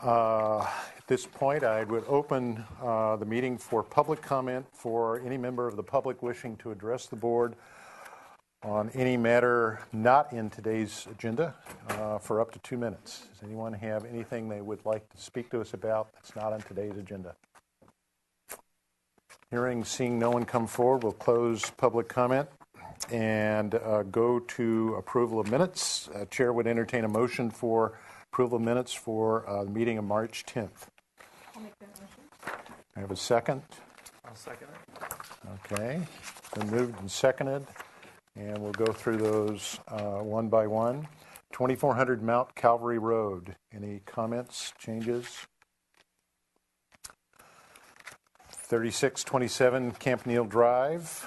At this point, I would open the meeting for public comment for any member of the public wishing to address the board on any matter not in today's agenda for up to 2 minutes. Does anyone have anything they would like to speak to us about that's not on today's agenda? Seeing no one come forward, we'll close public comment and go to approval of minutes. Chair would entertain a motion for approval of minutes for the meeting of March 10th. I'll make that motion. I have a second. I'll second it. Okay. Been moved and seconded. And we'll go through those one by one. 2400 Mount Calvary Road. Any comments, changes? 3627 Camp Neal Drive.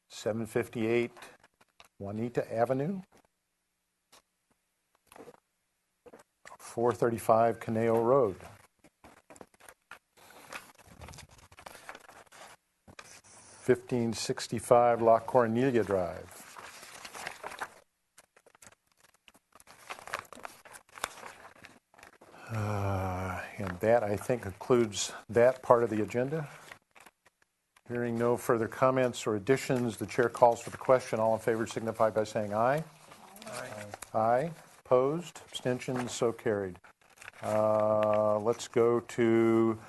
758 Juanita Avenue. 435 Caneo Road. 1565 La Cornelia Drive. And that, I think, concludes that part of the agenda. Hearing no further comments or additions, the chair calls for the question. All in favor signify by saying aye. Aye. Aye. Opposed? Abstentions? So carried. Let's go to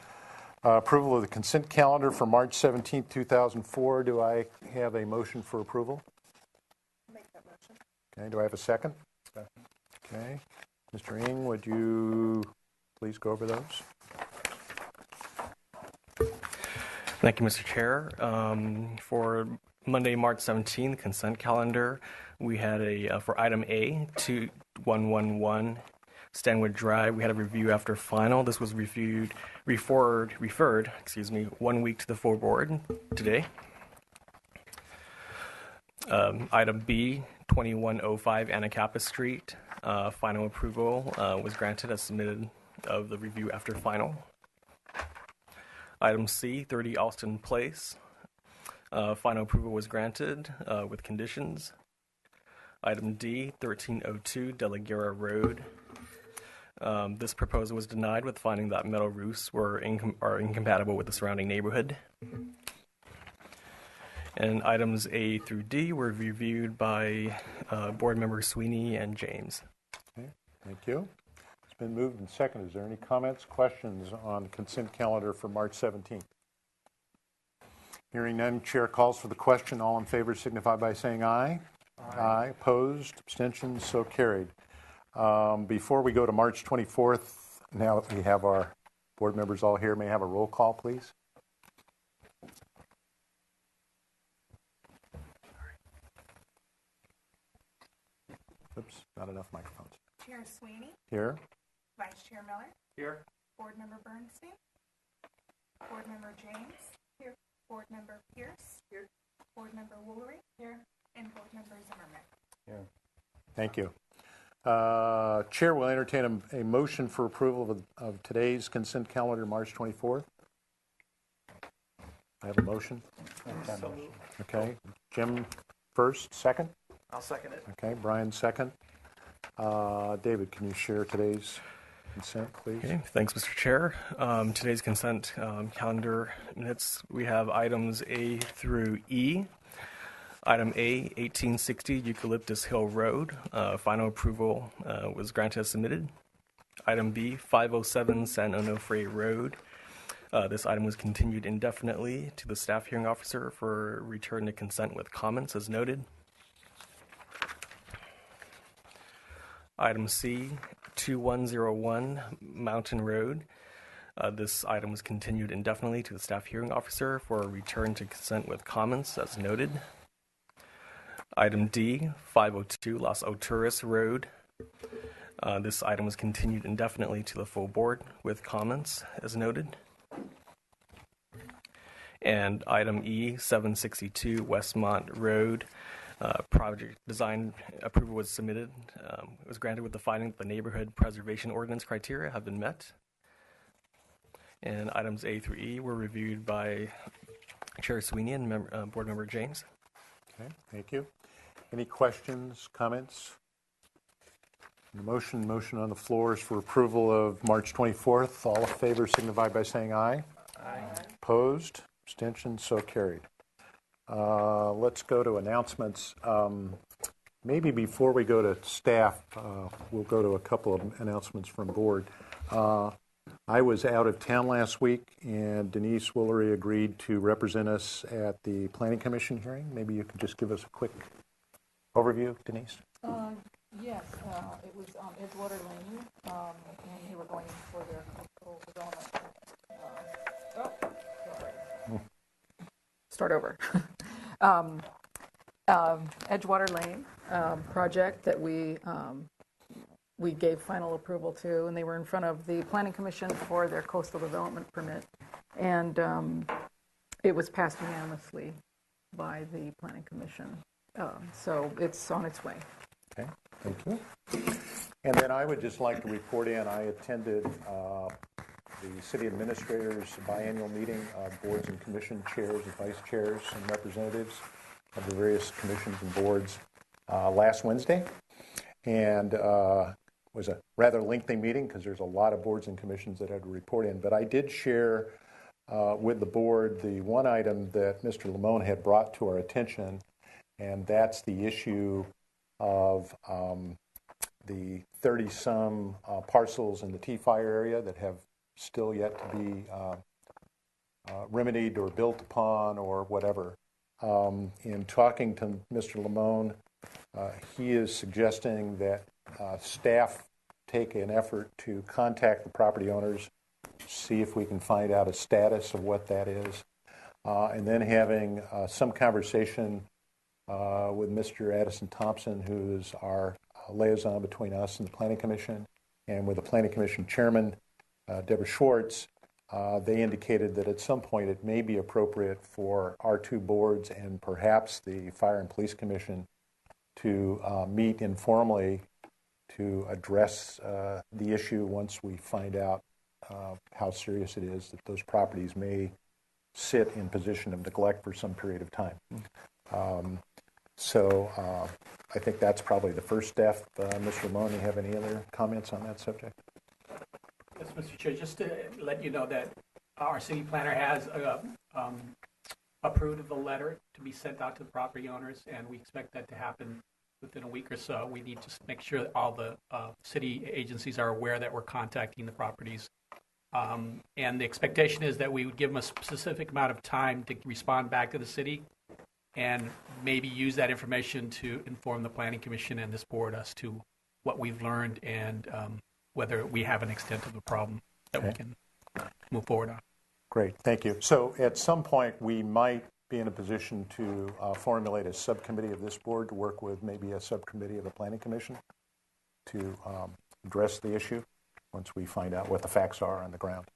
approval of the consent calendar for March 17, 2004. Do I have a motion for approval? Make that motion. Okay. Do I have a second? Second. Okay. Mr. Ng, would you please go over those? Thank you, Mr. Chair. For Monday, March 17th, consent calendar, we had for item A, 2111 Stanwood Drive, we had a review after final. This was referred 1 week to the full board today. Item B, 2105 Anacapa Street, final approval was granted as submitted of the review after final. Item C, 30 Alston Place, final approval was granted with conditions. Item D, 1302 De La Guerra Road. This proposal was denied with finding that metal roofs are incompatible with the surrounding neighborhood. And items A through D were reviewed by board members Sweeney and James. Okay, thank you. It's been moved and seconded. Is there any comments, questions on the consent calendar for March 17th? Hearing none, chair calls for the question. All in favor signify by saying aye. Aye. Opposed? Abstentions? So carried. Before we go to March 24th, now that we have our board members all here, may I have a roll call, please? Oops, not enough microphones. Chair Sweeney. Here. Vice Chair Miller. Here. Board Member Bernstein. Board Member James. Here. Board Member Pierce. Here. Board Member Woolery. Here. And Board Member Zimmerman. Here. Thank you. Chair will entertain a motion for approval of today's consent calendar, March 24th. I have a motion. Okay. Jim first, second? I'll second it. Okay. Brian second. David, can you share today's consent, please? Okay, thanks, Mr. Chair. Today's consent calendar minutes, we have items A through E. Item A, 1860 Eucalyptus Hill Road. Final approval was granted as submitted. Item B, 507 San Onofre Road. This item was continued indefinitely to the staff hearing officer for return to consent with comments as noted. Item C, 2101 Mountain Road. This item was continued indefinitely to the staff hearing officer for a return to consent with comments as noted. Item D, 502 Las Alturas Road. This item was continued indefinitely to the full board with comments as noted. And item E, 762 Westmont Road. Project design approval was submitted. It was granted with the finding that the neighborhood preservation ordinance criteria have been met. And items A through E were reviewed by Chair Sweeney and Board Member James. Okay, thank you. Any questions, comments? The motion on the floor is for approval of March 24th. All in favor signify by saying aye. Aye. Opposed? Abstentions? So carried. Let's go to announcements. Maybe before we go to staff, we'll go to a couple of announcements from board. I was out of town last week, and Denise Woolery agreed to represent us at the Planning Commission hearing. Maybe you could just give us a quick overview, Denise? Yes, it was on Edgewater Lane, and they were going for their coastal development. Sorry. Start over. Edgewater Lane project that we gave final approval to, and they were in front of the Planning Commission for their coastal development permit, and it was passed unanimously by the Planning Commission. So it's on its way. Okay, thank you. And then I would just like to report in, I attended the city administrators biannual meeting of boards and commission chairs and vice chairs and representatives of the various commissions and boards last Wednesday. And was a rather lengthy meeting because there's a lot of boards and commissions that had to report in. But I did share with the board the one item that Mr. Lamone had brought to our attention, and that's the issue of the 30-some parcels in the T-Fire area that have still yet to be remedied or built upon or whatever. In talking to Mr. Lamone, he is suggesting that staff take an effort to contact the property owners, see if we can find out a status of what that is, and then having some conversation with Mr. Addison Thompson, who is our liaison between us and the Planning Commission, and with the Planning Commission Chairman, Deborah Schwartz. They indicated that at some point it may be appropriate for our two boards and perhaps the Fire and Police Commission to meet informally to address the issue once we find out how serious it is that those properties may sit in position of neglect for some period of time. So I think that's probably the first step. Mr. Lamone, you have any other comments on that subject? Yes, Mr. Chair, just to let you know that our city planner has approved of the letter to be sent out to the property owners, and we expect that to happen within a week or so. We need to make sure that all the city agencies are aware that we're contacting the properties. And the expectation is that we would give them a specific amount of time to respond back to the city and maybe use that information to inform the Planning Commission and this board as to what we've learned and whether we have an extent of the problem that we can move forward on. Great, thank you. So at some point, we might be in a position to formulate a subcommittee of this board to work with maybe a subcommittee of the Planning Commission to address the issue once we find out what the facts are on the ground.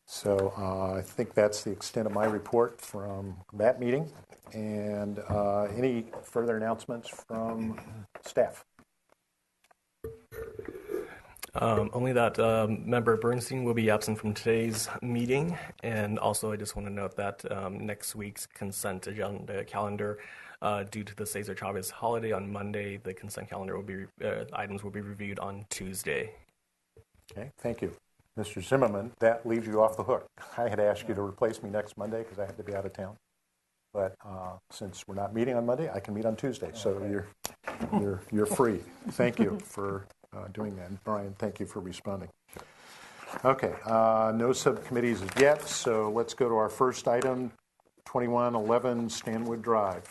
So I think that's the extent of my report from that meeting. And any further announcements from staff? Only that Member Bernstein will be absent from today's meeting. And also, I just want to note that next week's consent agenda calendar, due to the Cesar Chavez holiday on Monday, the consent calendar will be items will be reviewed on Tuesday. Okay, thank you. Mr. Zimmerman, that leaves you off the hook. I had asked you to replace me next Monday because I had to be out of town. But since we're not meeting on Monday, I can meet on Tuesday. So you're free. Thank you for doing that. And Brian, thank you for responding. Okay, no subcommittees as yet. So let's go to our first item, 2111 Stanwood Drive.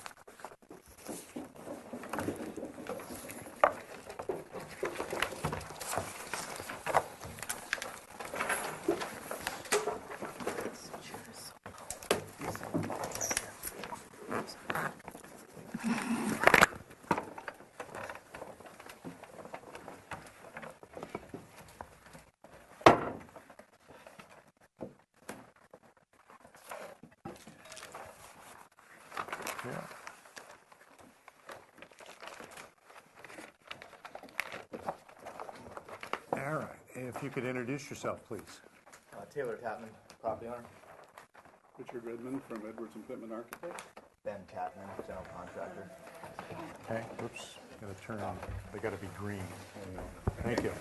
All right. If you could introduce yourself, please. Taylor Tatman, property owner. Richard Redmond from Edwards and Pittman Architects. Ben Tatman, general contractor. Okay. Oops. They got to be green. Thank you.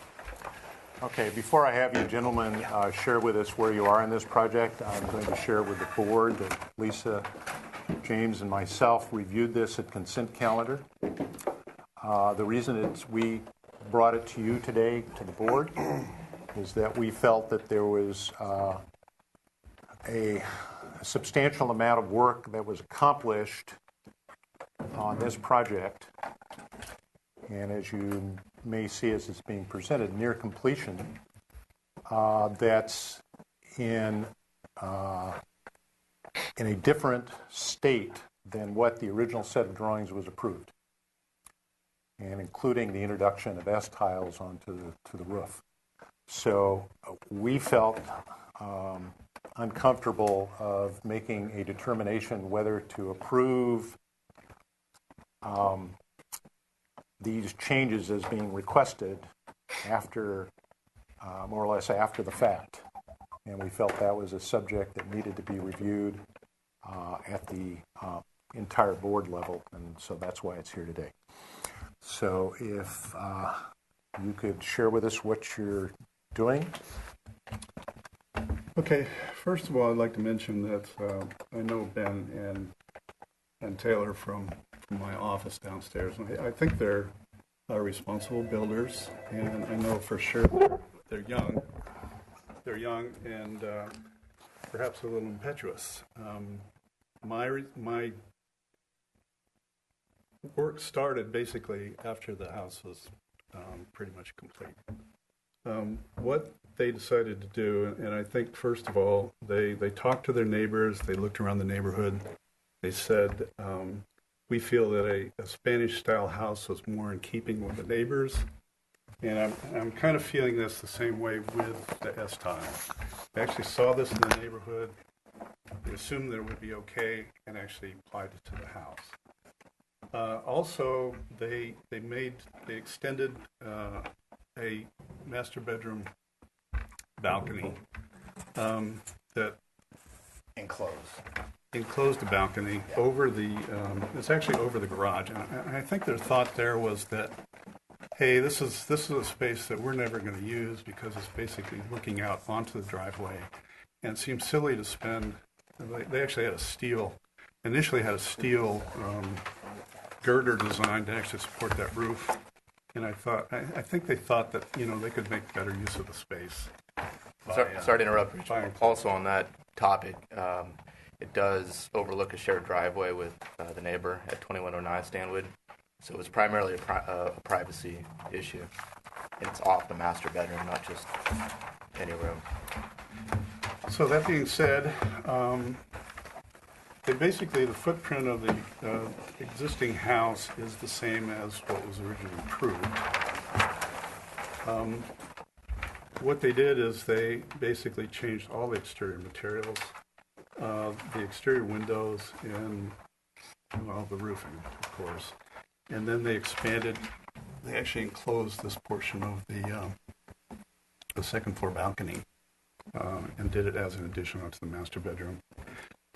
Okay, before I have you gentlemen share with us where you are in this project, I'm going to share with the board that Lisa, James, and myself reviewed this at consent calendar. The reason we brought it to you today, to the board, is that we felt that there was a substantial amount of work that was accomplished on this project. And as you may see as it's being presented, near completion, that's in a different state than what the original set of drawings was approved, and including the introduction of S-tiles onto the roof. So we felt uncomfortable of making a determination whether to approve these changes as being requested after, more or less after the fact. And we felt that was a subject that needed to be reviewed at the entire board level, and so that's why it's here today. So if you could share with us what you're doing. Okay, first of all, I'd like to mention that I know Ben and Taylor from my office downstairs. I think they're responsible builders, and I know for sure they're young. They're young and perhaps a little impetuous. My work started basically after the house was pretty much complete. What they decided to do, and I think first of all, they talked to their neighbors, they looked around the neighborhood, they said, we feel that a Spanish-style house was more in keeping with the neighbors, and I'm kind of feeling this the same way with the S-tile. They actually saw this in the neighborhood, they assumed that it would be okay, and actually applied it to the house. Also, they extended a master bedroom balcony that enclosed the balcony over the, it's actually over the garage. And I think their thought there was that, hey, this is a space that we're never going to use because it's basically looking out onto the driveway. And it seems silly to spend, they actually initially had a steel girder designed to actually support that roof. And I think they thought that, they could make better use of the space. Sorry to interrupt, Rich. Also on that topic, it does overlook a shared driveway with the neighbor at 2109 Stanwood. So it was primarily a privacy issue. It's off the master bedroom, not just any room. So that being said, the footprint of the existing house is the same as what was originally approved. What they did is they basically changed all the exterior materials, the exterior windows, and the roofing, of course. And then they actually enclosed this portion of the second floor balcony and did it as an addition onto the master bedroom.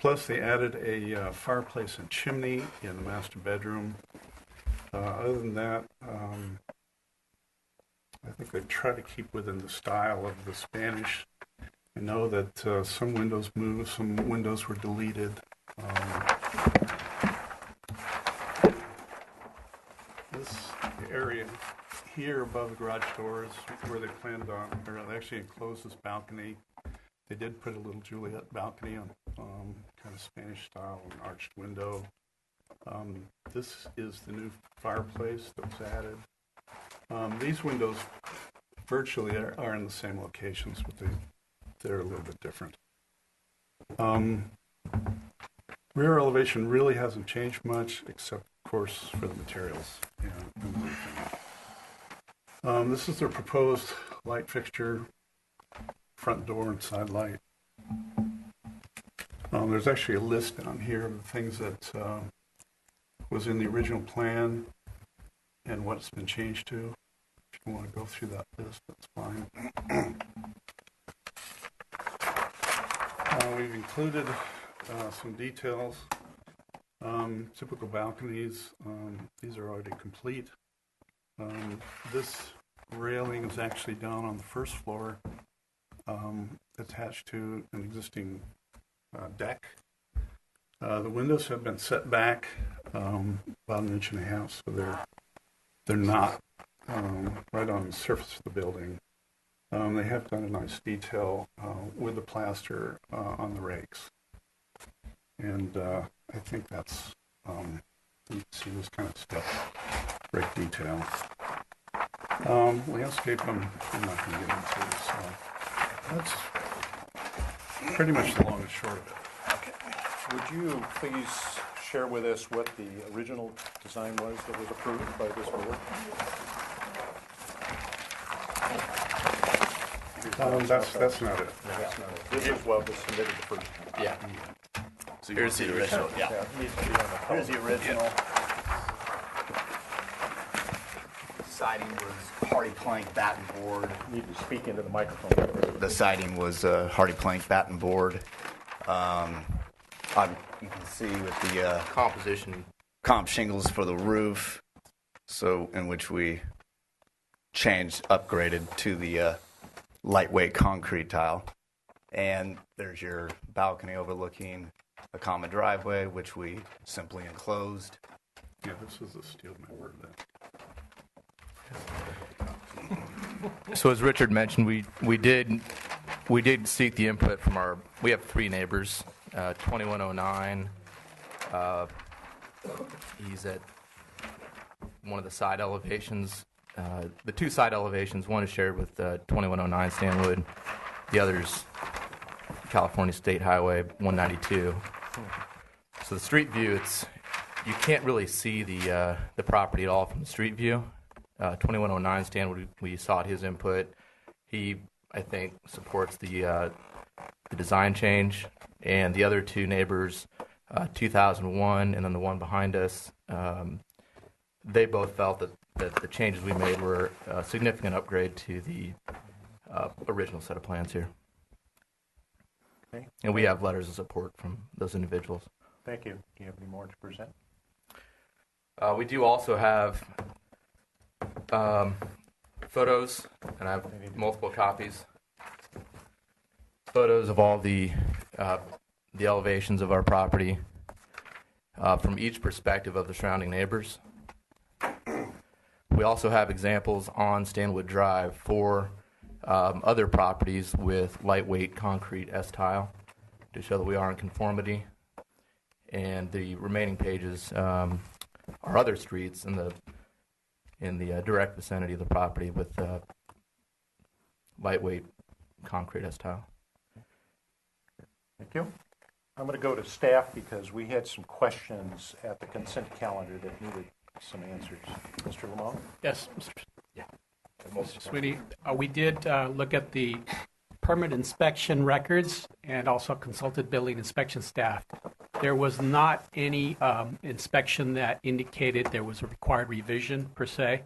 Plus, they added a fireplace and chimney in the master bedroom. Other than that, I think they try to keep within the style of the Spanish. I know that some windows moved, some windows were deleted. This area here above the garage doors where they planned on, or they actually enclosed this balcony. They did put a little Juliet balcony on, kind of Spanish style, an arched window. This is the new fireplace that was added. These windows virtually are in the same locations, but they're a little bit different. Rear elevation really hasn't changed much, except, of course, for the materials. And the roofing. This is their proposed light fixture, front door and side light. There's actually a list down here of the things that was in the original plan and what it's been changed to. If you want to go through that list, that's fine. We've included some details. Typical balconies, these are already complete. This railing is actually down on the first floor, attached to an existing deck. The windows have been set back about 1.5 inches, so they're not right on the surface of the building. They have done a nice detail with the plaster on the rakes. And I think that's, you can see this kind of stuff, rake detail. Landscape, I'm not going to get into, so that's pretty much the long and short of it. Would you please share with us what the original design was that was approved by this board? That's not it. This is what was submitted the first time. Yeah. So here's the original. Yeah. Yeah, it needs to be on the Here's color. the original. Siding was hardy plank batten board. You need to speak into the microphone. The siding was hardy plank batten board. You can see with the Composition. comp shingles for the roof, so in which we upgraded to the lightweight concrete tile. And there's your balcony overlooking a common driveway, which we simply enclosed. Yeah, this is a steel member then. So as Richard mentioned, we did seek the input from we have 3 neighbors. 2109, he's at one of the side elevations. The 2 side elevations, one is shared with 2109 Stanwood, the other's California State Highway 192. So the street view, you can't really see the property at all from the street view. 2109 Stanwood, we sought his input. He, I think, supports the design change, and the other 2 neighbors, 2001 and then the one behind us, they both felt that the changes we made were a significant upgrade to the original set of plans here. Okay. And we have letters of support from those individuals. Thank you. Do you have any more to present? We do also have photos, and I have multiple copies. Photos of all the elevations of our property from each perspective of the surrounding neighbors. We also have examples on Stanwood Drive for other properties with lightweight concrete S-tile to show that we are in conformity. And the remaining pages are other streets in the direct vicinity of the property with lightweight concrete S-tile. Thank you. I'm going to go to staff because we had some questions at the consent calendar that needed some answers. Mr. Lamont? Yes, Mr. Sweeney, we did look at the permit inspection records and also consulted building inspection staff. There was not any inspection that indicated there was a required revision per se,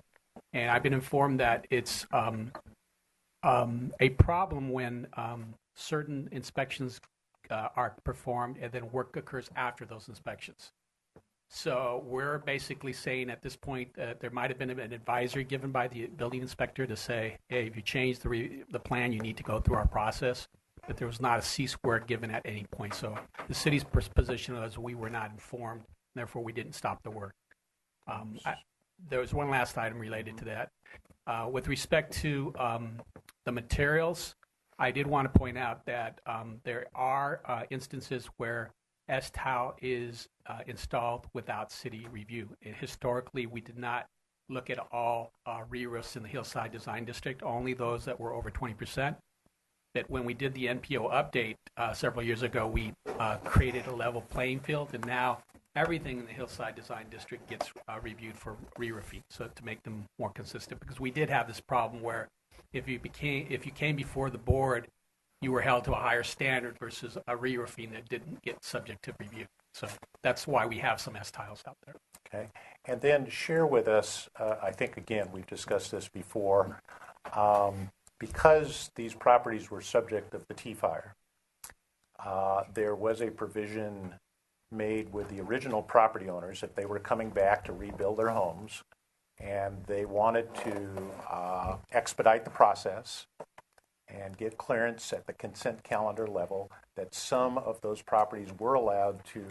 and I've been informed that it's a problem when certain inspections are performed and then work occurs after those inspections. So we're basically saying at this point there might have been an advisory given by the building inspector to say, hey, if you change the plan, you need to go through our process. But there was not a C-squared given at any point. So the city's position was we were not informed, therefore we didn't stop the work. There was one last item related to that. With respect to the materials, I did want to point out that there are instances where S-tile is installed without city review. And historically, we did not look at all re-roofs in the Hillside Design District, only those that were over 20%. That when we did the NPO update several years ago, we created a level playing field, and now everything in the Hillside Design District gets reviewed for re-roofing, so to make them more consistent. Because we did have this problem where if you came before the board, you were held to a higher standard versus a re-roofing that didn't get subject to review. So that's why we have some S-tiles out there. Okay. And then share with us, I think, again, we've discussed this before, because these properties were subject of the T-fire, there was a provision made with the original property owners if they were coming back to rebuild their homes, and they wanted to expedite the process and get clearance at the consent calendar level, that some of those properties were allowed to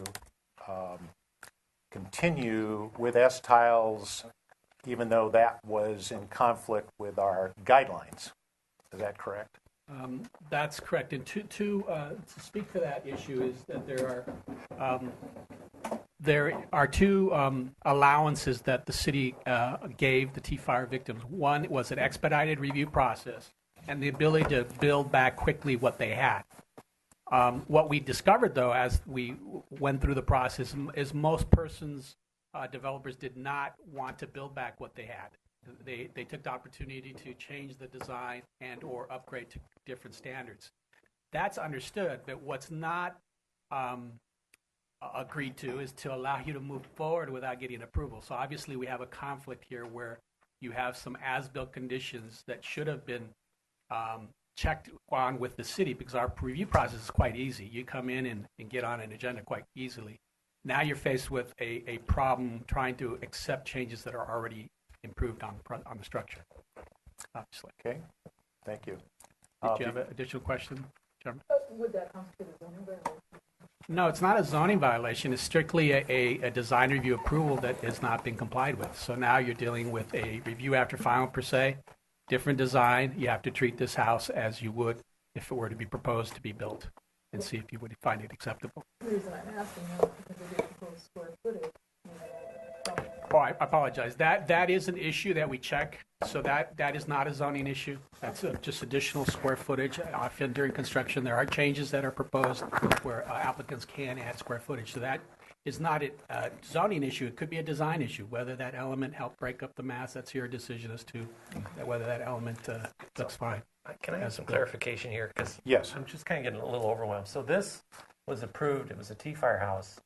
continue with S-tiles, even though that was in conflict with our guidelines. Is that correct? That's correct. And to speak to that issue is that there are two allowances that the city gave the T-Fire victims. One was an expedited review process and the ability to build back quickly what they had. What we discovered, though, as we went through the process, is most persons, developers, did not want to build back what they had. They took the opportunity to change the design and or upgrade to different standards. That's understood, but what's not agreed to is to allow you to move forward without getting approval. So obviously we have a conflict here where you have some as-built conditions that should have been checked on with the city, because our review process is quite easy. You come in and get on an agenda quite easily. Now you're faced with a problem trying to accept changes that are already improved on the structure, obviously. Okay, thank you. Did you have an additional question, Chairman? Would that constitute a zoning violation? No, it's not a zoning violation. It's strictly a design review approval that has not been complied with. So now you're dealing with a review after final per se, different design. You have to treat this house as you would if it were to be proposed to be built, and see if you would find it acceptable. The reason I'm asking is because of the proposed square footage. Oh, I apologize. That is an issue that we check. So that is not a zoning issue. That's just additional square footage. Often during construction, there are changes that are proposed where applicants can add square footage. So that is not a zoning issue. It could be a design issue. Whether that element helped break up the mass, that's your decision as to whether that element looks fine. Can I have some clarification here? Because Yes. I'm just kind of getting a little overwhelmed. So this was approved, it was a T-Fire house,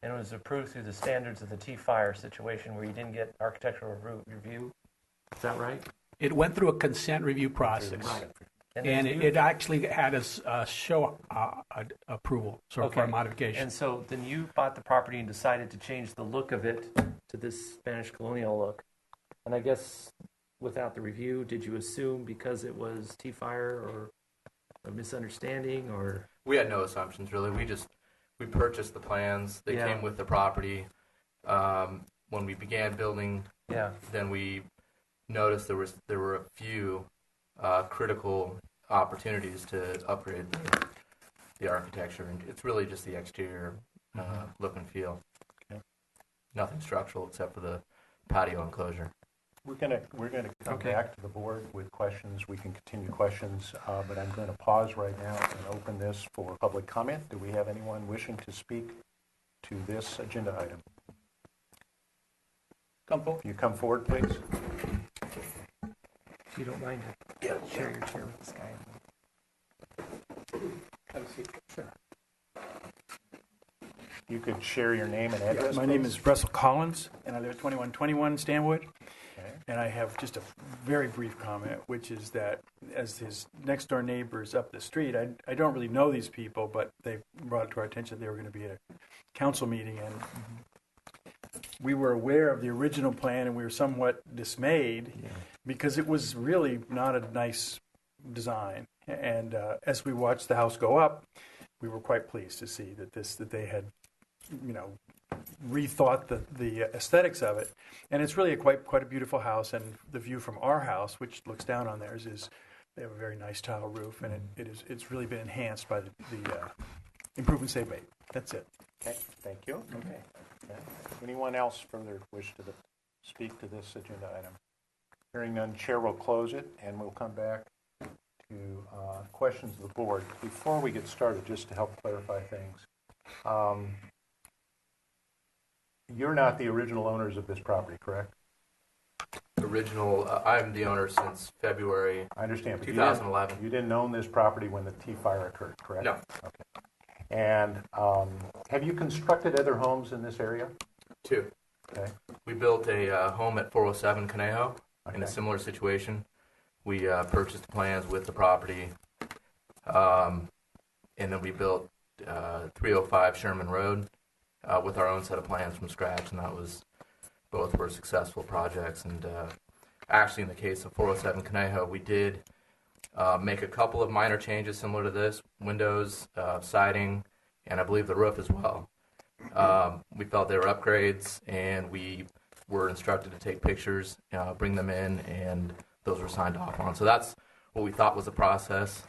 and it was approved through the standards of the T-Fire situation where you didn't get architectural review. Is that right? It went through a consent review process. And it actually had a show approval, for a modification. And so then you bought the property and decided to change the look of it to this Spanish colonial look. And I guess without the review, did you assume because it was T-Fire or a misunderstanding or? We had no assumptions, really. We purchased the plans. They came with the property. When we began building, then we noticed there were a few critical opportunities to upgrade the architecture, and it's really just the exterior look and feel. Okay. Nothing structural except for the patio enclosure. We're gonna come back to the board with questions. We can continue questions, but I'm going to pause right now and open this for public comment. Do we have anyone wishing to speak to this agenda item? Come forward. Can you come forward, please? If you don't mind to share your chair with this guy. Have a seat. Sure. You could share your name and address. My name is Russell Collins, and I live at 2121 Stanwood. Okay. And I have just a very brief comment, which is that as his next door neighbors up the street, I don't really know these people, but they brought it to our attention they were going to be at a council meeting, and we were aware of the original plan, and we were somewhat dismayed because it was really not a nice design. And as we watched the house go up, we were quite pleased to see that they had, rethought the aesthetics of it. And it's really quite a beautiful house. And the view from our house, which looks down on theirs, is they have a very nice tile roof, and it's really been enhanced by the improvements they've made. That's it. Okay, thank you. Okay. Anyone else further wish to speak to this agenda item? Hearing none, Chair will close it, and we'll come back to questions of the board. Before we get started, just to help clarify things, you're not the original owners of this property, correct? I'm the owner since February. I understand. But 2011. You didn't own this property when the T-fire occurred, correct? No. Okay. And have you constructed other homes in this area? 2. Okay. We built a home at 407 Conejo in a similar situation. We purchased plans with the property, and then we built 305 Sherman Road with our own set of plans from scratch, and that was Both were successful projects, and actually in the case of 407 Conejo, we did make a couple of minor changes similar to this, windows, siding, and I believe the roof as well. We felt they were upgrades, and we were instructed to take pictures, bring them in, and those were signed off on. So that's what we thought was the process,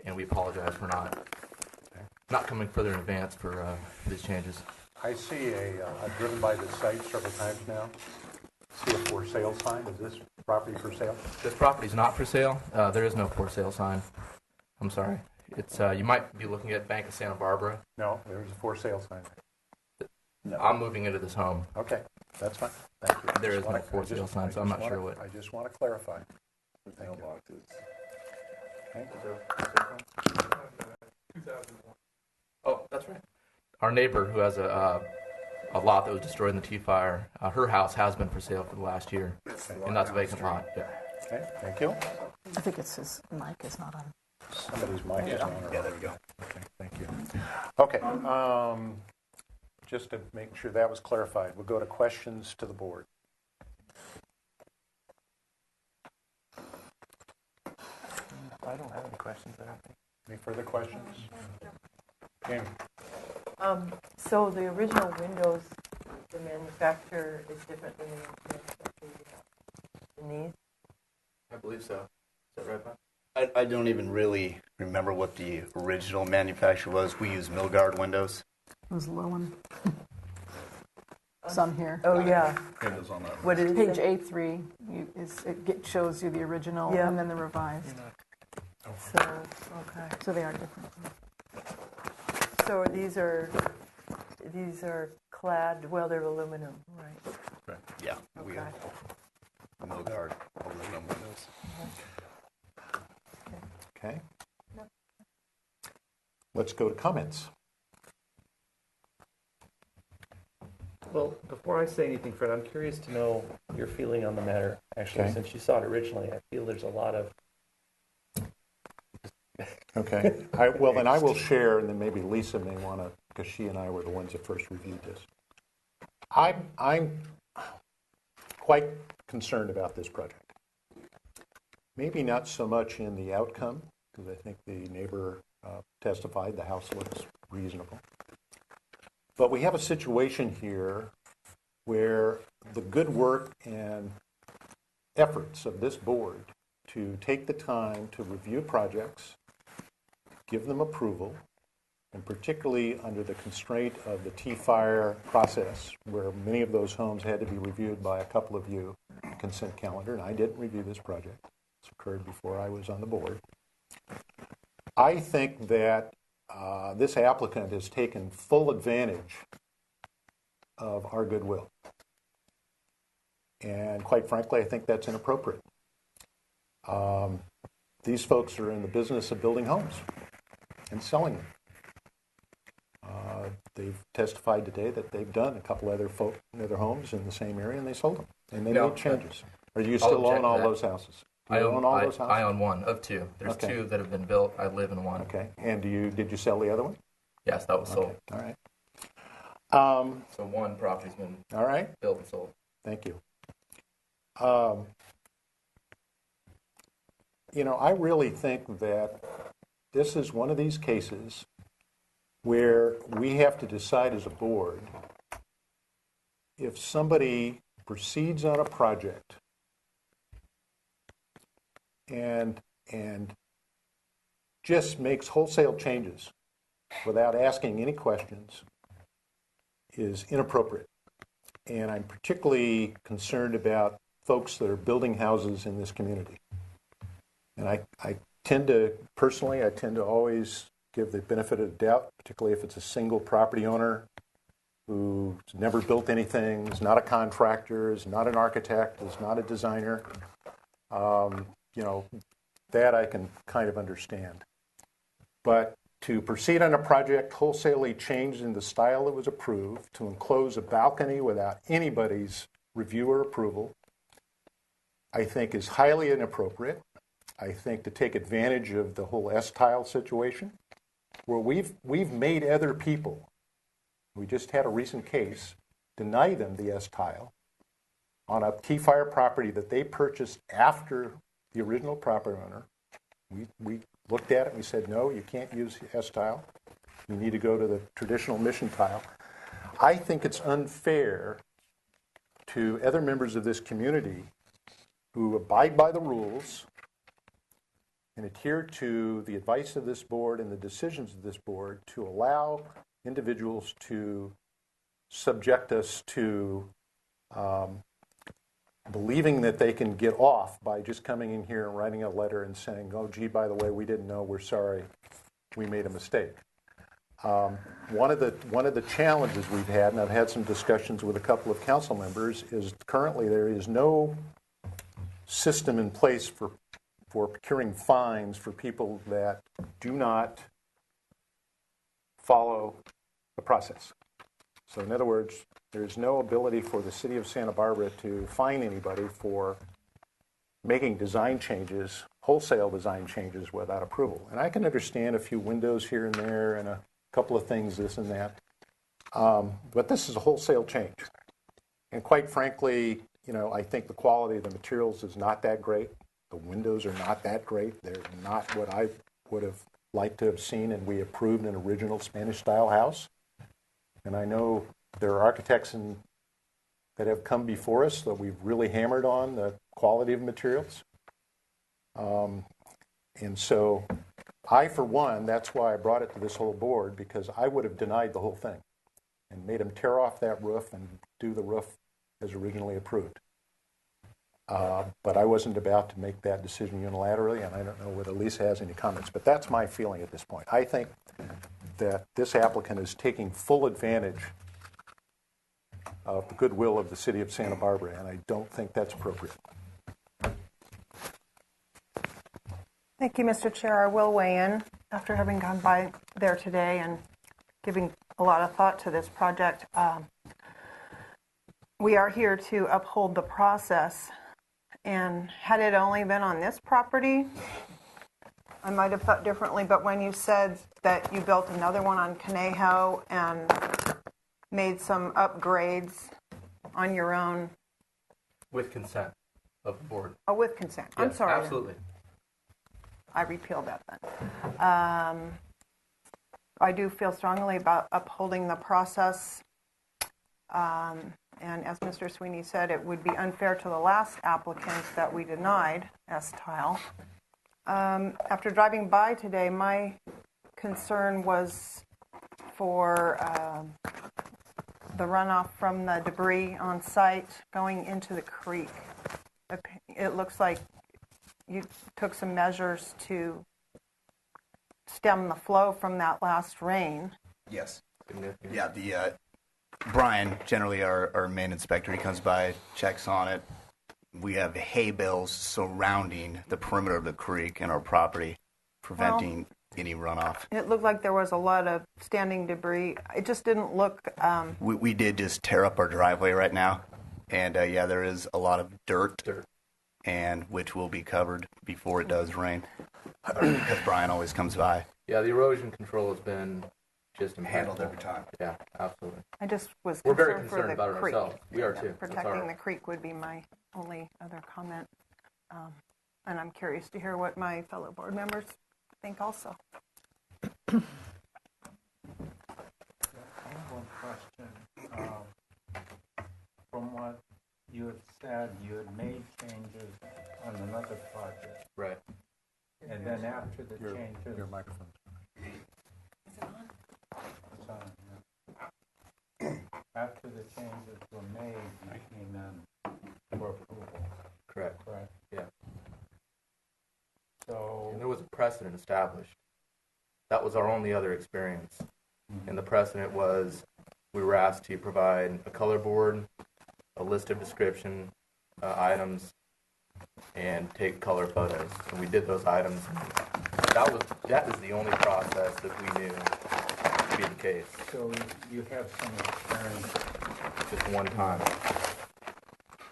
and we apologize for not coming further in advance for these changes. I see I've driven by this site several times now. See a for sale sign. Is this property for sale? This property is not for sale. There is no for sale sign. I'm sorry. It's you might be looking at Bank of Santa Barbara. No, there's a for sale sign. I'm moving into this home. Okay, that's fine. Thank you. There is no for sale sign, so I'm not sure what. I just want to clarify. Thank you. Okay. Oh, that's right. Our neighbor who has a lot that was destroyed in the T-fire, her house has been for sale for the last year, and that's a vacant lot. Yeah. Okay, thank you. I think it's his mic is not on. Somebody's mic is on. Yeah, there we go. Okay, thank you. Okay, just to make sure that was clarified, we'll go to questions to the board. I don't have any questions. I don't think. Any further questions? Jamie? So the original windows, the manufacturer is different than the manufacturer in these? I believe so. Is that right, Bob? I don't even really remember what the original manufacturer was. We use Milgard windows. It was Lowen. Some here. Oh, yeah. Windows on that. What is Page it? A3 shows you the original Yeah. and then the revised. So, okay. So they are different. So these are clad, well, they're aluminum, right? Yeah, we Okay. have Milgard aluminum windows. Okay. Let's go to comments. Well, before I say anything, Fred, I'm curious to know your feeling on the matter. Actually, Okay. since you saw it originally, I feel there's a lot of. Okay. Well, then I will share, and then maybe Lisa may want to, because she and I were the ones that first reviewed this. I'm quite concerned about this project. Maybe not so much in the outcome, because I think the neighbor testified the house looks reasonable. But we have a situation here where the good work and efforts of this board to take the time to review projects, give them approval, and particularly under the constraint of the T-fire process, where many of those homes had to be reviewed by a couple of you, consent calendar, and I didn't review this project. This occurred before I was on the board. I think that this applicant has taken full advantage of our goodwill. And quite frankly, I think that's inappropriate. These folks are in the business of building homes and selling them. They've testified today that they've done a couple other homes in the same area, and they sold them. And they made changes. Are you still object own to all that. those houses? Do I you own all those houses? I own one of two. There's Okay. two that have been built. I live in one. Okay. And did you sell the other one? Yes, that was sold. Okay. All right. So one property's been All right. built and sold. Thank you. I really think that this is one of these cases where we have to decide as a board if somebody proceeds on a project and just makes wholesale changes without asking any questions is inappropriate. And I'm particularly concerned about folks that are building houses in this community. And I tend to always give the benefit of the doubt, particularly if it's a single property owner who's never built anything, is not a contractor, is not an architect, is not a designer. That I can kind of understand. But to proceed on a project wholesalely changed in the style that was approved, to enclose a balcony without anybody's review or approval, I think is highly inappropriate. I think to take advantage of the whole S-tile situation, where we've made other people, we just had a recent case deny them the S-tile on a T-Fire property that they purchased after the original property owner. We looked at it and we said, no, you can't use S-tile. You need to go to the traditional mission tile. I think it's unfair to other members of this community who abide by the rules and adhere to the advice of this board and the decisions of this board to allow individuals to subject us to believing that they can get off by just coming in here and writing a letter and saying, oh, gee, by the way, we didn't know, we're sorry, we made a mistake. One of the challenges we've had, and I've had some discussions with a couple of council members, is currently there is no system in place for procuring fines for people that do not follow the process. So in other words, there's no ability for the city of Santa Barbara to fine anybody for making design changes, wholesale design changes without approval. And I can understand a few windows here and there and a couple of things, this and that. But this is a wholesale change. And quite frankly, I think the quality of the materials is not that great. The windows are not that great. They're not what I would have liked to have seen, and we approved an original Spanish-style house. And I know there are architects that have come before us that we've really hammered on the quality of materials. And so I, for one, that's why I brought it to this whole board, because I would have denied the whole thing and made them tear off that roof and do the roof as originally approved. But I wasn't about to make that decision unilaterally, and I don't know whether Lisa has any comments, but that's my feeling at this point. I think that this applicant is taking full advantage of the goodwill of the city of Santa Barbara, and I don't think that's appropriate. Thank you, Mr. Chair. I will weigh in after having gone by there today and giving a lot of thought to this project. We are here to uphold the process, and had it only been on this property, I might have thought differently, but when you said that you built another one on Conejo and made some upgrades on your own. With consent of the board. Oh, with consent. I'm Yes, sorry. absolutely. I repealed that then. I do feel strongly about upholding the process. And as Mr. Sweeney said, it would be unfair to the last applicant that we denied S-tile. After driving by today, my concern was for the runoff from the debris on site going into the creek. It looks like you took some measures to stem the flow from that last rain. Yes. Yeah, Brian, generally our main inspector, he comes by, checks on it. We have hay bales surrounding the perimeter of the creek and our property, preventing any runoff. It looked like there was a lot of standing debris. It just didn't look... We did just tear up our driveway right now, and there is a lot of dirt, and which will be covered before it does rain, because Brian always comes by. Yeah, the erosion control has been just Handled every time. Yeah, absolutely. I just was We're very concerned for concerned the about it creek. ourselves. We are too. Protecting the creek would be my only other comment. And I'm curious to hear what my fellow board members think also. I have one question. From what you had said, you had made changes on another project. Right. And then after the changes... Your microphone. It's on, yeah. After the changes were made, you came in for approval. Correct. Correct. Yeah. So... And there was a precedent established. That was our only other experience. Mm-hmm. And the precedent was we were asked to provide a color board, a list of description items, and take color photos. And we did those items. That is the only process that we knew to be the case. So you have some experience. Just one time.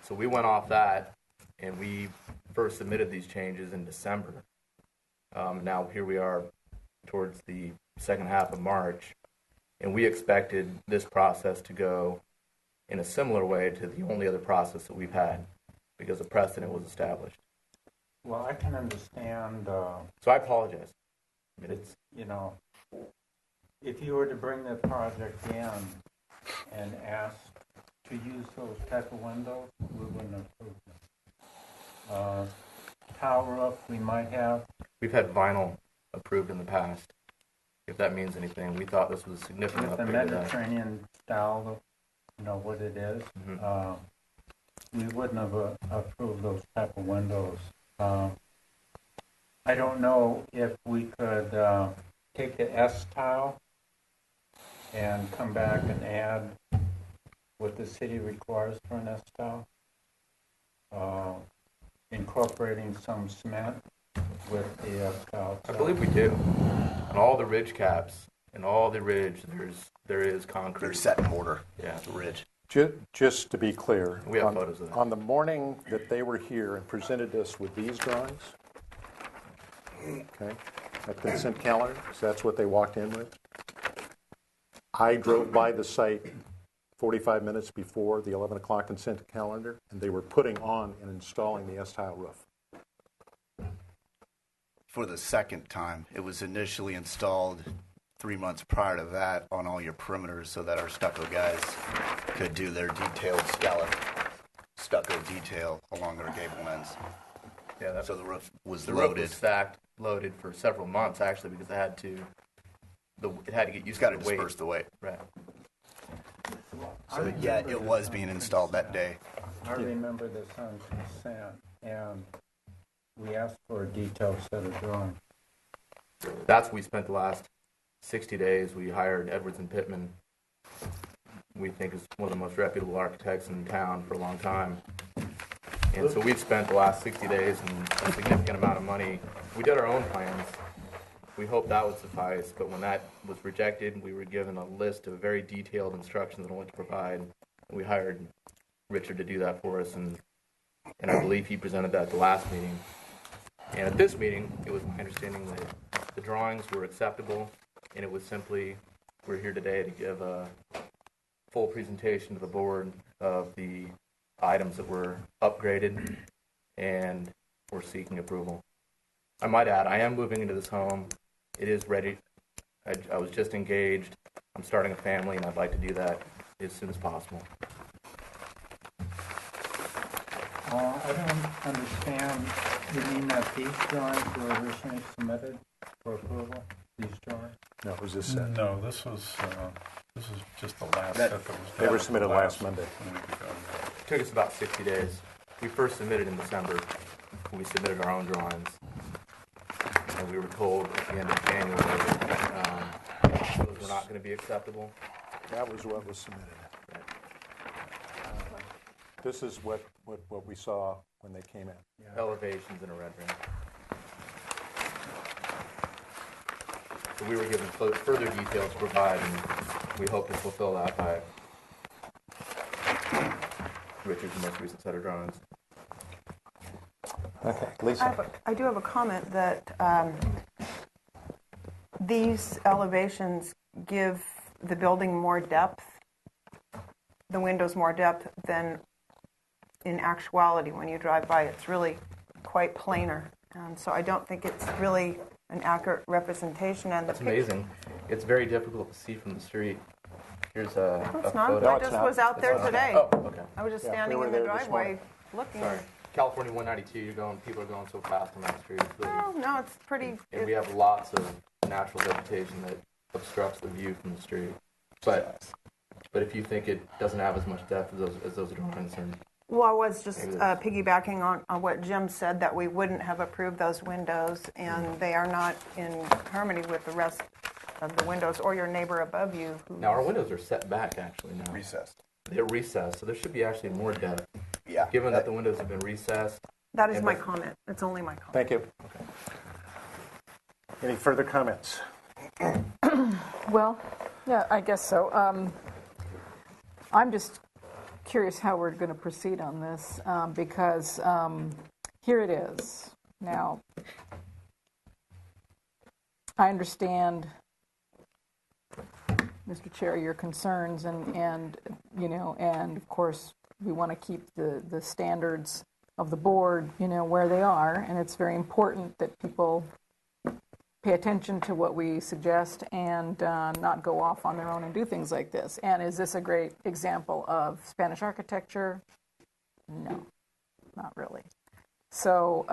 So we went off that, and we first submitted these changes in December. Now here we are towards the second half of March, and we expected this process to go in a similar way to the only other process that we've had, because a precedent was established. Well, I can understand, So I apologize. I mean, it's, you know, if you were to bring the project in and ask to use those type of windows, we wouldn't approve them. Tile roof, we might have. we've had vinyl approved in the past, if that means anything. We thought this was a significant With the upgrade to that. Mediterranean style, you know what it is, Mhm. we wouldn't have approved those type of windows. I don't know if we could take the S tile and come back and add what the city requires for an S tile, incorporating some cement with the S tile. I believe we do. On all the ridge caps and all the ridge, there is concrete. They're set in mortar. Yeah. It's ridge. Just to be clear, We have photos of that. on the morning that they were here and presented us with these drawings, okay, that consent calendar, 'cause that's what they walked in with. I drove by the site 45 minutes before the 11 o'clock consent calendar, and they were putting on and installing the S-tile roof. For the second time, it was initially installed 3 months prior to that on all your perimeters so that our stucco guys could do their detailed scallop stucco detail along our gable ends. Yeah, that, So the roof was the roof loaded. was stacked, loaded for several months actually, because it had to get used It's got to to the weight. disperse the weight. Right. So yeah, it was being installed that day. I remember this on consent, and we asked for a detailed set of drawings. That's what we spent the last 60 days. We hired Edwards and Pittman. We think is one of the most reputable architects in town for a long time. And so we've spent the last 60 days and a significant amount of money. We did our own plans. We hoped that would suffice, but when that was rejected, we were given a list of very detailed instructions on what to provide. We hired Richard to do that for us, and I believe he presented that at the last meeting. And at this meeting, it was my understanding that the drawings were acceptable, and it was simply, we're here today to give a full presentation to the board of the items that were upgraded, and we're seeking approval. I might add, I am moving into this home. It is ready. I was just engaged. I'm starting a family, and I'd like to do that as soon as possible. I don't understand, you mean that these drawings were originally submitted for approval, these drawings? No, it was this set. No, this was just the last set that was done. They were submitted last Monday. It took us about 60 days. We first submitted in December. We submitted our own drawings. And we were told at the end of January those were not going to be acceptable. That was what was submitted. This is what we saw when they came in. Elevations and a rendering. So we were given further details to provide, and we hope to fulfill that by Richard's most recent set of drawings. Okay, Lisa. I do have a comment that these elevations give the building more depth, the windows more depth than in actuality. When you drive by, it's really quite plainer. So I don't think it's really an accurate representation. And That's amazing. It's very difficult to see from the street. Here's a No, it's not. photo. I just was out there today. Oh, okay. I was just Yeah, standing we were in the there this driveway morning. looking. Sorry. California 192, people are going so fast on that street. It's really, Oh, no, it's pretty. and we have lots of natural vegetation that obstructs the view from the street. But if you think it doesn't have as much depth as those drawings, and Well, I was just piggybacking on what Jim said, that we wouldn't have approved those windows, and they are not in harmony with the rest of the windows or your neighbor above you. now our windows are set back actually now. Recessed. They're recessed, so there should be actually more depth. Yeah. Given that the windows have been recessed. That is and my with- comment. It's only my comment. Thank you. Any further comments? Well, yeah, I guess so. I'm just curious how we're going to proceed on this, because here it is. Now, I understand Mr. Chair, your concerns, and you know, and of course, we want to keep the standards of the board, you know, where they are, and it's very important that people pay attention to what we suggest and not go off on their own and do things like this. And is this a great example of Spanish architecture? No, not really. So,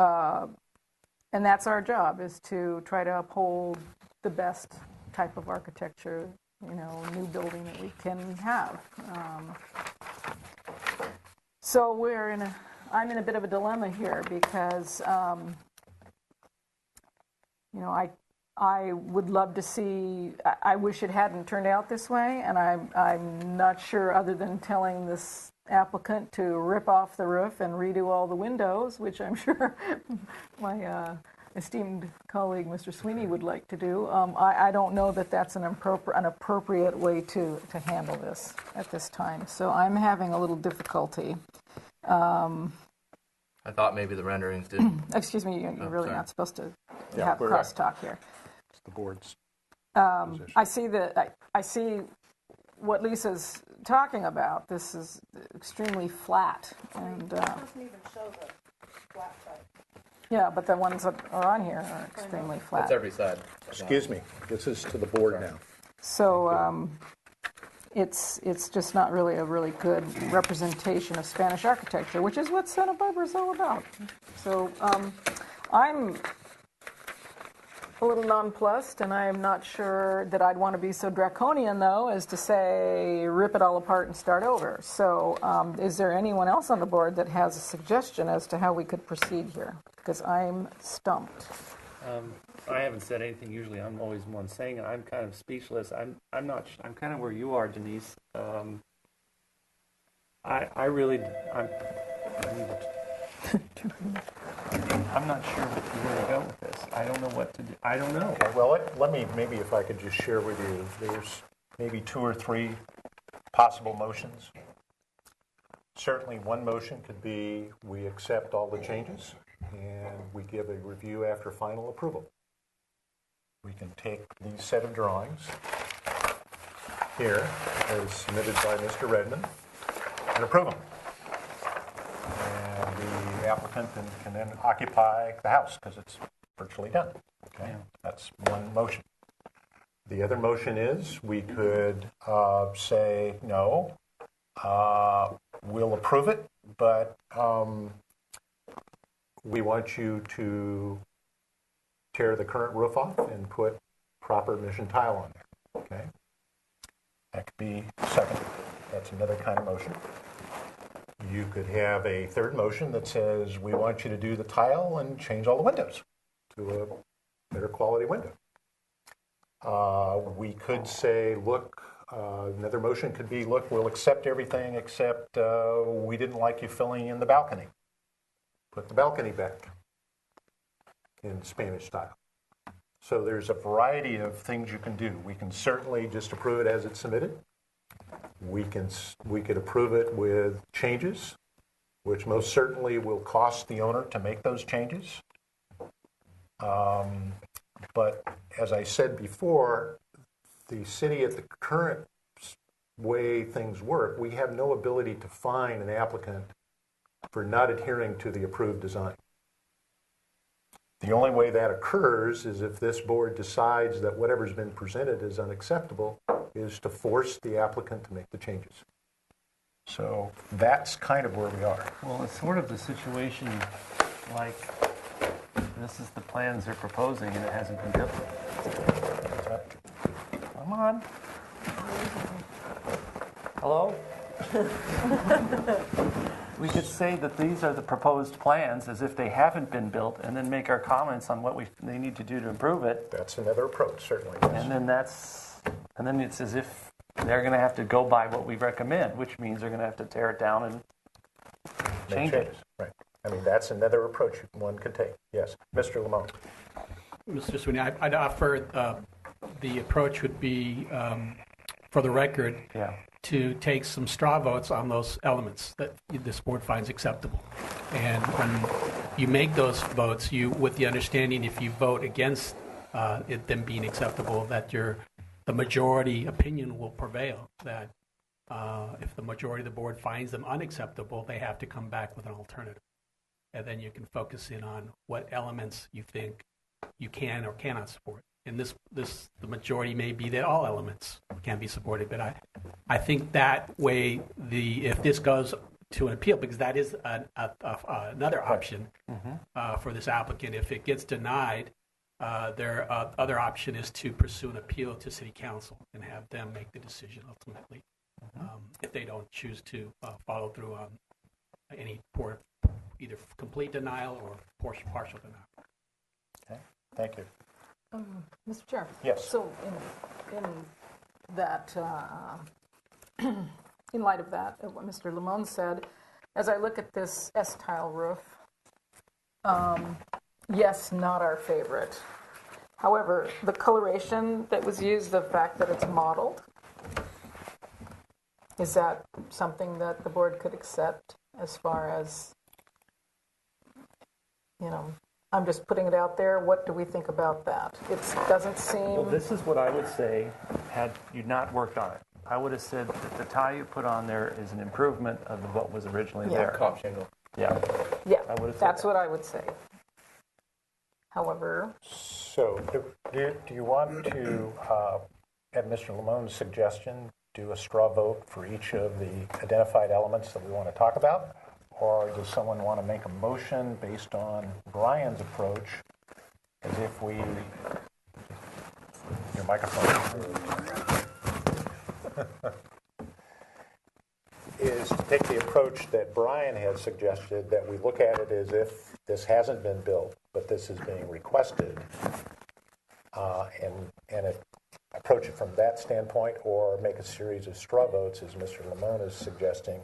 and that's our job, is to try to uphold the best type of architecture, you know, new building that we can have. So I'm in a bit of a dilemma here because, you know, I would love to see, I wish it hadn't turned out this way, and I'm not sure, other than telling this applicant to rip off the roof and redo all the windows, which I'm sure my esteemed colleague, Mr. Sweeney, would like to do. I don't know that that's an appropriate way to handle this at this time. So I'm having a little difficulty. I thought maybe the renderings did. Excuse me, you're really sorry. not supposed to Yeah, have we're- crosstalk here. It's the board's position. I see what Lisa's talking about. This is extremely flat, and doesn't even show the flat side. yeah, but the ones that are on here are extremely flat. That's every side. Excuse me, this is to the board now. So it's just not really a really good representation of Spanish architecture, which is what Santa Barbara is all about. So I'm a little nonplussed, and I am not sure that I'd want to be so draconian, though, as to say rip it all apart and start over. So is there anyone else on the board that has a suggestion as to how we could proceed here? Because I'm stumped. I haven't said anything. Usually, I'm always the one saying it. I'm kind of speechless. I'm not. I'm kind of where you are, Denise. I'm not sure where to go with this. I don't know what to do. I don't know. Okay, well, let me, maybe if I could just share with you, there's maybe 2 or 3 possible motions. Certainly one motion could be we accept all the changes and we give a review after final approval. We can take these set of drawings here as submitted by Mr. Redmond and approve them. And the applicant can then occupy the house because it's virtually done. Okay, that's one motion. The other motion is we could say no, we'll approve it, but we want you to tear the current roof off and put proper mission tile on there. Okay, that could be second. That's another kind of motion. You could have a third motion that says we want you to do the tile and change all the windows to a better quality window. We could say, look, another motion could be, look, we'll accept everything except we didn't like you filling in the balcony. Put the balcony back in Spanish style. So there's a variety of things you can do. We can certainly just approve it as it's submitted. We could approve it with changes, which most certainly will cost the owner to make those changes. But as I said before, the city at the current way things work, we have no ability to fine an applicant for not adhering to the approved design. The only way that occurs is if this board decides that whatever's been presented is unacceptable, is to force the applicant to make the changes. So that's kind of where we are. Well, it's sort of the situation like this is the plans they're proposing and it hasn't been built. Come on. Hello? We could say that these are the proposed plans as if they haven't been built and then make our comments on what they need to do to improve it. That's another approach, certainly. And then it's as if they're going to have to go by what we recommend, which means they're going to have to tear it down and change it. Right. I mean, that's another approach one could take. Yes. Mr. Lamont. Mr. Sweeney, I'd offer the approach would be, for the record, to take some straw votes on those elements that this board finds acceptable. And when you make those votes, with the understanding if you vote against them being acceptable, that you're the majority opinion will prevail, that if the majority of the board finds them unacceptable, they have to come back with an alternative. And then you can focus in on what elements you think you can or cannot support. And the majority may be that all elements can be supported, but I think that way, if this goes to an appeal, because that is another option for this applicant. If it gets denied, their other option is to pursue an appeal to City Council and have them make the decision ultimately, if they don't choose to follow through on any either complete denial or partial denial. Okay, thank you. Mr. Chair? Yes. So in that, in light of that, what Mr. Limon said, as I look at this S-tile roof, yes, not our favorite. However, the coloration that was used, the fact that it's mottled, is that something that the board could accept as far as, I'm just putting it out there. What do we think about that? It doesn't seem... Well, this is what I would say had you not worked on it. I would have said that the tile you put on there is an improvement of what was originally there. Cop shingle. Yeah. Yeah, I would have said that's that. what I would say. However... So do you want to, at Mr. Lamone's suggestion, do a straw vote for each of the identified elements that we want to talk about? Or does someone want to make a motion based on Brian's approach as if we... Your microphone. Is to take the approach that Brian has suggested, that we look at it as if this hasn't been built, but this is being requested, and approach it from that standpoint, or make a series of straw votes, as Mr. Limon is suggesting,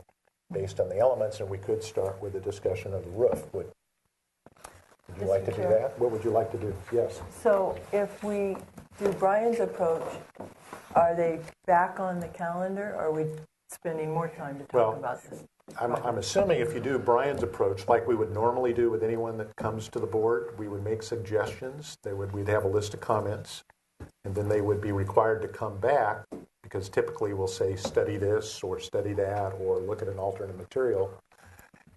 based on the elements, and we could start with a discussion of the roof. Would you like to do that? What would you like to do? Yes. So if we do Brian's approach, are they back on the calendar, or are we spending more time to talk about this? I'm assuming if you do Brian's approach, like we would normally do with anyone that comes to the board, we would make suggestions. We'd have a list of comments, and then they would be required to come back, because typically we'll say study this or study that or look at an alternate material,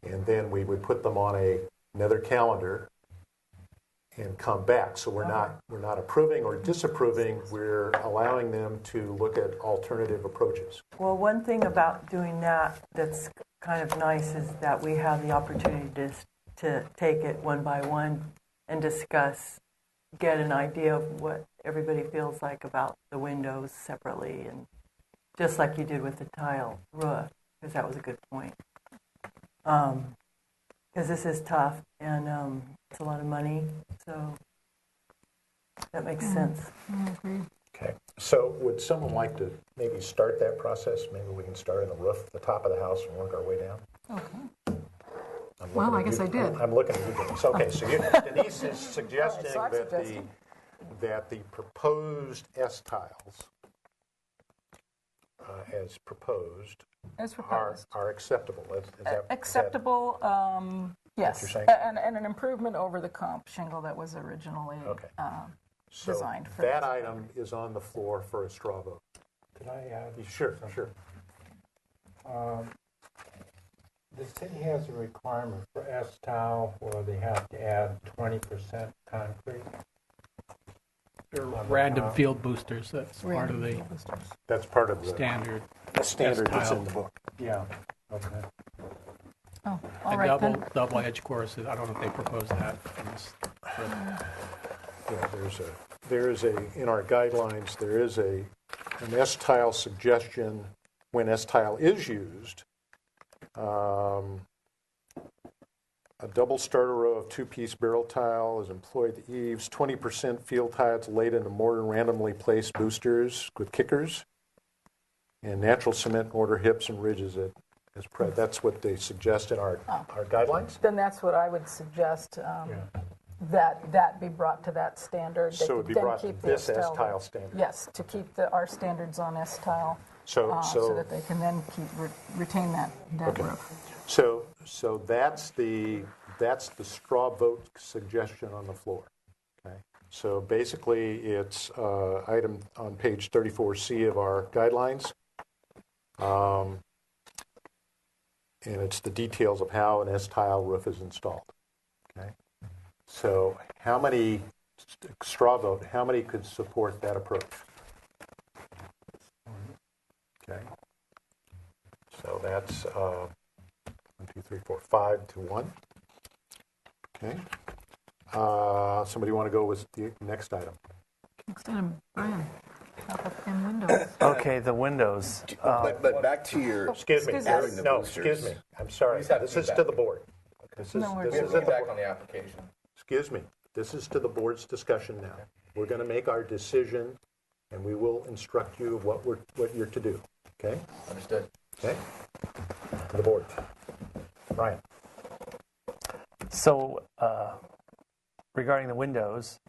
and then we would put them on another calendar and come back. So we're not approving or disapproving. We're allowing them to look at alternative approaches. Well, one thing about doing that's kind of nice is that we have the opportunity to take it one by one and discuss, get an idea of what everybody feels like about the windows separately, and just like you did with the tile roof, because that was a good point. Because this is tough, and it's a lot of money, so that makes sense. Okay. So would someone like to maybe start that process? Maybe we can start on the roof, the top of the house, and work our way down? Okay. Well, I guess I did. I'm looking at you, Denise. Okay, so Denise is suggesting that the proposed S-tiles, as proposed, are acceptable. Is that acceptable? Yes, you're saying? and an improvement over the comp shingle that was originally designed. So that item is on the floor for a straw vote. Could I add? Sure. The city has a requirement for S-tile where they have to add 20% concrete. They're random field boosters. That's part of the standard. The standard that's in the book. Yeah. Okay. Oh, all right then. Double edge courses. I don't know if they proposed that. In our guidelines, there is an S-tile suggestion when S-tile is used. A double starter row of two-piece barrel tile is employed at the eaves. 20% field tiles laid into mortar randomly placed boosters with kickers, and natural cement mortar hips and ridges as spread. That's what they suggest in our guidelines. Then that's what I would suggest. That be brought to that standard. So it would be brought to this S-tile standard. Yes, to keep our standards on S-tile, so that they can then retain that roof. So that's the straw vote suggestion on the floor. Okay. So basically, it's item on page 34C of our guidelines. And it's the details of how an S-tile roof is installed. Okay. So how many, straw vote, how many could support that approach? Okay. So that's 1, 2, 3, 4, 5 to 1. Okay. Somebody want to go with the next item? Next time, Brian, how about them windows? Okay, the windows. But back to your Excuse me. Excuse us. No, excuse me. I'm sorry. Please have This is feedback. to the board. This is, No, we're this We have is at the feedback board. on the application. Excuse me. This is to the board's discussion now. We're going to make our decision, and we will instruct you of what you're to do. Okay? Understood. Okay? To the board. Ryan. So, regarding the windows,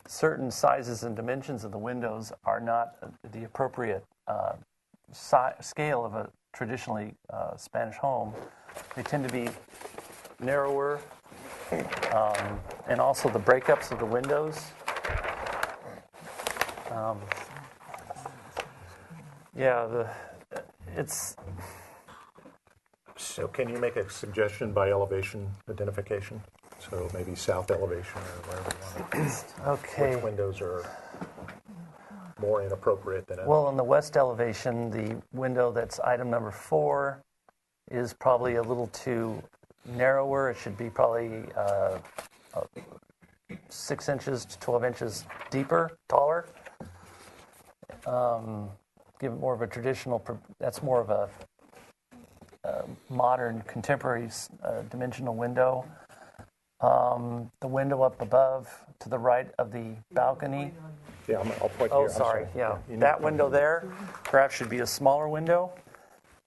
certain sizes and dimensions of the windows are not the appropriate scale of a traditionally Spanish home. They tend to be narrower, and also the breakups of the windows. It's. So can you make a suggestion by elevation identification? So maybe south elevation or wherever you want to. Okay. Which windows are more inappropriate than others? Well, in the west elevation, the window that's item number 4 is probably a little too narrower. It should be probably 6 inches to 12 inches deeper, taller. Give it more of a traditional, that's more of a modern, contemporary dimensional window. The window up above to the right of the balcony. Yeah, I'll point Oh, here. I'm sorry. Yeah. You need That to- window there perhaps should be a smaller window.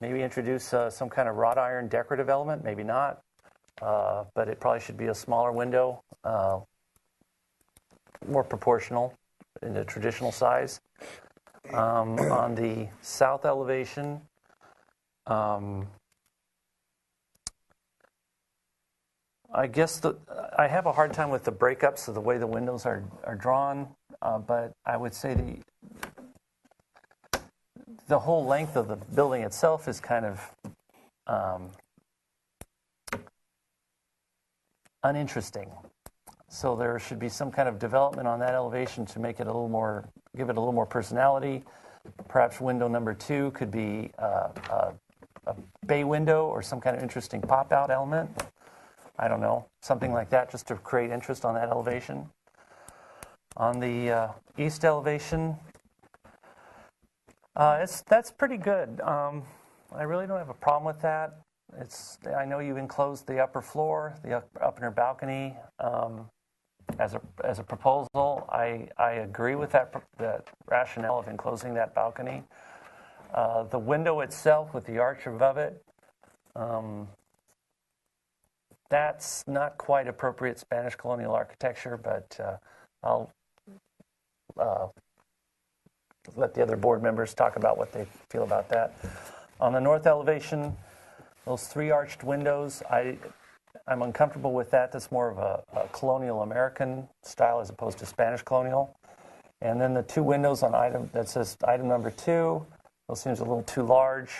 Maybe introduce some kind of wrought iron decorative element. Maybe not. But it probably should be a smaller window, more proportional in the traditional size. On the south elevation, I guess I have a hard time with the breakups of the way the windows are drawn, but I would say the whole length of the building itself is kind of uninteresting. So there should be some kind of development on that elevation to make it a little more, give it a little more personality. Perhaps window number 2 could be a bay window or some kind of interesting pop-out element. I don't know, something like that, just to create interest on that elevation. On the east elevation, that's pretty good. I really don't have a problem with that. I know you enclosed the upper floor, the upper balcony as a proposal. I agree with that rationale of enclosing that balcony. The window itself with the arch above it, that's not quite appropriate Spanish colonial architecture, but I'll let the other board members talk about what they feel about that. On the north elevation, those 3 arched windows, I'm uncomfortable with that. That's more of a colonial American style as opposed to Spanish colonial. And then the 2 windows on that says item number 2, those seems a little too large.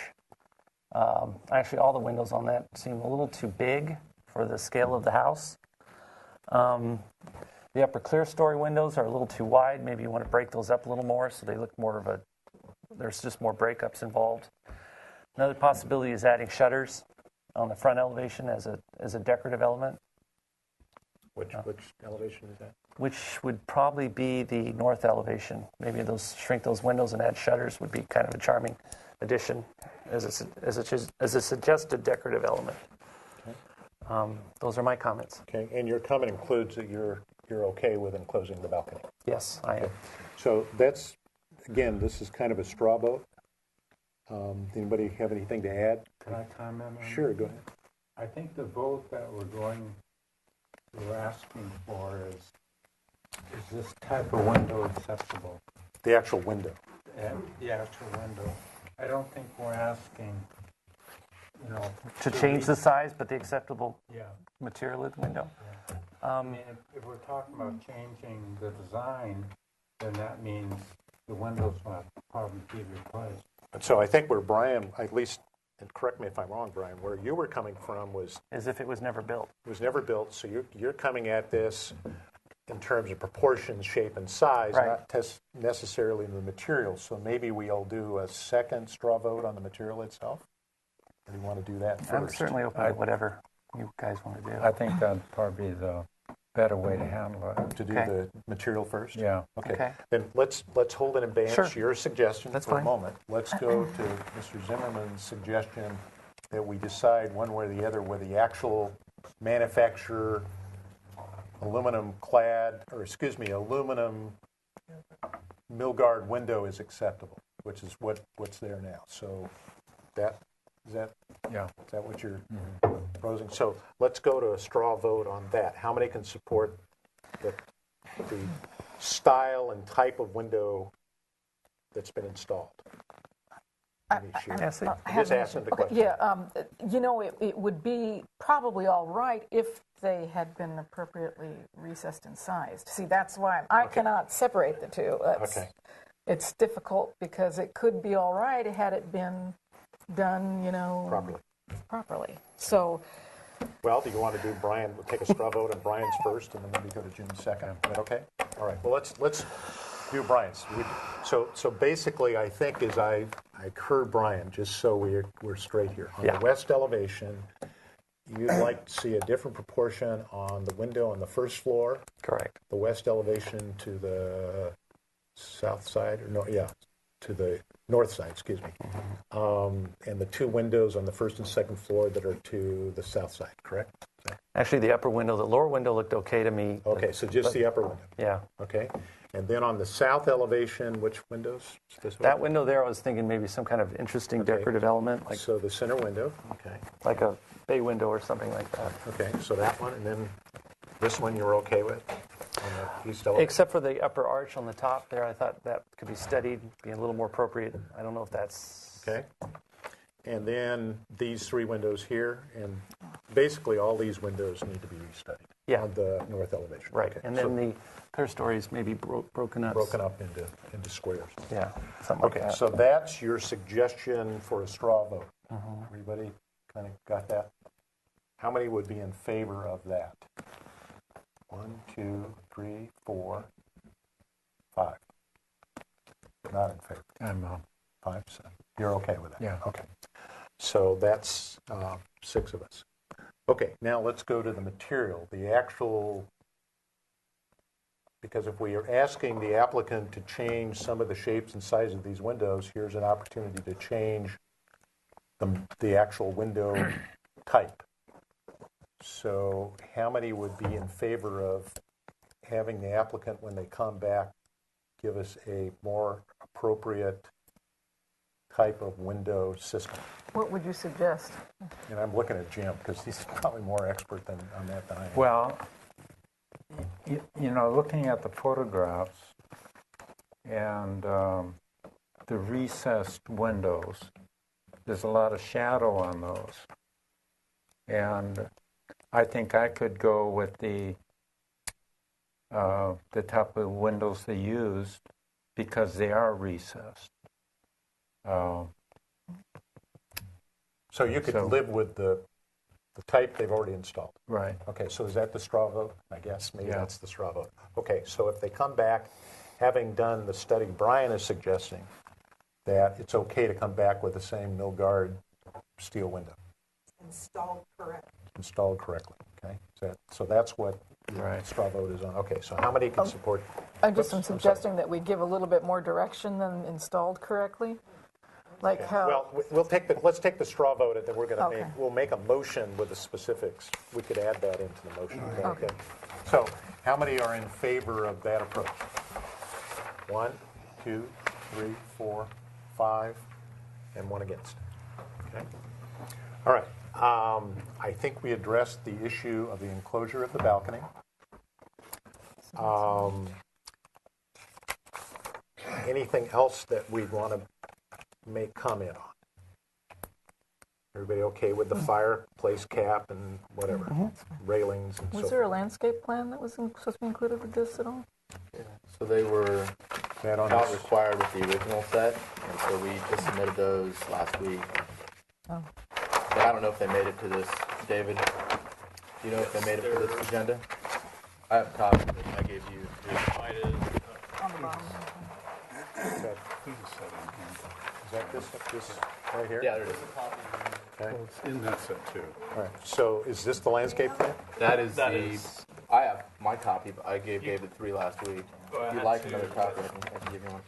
Actually, all the windows on that seem a little too big for the scale of the house. The upper clear story windows are a little too wide. Maybe you want to break those up a little more so they look more of there's just more breakups involved. Another possibility is adding shutters on the front elevation as a decorative element. Which elevation is that? Which would probably be the north elevation. Maybe shrink those windows and add shutters would be kind of a charming addition as a suggested decorative element. Okay. Those are my comments. Okay, and your comment includes that you're okay with enclosing the balcony. Yes, I am. Okay. So that's, again, this is kind of a straw vote. Anybody have anything to add? Can I comment on Sure, that? go ahead. I think the vote that we're asking for is this type of window acceptable? The actual window. The actual window. I don't think we're asking, know. To change the size, but the acceptable Yeah. material of the window. I mean, if we're talking about changing the design, then that means the windows will have to probably be replaced. And so I think where Brian, at least, and correct me if I'm wrong, Brian, where you were coming from was As if it was never built. it was never built, so you're coming at this in terms of proportions, shape, and size, Right. not necessarily the material. So maybe we'll do a second straw vote on the material itself? Or do you want to do that first? I'm certainly open to whatever you guys want to do. I think that'd probably be the better way to handle it. To do Okay. the material first? Yeah. Okay. Then let's hold in advance Sure. your suggestion That's for a fine. moment. Let's go to Mr. Zimmerman's suggestion that we decide one way or the other whether the actual manufacturer aluminum mill guard window is acceptable, which is what's there now. So is that what you're proposing? So let's go to a straw vote on that. How many can support the style and type of window that's been installed? Yes, Just asking the question. It would be probably all right if they had been appropriately recessed and sized. See, that's why I cannot separate the two. It's difficult because it could be all right had it been done, properly. So, Well, do you want to do Brian? We'll take a straw vote on Brian's first, and then maybe go to Jim's second. Is that okay? All right. Well, let's do Brian's. So basically, I think as I heard Brian, just so we're straight here on the west elevation, you'd like to see a different proportion on the window on the first floor. Correct. The west elevation to the south side, to the north side, excuse me. And the two windows on the first and second floor that are to the south side, correct? Actually, the upper window, the lower window looked okay to me. Okay, so just the upper window. Yeah. Okay. And then on the south elevation, which windows? That window there, I was thinking maybe some kind of interesting decorative element, So the center window, okay. like a bay window or something like that. Okay, so that one, and then this one you're okay with? On the east elevation? Except for the upper arch on the top there, I thought that could be studied, be a little more appropriate. I don't know if that's... Okay. And then these three windows here, and basically all these windows need to be restudied. Yeah. On the north elevation. Right, Okay, and so then the clear stories maybe broken up. broken up into squares. Yeah, something like Okay, that. so that's your suggestion for a straw vote. Everybody kind of got that? How many would be in favor of that? 1, 2, 3, 4, 5. Not in favor. I'm 5, 7. You're okay with that? Yeah. Okay. So that's 6 of us. Okay, now let's go to the material, the actual, because if we are asking the applicant to change some of the shapes and sizes of these windows, here's an opportunity to change the actual window type. So how many would be in favor of having the applicant, when they come back, give us a more appropriate type of window system? what would you suggest? And I'm looking at Jim, because he's probably more expert on that than I am. Well, looking at the photographs and the recessed windows, there's a lot of shadow on those. And I think I could go with the type of windows they used because they are recessed. So you could live with the type they've already installed. Right. Okay, so is that the straw vote? I guess maybe Yeah. that's the straw vote. Okay, so if they come back, having done the study Brian is suggesting, that it's okay to come back with the same mill guard steel window. Installed correctly, okay? So that's what the straw vote is on. Okay, so how many can support? I just am I'm sorry. suggesting that we give a little bit more direction than installed correctly. Like how... Well, let's take the straw vote, and then Okay. we'll make a motion with the specifics. We could add that into the motion. Is that Okay. So, how many are in favor of that approach? 1, 2, 3, 4, 5, and 1 against. Okay. All right. I think we addressed the issue of the enclosure of the balcony. Anything else that we want to make comment on? Everybody okay with the fireplace cap and whatever, railings and so Was forth? there a landscape plan that was supposed to be included with this at all? So they were That on not this? required with the original set, and so we just submitted those last week. Oh. But I don't know if they made it to this. David, do you know if they made it to this agenda? I have copies that I gave you. On the bottom. Is that this right here? Yeah, there it is. Okay. Well, it's in that set too. All right. So is this the landscape plan? That is That the. is- I have my copy, but I gave David 3 last week. If you'd like another copy, I can give you one.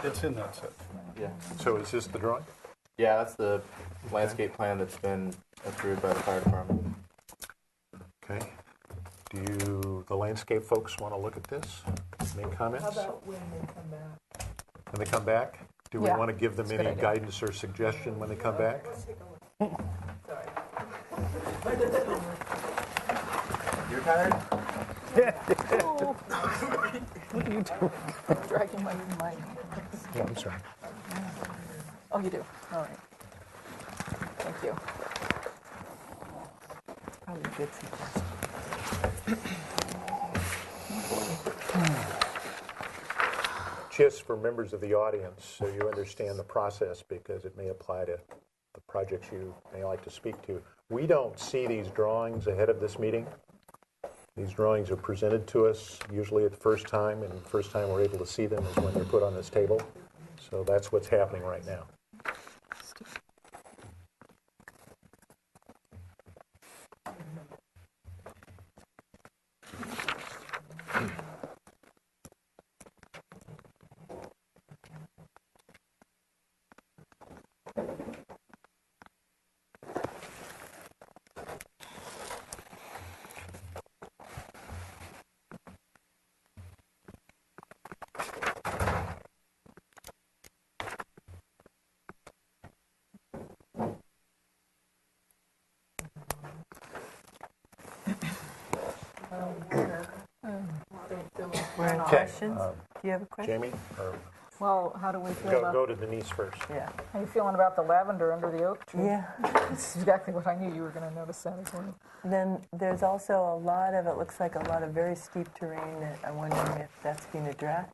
It's in that set. Yeah. So is this the drawing? Yeah, that's the landscape plan that's been approved by the fire department. Okay. Do the landscape folks want to look at this? Make comments? How about when they come back? When they come back? Do we Yeah, want to give them that's a good any idea. guidance or suggestion when they come back? Let's take a look. Sorry. You're tired? What are you doing? Dragging my mic. Yeah, I'm sorry. Oh, you do? All right. Thank you. Probably a good suggestion. Just for members of the audience, so you understand the process, because it may apply to the projects you may like to speak to. We don't see these drawings ahead of this meeting. These drawings are presented to us usually at the first time, and the first time we're able to see them is when they're put on this table. So that's what's happening right now. Okay, Questions? Do you have a question? Jamie, or Well, how do we feel go about, to Denise first. Yeah. how you feeling about the lavender under the oak tree? Yeah. That's exactly what I knew you were going to notice that as well. Then there's also a lot of, it looks like a lot of very steep terrain that I'm wondering if that's being addressed.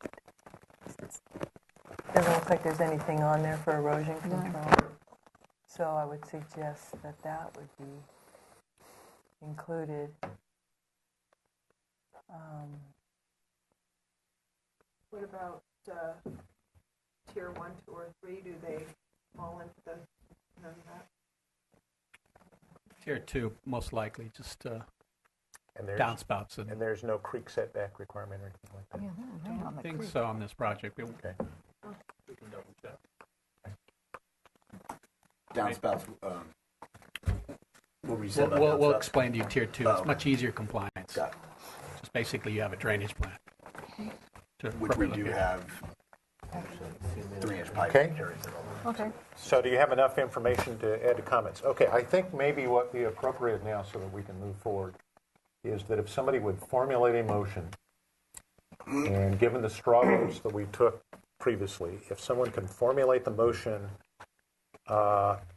Doesn't look like there's anything on there for erosion control. So I would suggest that that would be included. What about tier 1, 2, or 3? Do they fall into the none of that? Tier 2, most likely, just And there's, downspouts. And and there's no creek setback requirement or anything like that? Yeah, they're right on I the think creek. so on this project. We Okay. can double check. Downspouts. What were you saying about We'll downspout? explain to you tier 2. Oh, It's okay. much easier compliance. Got Just basically you have a drainage plan. it. Which we do have 3-inch pipe. Okay. Okay. So do you have enough information to add to comments? Okay, I think maybe what would be appropriate now so that we can move forward is that if somebody would formulate a motion, and given the straw votes that we took previously, if someone can formulate the motion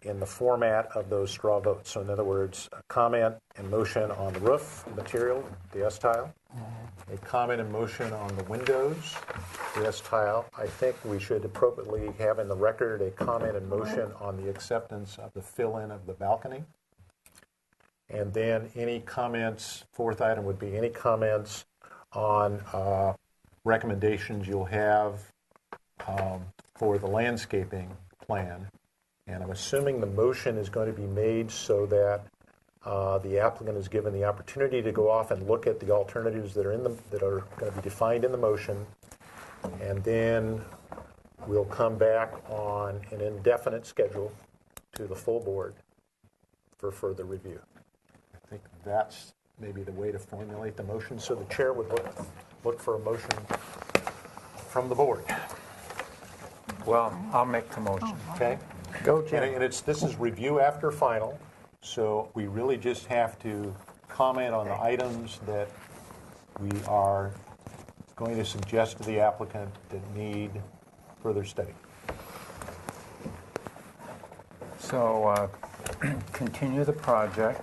in the format of those straw votes. So in other words, a comment and motion on the roof material, the S-tile, a comment and motion on the windows, the S-tile. I think we should appropriately have in the record a comment and motion on the acceptance of the fill-in of the balcony. And then any comments, fourth item would be any comments on recommendations you'll have for the landscaping plan. And I'm assuming the motion is going to be made so that the applicant is given the opportunity to go off and look at the alternatives that are going to be defined in the motion, and then we'll come back on an indefinite schedule to the full board for further review. I think that's maybe the way to formulate the motion. So the chair would look for a motion from the board. Well, I'll make the motion. Okay? Go, And this is review after final, so we really just have to comment on the items that we are going to suggest to the applicant that need further study. So continue the project,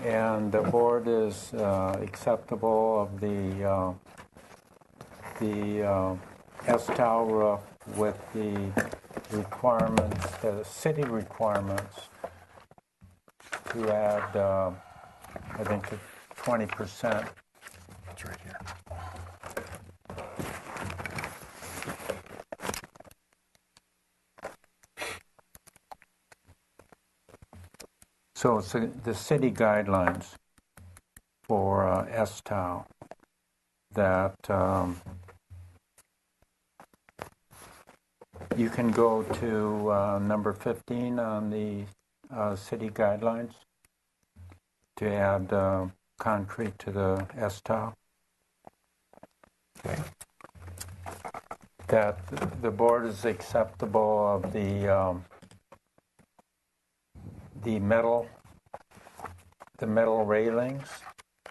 and the board is acceptable of the S-tile roof with the requirements, the city requirements to add, I think, 20%. It's right here. So it's the city guidelines for S-tile that you can go to number 15 on the city guidelines to add concrete to the S-tile. Okay. That the board is acceptable of the metal railings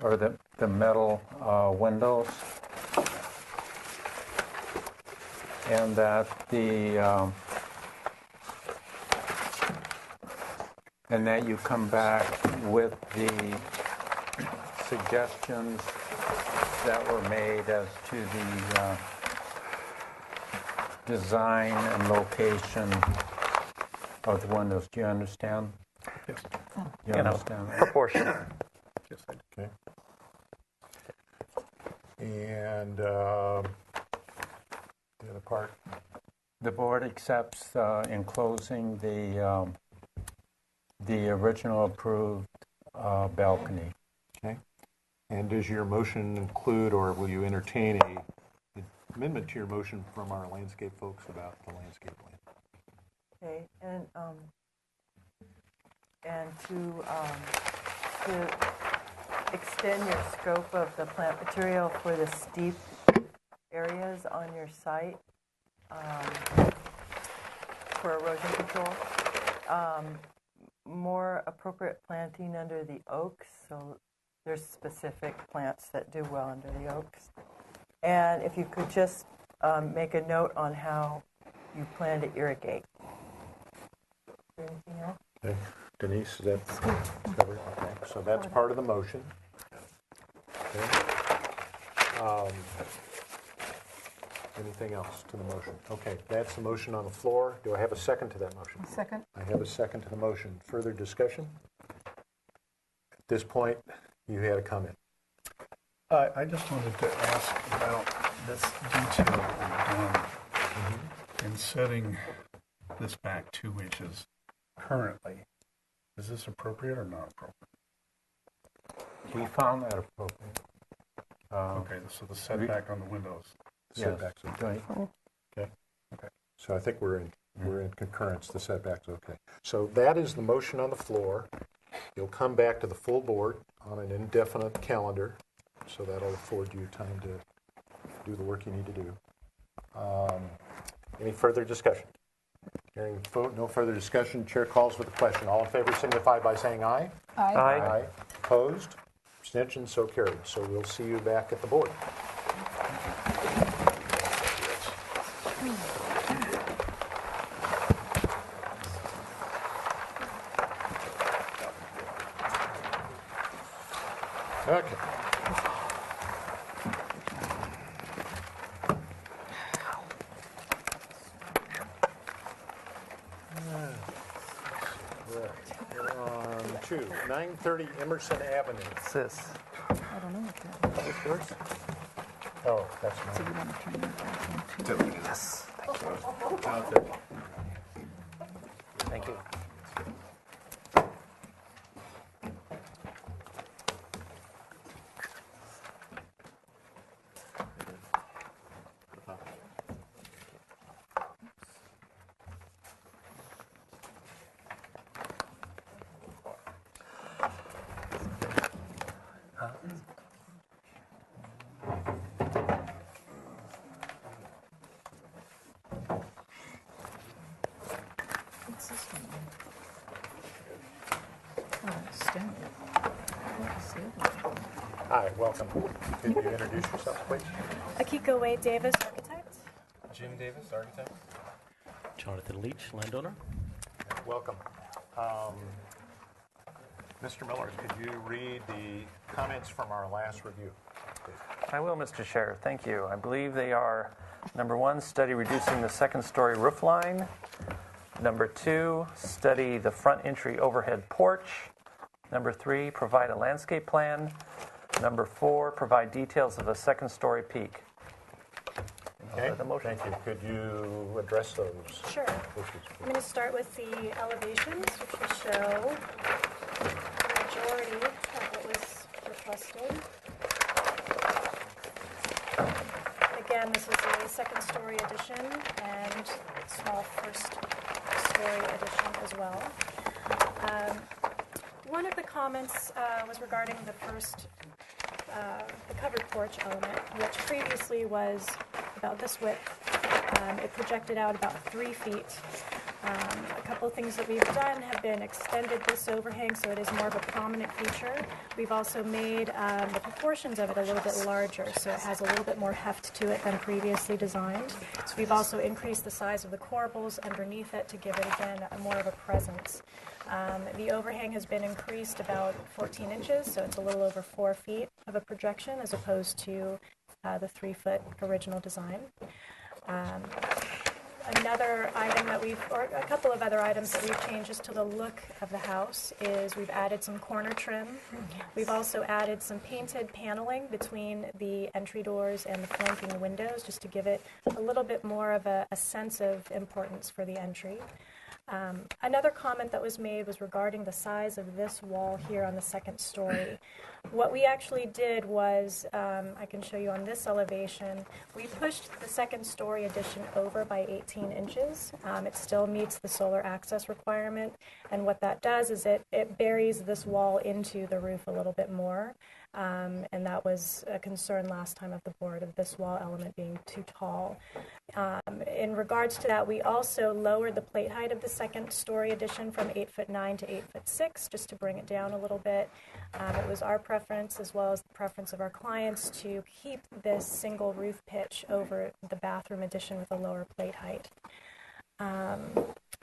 or the metal windows, and that you come back with the suggestions that were made as to the design and location of the windows. Do you understand? Yes. You understand that? Proportionate. Yes, I do. Okay. And the other part? The board accepts enclosing the original approved balcony. Okay. And does your motion include, or will you entertain an amendment to your motion from our landscape folks about the landscape plan? Okay, and to extend your scope of the plant material for the steep areas on your site for erosion control. More appropriate planting under the oaks, so there's specific plants that do well under the oaks. And if you could just make a note on how you plan to irrigate. Anything else? Okay. Denise, is that covered? Okay. So that's part of the motion. Okay. Anything else to the motion? Okay, that's the motion on the floor. Do I have a second to that motion? Second. I have a second to the motion. Further discussion? At this point, you had a comment. I just wanted to ask about this detail that we've done in setting this back 2 inches currently. Is this appropriate or not appropriate? We found that appropriate. Okay, so the setback on the windows. Setbacks. Right. Okay. Okay. So I think we're in concurrence. The setbacks okay. So that is the motion on the floor. You'll come back to the full board on an indefinite calendar, so that'll afford you time to do the work you need to do. Any further discussion? Hearing no further discussion, chair calls for the question. All in favor signify by saying aye. Aye. Aye. Opposed? Abstentions? So carried. So we'll see you back at the board. Okay. We're on to 930 Emerson Avenue. Sis. I don't know what that is. Is this yours? Oh, that's So mine. you want to turn that back into... Yes. Thank you. What's this one? Oh, stem. What's the other one? Hi, welcome. Could you introduce yourself, please? Akiko Wade Davis, architect. Jim Davis, architect. Jonathan Leach, landowner. Welcome. Mr. Miller, could you read the comments from our last review? I will, Mr. Chair. Thank you. I believe they are, number 1, study reducing the second-story roof line. Number 2, study the front entry overhead porch. Number 3, provide a landscape plan. Number 4, provide details of a second-story peak. Okay, thank you. Could you address those Sure. issues? I'm going to start with the elevations, which will show the majority of what was requested. Again, this is a second-story addition and small first-story addition as well. One of the comments was regarding the covered porch element, which previously was about this width. It projected out about 3 feet. A couple of things that we've done have been extended this overhang so it is more of a prominent feature. We've also made the proportions of it a little bit larger, so it has a little bit more heft to it than previously designed. So we've also increased the size of the corbels underneath it to give it, again, more of a presence. The overhang has been increased about 14 inches, so it's a little over 4 feet of a projection as opposed to the 3-foot original design. Another item that or a couple of other items that we've changed just to the look of the house is we've added some corner trim. We've also added some painted paneling between the entry doors and the flanking windows just to give it a little bit more of a sense of importance for the entry. Another comment that was made was regarding the size of this wall here on the second story. What we actually did was, I can show you on this elevation, we pushed the second story addition over by 18 inches. It still meets the solar access requirement, and what that does is it buries this wall into the roof a little bit more. And that was a concern last time of the board of this wall element being too tall. In regards to that, we also lowered the plate height of the second story addition from 8'9" to 8'6", just to bring it down a little bit. It was our preference, as well as the preference of our clients, to keep this single roof pitch over the bathroom addition with a lower plate height.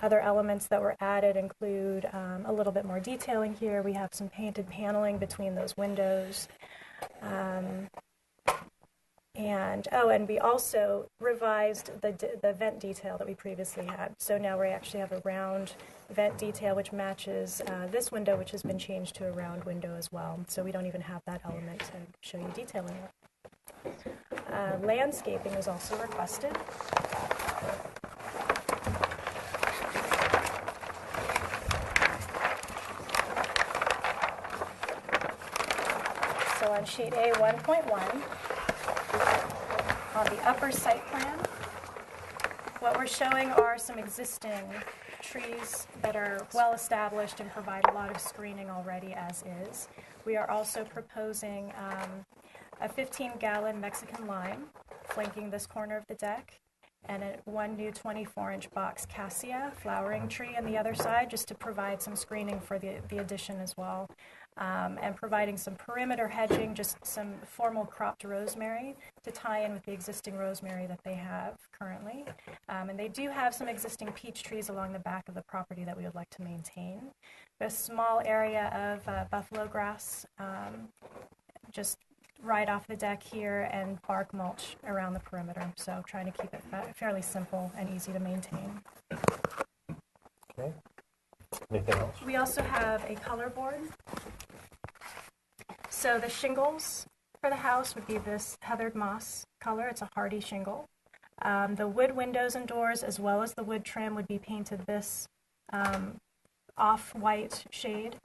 Other elements that were added include a little bit more detailing here. We have some painted paneling between those windows. And we also revised the vent detail that we previously had. So now we actually have a round vent detail which matches this window, which has been changed to a round window as well. So we don't even have that element to show you detailing it. Landscaping was also requested. So on sheet A 1.1, on the upper site plan, what we're showing are some existing trees that are well established and provide a lot of screening already as is. We are also proposing a 15-gallon Mexican lime flanking this corner of the deck, and one new 24-inch box cassia flowering tree on the other side, just to provide some screening for the addition as well. And providing some perimeter hedging, just some formal cropped rosemary to tie in with the existing rosemary that they have currently. And they do have some existing peach trees along the back of the property that we would like to maintain. A small area of buffalo grass, just right off the deck here, and bark mulch around the perimeter. So trying to keep it fairly simple and easy to maintain. Okay. Anything else? We also have a color board. So the shingles for the house would be this heathered moss color. It's a hardy shingle. The wood windows and doors, as well as the wood trim, would be painted this off-white shade.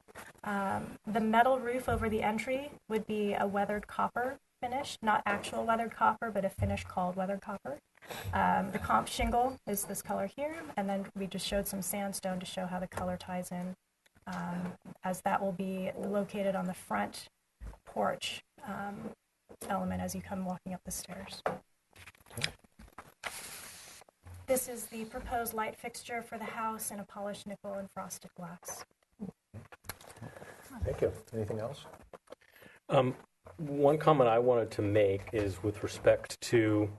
The metal roof over the entry would be a weathered copper finish, not actual weathered copper, but a finish called weathered copper. The comp shingle is this color here, and then we just showed some sandstone to show how the color ties in, as that will be located on the front porch element as you come walking up the stairs. This is the proposed light fixture for the house in a polished nickel and frosted glass. Thank you. Anything else? One comment I wanted to make is with respect to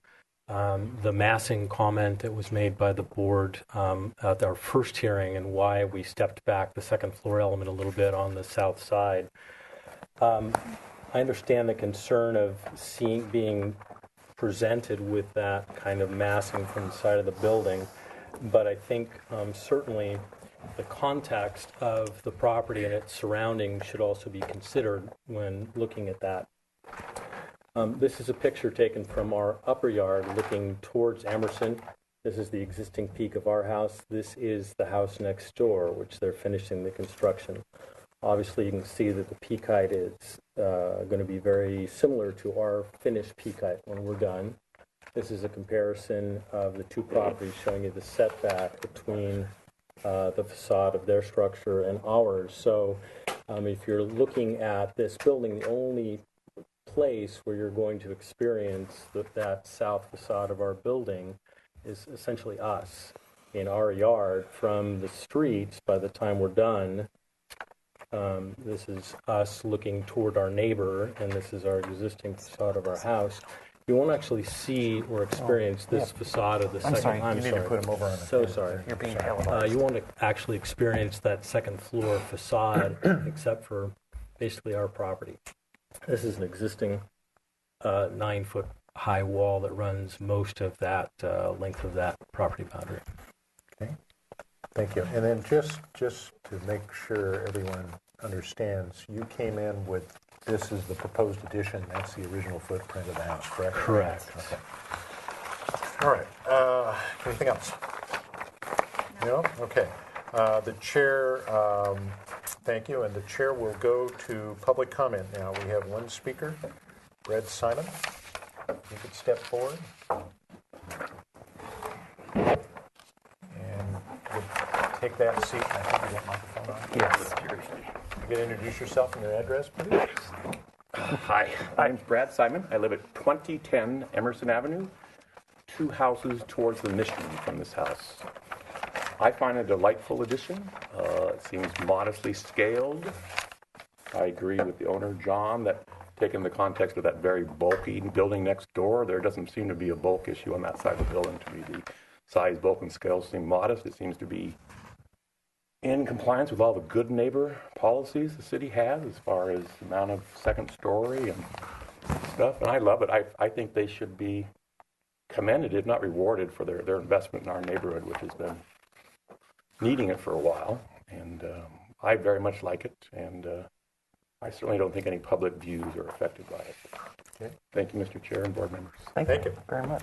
the massing comment that was made by the board at our first hearing and why we stepped back the second floor element a little bit on the south side. I understand the concern of being presented with that kind of massing from the side of the building, but I think certainly the context of the property and its surroundings should also be considered when looking at that. This is a picture taken from our upper yard looking towards Emerson. This is the existing peak of our house. This is the house next door, which they're finishing the construction. Obviously, you can see that the peak height is going to be very similar to our finished peak height when we're done. This is a comparison of the two properties showing you the setback between the facade of their structure and ours. So if you're looking at this building, the only place where you're going to experience that south facade of our building is essentially us in our yard from the streets. By the time we're done, this is us looking toward our neighbor, and this is our existing facade of our house. You won't actually see or experience this facade of the second. Sorry. You need to put them over on the So sorry. You're being televised. You won't actually experience that second floor facade except for basically our property. This is an existing 9-foot high wall that runs most of that length of that property boundary. Okay, thank you. And then just to make sure everyone understands, you came in with this is the proposed addition. That's the original footprint of the house, correct? Correct. Okay. All right. Anything else? No? Okay. The chair, thank you. And the chair will go to public comment now. We have one speaker, Red Simon. You could step forward. And you'll take that seat. I think you got microphone on. Yes. You can introduce yourself and your address, please. Hi, I'm Brad Simon. I live at 2010 Emerson Avenue, 2 houses towards the mission from this house. I find it a delightful addition. It seems modestly scaled. I agree with the owner, John, that taking the context of that very bulky building next door, there doesn't seem to be a bulk issue on that side of the building to me. The size, bulk, and scale seem modest. It seems to be in compliance with all the good neighbor policies the city has as far as the amount of second story and stuff. And I love it. I think they should be commended, if not rewarded, for their investment in our neighborhood, which has been needing it for a while. And I very much like it. And I certainly don't think any public views are affected by it. Okay. Thank you, Mr. Chair and board members. Thank you very much.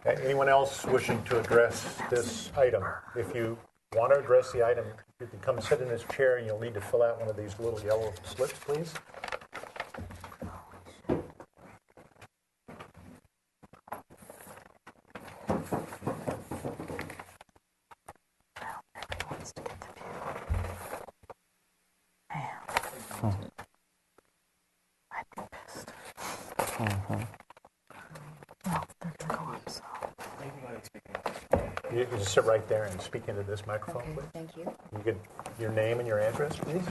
Okay. Anyone else wishing to address this item? If you want to address the item, you can come sit in this chair and you'll need to fill out one of these little yellow slips, please. You can sit right there and speak into this microphone, Okay, please. thank you. You could, your name and your address, please.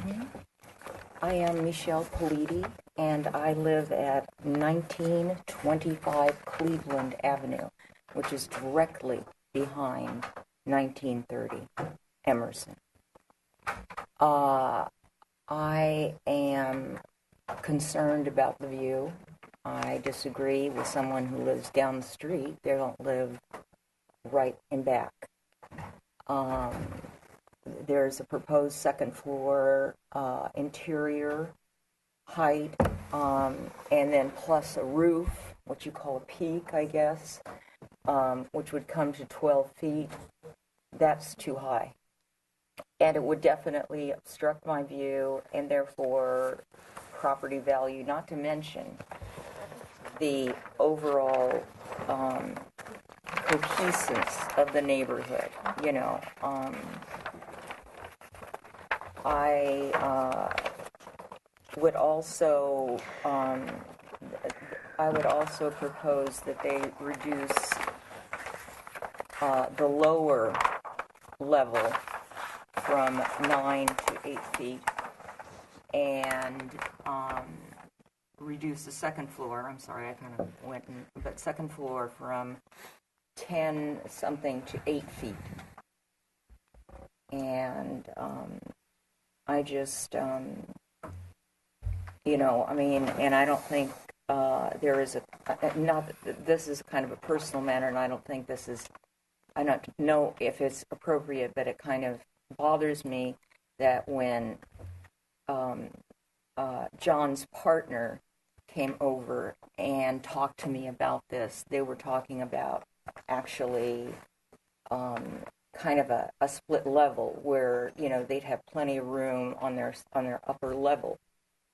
I am Michelle Politi, and I live at 1925 Cleveland Avenue, which is directly behind 1930 Emerson. I am concerned about the view. I disagree with someone who lives down the street. They don't live right in back. There's a proposed second floor interior height, and then plus a roof, what you call a peak, I guess, which would come to 12 feet. That's too high. And it would definitely obstruct my view and therefore property value, not to mention the overall cohesiveness of the neighborhood. You know, I would also propose that they reduce the lower level from 9 to 8 feet, and reduce the second floor. I'm sorry, I kind of went, but second floor from 10 something to 8 feet. And I just, I mean, and I don't think there is not, this is kind of a personal matter, and I don't think this is, I don't know if it's appropriate, but it kind of bothers me that when John's partner came over and talked to me about this, they were talking about actually kind of a split level where, they'd have plenty of room on their upper level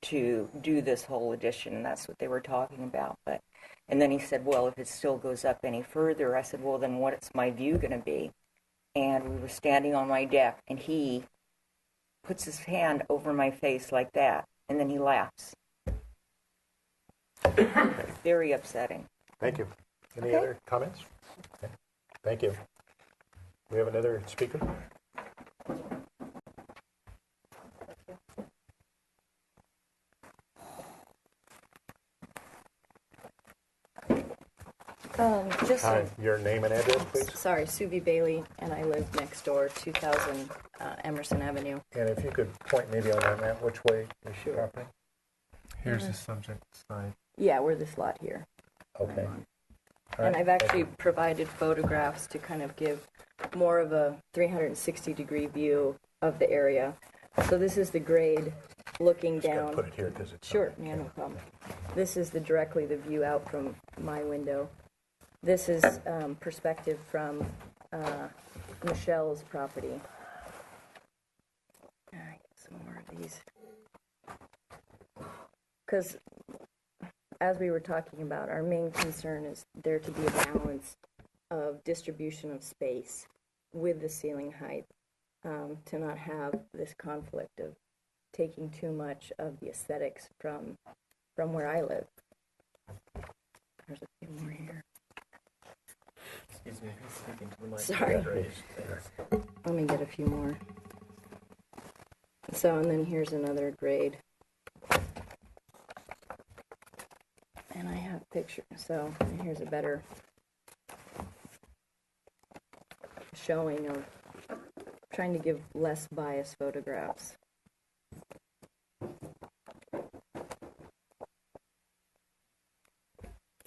to do this whole addition, and that's what they were talking about. And then he said, well, if it still goes up any further, I said, well, then what's my view going to be? And we were standing on my deck, and he puts his hand over my face like that, and then he laughs. Very upsetting. Thank you. Any other comments? Okay. Thank you. We have another speaker. Hi, your name and address, please. Sorry, Suvi Bailey, and I live next door, 2000 Emerson Avenue. And if you could point maybe on that map, which way is your property? Here's the subject side. Yeah, we're this lot here. Okay. And I've actually provided photographs to kind of give more of a 360-degree view of the area. So this is the grade looking down. Put it here because it's sure, yeah, no problem. This is directly the view out from my window. This is perspective from Michelle's property. I get some more of these. Because as we were talking about, our main concern is there to be a balance of distribution of space with the ceiling height, to not have this conflict of taking too much of the aesthetics from where I live. There's a few more here. Excuse me, he's speaking to the mic. Sorry. Let me get a few more. So, and then here's another grade. And I have pictures, so here's a better showing of trying to give less biased photographs.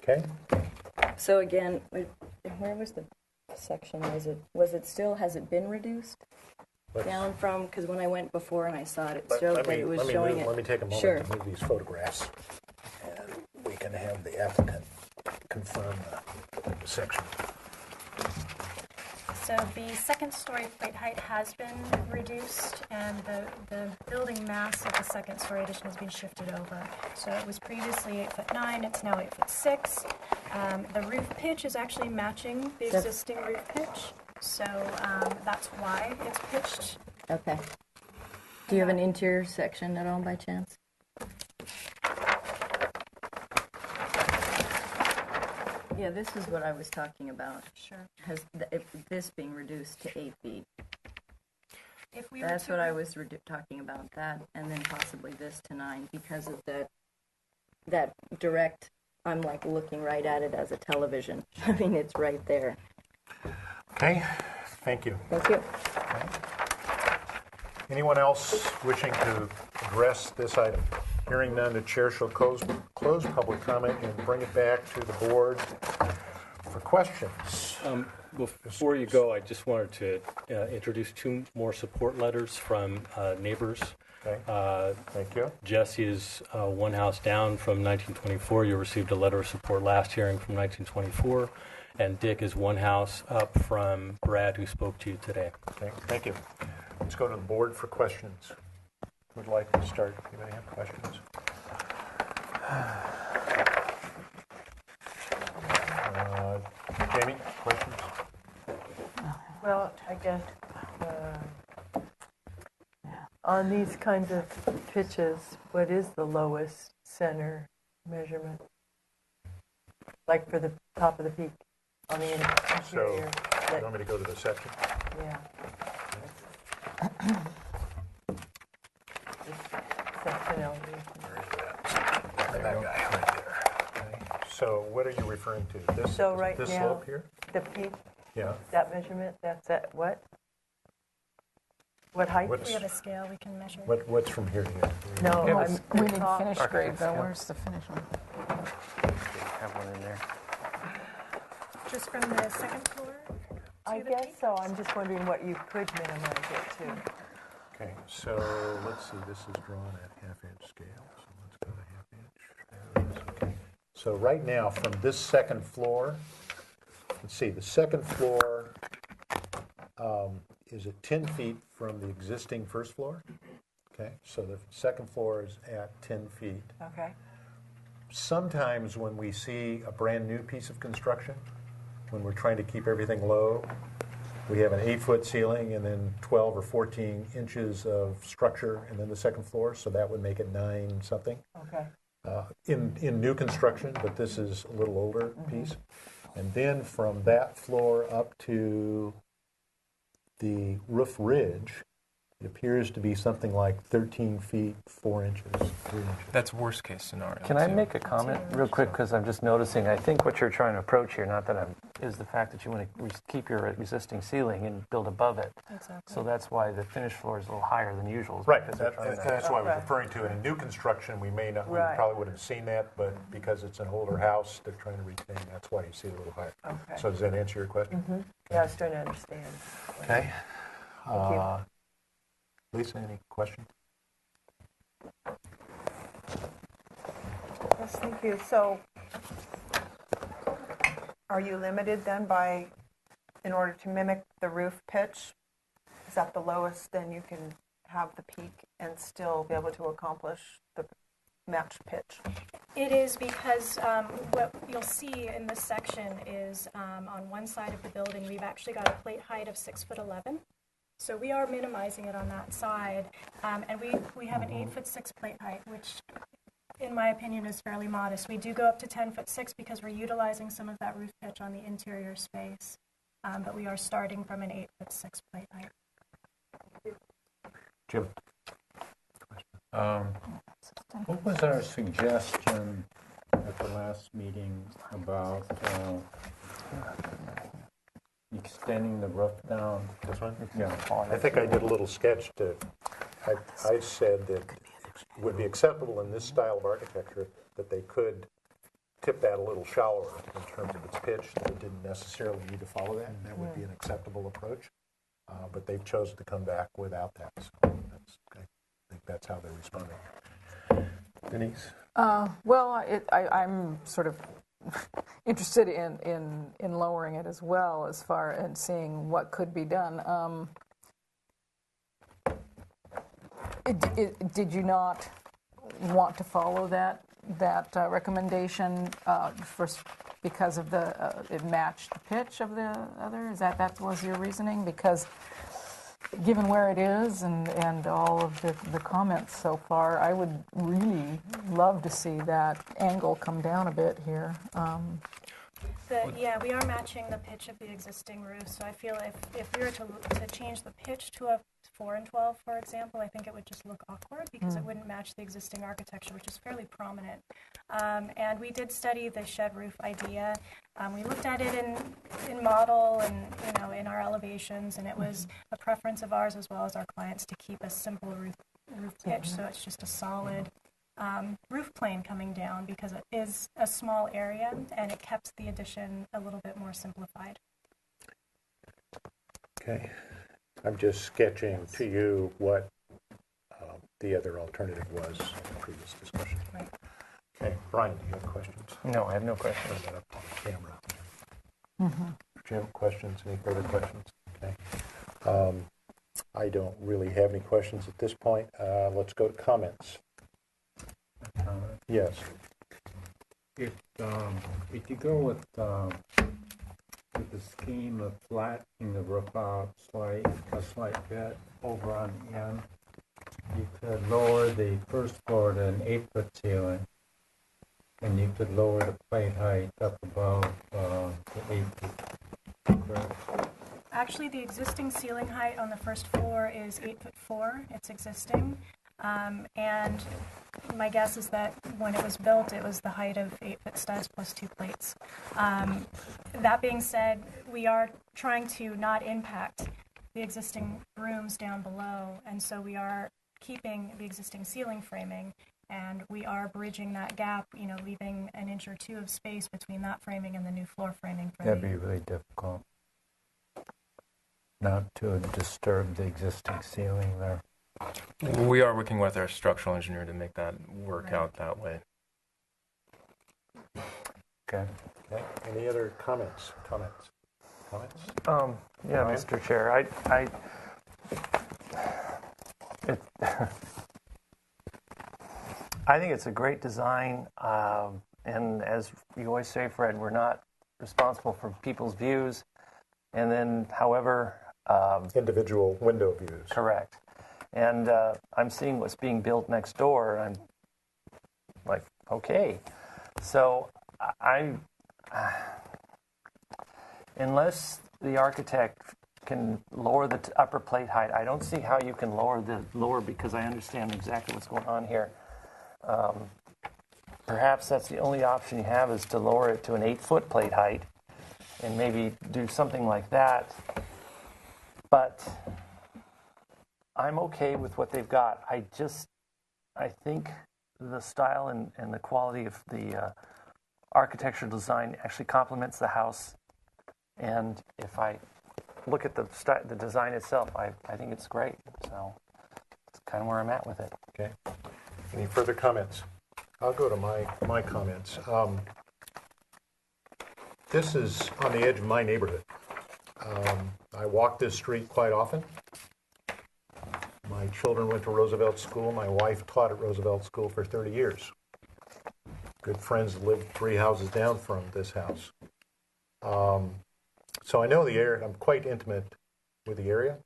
Okay. So again, where was the section? Was it still, has it been reduced? Down from, because when I went before and I saw it, it showed that it was showing it. Let me take a moment to move these photographs, and we can have the applicant confirm the section. So the second story plate height has been reduced, and the building mass of the second story addition has been shifted over. So it was previously 8'9", it's now 8'6". The roof pitch is actually matching the existing roof pitch, so that's why it's pitched. Okay. Do you have an interior section at all by chance? Yeah, this is what I was talking about. Sure. If this being reduced to 8 feet. If we That's what I was talking about, that, and then possibly this to 9, because of that direct, I'm like looking right at it as a television. I mean, it's right there. Okay, thank you. Thank you. Okay. Anyone else wishing to address this item? Hearing none, the chair shall close public comment and bring it back to the board for questions. Before you go, I just wanted to introduce 2 more support letters from neighbors. Okay. Thank you. Jesse is one house down from 1924. You received a letter of support last hearing from 1924. And Dick is one house up from Brad, who spoke to you today. Okay, thank you. Let's go to the board for questions. Who would like to start? Anybody have questions? Jamie, questions? Well, I guess on these kinds of pitches, what is the lowest center measurement? Like for the top of the peak on the interior? So, you want me to go to the section? Yeah. Section elevation. that guy right there. Okay. So what are you referring to? This, So right this now, slope here? the peak, Yeah. that measurement, that's at what? What height? We have a scale we can measure. What's from here to here? No, We need top. finish grade though. Where's the finish one? Have one in there. Just from the second floor? I guess so. I'm just wondering what you could minimize it to. Okay, so let's see, this is drawn at half-inch scale, so let's go to half-inch. There it is. Okay. So right now, from this second floor, let's see, the second floor is at 10 feet from the existing first floor. Okay, so the second floor is at 10 feet. Okay. Sometimes when we see a brand-new piece of construction, when we're trying to keep everything low, we have an 8-foot ceiling and then 12 or 14 inches of structure and then the second floor, so that would make it 9 something. Okay. In new construction, but this is a little older piece. And then from that floor up to the roof ridge, it appears to be something like 13 feet, 4 inches, 3 inches. That's worst case scenario. Can I make a comment real quick? Because I'm just noticing, I think what you're trying to approach here, not that I'm, is the fact that you want to keep your existing ceiling and build above it. Exactly. So that's why the finished floor is a little higher than usual. Right, because and they're trying to- that's why I was referring to it. In new construction, we may not, we Right. probably would have seen that, but because it's an older house, they're trying to retain, that's why you see it a little higher. Okay. So does that answer your question? Mm-hmm. Yeah, I was trying to understand. Okay. Thank you. Lisa, any questions? Yes, thank you. So are you limited then by, in order to mimic the roof pitch, is that the lowest, then you can have the peak and still be able to accomplish the matched pitch? It is because what you'll see in this section is on one side of the building, we've actually got a plate height of 6'11". So we are minimizing it on that side. And we have an 8'6" plate height, which in my opinion is fairly modest. We do go up to 10'6" because we're utilizing some of that roof pitch on the interior space. But we are starting from an 8'6" plate height. Jim? What was our suggestion at the last meeting about extending the roof down? This one? Yeah. I think I did a little sketch to, I said that it would be acceptable in this style of architecture that they could tip that a little shallower in terms of its pitch, that it didn't necessarily need to follow that, and that would be an acceptable approach. But they've chosen to come back without that, so I think that's how they're responding. Denise? Well, I'm sort of interested in lowering it as well, as far as seeing what could be done. Did you not want to follow that recommendation first because of it matched the pitch of the other? Is that was your reasoning? Because given where it is and all of the comments so far, I would really love to see that angle come down a bit here. We are matching the pitch of the existing roof, so I feel if we were to change the pitch to a 4 and 12, for example, I think it would just look awkward because it wouldn't match the existing architecture, which is fairly prominent. And we did study the shed roof idea. We looked at it in model and in our elevations, and it was a preference of ours as well as our clients to keep a simple roof pitch, so it's just a solid roof plane coming down because it is a small area and it kept the addition a little bit more simplified. Okay. I'm just sketching to you what the other alternative was in the previous discussion. Right. Okay. Brian, do you have questions? No, I have no questions. Put that up on the camera. Jim, questions? Any further questions? Okay. I don't really have any questions at this point. Let's go to comments. Yes. If you go with the scheme of flattening the roof out just like that over on the end, you could lower the first floor to an 8-foot ceiling, and you could lower the plate height up above to 8 feet. Correct? Actually, the existing ceiling height on the first floor is 8'4". It's existing. And my guess is that when it was built, it was the height of 8-foot studs plus 2 plates. That being said, we are trying to not impact the existing rooms down below, and so we are keeping the existing ceiling framing, and we are bridging that gap, leaving an inch or two of space between that framing and the new floor framing. That'd be really difficult not to disturb the existing ceiling there. We are working with our structural engineer to make that work out that way. Okay. Any other comments? Yeah, Ryan? Mr. Chair, I think it's a great design, and as you always say, Fred, we're not responsible for people's views. And then, however, individual window views. Correct. And I'm seeing what's being built next door, and I'm like, okay. So unless the architect can lower the upper plate height, I don't see how you can lower the lower, because I understand exactly what's going on here. Perhaps that's the only option you have, is to lower it to an 8-foot plate height and maybe do something like that. But I'm okay with what they've got. I think the style and the quality of the architectural design actually complements the house. And if I look at the design itself, I think it's great. So that's kind of where I'm at with it. Okay. Any further comments? I'll go to my comments. This is on the edge of my neighborhood. I walk this street quite often. My children went to Roosevelt School. My wife taught at Roosevelt School for 30 years. Good friends lived 3 houses down from this house. So I know the area. I'm quite intimate with the area.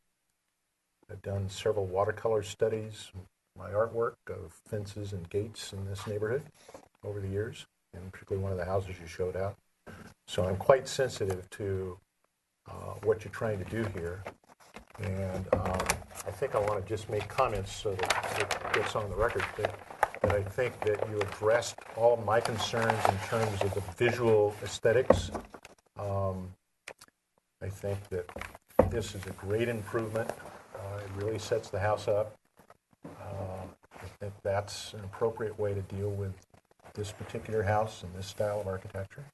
I've done several watercolor studies, my artwork of fences and gates in this neighborhood over the years, and particularly one of the houses you showed out. So I'm quite sensitive to what you're trying to do here. And I think I want to just make comments so that it gets on the record that I think that you addressed all of my concerns in terms of the visual aesthetics. I think that this is a great improvement. It really sets the house up. I think that's an appropriate way to deal with this particular house and this style of architecture.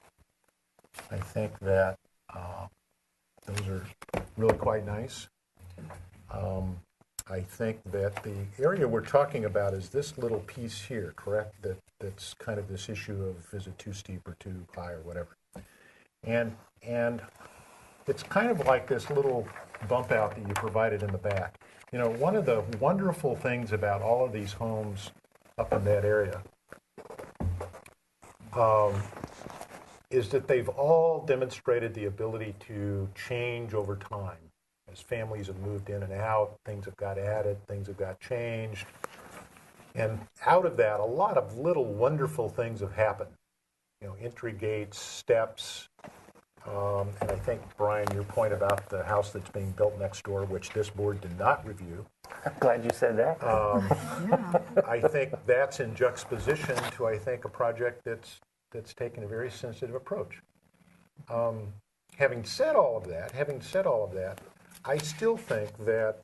I think that those are really quite nice. I think that the area we're talking about is this little piece here, correct? That's kind of this issue of, is it too steep or too high or whatever. And it's kind of like this little bump out that you provided in the back. You know, one of the wonderful things about all of these homes up in that area is that they've all demonstrated the ability to change over time. As families have moved in and out, things have got added, things have got changed. And out of that, a lot of little wonderful things have happened. You know, entry gates, steps, and I think, Brian, your point about the house that's being built next door, which this board did not review. I'm glad you said that. I think that's in juxtaposition to, I think, a project that's taken a very sensitive approach. Having said all of that, I still think that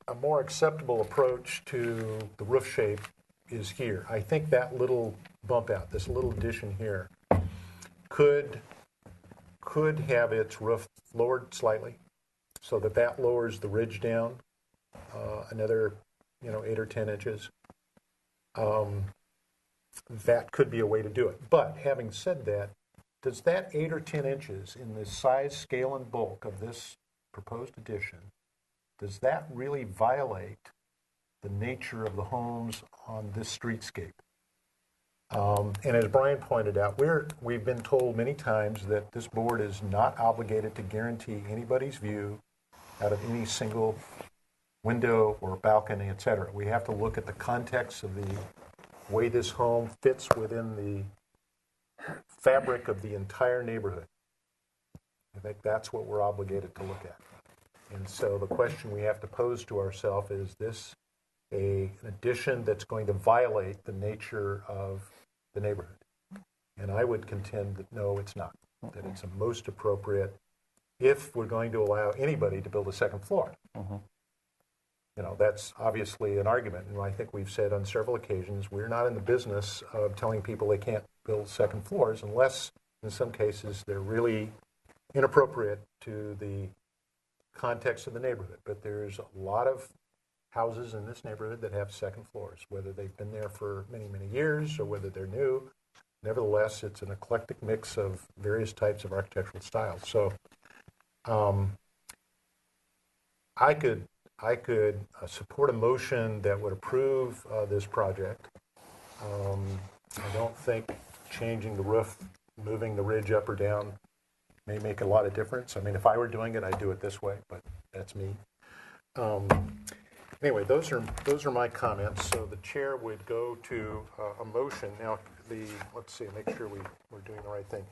a more acceptable approach to the roof shape is here. I think that little bump out, this little addition here, could have its roof lowered slightly so that lowers the ridge down another 8 or 10 inches. That could be a way to do it. But having said that, does that 8 or 10 inches in the size, scale, and bulk of this proposed addition, does that really violate the nature of the homes on this streetscape? And as Brian pointed out, we've been told many times that this board is not obligated to guarantee anybody's view out of any single window or balcony, etc. We have to look at the context of the way this home fits within the fabric of the entire neighborhood. I think that's what we're obligated to look at. And so the question we have to pose to ourselves is this an addition that's going to violate the nature of the neighborhood. And I would contend that no, it's not, that it's a most appropriate if we're going to allow anybody to build a second floor. You know, that's obviously an argument, and I think we've said on several occasions, we're not in the business of telling people they can't build second floors unless, in some cases, they're really inappropriate to the context of the neighborhood. But there's a lot of houses in this neighborhood that have second floors, whether they've been there for many, many years or whether they're new. Nevertheless, it's an eclectic mix of various types of architectural styles. So I could support a motion that would approve this project. I don't think changing the roof, moving the ridge up or down may make a lot of difference. I mean, if I were doing it, I'd do it this way, but that's me. Anyway, those are my comments. So the chair would go to a motion. Now, let's see, make sure we're doing the right thing.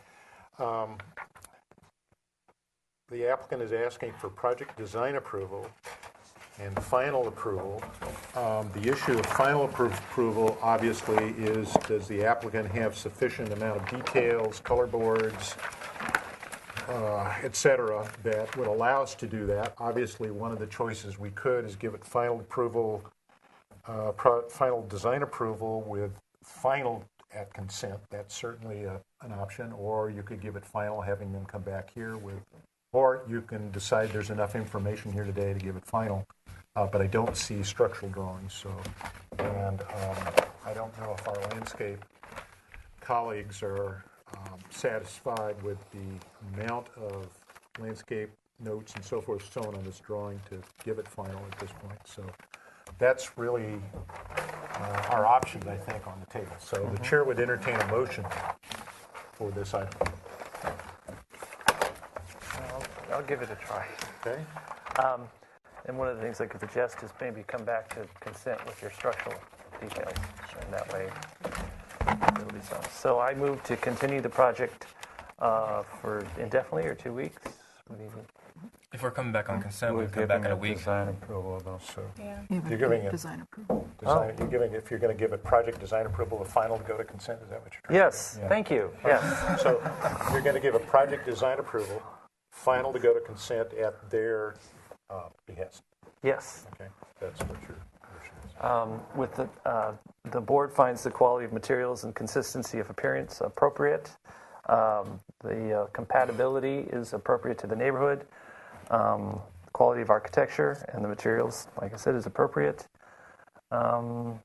The applicant is asking for project design approval and final approval. The issue of final approval, obviously, is does the applicant have sufficient amount of details, color boards, et cetera, that would allow us to do that. Obviously, one of the choices we could is give it final approval, final design approval with final at consent. That's certainly an option. Or you could give it final, having them come back here with, or you can decide there's enough information here today to give it final. But I don't see structural drawings, so, and I don't know if our landscape colleagues are satisfied with the amount of landscape notes and so forth shown on this drawing to give it final at this point. So that's really our options, I think, on the table. So the chair would entertain a motion for this item. I'll give it a try. Okay. And one of the things I could suggest is maybe come back to consent with your structural details, and that way it'll be solved. So I move to continue the project for indefinitely or 2 weeks. If we're coming back on consent, we'll come back in a week. Design approval, though. So Yeah, you're giving it design approval. You're giving, if you're going to give it project design approval, the final to go to consent. Is that what you're trying Yes, to do? Yeah. thank you. Yes. So you're going to give a project design approval, final to go to consent at their behest. Yes. Okay, that's what your motion is. With the board finds the quality of materials and consistency of appearance appropriate. The compatibility is appropriate to the neighborhood. The quality of architecture and the materials, like I said, is appropriate. There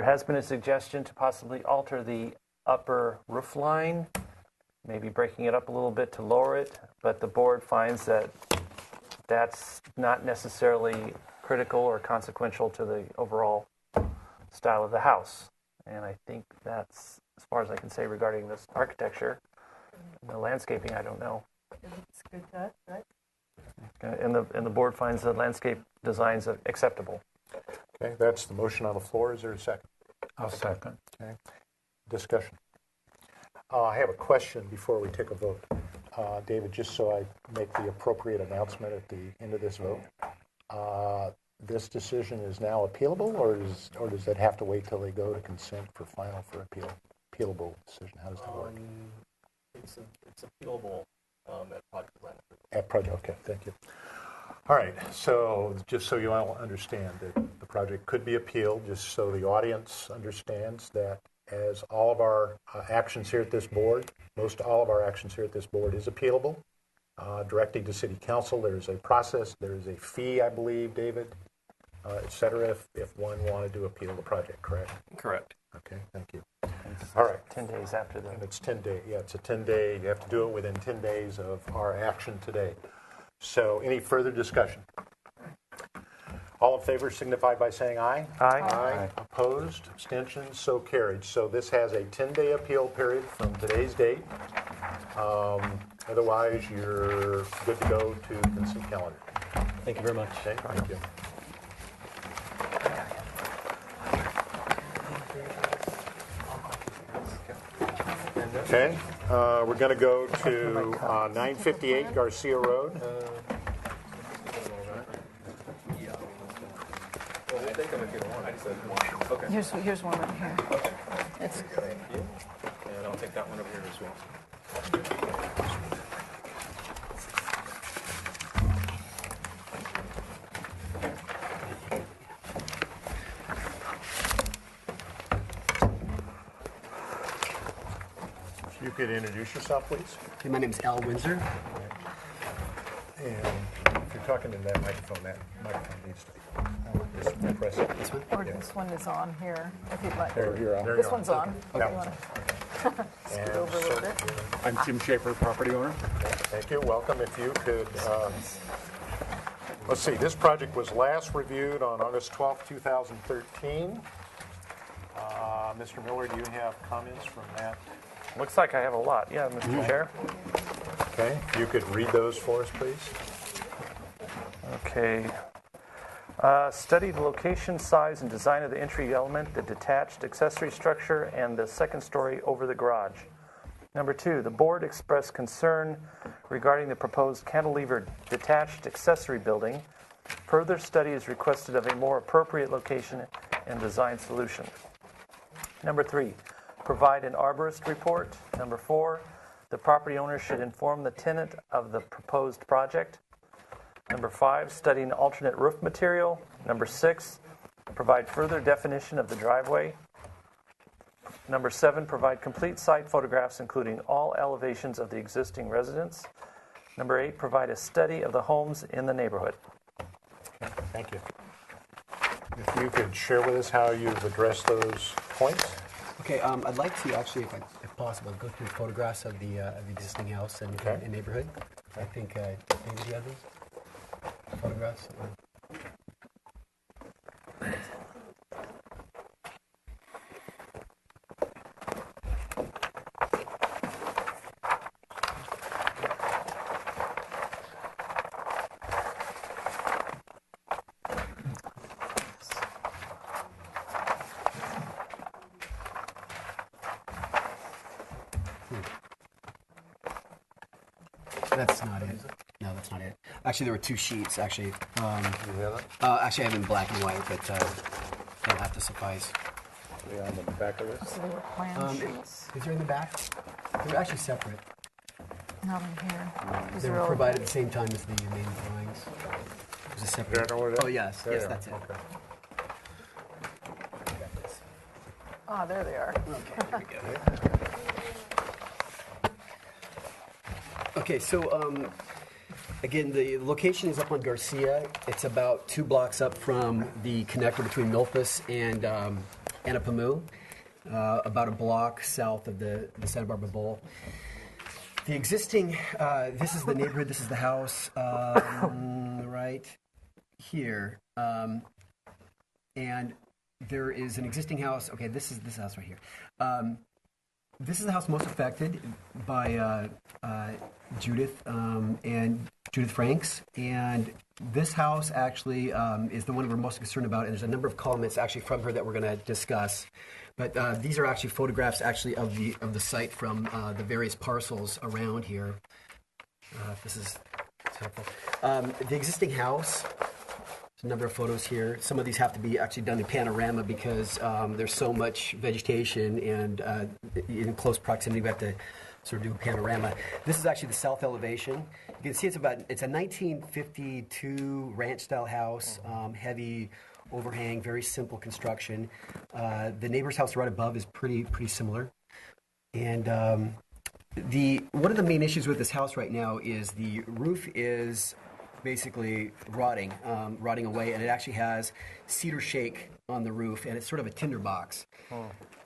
has been a suggestion to possibly alter the upper roof line, maybe breaking it up a little bit to lower it, but the board finds that that's not necessarily critical or consequential to the overall style of the house. And I think that's as far as I can say regarding this architecture. The landscaping, I don't know. It's good touch, right? And the board finds the landscape designs acceptable. Okay, that's the motion on the floor. Is there a second? I'll second. Okay, discussion. I have a question before we take a vote. David, just so I make the appropriate announcement at the end of this vote, this decision is now appealable, or does that have to wait till they go to consent for final for appealable decision? How does that work? It's appealable at project design. At project, okay, thank you. All right, so just so you all understand that the project could be appealed, just so the audience understands that as all of our actions here at this board, most all of our actions here at this board is appealable. Directing to City Council, there is a process, there is a fee, I believe, David, et cetera, if one wanted to appeal the project, correct? Correct. Okay, thank you. All right. 10 days after that. And it's 10 days. Yeah, it's a 10-day. You have to do it within 10 days of our action today. So any further discussion? All in favor signify by saying aye. Aye. Aye. Opposed? Abstentions? So carried. So this has a 10-day appeal period from today's date. Otherwise, you're good to go to consent calendar. Thank you very much. Okay, thank you. Okay, we're going to go to 958 Garcia Road. take them if you don't want. I just said one. Okay. Here's one right here. Okay. It's Thank you. And I'll take that one over here as well. If you could introduce yourself, please. Okay, my name is Al Windsor. And if you're talking to that microphone needs to be just press it. This one? or this one is on here. If you'd like. There you This are. one's on. If That you one's wanna scoot over a little bit. I'm Tim Schaefer, property owner. Thank you. Welcome. If you could, let's see, this project was last reviewed on August 12th, 2013. Mr. Miller, do you have comments from that? Looks like I have a lot. Yeah, Mr. Chair. Okay, if you could read those for us, please. Okay. Study the location, size, and design of the entry element, the detached accessory structure, and the second story over the garage. Number 2, the board expressed concern regarding the proposed cantilever detached accessory building. Further study is requested of a more appropriate location and design solution. Number 3, provide an arborist report. Number 4, the property owner should inform the tenant of the proposed project. Number 5, study an alternate roof material. Number 6, provide further definition of the driveway. Number 7, provide complete site photographs including all elevations of the existing residence. Number 8, provide a study of the homes in the neighborhood. Thank you. If you could share with us how you've addressed those points. Okay, I'd like to actually, if possible, go through photographs of the existing house and neighborhood. I think, David, do you have these photographs? That's not it. No, that's not it. Actually, there were 2 sheets, actually. Actually, I have them in black and white, but they'll have to suffice. Yeah, on the back of this? So they were plan sheets. Is there in the back? They're actually separate. Not in here. These They are were all- provided at the same time as the main drawings. It was a separate. Oh, yes, yes, that's it. Okay. Ah, there they are. Okay, here we go. Okay, so again, the location is up on Garcia. It's about 2 blocks up from the connector between Milpas and Anapamu, about a block south of the Santa Barbara Bowl. The existing, this is the neighborhood, this is the house right here. And there is an existing house. Okay, this is this house right here. This is the house most affected by Judith and Judith Franks. And this house actually is the one we're most concerned about. And there's a number of comments actually from her that we're going to discuss. But these are actually photographs actually of the site from the various parcels around here. If this is helpful. The existing house. There's a number of photos here. Some of these have to be actually done in panorama because there's so much vegetation and in close proximity we have to sort of do a panorama. This is actually the south elevation. You can see it's a 1952 ranch-style house, heavy overhang, very simple construction. The neighbor's house right above is pretty similar. And one of the main issues with this house right now is the roof is basically rotting away, and it actually has cedar shake on the roof, and it's sort of a tinderbox.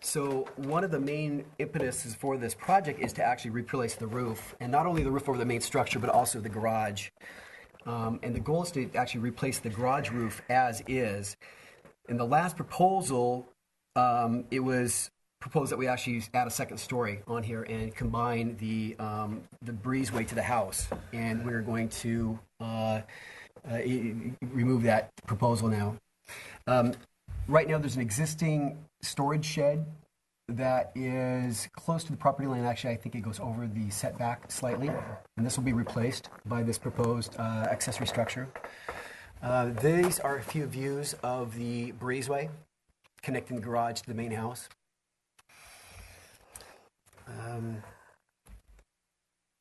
So one of the main impetuses for this project is to actually replace the roof, and not only the roof over the main structure, but also the garage. And the goal is to actually replace the garage roof as is. In the last proposal, it was proposed that we actually add a second story on here and combine the breezeway to the house, and we're going to remove that proposal now. Right now, there's an existing storage shed that is close to the property line. Actually, I think it goes over the setback slightly, and this will be replaced by this proposed accessory structure. These are a few views of the breezeway connecting the garage to the main house.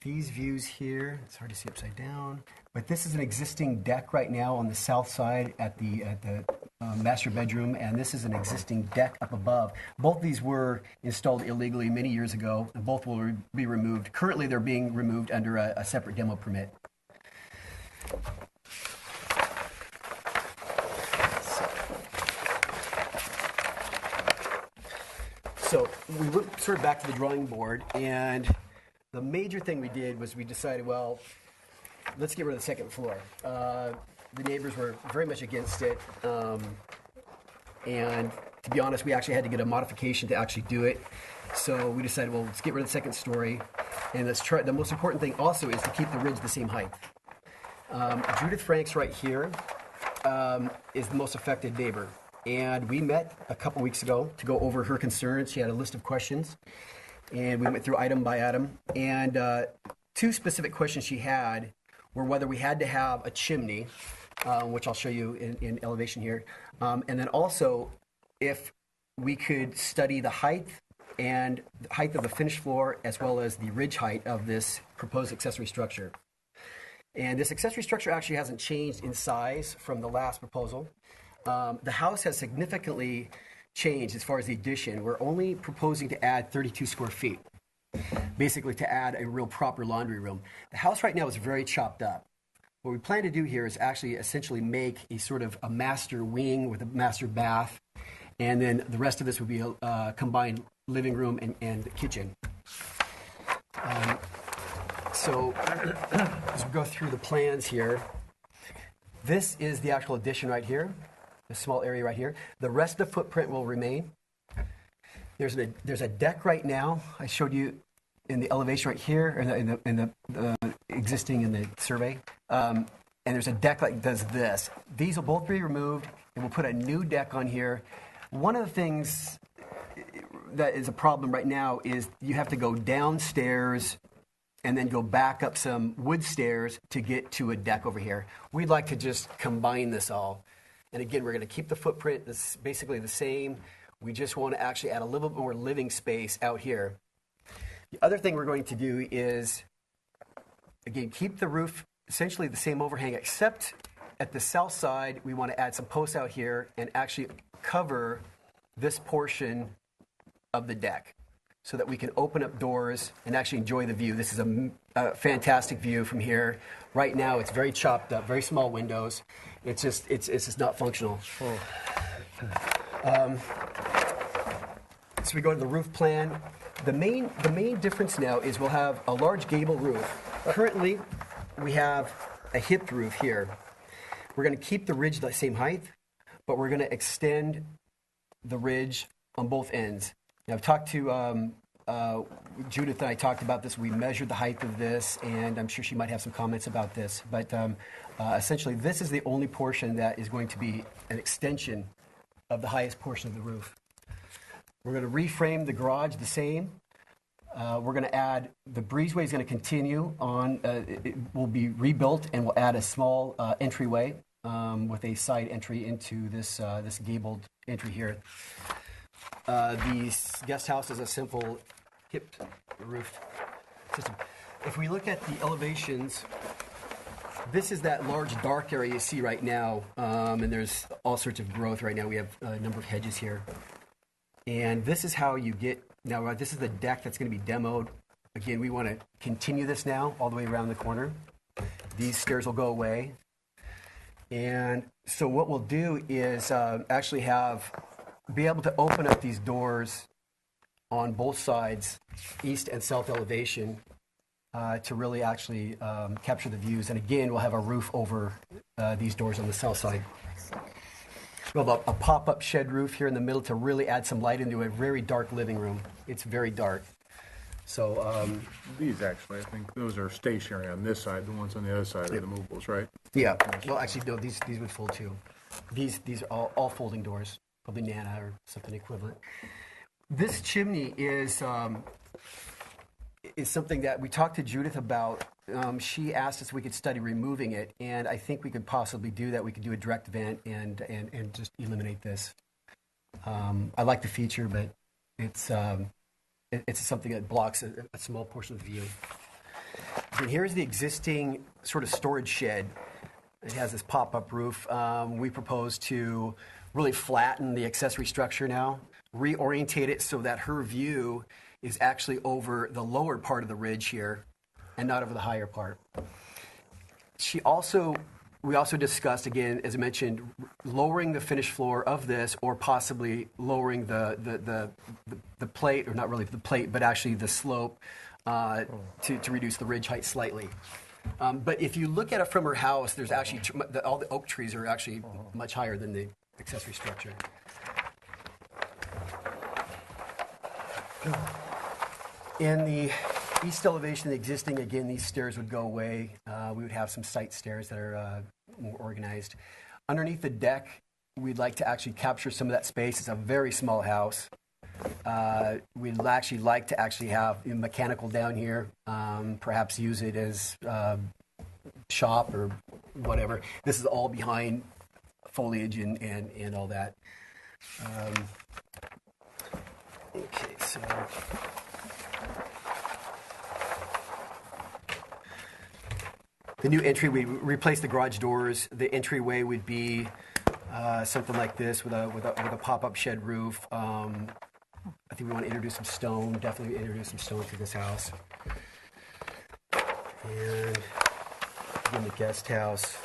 These views here, it's hard to see upside down, but this is an existing deck right now on the south side at the master bedroom, and this is an existing deck up above. Both of these were installed illegally many years ago, and both will be removed. Currently, they're being removed under a separate demo permit. So we went sort of back to the drawing board, and the major thing we did was we decided, well, let's get rid of the second floor. The neighbors were very much against it, and to be honest, we actually had to get a modification to actually do it. So we decided, well, let's get rid of the second story, and let's try. The most important thing also is to keep the ridge the same height. Judith Franks right here is the most affected neighbor. And we met a couple weeks ago to go over her concerns. She had a list of questions, and we went through item by item. And two specific questions she had were whether we had to have a chimney, which I'll show you in elevation here, and then also if we could study the height and the height of the finished floor as well as the ridge height of this proposed accessory structure. And this accessory structure actually hasn't changed in size from the last proposal. The house has significantly changed as far as the addition. We're only proposing to add 32 square feet, basically to add a real proper laundry room. The house right now is very chopped up. What we plan to do here is actually essentially make a sort of a master wing with a master bath, and then the rest of this would be a combined living room and kitchen. So as we go through the plans here, this is the actual addition right here. A small area right here. The rest of the footprint will remain. There's a deck right now. I showed you in the elevation right here, in the existing in the survey. And there's a deck that does this. These will both be removed, and we'll put a new deck on here. One of the things that is a problem right now is you have to go downstairs and then go back up some wood stairs to get to a deck over here. We'd like to just combine this all. And again, we're going to keep the footprint basically the same. We just want to actually add a little bit more living space out here. The other thing we're going to do is, again, keep the roof essentially the same overhang, except at the south side, we want to add some posts out here and actually cover this portion of the deck so that we can open up doors and actually enjoy the view. This is a fantastic view from here. Right now, it's very chopped up, very small windows. It's just not functional. So we go to the roof plan. The main difference now is we'll have a large gable roof. Currently, we have a hipped roof here. We're going to keep the ridge the same height, but we're going to extend the ridge on both ends. Now, I've talked to Judith and I talked about this. We measured the height of this, and I'm sure she might have some comments about this. But essentially, this is the only portion that is going to be an extension of the highest portion of the roof. We're going to reframe the garage the same. We're going to add, the breezeway is going to continue on, it will be rebuilt, and we'll add a small entryway with a side entry into this gabled entry here. The guest house is a simple hipped roof system. If we look at the elevations, this is that large dark area you see right now, and there's all sorts of growth right now. We have a number of hedges here. And this is how you get, now this is the deck that's going to be demoed. Again, we want to continue this now all the way around the corner. These stairs will go away. And so what we'll do is actually be able to open up these doors on both sides, east and south elevation, to really actually capture the views. And again, we'll have a roof over these doors on the south side. We'll have a pop-up shed roof here in the middle to really add some light into a very dark living room. It's very dark. So these actually, I think those are stationary on this side. The ones on the other side are the movables, right? Yeah. Well, actually, no. These would fold too. These are all folding doors, probably Nana or something equivalent. This chimney is is something that we talked to Judith about. She asked us if we could study removing it, and I think we could possibly do that. We could do a direct vent and just eliminate this. I like the feature, but it's something that blocks a small portion of the view. And here's the existing sort of storage shed. It has this pop-up roof. We propose to really flatten the accessory structure now, reorientate it so that her view is actually over the lower part of the ridge here and not over the higher part. We also discussed, again, as I mentioned, lowering the finished floor of this, or possibly lowering the plate, or not really the plate, but actually the slope to reduce the ridge height slightly. But if you look at it from her house, there's actually all the oak trees are actually much higher than the accessory structure. In the east elevation, the existing, again, these stairs would go away. We would have some site stairs that are more organized. Underneath the deck, we'd like to actually capture some of that space. It's a very small house. We'd actually like to actually have mechanical down here, perhaps use it as shop or whatever. This is all behind foliage and all that. Okay, so... The new entry, we replaced the garage doors. The entryway would be something like this with a pop-up shed roof. I think we want to introduce some stone, definitely introduce some stone to this house. And again, the guest house.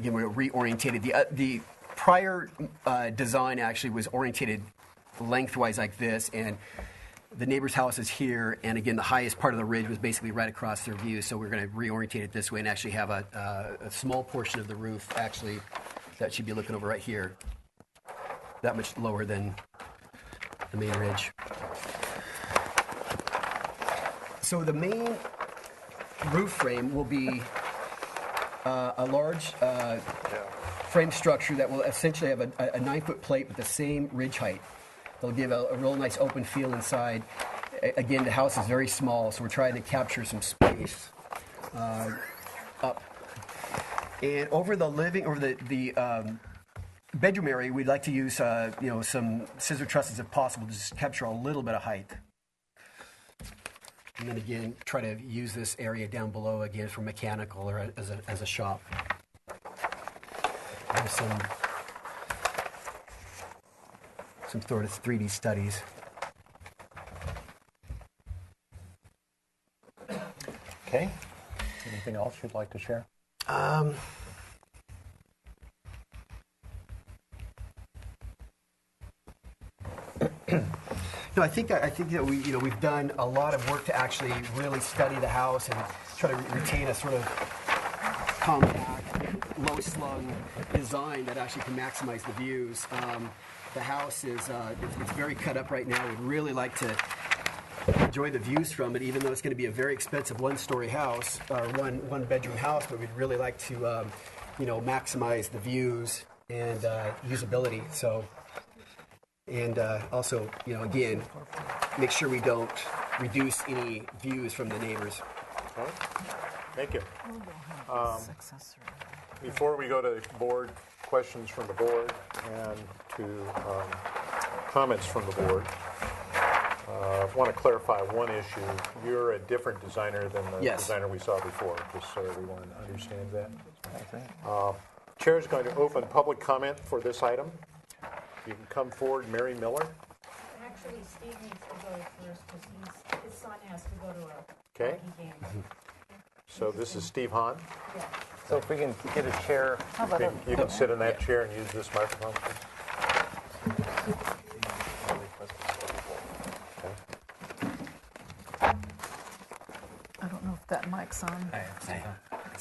Again, we're reorientated. The prior design actually was orientated lengthwise like this, and the neighbor's house is here, and again, the highest part of the ridge was basically right across their view, so we're going to reorientate it this way and actually have a small portion of the roof actually that should be looking over right here, that much lower than the main ridge. So the main roof frame will be a large frame structure that will essentially have a 9-foot plate with the same ridge height. They'll give a real nice open feel inside. Again, the house is very small, so we're trying to capture some space up. And over the bedroom area, we'd like to use some scissor trusses if possible to just capture a little bit of height. And then again, try to use this area down below again for mechanical or as a shop. There's some sort of 3D studies. Okay. Anything else you'd like to share? No, I think that we've done a lot of work to actually really study the house and try to retain a sort of compact, low-slung design that actually can maximize the views. The house is it's very cut up right now. We'd really like to enjoy the views from it, even though it's going to be a very expensive one-story house or one-bedroom house. But we'd really like to maximize the views and usability. So, and also again, make sure we don't reduce any views from the neighbors. Okay. Thank you. Before we go to board questions from the board and to comments from the board, I want to clarify one issue. You're a different designer than the designer we saw before, just so everyone understands that. Chair is going to open public comment for this item. You can come forward, Mary Miller. Actually, Steve needs to go first because his son has to go to a Okay. hockey game. So this is Steve Hahn. Yeah. So if we can get a chair. You can sit in that chair and use this microphone. I don't know if that mic's on.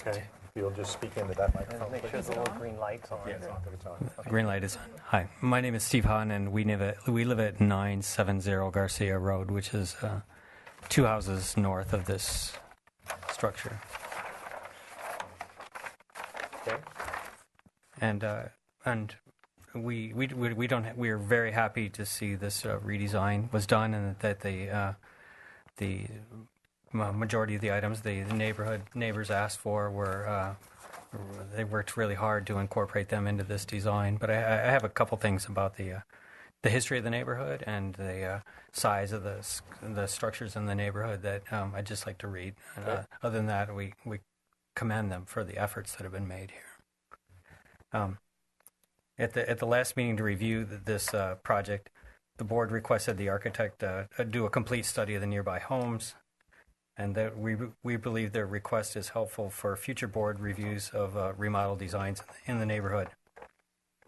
Okay. You'll just speak into that microphone. Make sure the little green light's on. Yeah, it's on. The green light is on. Hi, my name is Steve Hahn, and we live at 970 Garcia Road, which is 2 houses north of this structure. Okay. And we're very happy to see this redesign was done, and that the majority of the items the neighbors asked for were they worked really hard to incorporate them into this design. But I have a couple things about the history of the neighborhood and the size of the structures in the neighborhood that I'd just like to read. And, other than that, we commend them for the efforts that have been made here. At the last meeting to review this project, the board requested the architect do a complete study of the nearby homes, and that we believe their request is helpful for future board reviews of remodel designs in the neighborhood.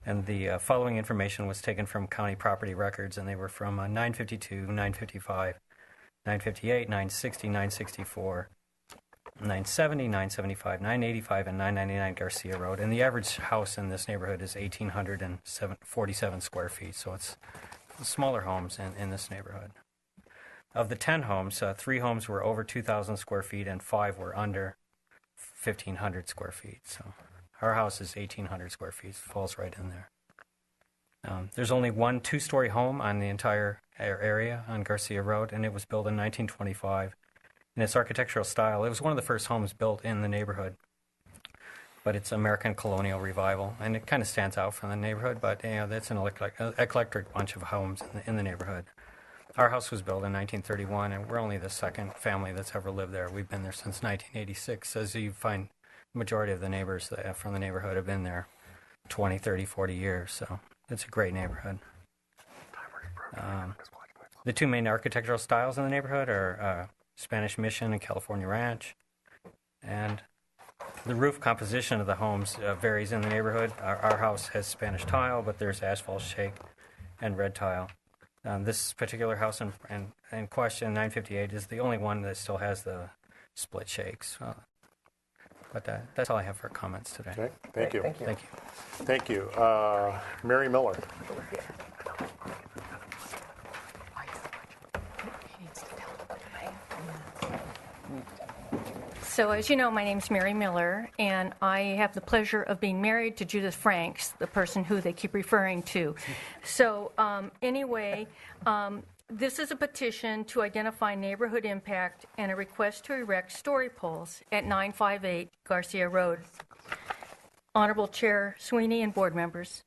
And the following information was taken from county property records, and they were from 952, 955, 958, 960, 964, 970, 975, 985, and 999 Garcia Road. And the average house in this neighborhood is 1,847 square feet, so it's smaller homes in this neighborhood. Of the 10 homes, 3 homes were over 2,000 square feet and 5 were under 1,500 square feet. So our house is 1,800 square feet, falls right in there. There's only one 2-story home on the entire area on Garcia Road, and it was built in 1925. In its architectural style, it was one of the first homes built in the neighborhood, but it's American colonial revival, and it kind of stands out from the neighborhood, but that's an eclectic bunch of homes in the neighborhood. Our house was built in 1931, and we're only the second family that's ever lived there. We've been there since 1986. As you find, the majority of the neighbors from the neighborhood have been there 20, 30, 40 years, so it's a great neighborhood. The 2 main architectural styles in the neighborhood are Spanish Mission and California Ranch, and the roof composition of the homes varies in the neighborhood. Our house has Spanish tile, but there's asphalt shake and red tile. This particular house in question, 958, is the only one that still has the split shakes. But that's all I have for comments today. Okay, thank you. Thank you. Thank you. Mary Miller. So as you know, my name's Mary Miller, and I have the pleasure of being married to Judith Franks, the person who they keep referring to. So anyway, this is a petition to identify neighborhood impact and a request to erect story poles at 958 Garcia Road. Honorable Chair Sweeney and board members,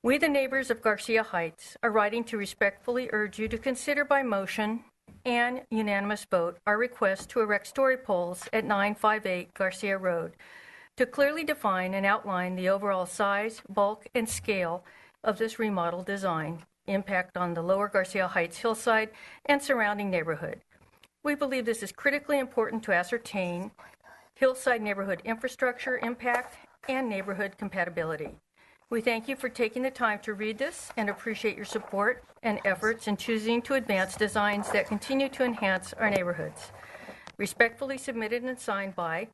we, the neighbors of Garcia Heights, are writing to respectfully urge you to consider by motion and unanimous vote our request to erect story poles at 958 Garcia Road to clearly define and outline the overall size, bulk, and scale of this remodel design, impact on the lower Garcia Heights hillside and surrounding neighborhood. We believe this is critically important to ascertain hillside neighborhood infrastructure impact and neighborhood compatibility. We thank you for taking the time to read this and appreciate your support and efforts in choosing to advance designs that continue to enhance our neighborhoods. Respectfully submitted and signed by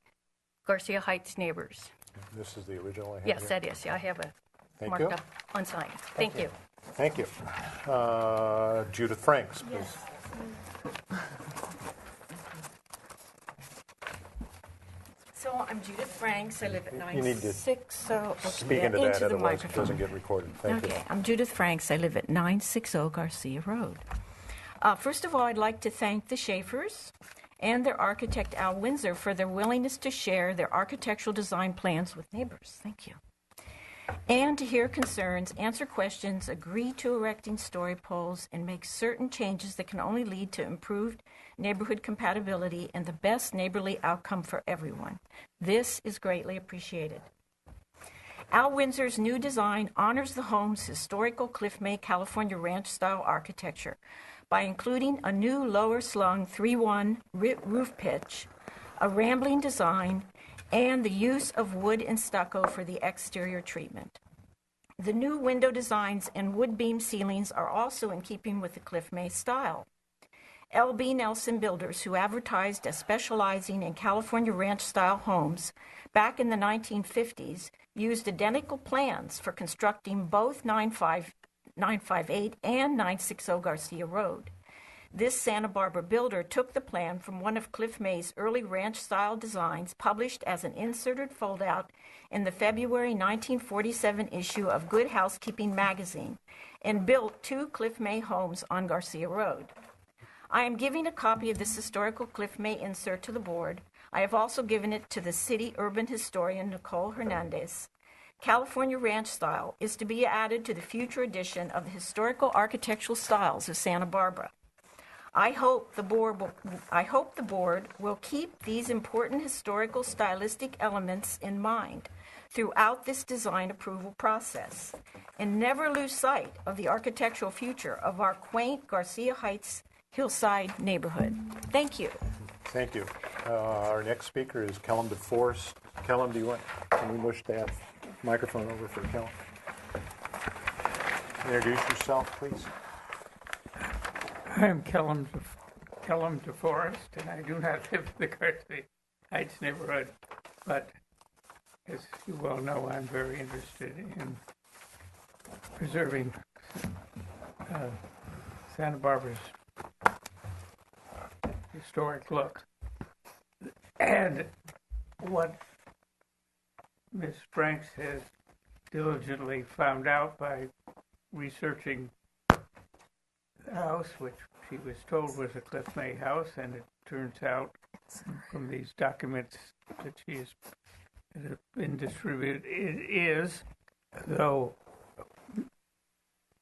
Garcia Heights neighbors. This is the original I have Yes, here? that is. I have it Thank marked you. up on sign. Thank you. Thank you. Judith Franks, please. Yes. So I'm Judith Franks. I live at You need to 960. Speak into that, otherwise it doesn't get recorded. Thank you. Okay, I'm Judith Franks. I live at 960 Garcia Road. First of all, I'd like to thank the Schaefers and their architect, Al Windsor, for their willingness to share their architectural design plans with neighbors. Thank you. And to hear concerns, answer questions, agree to erecting story poles, and make certain changes that can only lead to improved neighborhood compatibility and the best neighborly outcome for everyone. This is greatly appreciated. Al Windsor's new design honors the home's historical Cliff-made California ranch-style architecture by including a new lower-slung 3-1 roof pitch, a rambling design, and the use of wood and stucco for the exterior treatment. The new window designs and wood beam ceilings are also in keeping with the Cliff-made style. L.B. Nelson Builders, who advertised as specializing in California ranch-style homes back in the 1950s, used identical plans for constructing both 958 and 960 Garcia Road. This Santa Barbara builder took the plan from one of Cliff May's early ranch-style designs published as an inserted foldout in the February 1947 issue of Good Housekeeping magazine and built 2 Cliff May homes on Garcia Road. I am giving a copy of this historical Cliff May insert to the board. I have also given it to the city urban historian Nicole Hernandez. California Ranch style is to be added to the future edition of the Historical Architectural Styles of Santa Barbara. I hope the board will keep these important historical stylistic elements in mind throughout this design approval process and never lose sight of the architectural future of our quaint Garcia Heights hillside neighborhood. Thank you. Thank you. Our next speaker is Kellum DeForest. Kellum, can we push that microphone over for Kellum? Introduce yourself, please. I'm Kellum DeForest, and I do not live in the Garcia Heights neighborhood, but as you well know, I'm very interested in preserving Santa Barbara's historic look. And what Ms. Franks has diligently found out by researching the house, which she was told was a Cliff May house, and it turns out from these documents that she has been distributed, it is, though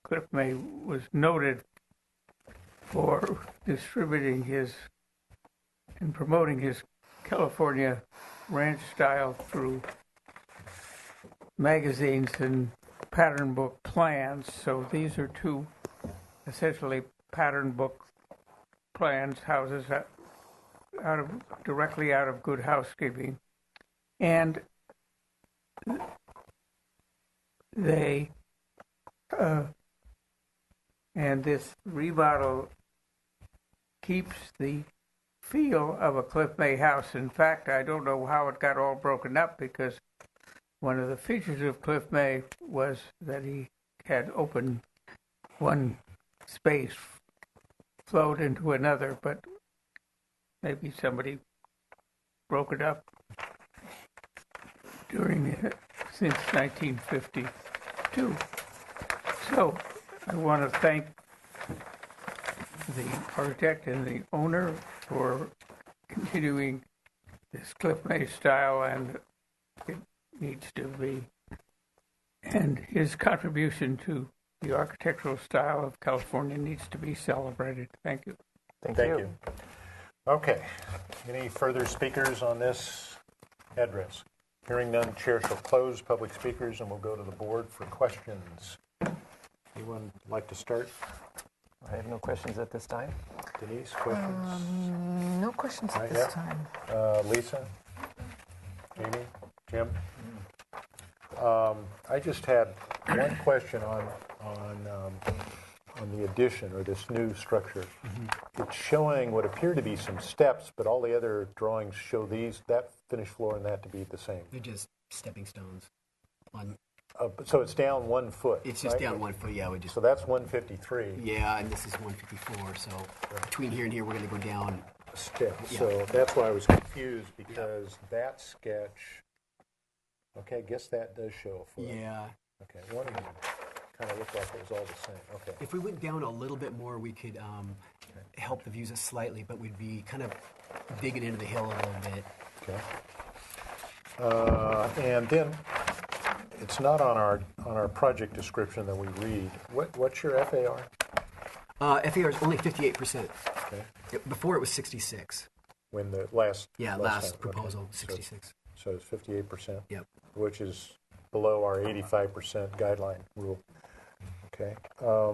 Cliff May was noted for distributing his and promoting his California ranch style through magazines and pattern book plans. So these are 2 essentially pattern book plans, houses directly out of Good Housekeeping, and and this remodel keeps the feel of a Cliff May house. In fact, I don't know how it got all broken up, because one of the features of Cliff May was that he had opened one space, flowed into another, but maybe somebody broke it up since 1952. So I want to thank the architect and the owner for continuing this Cliff May style, and it needs to be, and his contribution to the architectural style of California needs to be celebrated. Thank you. Thank you. Okay. Any further speakers on this address? Hearing none, chair shall close public speakers, and we'll go to the board for questions. Anyone like to start? I have no questions at this time. Denise, questions? No questions at this time. Lisa? Jamie? Jim? I just had one question on the addition, or this new structure. It's showing what appear to be some steps, but all the other drawings show that finished floor and that to be the same. They're just stepping stones. So it's down 1 foot. It's just right? down 1 foot, yeah. So that's 153. Yeah, and this is 154. So between here and here, we're going to go down a step. Yeah. So that's why I was confused, because that sketch. Okay, I guess that does show a foot. Yeah. Okay, one of them kind of looked like it was all the same. Okay. If we went down a little bit more, we could help the views slightly, but we'd be kind of digging into the hill a little bit. Okay. And then it's not on our project description that we read. What's your FAR? FAR is only 58%. Okay. Before it was 66. When the last last time. proposal, Okay. 66. So it's 58%. Yep. Which is below our 85% guideline rule. Okay. I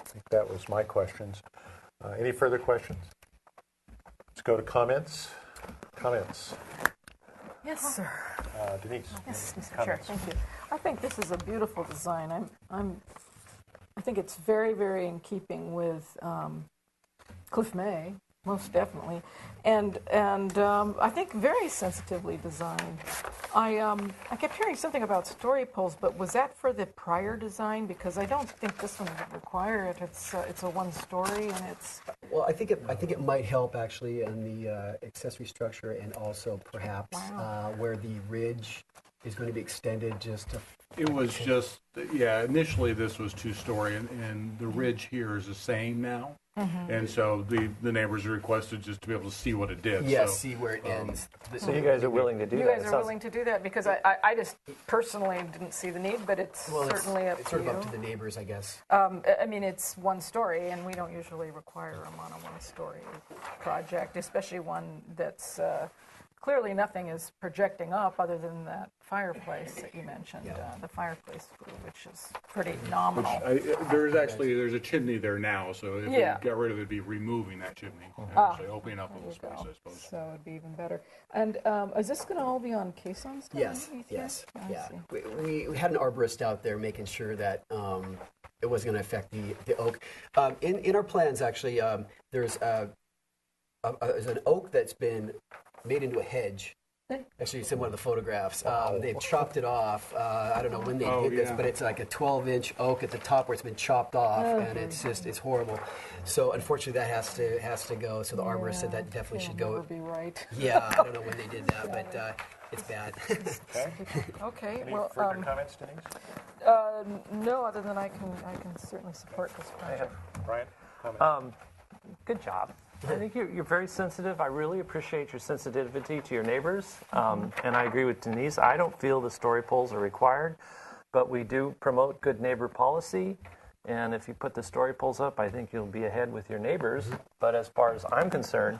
think that was my questions. Any further questions? Let's go to comments. Yes, sir. Denise. Yes, Mr. Chair. Thank you. I think this is a beautiful design. I think it's very, very in keeping with Cliff May most definitely, and I think very sensitively designed. I kept hearing something about story poles, but was that for the prior design? Because I don't think this one would require it. It's a one story, and it's. Well, I think it might help actually in the accessory structure, and also perhaps where the ridge is going to be extended just to. It was just, initially this was two-story, and the ridge here is the same now. Mm-hmm. And so the neighbors requested just to be able to see what it did. Yes, so, see where it ends. So you guys are willing to do that? You guys are willing to do that because I just personally didn't see the need, but it's certainly up to you. It's sort of up to the neighbors, I guess. I mean, it's one story, and we don't usually require them on a one-story project, especially one that's clearly nothing is projecting up other than that fireplace that you mentioned, the fireplace, which is pretty nominal. There's a chimney there now, so if we got rid of it, it'd be removing that chimney, actually opening up a little space, I suppose. So it'd be even better. And is this going to all be on caissons? Yes. Yeah. We had an arborist out there making sure that it wasn't going to affect the oak. In our plans, actually, there's an oak that's been made into a hedge. Actually, it's in one of the photographs. They've chopped it off. I don't know when they did this, but it's like a 12-inch oak at the top where it's been chopped off, and it's horrible. So unfortunately, that has to go. So the arborist said that definitely should go. Never be right. Yeah, I don't know when they did that, but it's bad. Okay. Any well, further comments, Denise? no, other than I can certainly support this project. Brian, comment. Good job. I think you're very sensitive. I really appreciate your sensitivity to your neighbors. And I agree with Denise. I don't feel the story poles are required, but we do promote good neighbor policy. And if you put the story poles up, I think you'll be ahead with your neighbors. But as far as I'm concerned,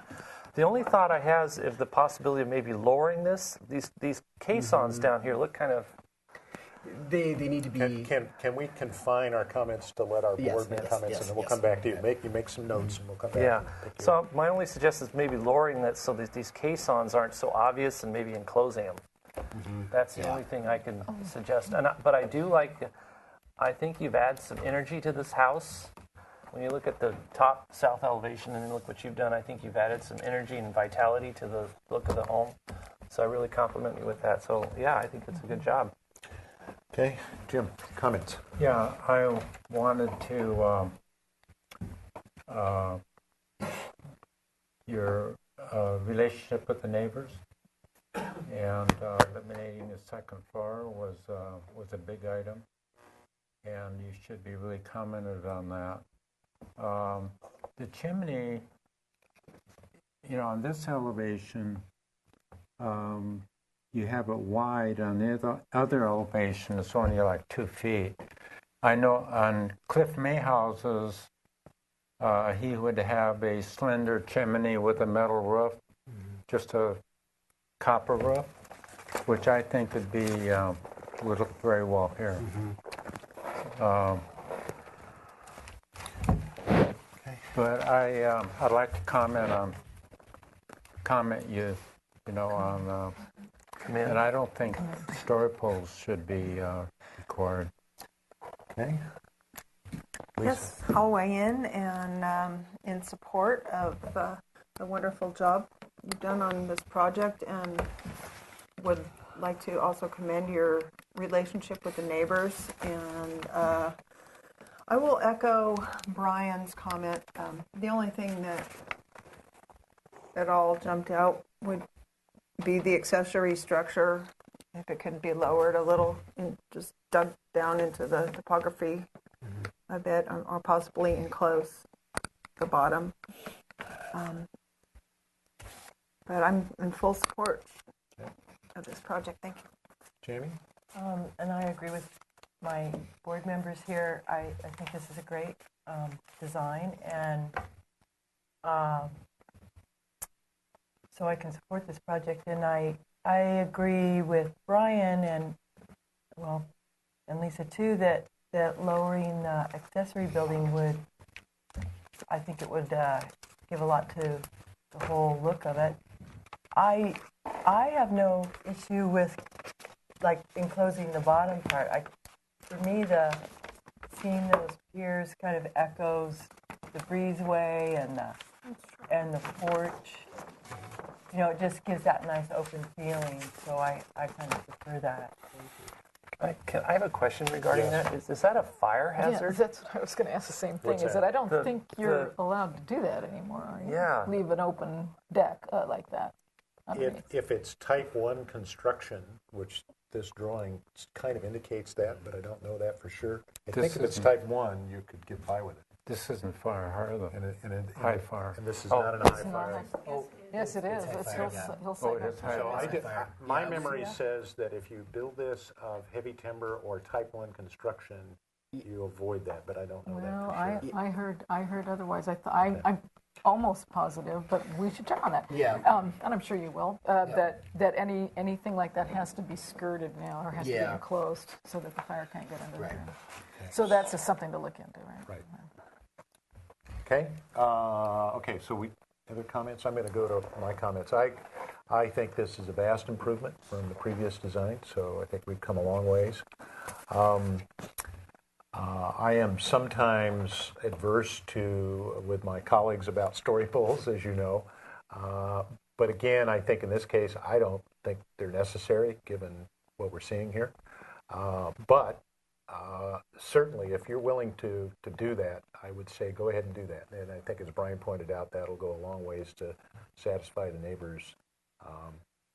the only thought I have is if the possibility of maybe lowering these caissons down here look kind of. They need to be. Can we confine our comments to let our board make comments, and then we'll come back to you. You make some notes, and we'll come back. Yeah. So my only suggestion is maybe lowering that so that these caissons aren't so obvious, and maybe enclosing them. That's the only thing I can suggest. But I do like. I think you've added some energy to this house. When you look at the top south elevation and look what you've done, I think you've added some energy and vitality to the look of the home. So I really compliment you with that. So yeah, I think it's a good job. Okay, Jim, comments? Yeah, I wanted to, your relationship with the neighbors and eliminating the second floor was a big item, and you should be really commented on that. The chimney, on this elevation, you have it wide. On the other elevation, it's only like 2 feet. I know on Cliff Mayhouse's, he would have a slender chimney with a metal roof, just a copper roof, which I think would look very well here. But I'd like to comment you on. And I don't think story poles should be required. Okay. Yes, I'll weigh in and in support of the wonderful job you've done on this project, and would like to also commend your relationship with the neighbors. And I will echo Brian's comment. The only thing that all jumped out would be the accessory structure, if it could be lowered a little and just dug down into the topography a bit, or possibly enclose the bottom. But I'm in full support of this project. Thank you. Jamie? And I agree with my board members here. I think this is a great design, and so I can support this project. And I agree with Brian and Lisa too that lowering the accessory building would, I think it would give a lot to the whole look of it. I have no issue with like enclosing the bottom part. For me, seeing those piers kind of echoes the breezeway and the porch. You know, it just gives that nice open feeling. So I kind of prefer that. I have a question regarding that. Is that a fire hazard? Yeah, that's what I was going to ask the same thing. What's Is that? that I don't think you're allowed to do that anymore, are you? Yeah. Leave an open deck like that. If it's type 1 construction, which this drawing kind of indicates that, but I don't know that for sure. I think if it's type 1, you could get by with it. This isn't fire hard, though. High fire. And this is not an high fire. Yes, it is. He'll say that. My memory says that if you build this of heavy timber or type 1 construction, you avoid that, but I don't know that for sure. I heard otherwise. I'm almost positive, but we should check on that. Yeah. And I'm sure you will. That anything like that has to be skirted now, or has to be enclosed, so that the fire can't get under there. Okay. So that's just something to look into, right? Right. Okay. Okay. So other comments? I'm going to go to my comments. I think this is a vast improvement from the previous design, so I think we've come a long ways. I am sometimes adverse with my colleagues about story poles, as you know. But again, I think in this case, I don't think they're necessary given what we're seeing here. But certainly, if you're willing to do that, I would say go ahead and do that. And I think, as Brian pointed out, that'll go a long ways to satisfy the neighbors,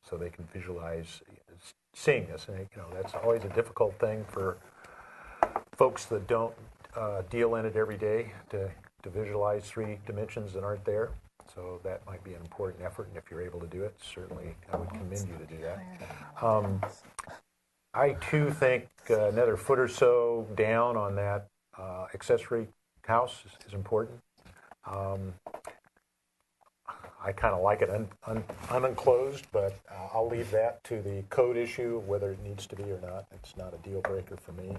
so they can visualize seeing this. And that's always a difficult thing for folks that don't deal in it every day to visualize 3 dimensions that aren't there. So that might be an important effort, and if you're able to do it, certainly I would commend you to do that. I, too, think another foot or so down on that accessory house is important. I kind of like it unenclosed, but I'll leave that to the code issue, whether it needs to be or not. It's not a deal breaker for me.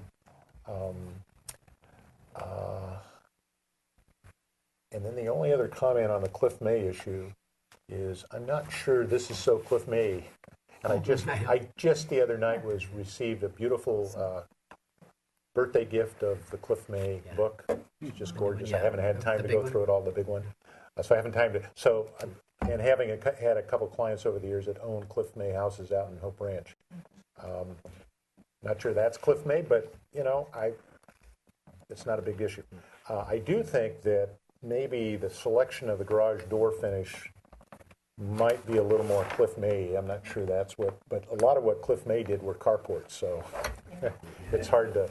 And then the only other comment on the Cliff May issue is I'm not sure this is so Cliff May. And I just the other night received a beautiful birthday gift of the Cliff May book. It's just gorgeous. I haven't had time to go through it all, the big one. So I haven't time to. So, and having had a couple clients over the years that own Cliff May houses out in Hope Ranch. Not sure that's Cliff May, but it's not a big issue. I do think that maybe the selection of the garage door finish might be a little more Cliff May. I'm not sure that's what, but a lot of what Cliff May did were carports, so it's hard to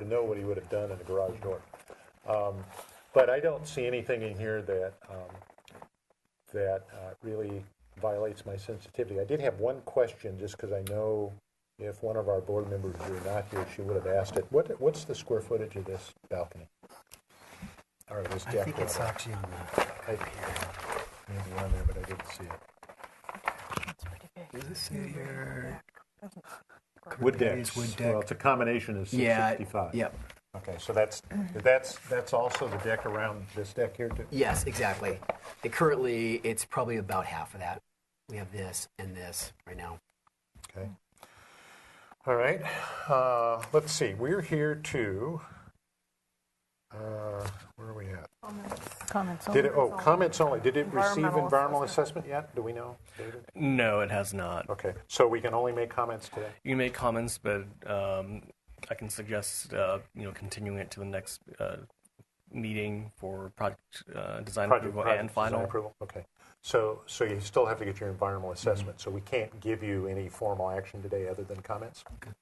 know what he would have done in a garage door. But I don't see anything in here that really violates my sensitivity. I did have one question, just because I know if one of our board members were not here, she would have asked it. What's the square footage of this balcony? Or this deck? I think it's actually on the right here. Maybe on there, but I didn't see it. It's pretty big. Does it say here? Wood decks. Wood deck. Well, it's a combination of 665. Yep. Okay, so that's also the deck around this deck here too? Yes, exactly. Currently, it's probably about half of that. We have this and this right now. Okay. All right. Let's see. We're here to. Where are we at? Comments only. Comments only. Did it receive environmental assessment yet? Do we know, David? No, it has not. Okay. So we can only make comments today? You can make comments, but I can suggest continuing it to the next meeting for project design approval and final. Approval. Okay. So you still have to get your environmental assessment. Mm-hmm. So we can't give you any formal action today other than comments. Okay.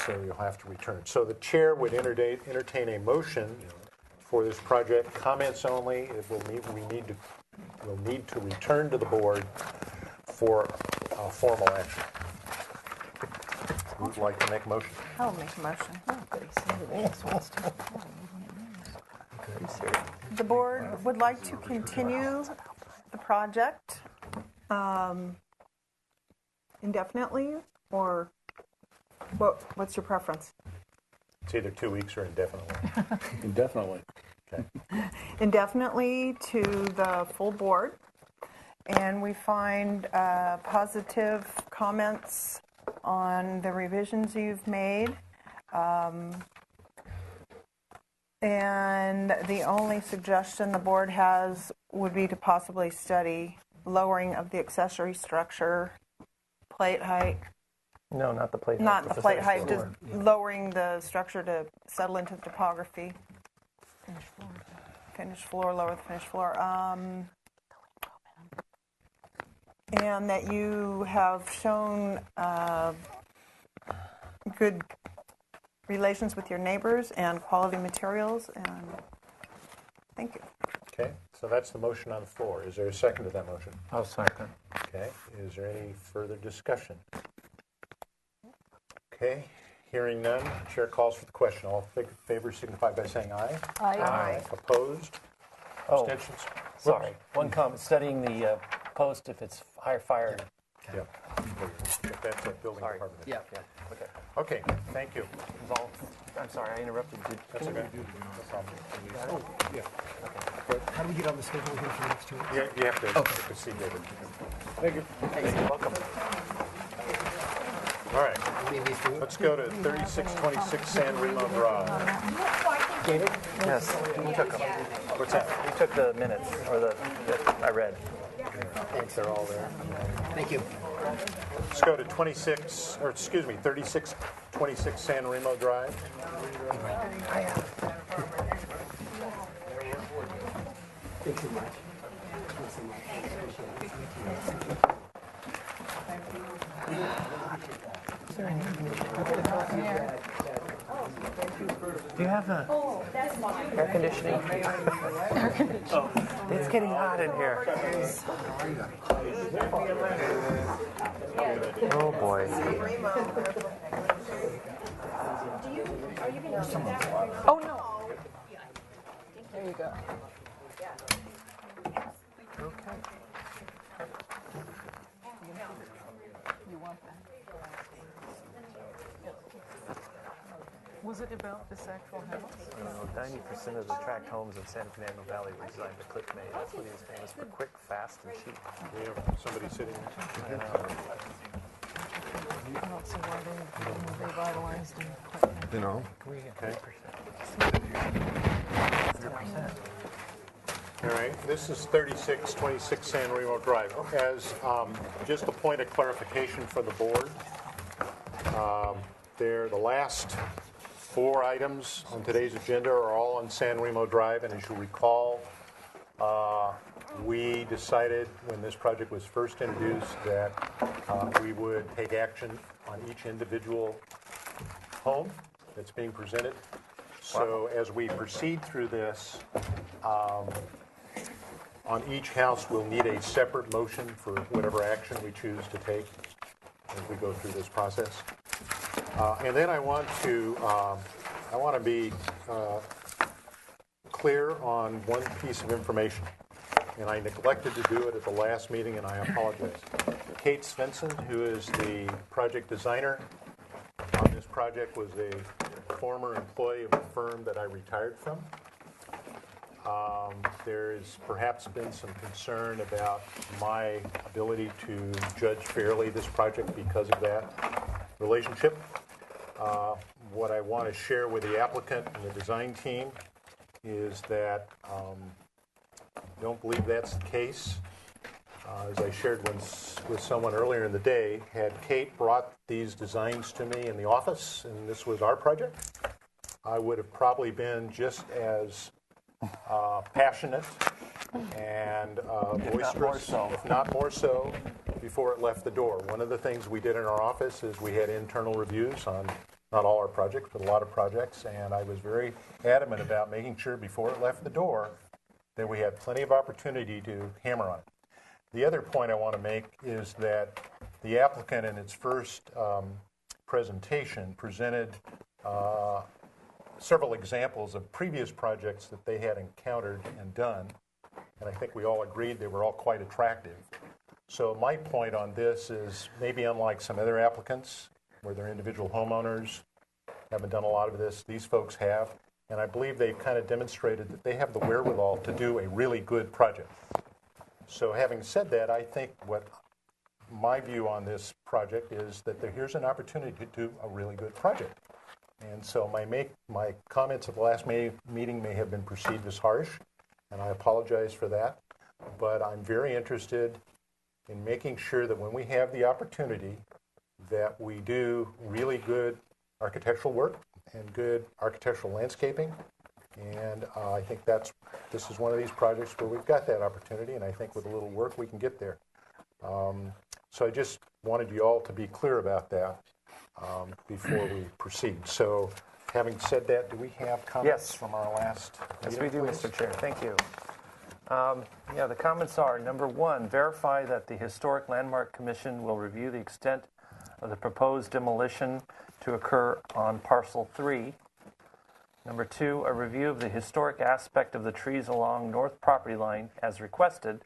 So you'll have to return. So the chair would entertain a motion for this project. Comments only. We'll need to return to the board for formal action. Who would like to make a motion? I'll make a motion. Oh, goody. Somebody else wants to. The board would like to continue the project indefinitely, or what's your preference? It's either 2 weeks or indefinitely. Indefinitely. Okay. Indefinitely to the full board, and we find positive comments on the revisions you've made. And the only suggestion the board has would be to possibly study lowering of the accessory structure, plate height. No, not the plate height. Not the plate height, just floor. lowering the structure to settle into the topography. Finished floor, lower the finished floor. And that you have shown good relations with your neighbors and quality materials, and thank you. Okay, so that's the motion on the floor. Is there a second to that motion? I'll second. Okay, is there any further discussion? Okay, hearing none, chair calls for the question. All in favor signify by saying aye. Aye. Opposed? Oh, Abstentions? sorry. One comment, studying the post if it's higher fire. Yeah. If that's a building Sorry. department. Yeah, yeah, okay. Okay, thank you. I'm sorry, I interrupted. That's okay. No problem. Oh, yeah. How do we get on the schedule here for next 2 weeks? Yeah, you have to see David. Thank you. You're welcome. All right, let's go to 3626 San Remo Drive. David? Yes, you took them. What's that? You took the minutes, or that I read. I think they're all there. Thank you. Let's go to 3626 San Remo Drive. Thanks so much. Do you have air conditioning? It's getting hot in here. Oh boy. Oh, no. There you go. Okay. You want that? Was it about this actual house? 90% of the tract homes in San Fernando Valley were designed by Cliff May. That's when he was famous for quick, fast, and cheap. We have somebody sitting there. I don't see why they revitalized and You know. Okay. 10%. All right, this is 3626 San Remo Drive. As just a point of clarification for the board, the last 4 items on today's agenda are all on San Remo Drive, and as you recall, we decided when this project was first introduced that we would take action on each individual home that's being presented. So as we proceed through this, on each house, we'll need a separate motion for whatever action we choose to take as we go through this process. And then I want to be clear on one piece of information, and I neglected to do it at the last meeting, and I apologize. Kate Svensson, who is the project designer on this project, was a former employee of the firm that I retired from. There's perhaps been some concern about my ability to judge fairly this project because of that relationship. What I want to share with the applicant and the design team is that I don't believe that's the case. As I shared with someone earlier in the day, had Kate brought these designs to me in the office, and this was our project, I would have probably been just as passionate and boisterous, if not more so, before it left the door. One of the things we did in our office is we had internal reviews on not all our projects, but a lot of projects, and I was very adamant about making sure before it left the door that we had plenty of opportunity to hammer on it. The other point I want to make is that the applicant in its first presentation presented several examples of previous projects that they had encountered and done, and I think we all agreed they were all quite attractive. So my point on this is maybe unlike some other applicants where they're individual homeowners, haven't done a lot of this, these folks have, and I believe they've kind of demonstrated that they have the wherewithal to do a really good project. So having said that, I think what my view on this project is that here's an opportunity to do a really good project. And so my comments at the last meeting may have been perceived as harsh, and I apologize for that. But I'm very interested in making sure that when we have the opportunity that we do really good architectural work and good architectural landscaping. And I think this is one of these projects where we've got that opportunity, and I think with a little work we can get there. So I just wanted you all to be clear about that before we proceed. So having said that, do we have comments from our last Yes, meeting, we do, please? Mr. Chair. Thank you. The comments are, number one, verify that the Historic Landmark Commission will review the extent of the proposed demolition to occur on Parcel 3. Number two, a review of the historic aspect of the trees along north property line as requested.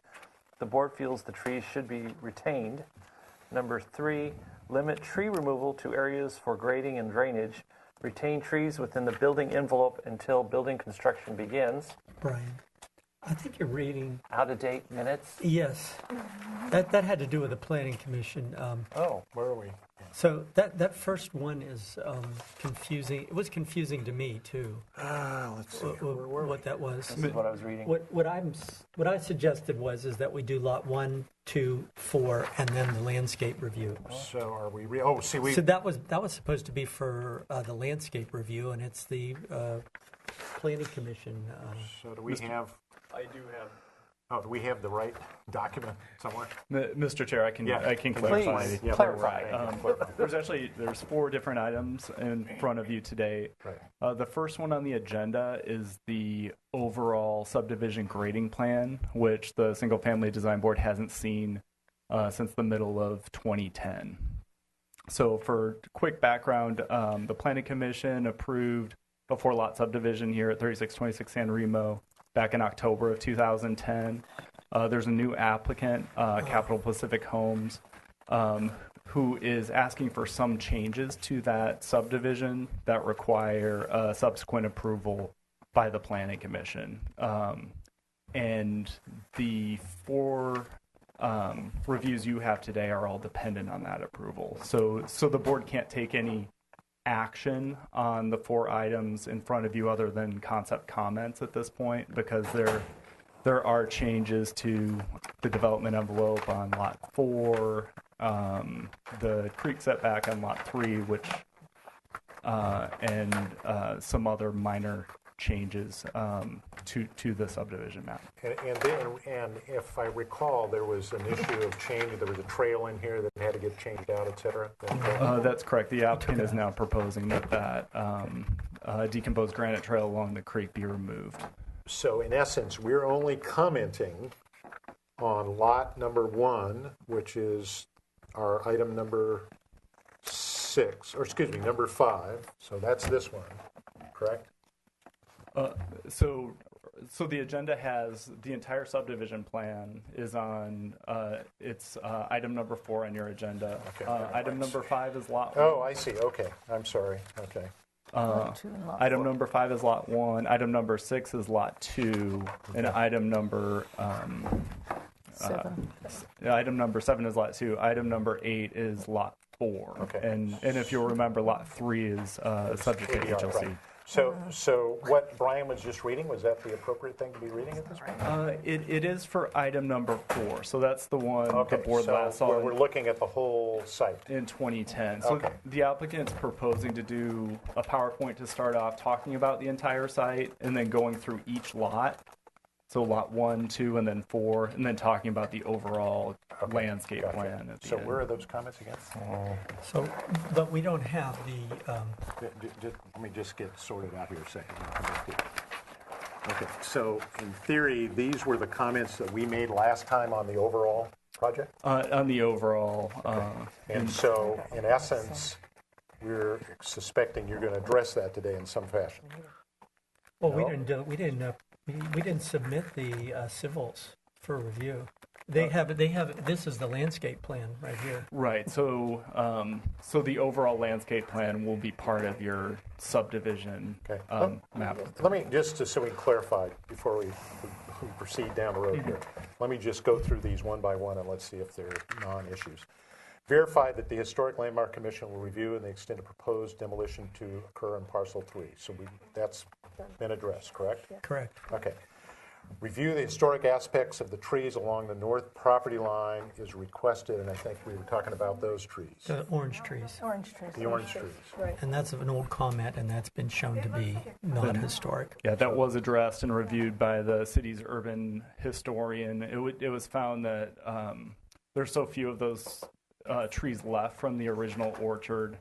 The board feels the trees should be retained. Number three, limit tree removal to areas for grading and drainage. Retain trees within the building envelope until building construction begins. Brian, I think you're reading Out-of-date minutes? Yes. That had to do with the Planning Commission. Where are we? So that first one is confusing. It was confusing to me too. Let's see. What that was. This is what I was reading. What I suggested is that we do lot 1, 2, 4, and then the landscape review. So are we? So that was supposed to be for the landscape review, and it's the Planning Commission. So do we have? I do have. Oh, do we have the right document somewhere? Mr. Chair, I can clarify. clarify. Yeah, clarify. There's 4 different items in front of you today. Right. The first one on the agenda is the overall subdivision grading plan, which the Single Family Design Board hasn't seen since the middle of 2010. So for quick background, the Planning Commission approved a 4-lot subdivision here at 3626 San Remo back in October of 2010. There's a new applicant, Capital Pacific Homes, who is asking for some changes to that subdivision that require subsequent approval by the Planning Commission. And the 4 reviews you have today are all dependent on that approval. So the board can't take any action on the 4 items in front of you other than concept comments at this point, because there are changes to the development envelope on lot 4, the creek setback on lot 3, which and some other minor changes to the subdivision map. And if I recall, there was an issue of change. There was a trail in here that had to get changed out, et cetera. That's correct. The applicant is now proposing that decomposed granite trail along the creek be removed. So in essence, we're only commenting on lot number 1, which is our item number 6, or excuse me, number 5. So that's this one, correct? So the agenda has the entire subdivision plan is on it's item number 4 on your agenda. Okay. Item number 5 is lot 1. Oh, I see. Okay, I'm sorry. Okay. Item number 5 is lot 1. Item number 6 is lot 2, and item number 7 is lot 2. Item number 8 is lot 4. Okay. And if you'll remember, lot 3 is subject to ADR, HLC. right. So what Brian was just reading, was that the appropriate thing to be reading at this point? It is for item number 4. So that's the one the board last saw. We're looking at the whole site. In 2010. So the applicant's proposing to do a PowerPoint to start off talking about the entire site and then going through each lot. So lot 1, 2, and then 4, and then talking about the overall landscape plan at the So end. where are those comments again? So, but we don't have the. Let me just get sorted out here a second. Okay, so in theory, these were the comments that we made last time on the overall project? On the overall. And so, in essence, we're suspecting you're going to address that today in some fashion. Well, we didn't submit the civils for review. They have. This is the landscape plan right here. Right. So, so the overall landscape plan will be part of your subdivision map. Let me just so we can clarify before we proceed down the road here. Let me just go through these one by one and let's see if they're non-issues. verify that the Historic Landmark Commission will review and the extent of proposed demolition to occur on parcel 3. So that's been addressed, correct? Correct. Okay. Review the historic aspects of the trees along the north property line is requested, and I think we were talking about those trees. The orange trees. Orange trees. The orange trees. Right. And that's an old comment, and that's been shown to be not historic. Yeah, that was addressed and reviewed by the city's urban historian. It was found that there's so few of those trees left from the original orchard.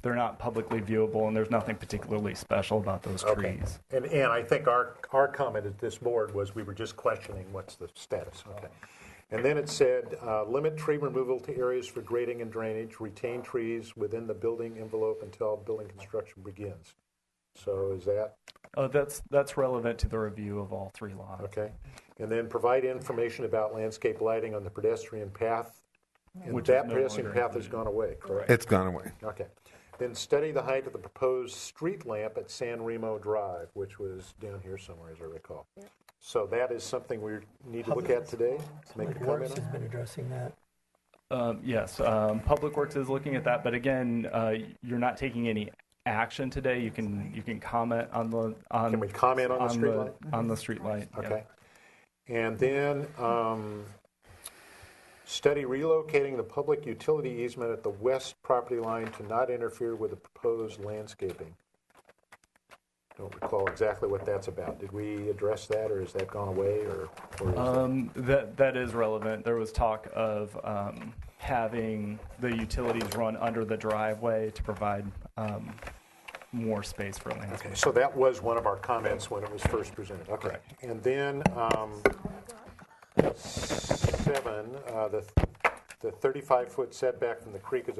They're not publicly viewable, and there's nothing particularly special about those trees. And I think our comment at this board was we were just questioning what's the status. Okay. And then it said, limit tree removal to areas for grading and drainage, retain trees within the building envelope until building construction begins. So is that? That's relevant to the review of all 3 lots. Okay. And then provide information about landscape lighting on the pedestrian path. And Which that is no pedestrian longer path has gone away, correct? It's gone away. Okay. Then study the height of the proposed street lamp at San Remo Drive, which was down here somewhere, as I recall. Yeah. So that is something we need to look at today. Make a Public comment Works on has that. been addressing that. Yes, Public Works is looking at that, but again, you're not taking any action today. You can comment on the on. Can we comment on the street light? On the street light. Okay. Yeah. And then study relocating the public utility easement at the west property line to not interfere with the proposed landscaping. Don't recall exactly what that's about. Did we address that, or has that gone away, or is that is relevant. There was talk of having the utilities run under the driveway to provide more space for landscaping. Okay, so that was one of our comments when it was first presented. Okay. Correct. And then 7, the 35-foot setback from the creek is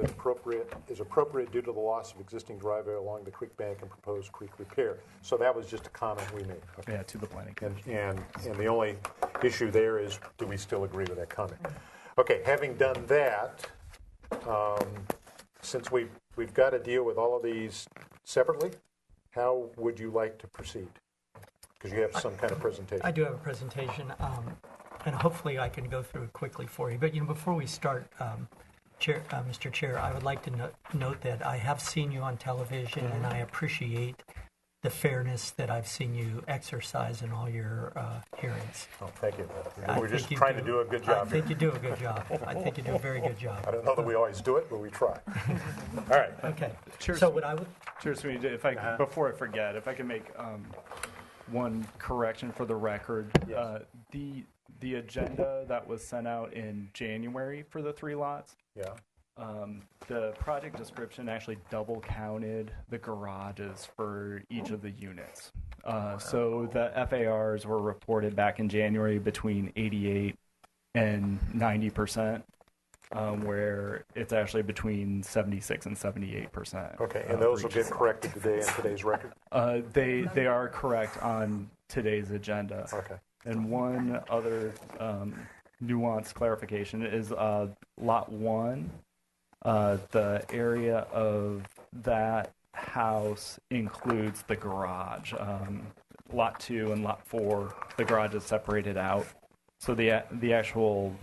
appropriate due to the loss of existing driveway along the creek bank and proposed creek repair. So that was just a comment we made. Okay. Yeah, to the planning. And the only issue there is, do we still agree with that comment? Okay, having done that, since we've got to deal with all of these separately, how would you like to proceed? Because you have some kind of presentation. I do have a presentation, and hopefully I can go through it quickly for you. But before we start, Mr. Chair, I would like to note that I have seen you on television, and I appreciate the fairness that I've seen you exercise in all your hearings. Oh, thank you. We're just trying to do a good job. I think you do a good job. I think you do a very good job. I don't know that we always do it, but we try. All right. Okay. Cheers. So what I would... Cheers, if I before I forget, if I can make one correction for the record. Yes. The agenda that was sent out in January for the 3 lots. Yeah. The project description actually double counted the garages for each of the units. So the FARs were reported back in January between 88 and 90%, where it's actually between 76 and 78%. Okay, and those will get corrected today in today's record? They are correct on today's agenda. Okay. And one other nuanced clarification is Lot 1. The area of that house includes the garage. Lot 2 and Lot 4, the garage is separated out. So the actual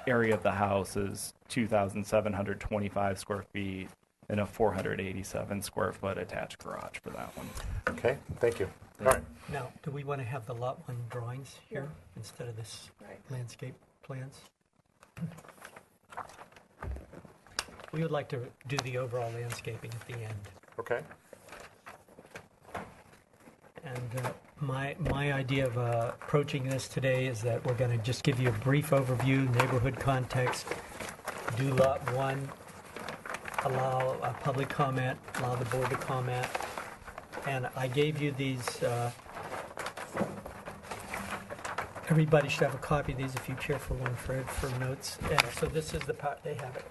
area of the house is 2,725 square feet and a 487 square foot attached garage for that one. Okay, thank you. All right. Now, do we want to have the Lot 1 drawings here instead of this landscape plans? We would like to do the overall landscaping at the end. Okay. And my idea of approaching this today is that we're going to just give you a brief overview, neighborhood context, do Lot 1, allow a public comment, allow the board to comment. And I gave you these, everybody should have a copy of these if you care for one, Fred, for notes. And so this is they have it.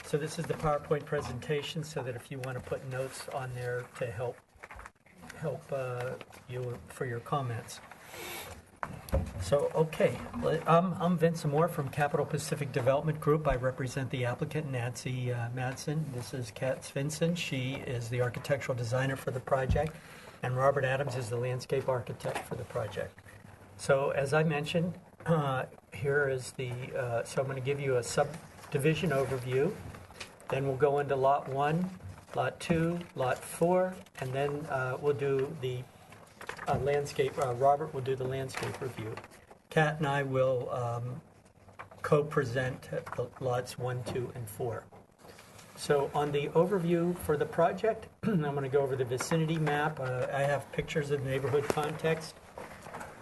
So this is the PowerPoint presentation, so that if you want to put notes on there to help you for your comments. So, okay, I'm Vincent Moore from Capital Pacific Development Group. I represent the applicant, Nancy Madsen. This is Kat Svensson. She is the architectural designer for the project, and Robert Adams is the landscape architect for the project. So, as I mentioned, here is so I'm going to give you a division overview. Then we'll go into Lot 1, Lot 2, Lot 4, and then we'll do the landscape. Robert will do the landscape review. Kat and I will co-present lots 1, 2, and 4. So on the overview for the project, I'm going to go over the vicinity map. I have pictures of the neighborhood context.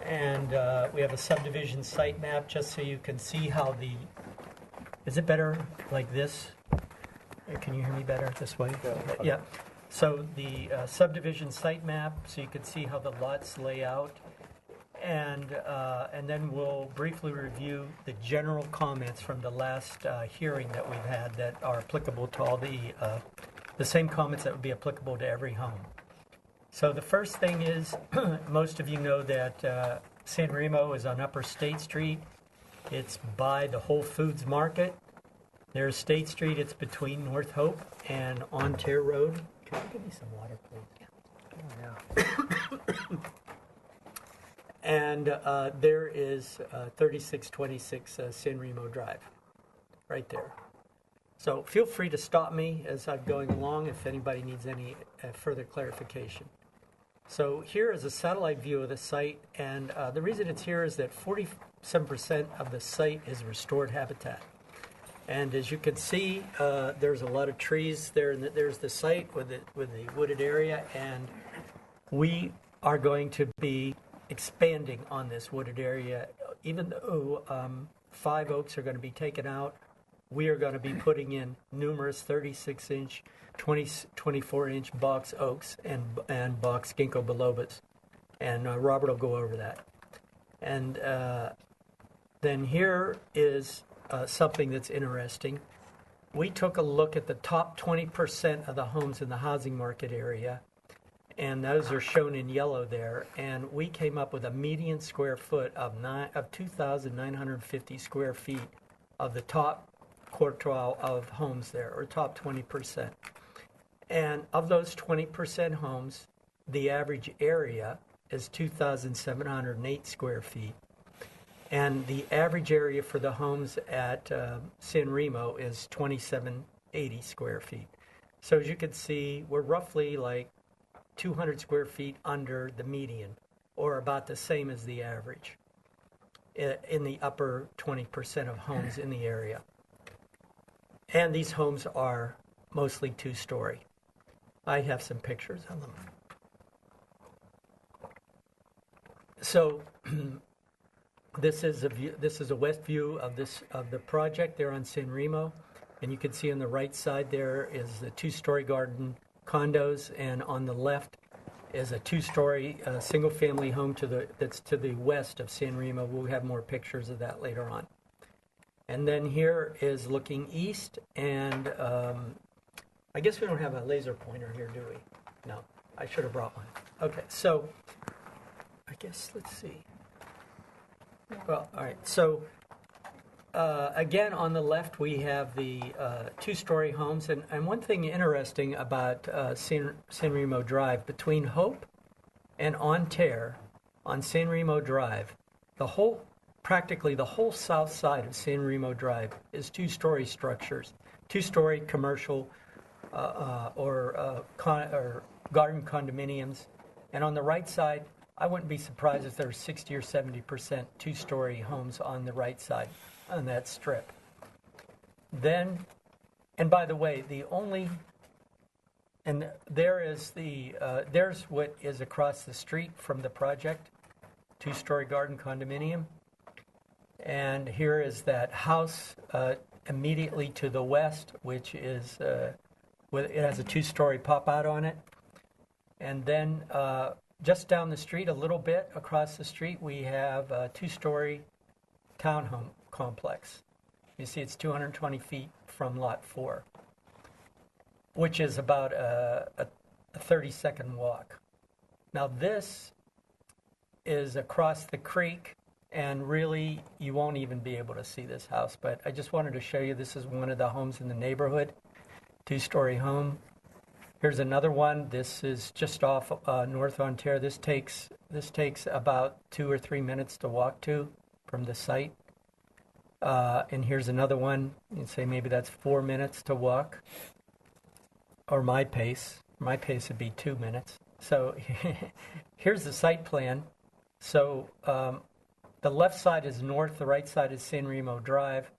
And we have a subdivision site map just so you can see how the... Is it better like this? Can you hear me better this way? Yeah. So the subdivision site map, so you can see how the lots lay out. And then we'll briefly review the general comments from the last hearing that we've had that are applicable to all the same comments that would be applicable to every home. So the first thing is, most of you know that San Remo is on Upper State Street. It's by the Whole Foods Market. There's State Street. It's between North Hope and Ontario Road. Can you give me some water, please? Oh, yeah. And there is 3626 San Remo Drive, right there. So feel free to stop me as I'm going along if anybody needs any further clarification. So here is a satellite view of the site, and the reason it's here is that 47% of the site is restored habitat. And as you can see, there's a lot of trees there, and there's the site with the wooded area, and we are going to be expanding on this wooded area. Even though 5 oaks are going to be taken out, we are going to be putting in numerous 36-inch, 24-inch box oaks and box ginkgo bilobas. And Robert will go over that. And then here is something that's interesting. We took a look at the top 20% of the homes in the housing market area, and those are shown in yellow there. And we came up with a median square foot of 2,950 square feet of the top quartile of homes there, or top 20%. And of those 20% homes, the average area is 2,708 square feet. And the average area for the homes at San Remo is 2,780 square feet. So as you can see, we're roughly like 200 square feet under the median, or about the same as the average in the upper 20% of homes in the area. And these homes are mostly 2-story. I have some pictures of them. So this is a view, this is a west view of the project there on San Remo, and you can see on the right side there is the 2-story garden condos, and on the left is a 2-story single-family home that's to the west of San Remo. We'll have more pictures of that later on. And then here is looking east, and I guess we don't have a laser pointer here, do we? No, I should have brought one. Okay, so I guess, let's see. Well, all right, so again, on the left, we have the 2-story homes. And one thing interesting about San Remo Drive, between Hope and Ontario on San Remo Drive, practically the whole south side of San Remo Drive is 2-story structures, 2-story commercial or garden condominiums. And on the right side, I wouldn't be surprised if there were 60 or 70% 2-story homes on the right side on that strip. Then, and by the way, there's what is across the street from the project, 2-story garden condominium. And here is that house immediately to the west, which is, it has a 2-story pop-out on it. And then just down the street, a little bit across the street, we have a 2-story townhome complex. You see it's 220 feet from Lot 4, which is about a 30-second walk. Now this is across the creek, and really you won't even be able to see this house, but I just wanted to show you this is one of the homes in the neighborhood, 2-story home. Here's another one. This is just off North Ontario. This takes about 2 or 3 minutes to walk to from the site. And here's another one. You'd say maybe that's 4 minutes to walk, or my pace. My pace would be 2 minutes. So here's the site plan. So the left side is north, the right side is San Remo Drive.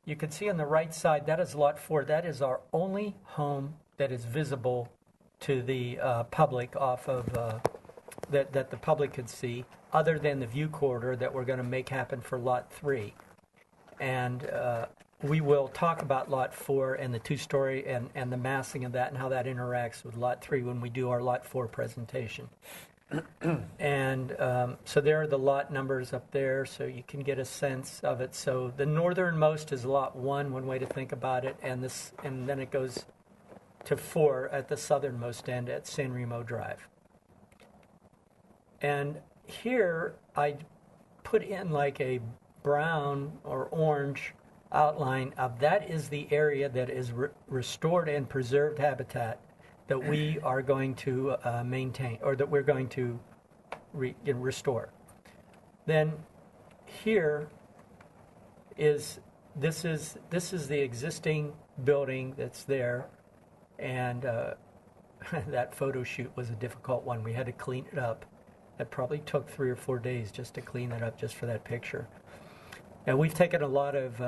You can see on the right side, that is Lot 4. That is our only home that is visible to the public off of, that the public could see, other than the view corridor that we're going to make happen for Lot 3. And we will talk about Lot 4 and the two-story and the massing of that and how that interacts with Lot 3 when we do our Lot 4 presentation. And so there are the lot numbers up there, so you can get a sense of it. So the northernmost is Lot 1, one way to think about it, and then it goes to 4 at the southernmost end at San Remo Drive. And here I put in like a brown or orange outline of that is the area that is restored and preserved habitat that we are going to maintain, or that we're going to restore. Then here is this is the existing building that's there, and that photo shoot was a difficult one. We had to clean it up. That probably took 3 or 4 days just to clean it up just for that picture. And we've taken a lot of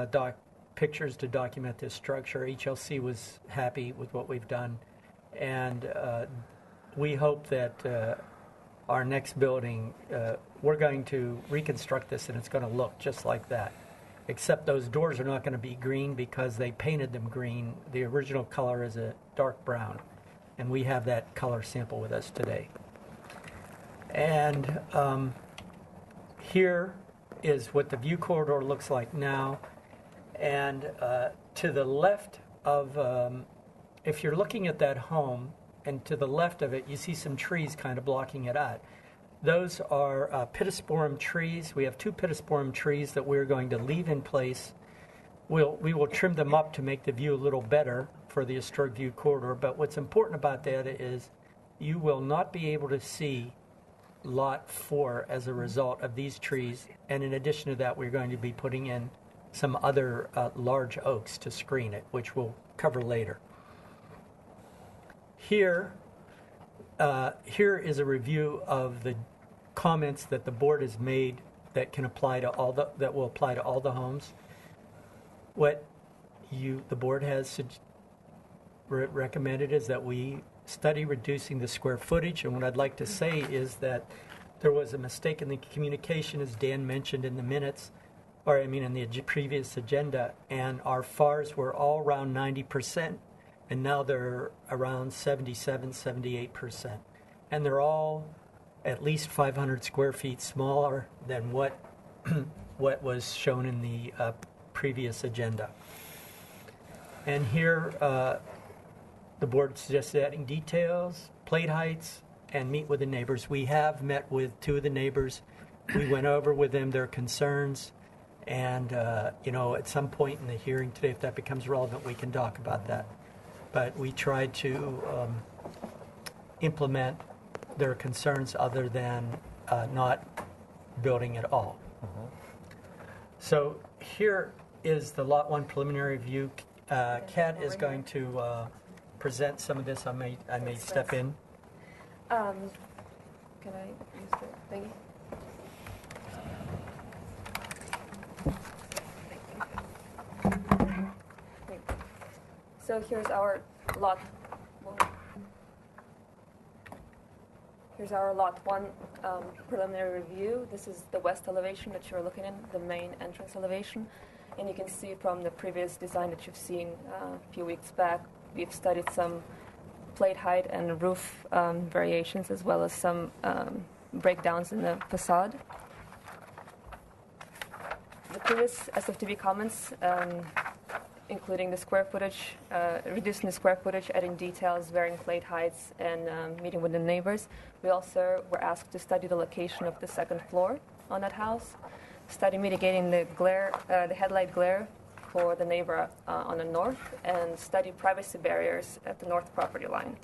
pictures to document this structure. HLC was happy with what we've done. And we hope that our next building, we're going to reconstruct this and it's going to look just like that. Except those doors are not going to be green because they painted them green. The original color is a dark brown. And we have that color sample with us today. And here is what the view corridor looks like now. And to the left of, if you're looking at that home, and to the left of it, you see some trees kind of blocking it out. Those are pittosporum trees. We have 2 pittosporum trees that we're going to leave in place. We will trim them up to make the view a little better for the historic view corridor. But what's important about that is you will not be able to see Lot 4 as a result of these trees. And in addition to that, we're going to be putting in some other large oaks to screen it, which we'll cover later. Here is a review of the comments that the board has made that can apply to that will apply to all the homes. What the board has recommended is that we study reducing the square footage, and what I'd like to say is that there was a mistake in the communication, as Dan mentioned in the minutes, or I mean in the previous agenda, and our FARs were all around 90%. And now they're around 77, 78%. And they're all at least 500 square feet smaller than what was shown in the previous agenda. And here, the board suggests adding details, plate heights, and meet with the neighbors. We have met with 2 of the neighbors. We went over with them their concerns. And, at some point in the hearing today, if that becomes relevant, we can talk about that. But we tried to implement their concerns other than not building at all. So here is the Lot 1 preliminary view. Kat is going to present some of this. I may step in. Can I use the thingy? So here's our lot. Here's our Lot 1 preliminary review. This is the west elevation that you're looking in, the main entrance elevation. And you can see from the previous design that you've seen a few weeks back, we've studied some plate height and roof variations, as well as some breakdowns in the facade. The previous SFTV comments, including the square footage, reducing the square footage, adding details, varying plate heights, and meeting with the neighbors. We also were asked to study the location of the second floor on that house, study mitigating the glare, the headlight glare for the neighbor on the north, and study privacy barriers at the north property line.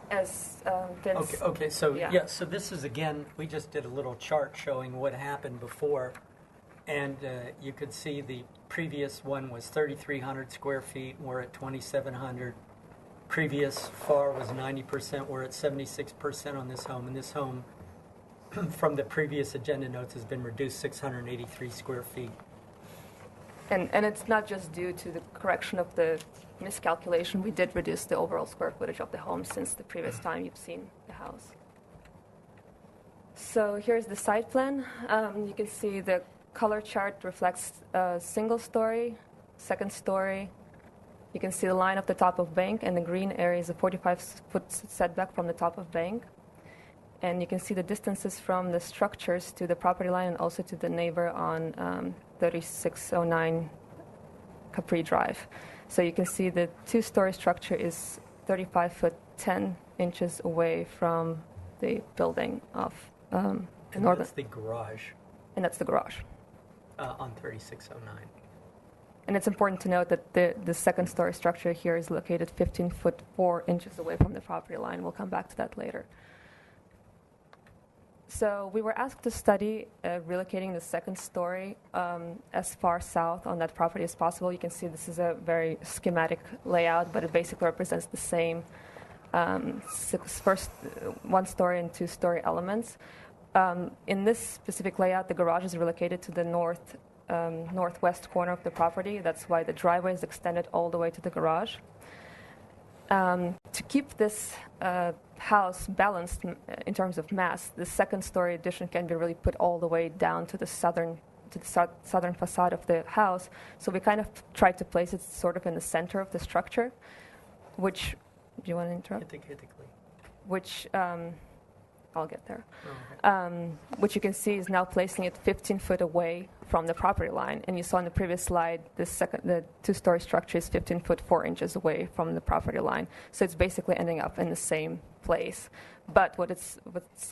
As Vince... Okay, so so this is, again, we just did a little chart showing what happened before And you could see the previous one was 3,300 square feet. We're at 2,700. Previous FAR was 90%. We're at 76% on this home. And this home, from the previous agenda notes, has been reduced 683 square feet. And it's not just due to the correction of the miscalculation. We did reduce the overall square footage of the home since the previous time you've seen the house. So here's the site plan. You can see the color chart reflects a single story, second story. You can see the line of the top of bank, and the green area is a 45-foot setback from the top of bank. And you can see the distances from the structures to the property line and also to the neighbor on 3609 Capri Drive. So you can see the two-story structure is 35 foot 10 inches away from the building of and Northern. that's the garage. And that's the garage. On 3609. And it's important to note that the second-story structure here is located 15 foot 4 inches away from the property line. We'll come back to that later. So we were asked to study relocating the second story as far south on that property as possible. You can see this is a very schematic layout, but it basically represents the same first one-story and two-story elements. In this specific layout, the garage is relocated to the northwest corner of the property. That's why the driveway is extended all the way to the garage. To keep this house balanced in terms of mass, the second-story addition can be really put all the way down to the southern facade of the house. So we kind of tried to place it sort of in the center of the structure, which, do you want to interrupt? Which, I'll get there. Which you can see is now placing it 15 foot away from the property line. And you saw in the previous slide, the two-story structure is 15 foot 4 inches away from the property line. So it's basically ending up in the same place. But what's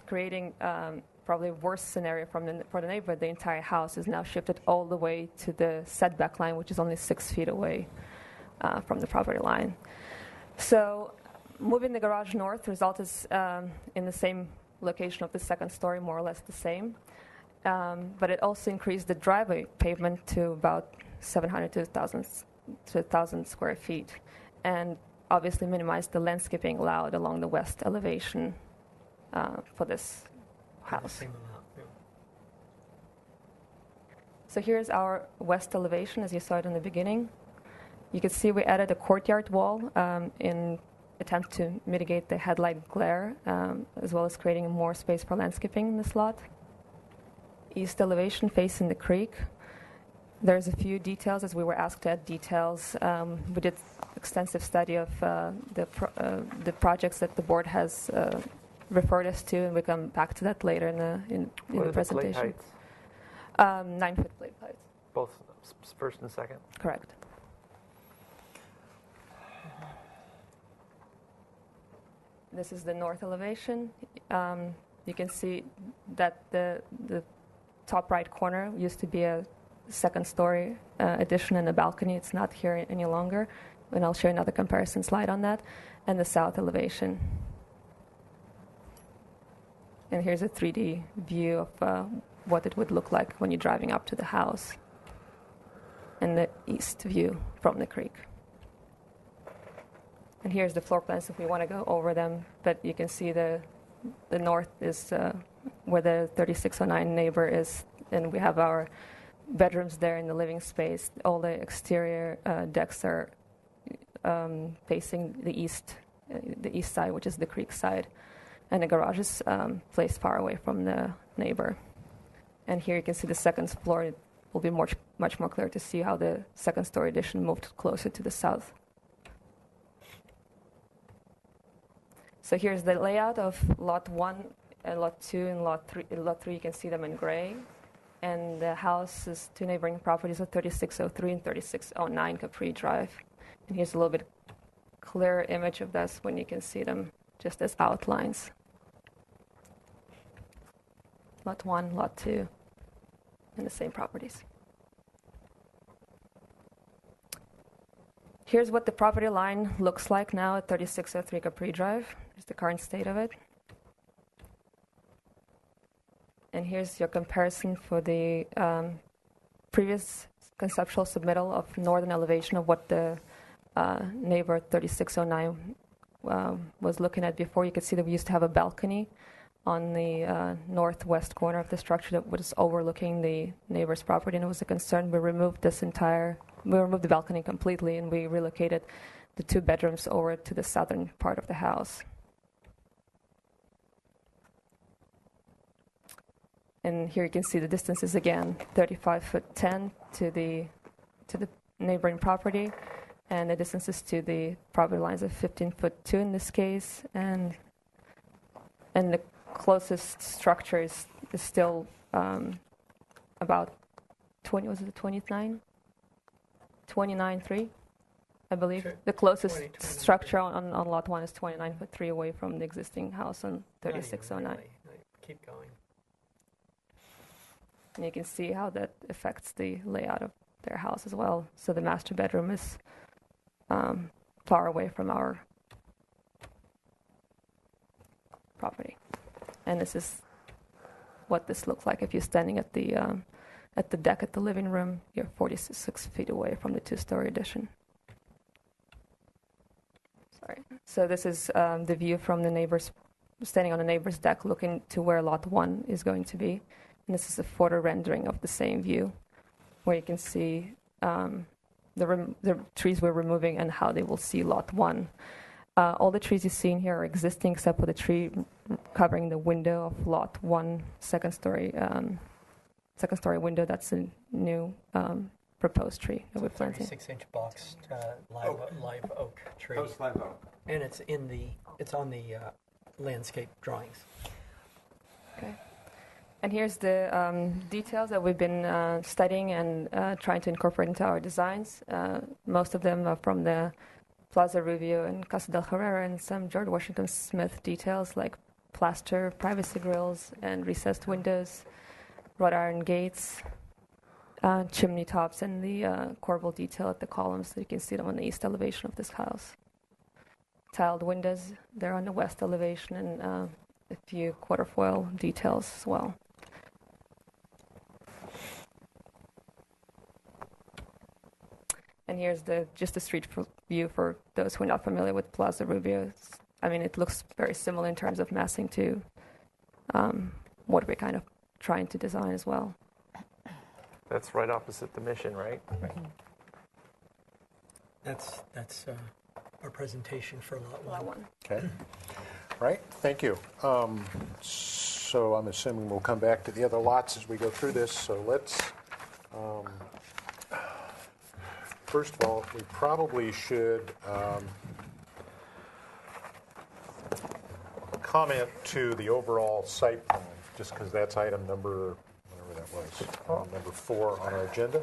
creating probably a worse scenario for the neighborhood, the entire house is now shifted all the way to the setback line, which is only 6 feet away from the property line. So moving the garage north, the result is in the same location of the second story, more or less the same. But it also increased the driveway pavement to about 700 to 1,000 square feet, and obviously minimized the landscaping allowed along the west elevation for this house. So here's our west elevation as you saw it in the beginning. You can see we added a courtyard wall in attempt to mitigate the headlight glare, as well as creating more space for landscaping in this lot. East elevation facing the creek. There's a few details as we were asked to add details. We did extensive study of the projects that the board has referred us to, and we come back to that later in the presentation. What are the blade heights? 9 foot blade heights. Both first and second? Correct. This is the north elevation. You can see that the top right corner used to be a second-story addition and a balcony. It's not here any longer, and I'll show you another comparison slide on that. And the south elevation. And here's a 3D view of what it would look like when you're driving up to the house. And the east view from the creek. And here's the floor plans if we want to go over them. But you can see the north is where the 3609 neighbor is. And we have our bedrooms there in the living space. All the exterior decks are facing the east side, which is the creek side. And the garage is placed far away from the neighbor. And here you can see the second floor. It will be much more clear to see how the second-story addition moved closer to the south. So here's the layout of Lot 1, Lot 2, and Lot 3. In Lot 3, you can see them in gray. And the house is two neighboring properties of 3603 and 3609 Capri Drive. And here's a little bit clearer image of this when you can see them just as outlines. Lot 1, Lot 2, and the same properties. Here's what the property line looks like now at 3603 Capri Drive. Here's the current state of it. And here's your comparison for the previous conceptual submittal of northern elevation of what the neighbor 3609 was looking at before. You could see that we used to have a balcony on the northwest corner of the structure that was overlooking the neighbor's property, and it was a concern. We removed the balcony completely, and we relocated the 2 bedrooms over to the southern part of the house. And here you can see the distances again, 35 foot 10 to the neighboring property, and the distances to the property lines of 15 foot 2 in this case, and the closest structure is still about 29.3, I believe. Sure. The closest structure on lot 1 is 29.3 away from the existing house on 3609. Really. Keep going. And you can see how that affects the layout of their house as well. So the master bedroom is far away from our property. And this is what this looks like if you're standing at the deck at the living room. You're 46 feet away from the 2-story addition. Sorry. So this is the view from the neighbor's, standing on the neighbor's deck, looking to where lot 1 is going to be. And this is a photo rendering of the same view, where you can see the trees we're removing and how they will see lot 1. All the trees you see in here are existing except for the tree covering the window of lot 1, second story window. That's a new proposed tree that we're planting. 36-inch boxed live oak tree. Post live oak. And it's on the landscape drawings. Okay. And here's the details that we've been studying and trying to incorporate into our designs. Most of them are from the Plaza Rubio and Casa del Herrera, and some George Washington Smith details like plaster, privacy grills, and recessed windows, wrought iron gates, chimney tops, and the corbel detail at the columns. So you can see them on the east elevation of this house. Tiled windows, they're on the west elevation, and a few quarterfoil details as well. And here's just the street view for those who are not familiar with Plaza Rubio. I mean, it looks very similar in terms of massing to what we're kind of trying to design as well. That's right opposite the Mission, right? That's our presentation for lot 1. Okay. Right. Thank you. So I'm assuming we'll come back to the other lots as we go through this. So let's, first of all, we probably should comment to the overall site plan, just because that's item number, whatever that was, number 4 on our agenda.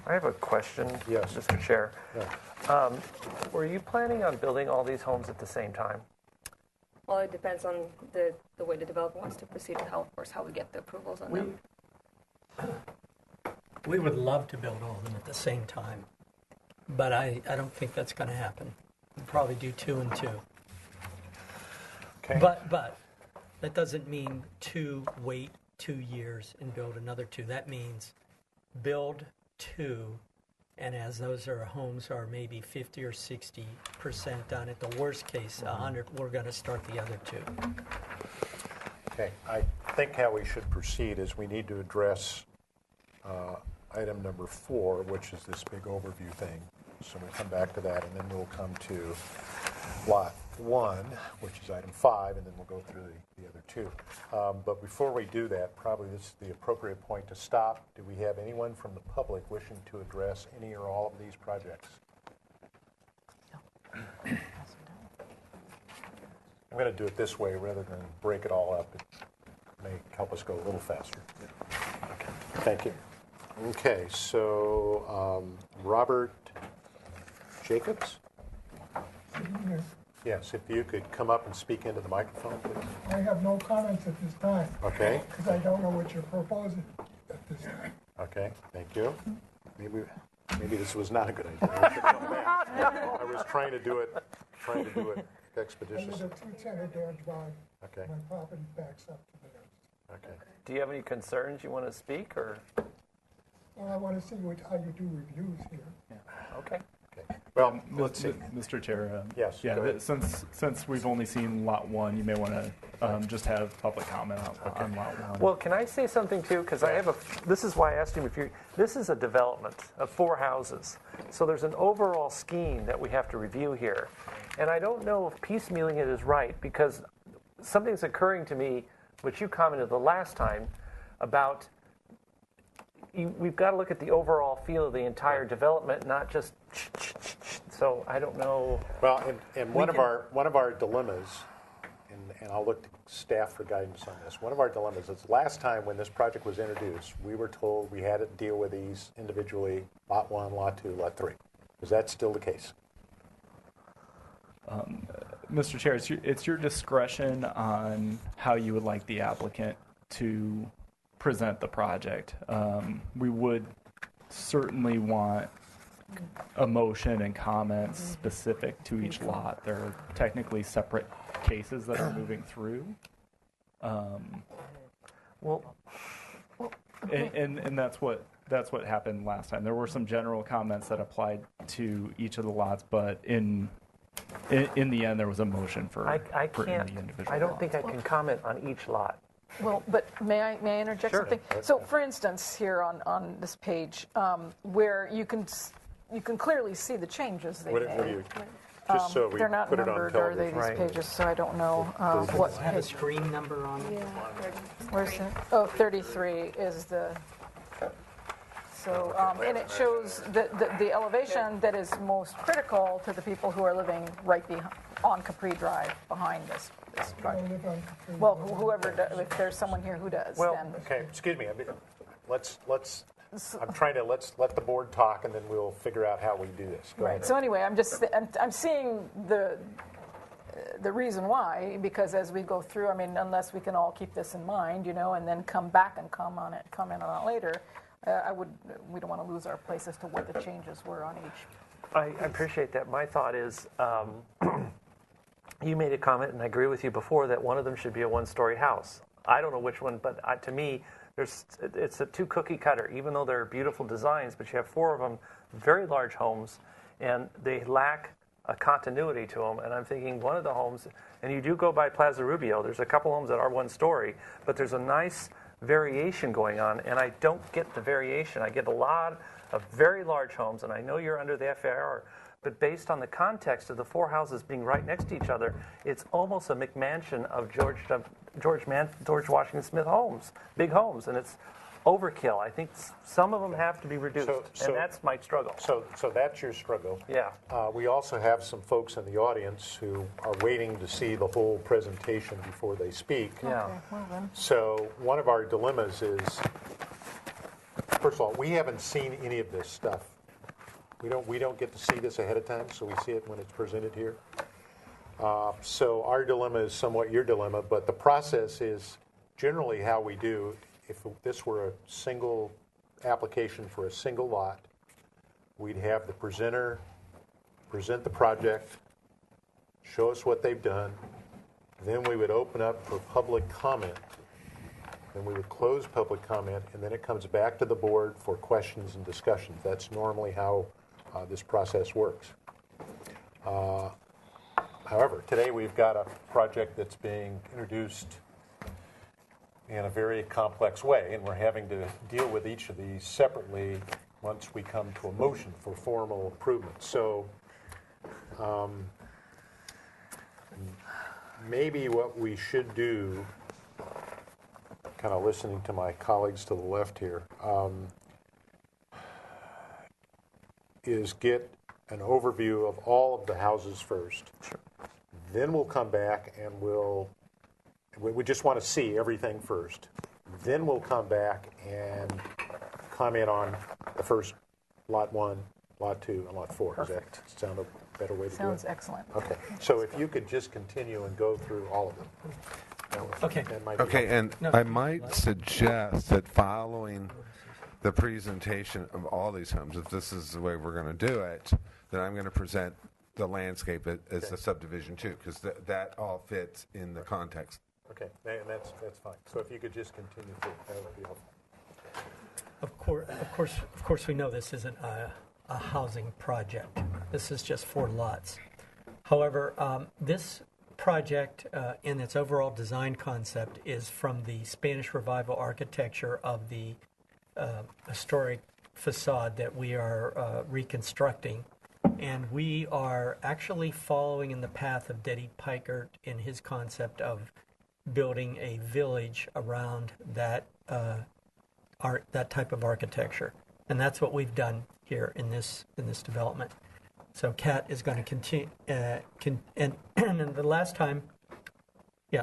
I have a question, yes, Mr. Chair. Yeah. Were you planning on building all these homes at the same time? Well, it depends on the way the developer wants to proceed and how we get the approvals on them. We would love to build all of them at the same time, but I don't think that's going to happen. We'll probably do 2 and 2. Okay. But that doesn't mean wait 2 years and build another 2. That means build 2, and as those homes are maybe 50 or 60% done, at the worst case, 100, we're going to start the other 2. Okay. I think how we should proceed is we need to address item number 4, which is this big overview thing. So we'll come back to that, and then we'll come to lot 1, which is item 5, and then we'll go through the other 2. But before we do that, probably this is the appropriate point to stop. Do we have anyone from the public wishing to address any or all of these projects? I'm going to do it this way rather than break it all up. It may help us go a little faster. Okay. Thank you. Okay, so Robert Jacobs? Yes, if you could come up and speak into the microphone, please. I have no comments at this time. Okay. Because I don't know what you're proposing at this time. Okay, thank you. Maybe this was not a good idea. I was trying to do it expeditiously. I live at 210 Adair Drive. Okay. My property backs up to there. Okay. Do you have any concerns you want to speak, or? Well, I want to see how you do reviews here. Okay. Well, Mr. Chair. Yes, Yeah. go ahead. Since we've only seen lot one, you may want to just have public comment on lot one. Well, can I say something too? Because this is why I asked him if this is a development of 4 houses. So there's an overall scheme that we have to review here. And I don't know if piecemealing it is right, because something's occurring to me, which you commented the last time, about we've got to look at the overall feel of the entire development, not just. So I don't know. Well, and one of our dilemmas, and I'll look to staff for guidance on this. One of our dilemmas is last time when this project was introduced, we were told we had to deal with these individually, lot 1, lot 2, lot 3. Is that still the case? Mr. Chair, it's your discretion on how you would like the applicant to present the project. We would certainly want a motion and comments specific to each lot. They're technically separate cases that are moving through. And that's what happened last time. There were some general comments that applied to each of the lots, but in the end, there was a motion for I for can't. the individual I don't lots. think I can comment on each lot. Well, but may I interject something? So, for instance, here on this page, where you can clearly see the changes they made. Just so we they're not put it on numbered, are they, television. these pages? So I don't know what. Does it have a screen number on it? Where's that? Oh, 33 is the. So, and it shows the elevation that is most critical to the people who are living right on Capri Drive behind this project. Well, whoever, if there's someone here who does, Well, then. okay, excuse me. Let's let's let the board talk, and then we'll figure out how we do this. Go Right. ahead. So anyway, I'm seeing the reason why, because as we go through, I mean, unless we can all keep this in mind, and then come back and comment on it later, we don't want to lose our place as to what the changes were on each. I appreciate that. My thought is, you made a comment, and I agree with you before, that one of them should be a one-story house. I don't know which one, but to me, it's a too cookie cutter, even though they're beautiful designs, but you have 4 of them, very large homes, and they lack a continuity to them. And I'm thinking one of the homes, and you do go by Plaza Rubio, there's a couple homes that are one story, but there's a nice variation going on, and I don't get the variation. I get a lot of very large homes, and I know you're under the FAR, but based on the context of the 4 houses being right next to each other, it's almost a McMansion of George Washington Smith homes, big homes, and it's overkill. I think some of them have to be reduced, and that's my struggle. So that's your struggle. Yeah. We also have some folks in the audience who are waiting to see the whole presentation before they speak. Yeah. Okay, well then. So one of our dilemmas is, first of all, we haven't seen any of this stuff. We don't get to see this ahead of time, so we see it when it's presented here. So our dilemma is somewhat your dilemma, but the process is generally how we do. If this were a single application for a single lot, we'd have the presenter present the project, show us what they've done, then we would open up for public comment, then we would close public comment, and then it comes back to the board for questions and discussions. That's normally how this process works. However, today we've got a project that's being introduced in a very complex way, and we're having to deal with each of these separately once we come to a motion for formal improvement. So maybe what we should do, kind of listening to my colleagues to the left here, is get an overview of all of the houses first. Sure. Then we'll come back and we just want to see everything first. Then we'll come back and comment on the first lot 1, lot 2, and lot 4. Perfect. Does that sound a better way to do it? Sounds excellent. Okay. So if you could just continue and go through all of them. That might be Okay, helpful. and I might suggest that following the presentation of all these homes, if this is the way we're going to do it, then I'm going to present the landscape as a subdivision too, because that all fits in the context. Okay, and that's fine. So if you could just continue through, that would be helpful. Of course, we know this isn't a housing project. This is just 4 lots. However, this project in its overall design concept is from the Spanish Revival architecture of the historic facade that we are reconstructing. And we are actually following in the path of Deddy Pikert in his concept of building a village around that that type of architecture. And that's what we've done here in this development. So Kat is going to continue, and the last time,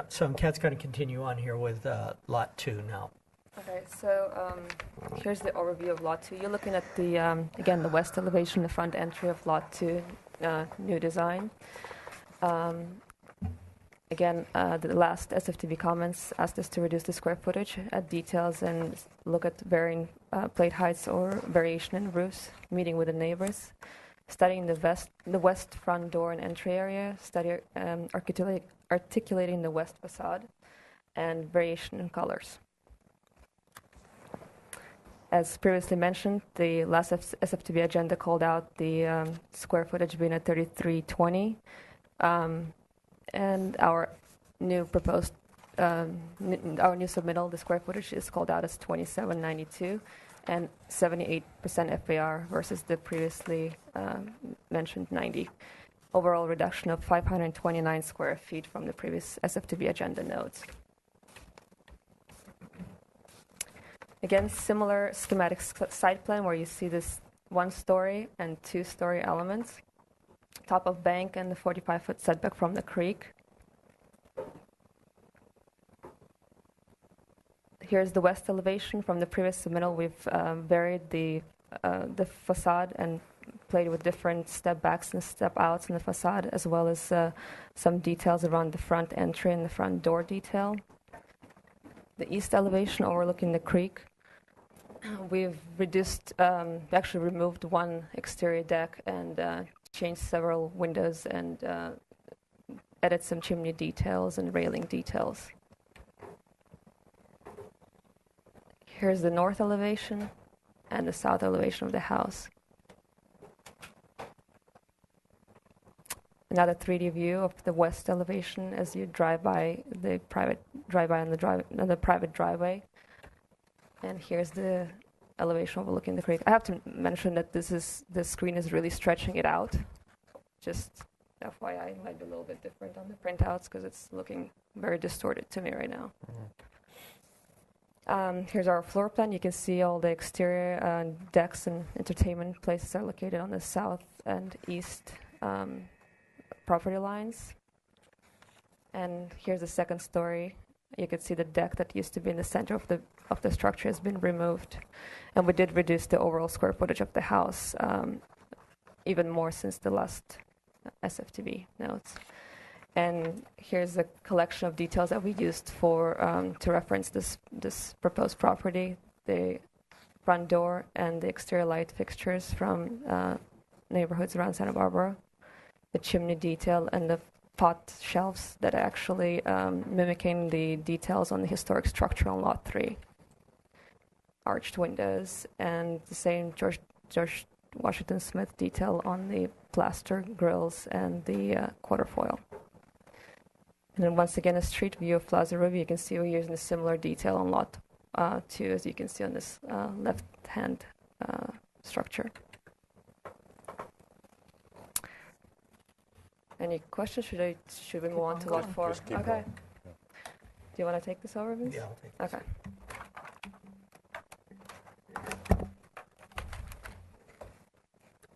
so Kat's going to continue on here with Lot 2 now. Okay, so here's the overview of Lot 2. You're looking at the, again, the west elevation, the front entry of Lot 2, new design. Again, the last SFTV comments asked us to reduce the square footage, add details, and look at varying plate heights or variation in roofs, meeting with the neighbors, studying the west front door and entry area, articulating the west facade, and variation in colors. As previously mentioned, the last SFTV agenda called out the square footage being at 3320, and our new proposed, our new submittal, the square footage is called out as 2792 and 78% FAR versus the previously mentioned 90. Overall reduction of 529 square feet from the previous SFTV agenda notes. Again, similar schematic site plan where you see this 1-story and 2-story elements. Top of bank and the 45-foot setback from the creek. Here's the west elevation from the previous submittal. We've varied the facade and played with different step backs and step outs in the facade, as well as some details around the front entry and the front door detail. The east elevation overlooking the creek. We've reduced, actually removed one exterior deck and changed several windows and added some chimney details and railing details. Here's the north elevation and the south elevation of the house. Another 3D view of the west elevation as you drive by the private driveway. And here's the elevation overlooking the creek. I have to mention that the screen is really stretching it out. Just FYI, it might be a little bit different on the printouts because it's looking very distorted to me right now. Here's our floor plan. You can see all the exterior decks and entertainment places are located on the south and east property lines. And here's the second story. You can see the deck that used to be in the center of the structure has been removed. And we did reduce the overall square footage of the house even more since the last SFTV notes. And here's a collection of details that we used for to reference this proposed property: the front door and the exterior light fixtures from neighborhoods around Santa Barbara, the chimney detail, and the pot shelves that are actually mimicking the details on the historic structure on Lot 3. Arched windows and the same George Washington Smith detail on the plaster grills and the quarterfoil. And then once again, a street view of Plaza Ruby. You can see we're using a similar detail on Lot 2, as you can see on this left-hand structure. Any questions? Should we move on to Lot 4? Just keep Okay. going. Do you want to take this over, Vince? Yeah, I'll take this. Okay.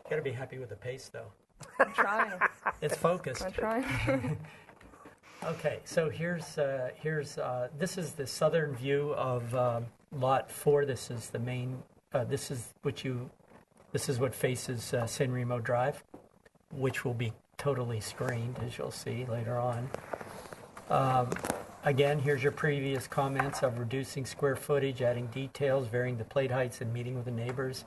You got to be happy with the pace, though. I'm trying. It's focused. I'm trying. Okay, so here's this is the southern view of Lot 4. This is the main. This is what faces San Remo Drive, which will be totally screened, as you'll see later on. Again, here's your previous comments of reducing square footage, adding details, varying the plate heights, and meeting with the neighbors.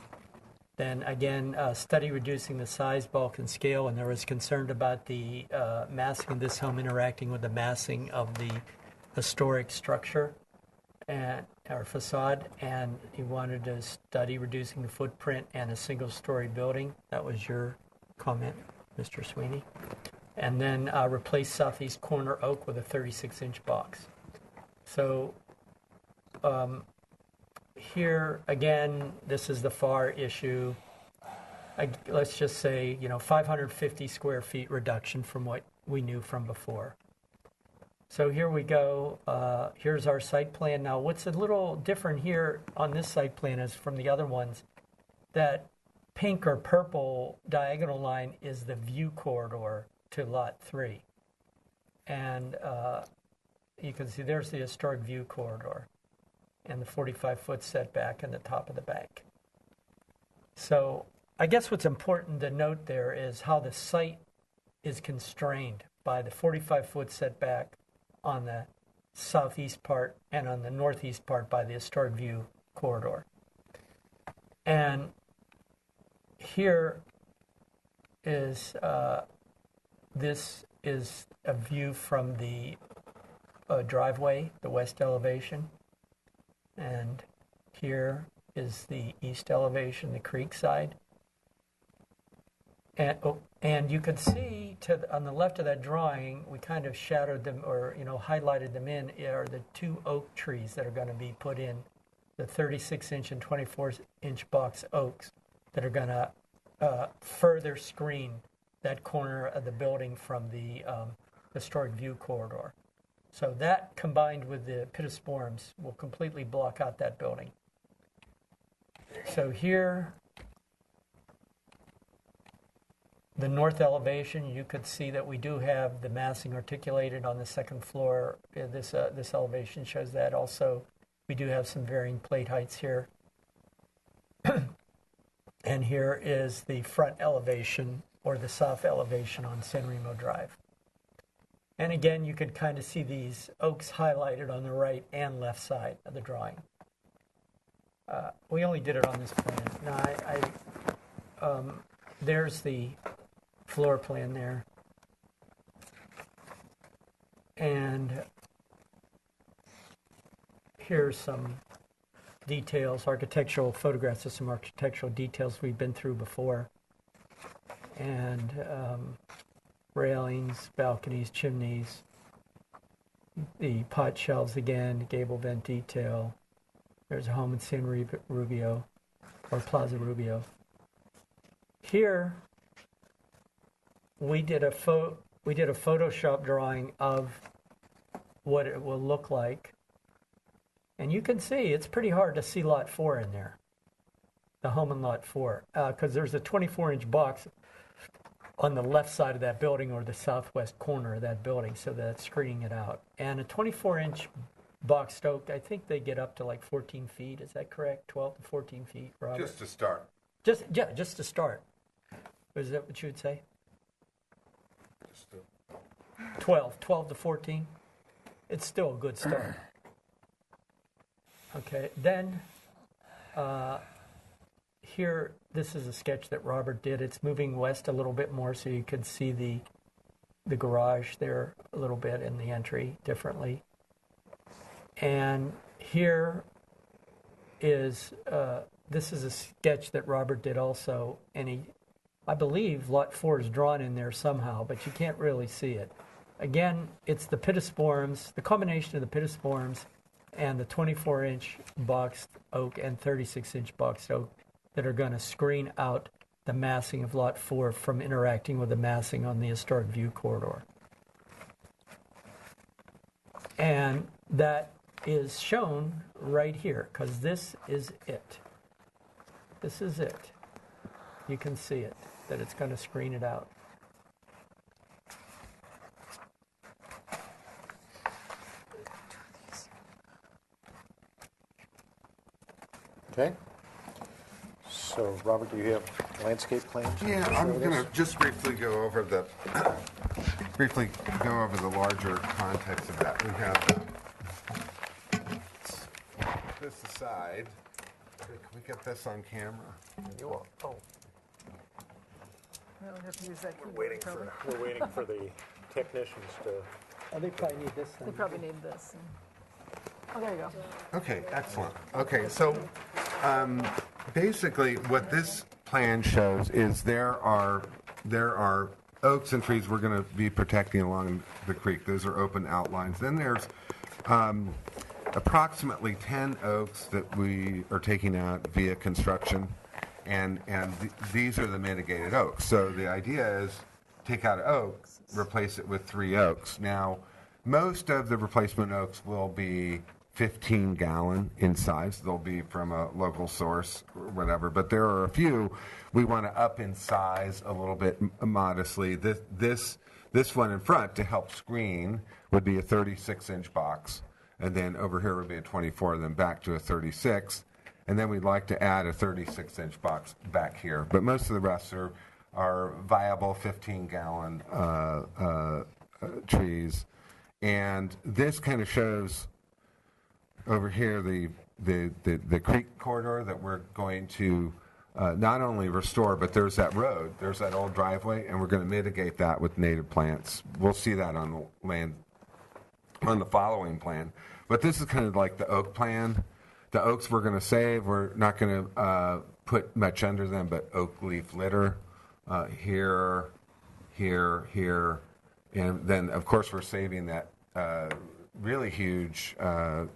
Then again, study reducing the size, bulk, and scale, and there was concern about the massing of this home interacting with the massing of the historic structure. and or facade, and he wanted to study reducing the footprint and a single-story building. That was your comment, Mr. Sweeney. And then replace southeast corner oak with a 36-inch box. So here again, this is the FAR issue. Let's just say 550 square feet reduction from what we knew from before. So here we go. Here's our site plan. Now, what's a little different here on this site plan is from the other ones, that pink or purple diagonal line is the view corridor to Lot 3. And you can see there's the historic view corridor and the 45-foot setback in the top of the bank. So I guess what's important to note there is how the site is constrained by the 45-foot setback on the southeast part and on the northeast part by the historic view corridor. And here is, this is a view from the driveway, the west elevation. And here is the east elevation, the creek side. And you could see on the left of that drawing, we kind of shadowed them or highlighted them in, are the two oak trees that are going to be put in, the 36-inch and 24-inch box oaks that are going to further screen that corner of the building from the historic view corridor. So that combined with the pittosporums will completely block out that building. So here, the north elevation, you could see that we do have the massing articulated on the second floor. This elevation shows that. Also, we do have some varying plate heights here. And here is the front elevation, or the south elevation on San Remo Drive. And again, you can kind of see these oaks highlighted on the right and left side of the drawing. We only did it on this plan. Now, there's the floor plan there. And here's some details, architectural photographs of some architectural details we've been through before. And railings, balconies, chimneys, the pot shelves again, gable vent detail. There's a home in San Rubio, or Plaza Rubio. Here, we did a Photoshop drawing of what it will look like. And you can see it's pretty hard to see Lot 4 in there, the home in Lot 4, because there's a 24-inch box on the left side of that building or the southwest corner of that building, so that's screening it out. And a 24-inch boxed oak, I think they get up to like 14 feet. Is that correct? 12 to 14 feet, Robert? Just to start. Just to start. Is that what you would say? 12 to 14? It's still a good start. Okay, then here, this is a sketch that Robert did. It's moving west a little bit more so you can see the garage there a little bit and the entry differently. And here is, this is a sketch that Robert did also, and I believe Lot 4 is drawn in there somehow, but you can't really see it. Again, it's the pittosporums, the combination of the pittosporums and the 24-inch boxed oak and 36-inch boxed oak that are going to screen out the massing of Lot 4 from interacting with the massing on the historic view corridor. And that is shown right here, because this is it. This is it. You can see it, that it's going to screen it out. Okay. So, Robert, do you have landscape plans? Yeah, I'm going to just briefly go over the larger context of that. We have this aside. Can we get this on camera? You will. Oh. I don't have to use that keyboard. We're waiting for the technicians to. Oh, they probably need this. They probably need this. Oh, there you go. Okay, excellent. Okay, so basically what this plan shows is there are oaks and trees we're going to be protecting along the creek. Those are open outlines. Then there's approximately 10 oaks that we are taking out via construction, and these are the mitigated oaks. So the idea is take out an oak, replace it with 3 oaks. Now, most of the replacement oaks will be 15-gallon in size. They'll be from a local source or whatever, but there are a few we want to up in size a little bit modestly. This one in front, to help screen, would be a 36-inch box, and then over here would be a 24, and then back to a 36, and then we'd like to add a 36-inch box back here. But most of the rest are viable 15-gallon trees, and this kind of shows over here the creek corridor that we're going to not only restore, but there's that road, there's that old driveway, and we're going to mitigate that with native plants. We'll see that on the land, on the following plan. But this is kind of like the oak plan. The oaks we're going to save, we're not going to put much under them, but oak leaf litter here, here, and then of course we're saving that really huge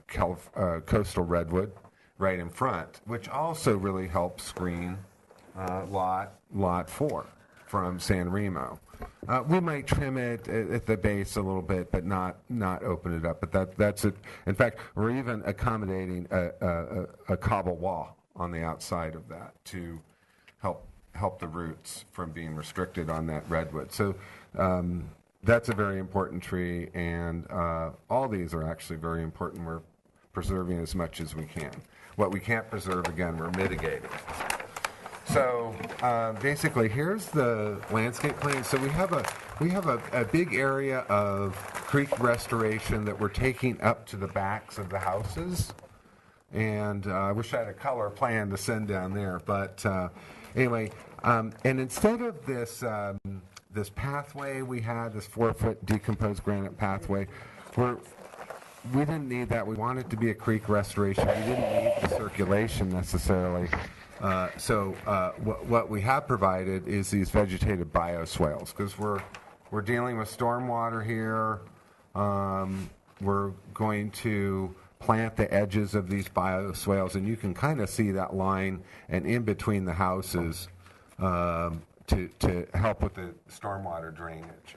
coastal redwood right in front, which also really helps screen lot 4 from San Remo. We might trim it at the base a little bit, but not open it up. But that's it. In fact, we're even accommodating a cobble wall on the outside of that to help the roots from being restricted on that redwood. So that's a very important tree, and all these are actually very important. We're preserving as much as we can. What we can't preserve, again, we're mitigating. So basically, here's the landscape plan. So we have a big area of creek restoration that we're taking up to the backs of the houses, and I wish I had a color plan to send down there. But anyway, and instead of this this pathway we had, this 4-foot decomposed granite pathway, we didn't need that. We wanted it to be a creek restoration. We didn't need the circulation necessarily. So what we have provided is these vegetative bioswales, because we're dealing with stormwater here. We're going to plant the edges of these bioswales, and you can kind of see that line and in between the houses to help with the stormwater drainage.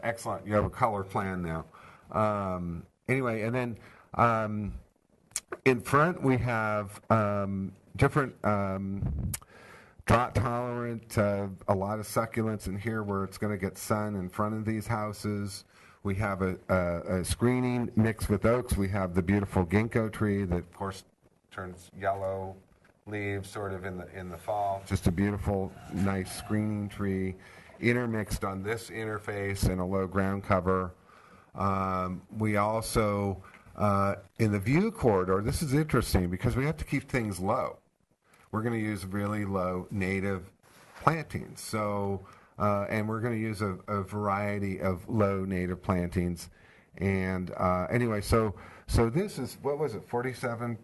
Excellent. You have a color plan now. Anyway, and then in front we have different drought tolerant, a lot of succulents in here where it's going to get sun in front of these houses. We have a screening mixed with oaks. We have the beautiful ginkgo tree that, of course, turns yellow leaves sort of in the fall. Just a beautiful, nice screening tree intermixed on this interface in a low ground cover. We also, in the view corridor, this is interesting because we have to keep things low. We're going to use really low native plantings. So, and we're going to use a variety of low native plantings. And anyway, so this is, what was it, 47%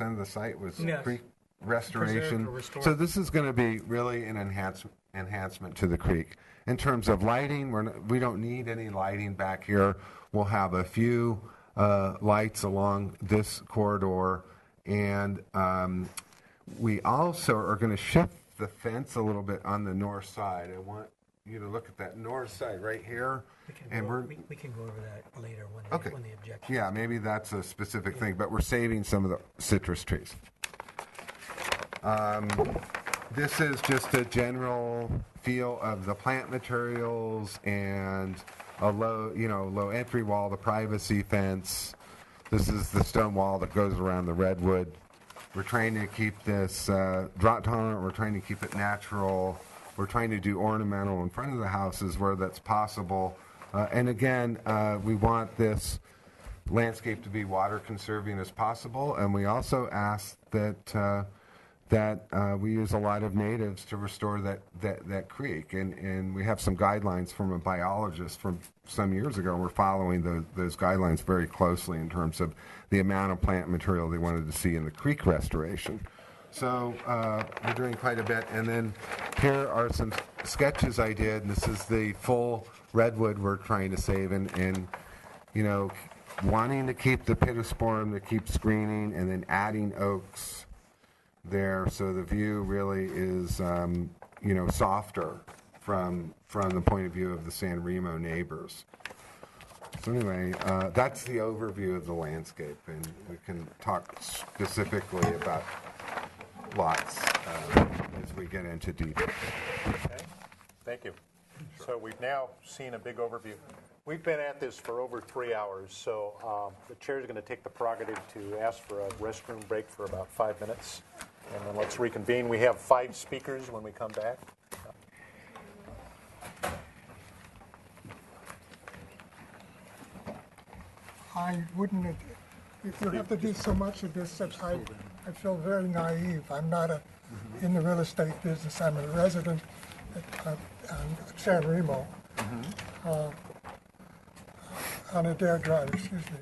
of the site was creek restoration. So this is going to be really an enhancement to the creek. In terms of lighting, we don't need any lighting back here. We'll have a few lights along this corridor, and we also are going to shift the fence a little bit on the north side. I want you to look at that north side right here. We can go over that later when the objections. Yeah, maybe that's a specific thing, but we're saving some of the citrus trees. This is just a general feel of the plant materials and a low entry wall, the privacy fence. This is the stone wall that goes around the redwood. We're trying to keep this drought tolerant. We're trying to keep it natural. We're trying to do ornamental in front of the houses where that's possible. And again, we want this landscape to be water conserving as possible. And we also ask that that we use a lot of natives to restore that creek. And we have some guidelines from a biologist from some years ago. We're following those guidelines very closely in terms of the amount of plant material they wanted to see in the creek restoration. So we're doing quite a bit. And then here are some sketches I did. This is the full redwood we're trying to save. And you know, wanting to keep the pittosporum to keep screening, and then adding oaks there, so the view really is, you know, softer from the point of view of the San Remo neighbors. So anyway, that's the overview of the landscape, and we can talk specifically about lots as we get into detail. Okay, thank you. So we've now seen a big overview. We've been at this for over 3 hours, so the chair is going to take the prerogative to ask for a restroom break for about 5 minutes, and then let's reconvene. We have 5 speakers when we come back. I wouldn't, if you have to do so much of this, I feel very naive. I'm not in the real estate business. I'm a resident at San Remo. On Adair Drive, excuse me.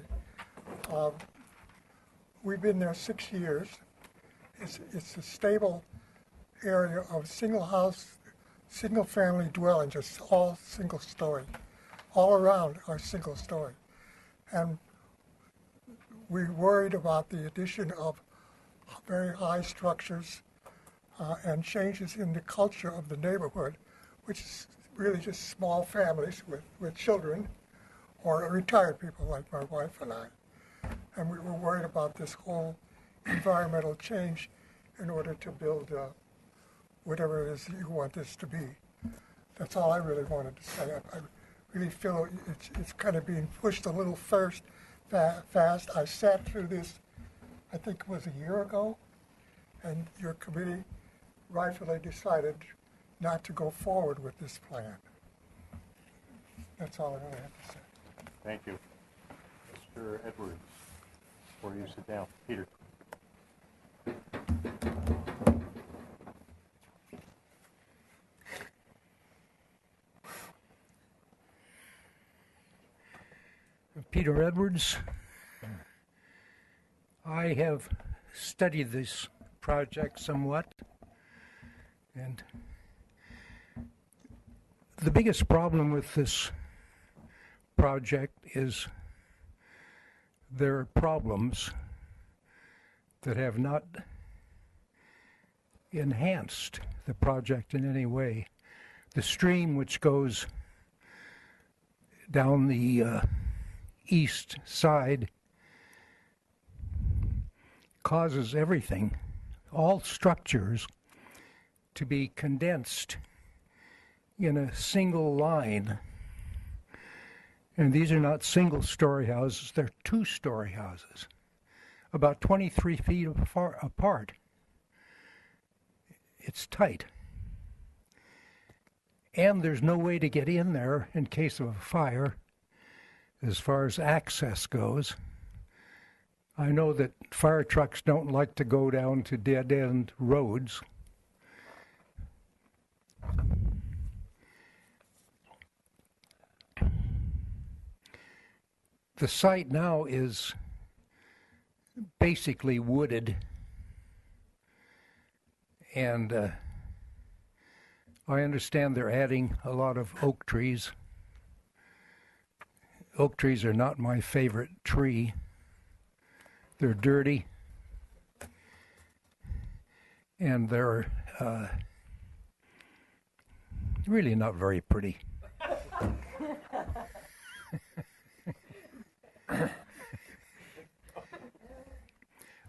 We've been there 6 years. It's a stable area of single house, single family dwelling, just all single story. All around are single story. And we're worried about the addition of very high structures and changes in the culture of the neighborhood, which is really just small families with children, or retired people like my wife and I. And we were worried about this whole environmental change in order to build whatever it is that you want this to be. That's all I really wanted to say. I really feel it's kind of being pushed a little fast. I sat through this, I think it was a year ago, and your committee rightfully decided not to go forward with this plan. That's all I really have to say. Thank you. Mr. Edwards, before you sit down. Peter. Peter Edwards. I have studied this project somewhat, and the biggest problem with this project is there are problems that have not enhanced the project in any way. The stream which goes down the east side causes everything, all structures, to be condensed in a single line. And these are not single-story houses, they're two-story houses, about 23 feet apart. It's tight. And there's no way to get in there in case of a fire as far as access goes. I know that fire trucks don't like to go down to dead-end roads. The site now is basically wooded, and I understand they're adding a lot of oak trees. Oak trees are not my favorite tree. They're dirty, and they're really not very pretty.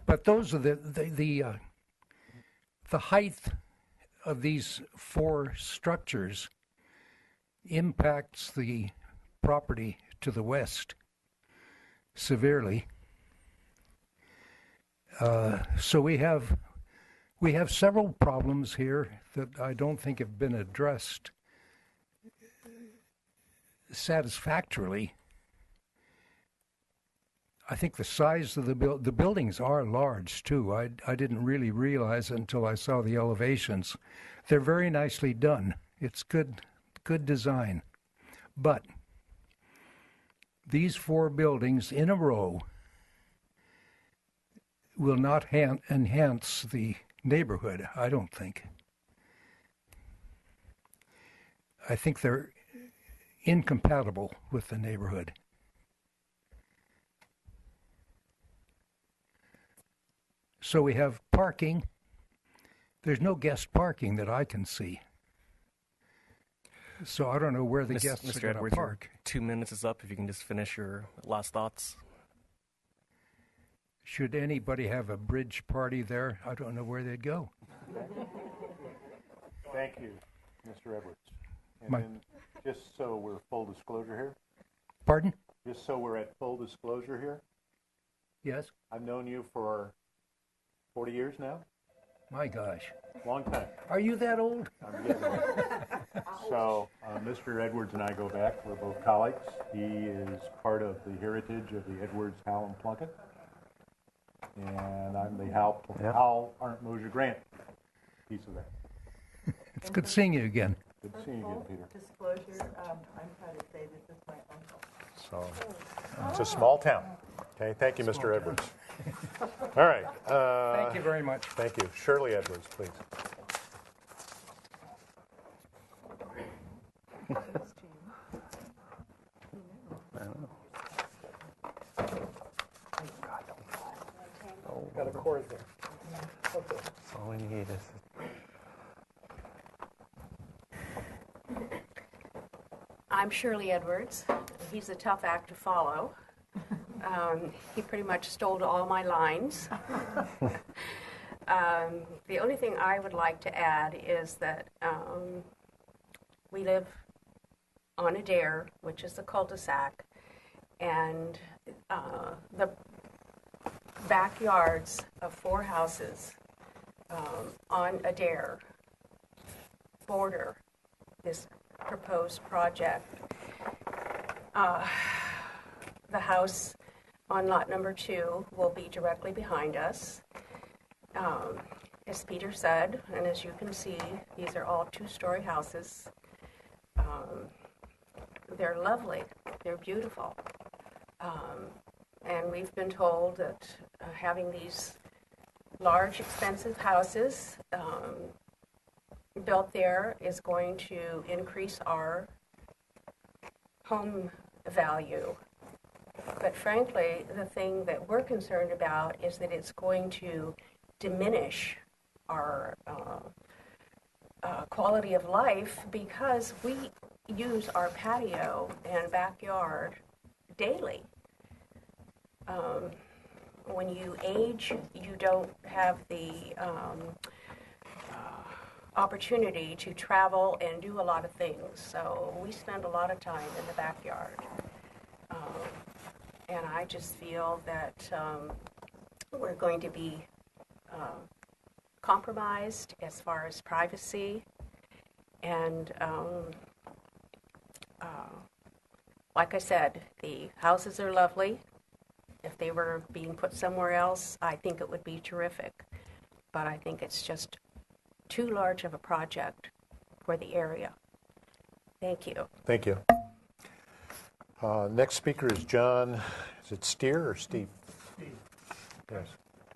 But those are the height of these 4 structures impacts the property to the west severely. So we have several problems here that I don't think have been addressed satisfactorily. I think the size of the buildings are large too. I didn't really realize it until I saw the elevations. They're very nicely done. It's good design. But these 4 buildings in a row will not enhance the neighborhood, I don't think. I think they're incompatible with the neighborhood. So we have parking. There's no guest parking that I can see. So I don't know where the guests Mr. are going to Edwards, park. 2 minutes is up. If you can just finish your last thoughts. Should anybody have a bridge party there, I don't know where they'd go. Thank you, Mr. Edwards. And My- then, just so we're full disclosure here, Pardon? just so we're at full disclosure here, Yes? I've known you for 40 years now. My gosh. Long time. Are you that old? I'm getting old. So, Mr. Edwards and I go back. We're both colleagues. He is part of the heritage of the Edwards, Howell, and Plunkett. And I'm the Howell, Arndt, Mosier, Grant piece of that. It's good seeing you again. Good seeing you again, Peter. Disclosure, I'm trying to say this is my uncle. So, it's a small town. Okay, thank you, Mr. Edwards. All right. Thank you very much. Thank you. Shirley Edwards, please. Got a cord there. Okay. That's all we need is. I'm Shirley Edwards. He's a tough act to follow. He pretty much stole all my lines. The only thing I would like to add is that we live on Adair, which is a cul-de-sac, and the backyards of 4 houses on Adair border this proposed project. The house on lot number 2 will be directly behind us. As Peter said, and as you can see, these are all 2-story houses. They're lovely. They're beautiful. And we've been told that having these large, expensive houses built there is going to increase our home value. But frankly, the thing that we're concerned about is that it's going to diminish our quality of life because we use our patio and backyard daily. When you age, you don't have the opportunity to travel and do a lot of things. So we spend a lot of time in the backyard. And I just feel that we're going to be compromised as far as privacy. And like I said, the houses are lovely. If they were being put somewhere else, I think it would be terrific. But I think it's just too large of a project for the area. Thank you. Thank you. Next speaker is John, is it Steer or Steve? Steve. Yes.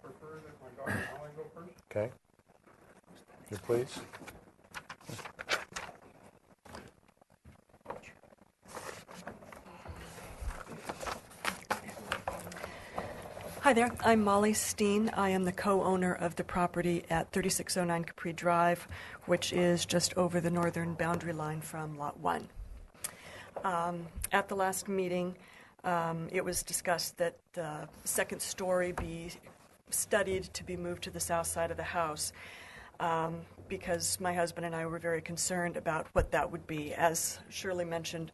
Prefer that my daughter Molly go first? Okay. Here, please. Hi there, I'm Molly Steen. I am the co-owner of the property at 3609 Capri Drive, which is just over the northern boundary line from Lot 1. At the last meeting, it was discussed that the second story be studied to be moved to the south side of the house because my husband and I were very concerned about what that would be. As Shirley mentioned,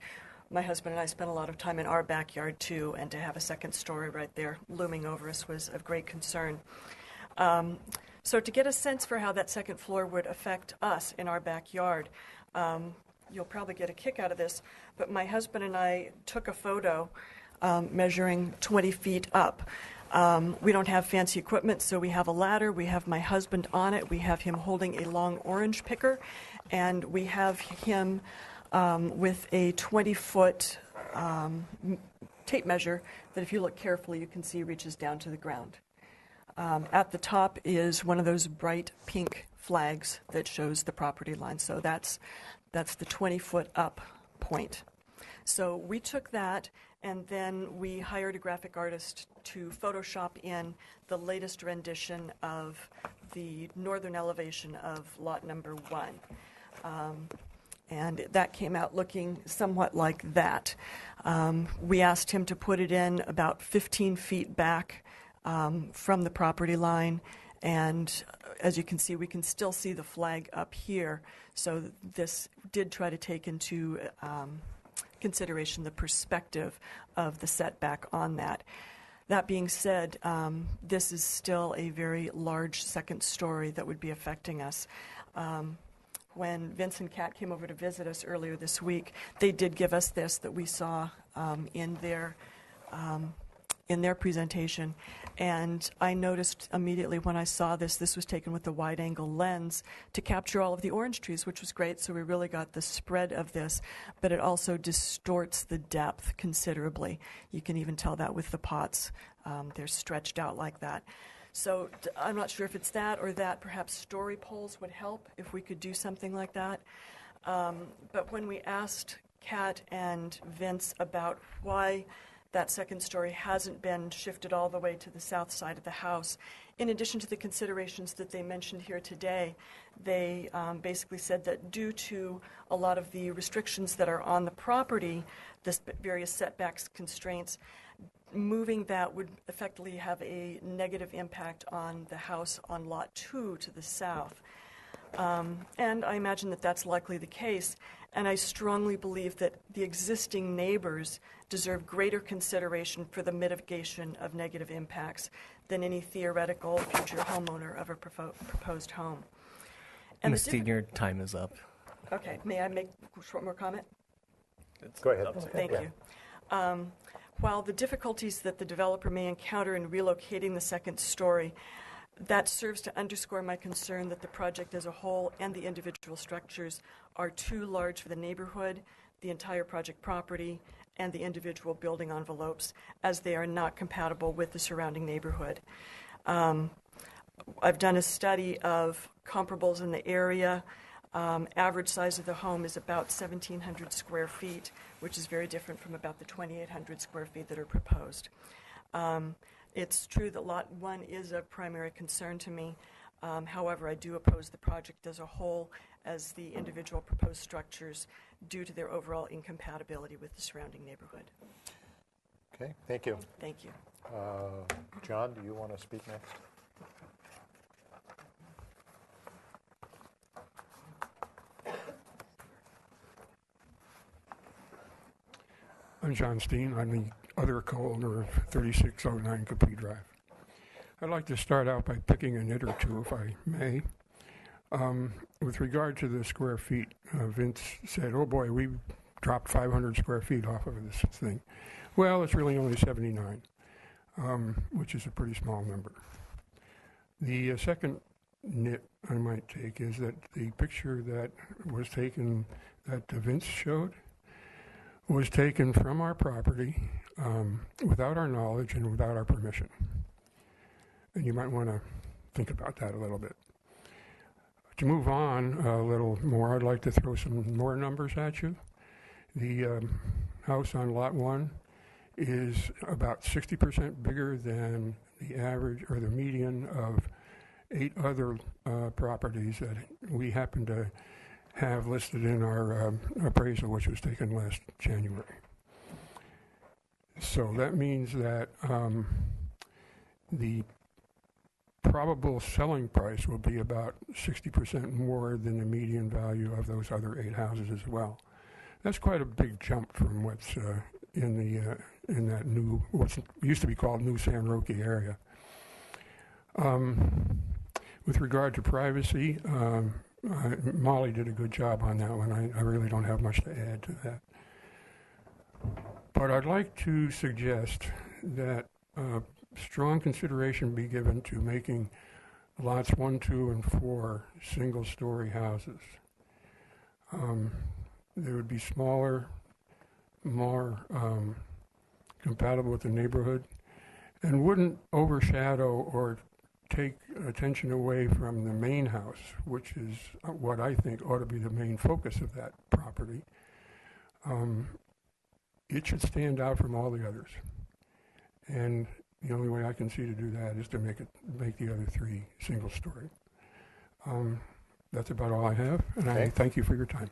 my husband and I spent a lot of time in our backyard too, and to have a second story right there looming over us was of great concern. So to get a sense for how that second floor would affect us in our backyard, you'll probably get a kick out of this, but my husband and I took a photo measuring 20 feet up. We don't have fancy equipment, so we have a ladder. We have my husband on it. We have him holding a long orange picker, and we have him with a 20-foot tape measure that, if you look carefully, you can see reaches down to the ground. At the top is one of those bright pink flags that shows the property line. So that's the 20-foot up point. So we took that, and then we hired a graphic artist to Photoshop in the latest rendition of the northern elevation of lot number 1. And that came out looking somewhat like that. We asked him to put it in about 15 feet back from the property line, and as you can see, we can still see the flag up here. So this did try to take into consideration the perspective of the setback on that. That being said, this is still a very large second story that would be affecting us. When Vince and Kat came over to visit us earlier this week, they did give us this that we saw in their presentation, and I noticed immediately when I saw this was taken with a wide-angle lens to capture all of the orange trees, which was great, so we really got the spread of this, but it also distorts the depth considerably. You can even tell that with the pots. They're stretched out like that. So I'm not sure if it's that or that perhaps story poles would help if we could do something like that. But when we asked Kat and Vince about why that second story hasn't been shifted all the way to the south side of the house, in addition to the considerations that they mentioned here today, they basically said that due to a lot of the restrictions that are on the property, the various setbacks, constraints, moving that would effectively have a negative impact on the house on lot 2 to the south. And I imagine that that's likely the case, and I strongly believe that the existing neighbors deserve greater consideration for the mitigation of negative impacts than any theoretical future homeowner of a proposed home. And Ms. Steen, your time is up. Okay, may I make a short more comment? Go ahead. Thank you. While the difficulties that the developer may encounter in relocating the second story, that serves to underscore my concern that the project as a whole and the individual structures are too large for the neighborhood, the entire project property, and the individual building envelopes, as they are not compatible with the surrounding neighborhood. I've done a study of comparables in the area. Average size of the home is about 1,700 square feet, which is very different from about the 2,800 square feet that are proposed. It's true that Lot 1 is a primary concern to me. However, I do oppose the project as a whole, as the individual proposed structures due to their overall incompatibility with the surrounding neighborhood. Okay, thank you. Thank you. John, do you want to speak next? I'm John Steen. I'm the other co-owner of 3609 Capri Drive. I'd like to start out by picking a nit or two, if I may. With regard to the square feet, Vince said, oh boy, we dropped 500 square feet off of this thing. Well, it's really only 79, which is a pretty small number. The second nit I might take is that the picture that was taken, that Vince showed, was taken from our property without our knowledge and without our permission. And you might want to think about that a little bit. To move on a little more, I'd like to throw some more numbers at you. The house on Lot 1 is about 60% bigger than the average or the median of 8 other properties that we happen to have listed in our appraisal, which was taken last January. So that means that the probable selling price will be about 60% more than the median value of those other 8 houses as well. That's quite a big jump from what's in that new, what used to be called New San Roque area. With regard to privacy, Molly did a good job on that one. I really don't have much to add to that. But I'd like to suggest that strong consideration be given to making lots 1, 2, and 4 single-story houses. They would be smaller, more compatible with the neighborhood, and wouldn't overshadow or take attention away from the main house, which is what I think ought to be the main focus of that property. It should stand out from all the others. And the only way I can see to do that is to make the other 3 single-story. That's about all I have, and I thank you for your time.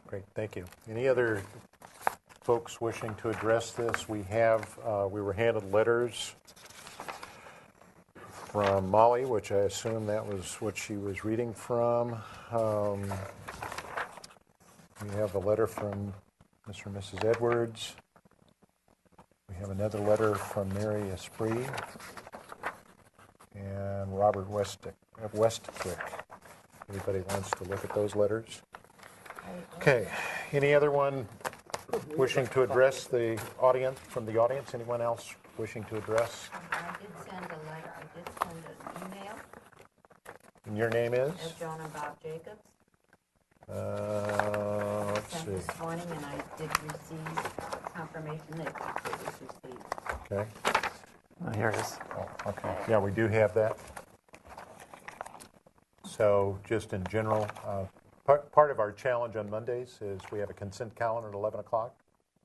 Great, thank you. Any other folks wishing to address this? We were handed letters from Molly, which I assume that was what she was reading from. We have a letter from Mr. and Mrs. Edwards. We have another letter from Mary Esprit and Robert Westclick. Anybody wants to look at those letters? Okay. Any other one wishing to address the audience, from the audience? Anyone else wishing to address? I did send a letter. I did send an email. And your name is? John and Bob Jacobs. Let's Sent see. this morning, and I did receive confirmation that it was received. Okay. Here it is. Oh, okay. Yeah, we do have that. So just in general, part of our challenge on Mondays is we have a consent calendar at 11 o'clock.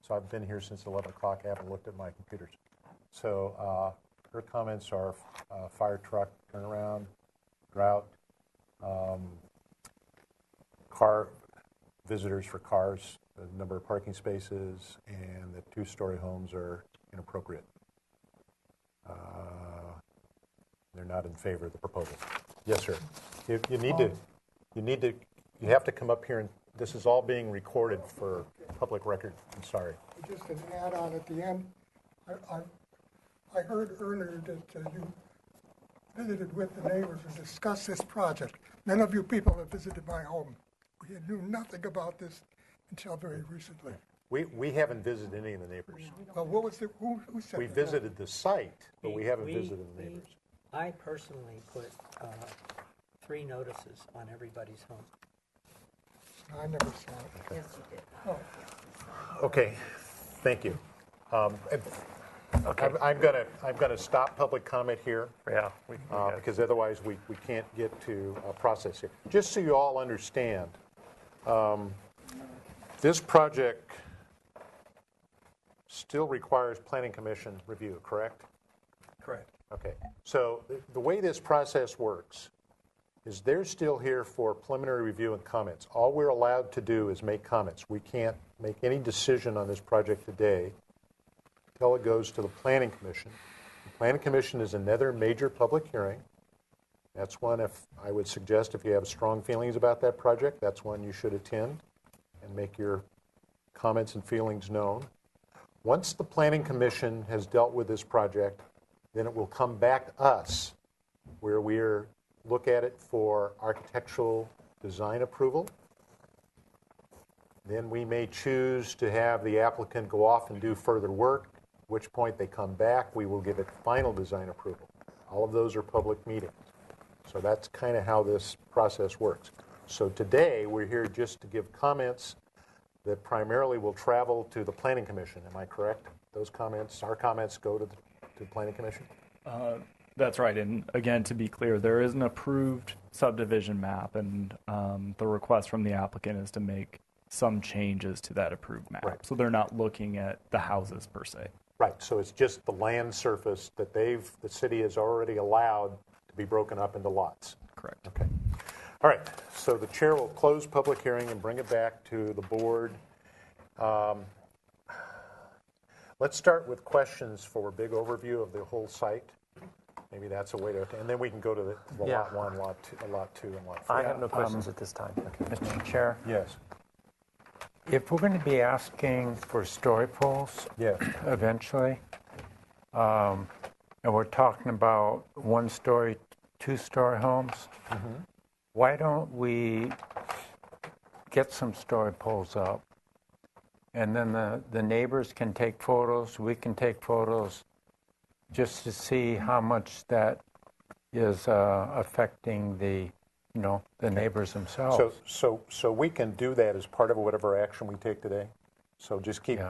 So I've been here since 11 o'clock. I haven't looked at my computers. So her comments are fire truck turnaround, drought, car visitors for cars, the number of parking spaces, and the 2-story homes are inappropriate. They're not in favor of the proposal. Yes, sir. You have to come up here, and this is all being recorded for public record. I'm sorry. Just an add-on at the end. I heard earlier that you visited with the neighbors and discussed this project. None of you people have visited my home. We knew nothing about this until very recently. We haven't visited any of the neighbors. Well, what was who said We that? visited the site, but we haven't visited the neighbors. I personally put 3 notices on everybody's home. I never saw it. Yes, you did. Oh. Okay, thank you. Okay. I'm gonna stop public comment here. Yeah. Because otherwise we can't get to process here. Just so you all understand, this project still requires Planning Commission review, correct? Correct. Okay. So the way this process works is they're still here for preliminary review and comments. All we're allowed to do is make comments. We can't make any decision on this project today until it goes to the Planning Commission. The Planning Commission is another major public hearing. That's one, if I would suggest, if you have strong feelings about that project, that's one you should attend and make your comments and feelings known. Once the Planning Commission has dealt with this project, then it will come back to us where we're look at it for architectural design approval. Then we may choose to have the applicant go off and do further work, at which point they come back, we will give it final design approval. All of those are public meetings. So that's kind of how this process works. So today, we're here just to give comments that primarily will travel to the Planning Commission. Am I correct? Those comments, our comments go to the Planning Commission? That's right. And again, to be clear, there is an approved subdivision map, and the request from the applicant is to make some changes to that approved map. Right. So they're not looking at the houses per se. Right. So it's just the land surface that the city has already allowed to be broken up into lots. Correct. Okay. All right. So the chair will close public hearing and bring it back to the board. Let's start with questions for a big overview of the whole site. Maybe that's a way to, and then we can go to the Yeah. lot 1, lot 2, and lot 3. I have no questions at this time. Mr. Chair, Yes. if we're going to be asking for story poles Yes. eventually, and we're talking about 1-story, 2-story homes, why don't we get some story poles up and then the neighbors can take photos, we can take photos, just to see how much that is affecting the neighbors themselves. So we can do that as part of whatever action we take today? So just keep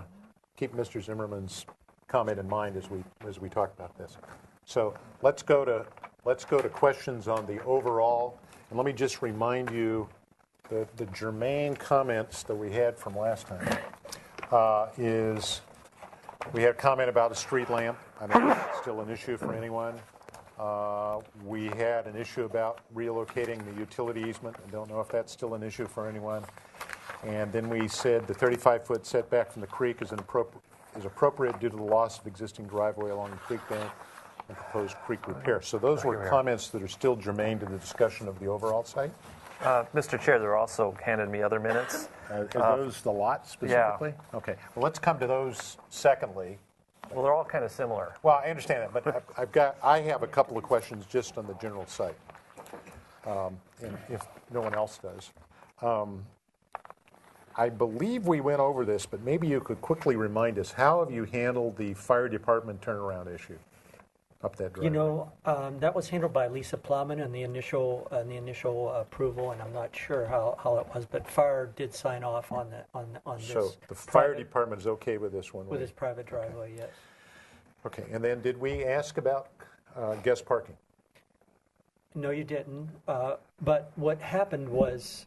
Mr. Zimmerman's comment in mind as we talk about this. So let's go to questions on the overall, and let me just remind you the germane comments that we had from last time is we had a comment about a street lamp. I don't know if it's still an issue for anyone. We had an issue about relocating the utility easement. I don't know if that's still an issue for anyone. And then we said the 35-foot setback from the creek is appropriate due to the loss of existing driveway along the creek bank and proposed creek repair. So those were comments that are still germane to the discussion of the overall site. Mr. Chair, they're also handed me other minutes. Are those the lot specifically? Yeah. Okay. Well, let's come to those secondly. Well, they're all kind of similar. Well, I understand that, but I have a couple of questions just on the general site, and if no one else does. I believe we went over this, but maybe you could quickly remind us, how have you handled the fire department turnaround issue up that driveway? That was handled by Lisa Plowman in the initial approval, and I'm not sure how it was, but fire did sign off on this. So the fire department is okay with this one? With this private driveway, yes. Okay, and then did we ask about guest parking? No, you didn't. But what happened was,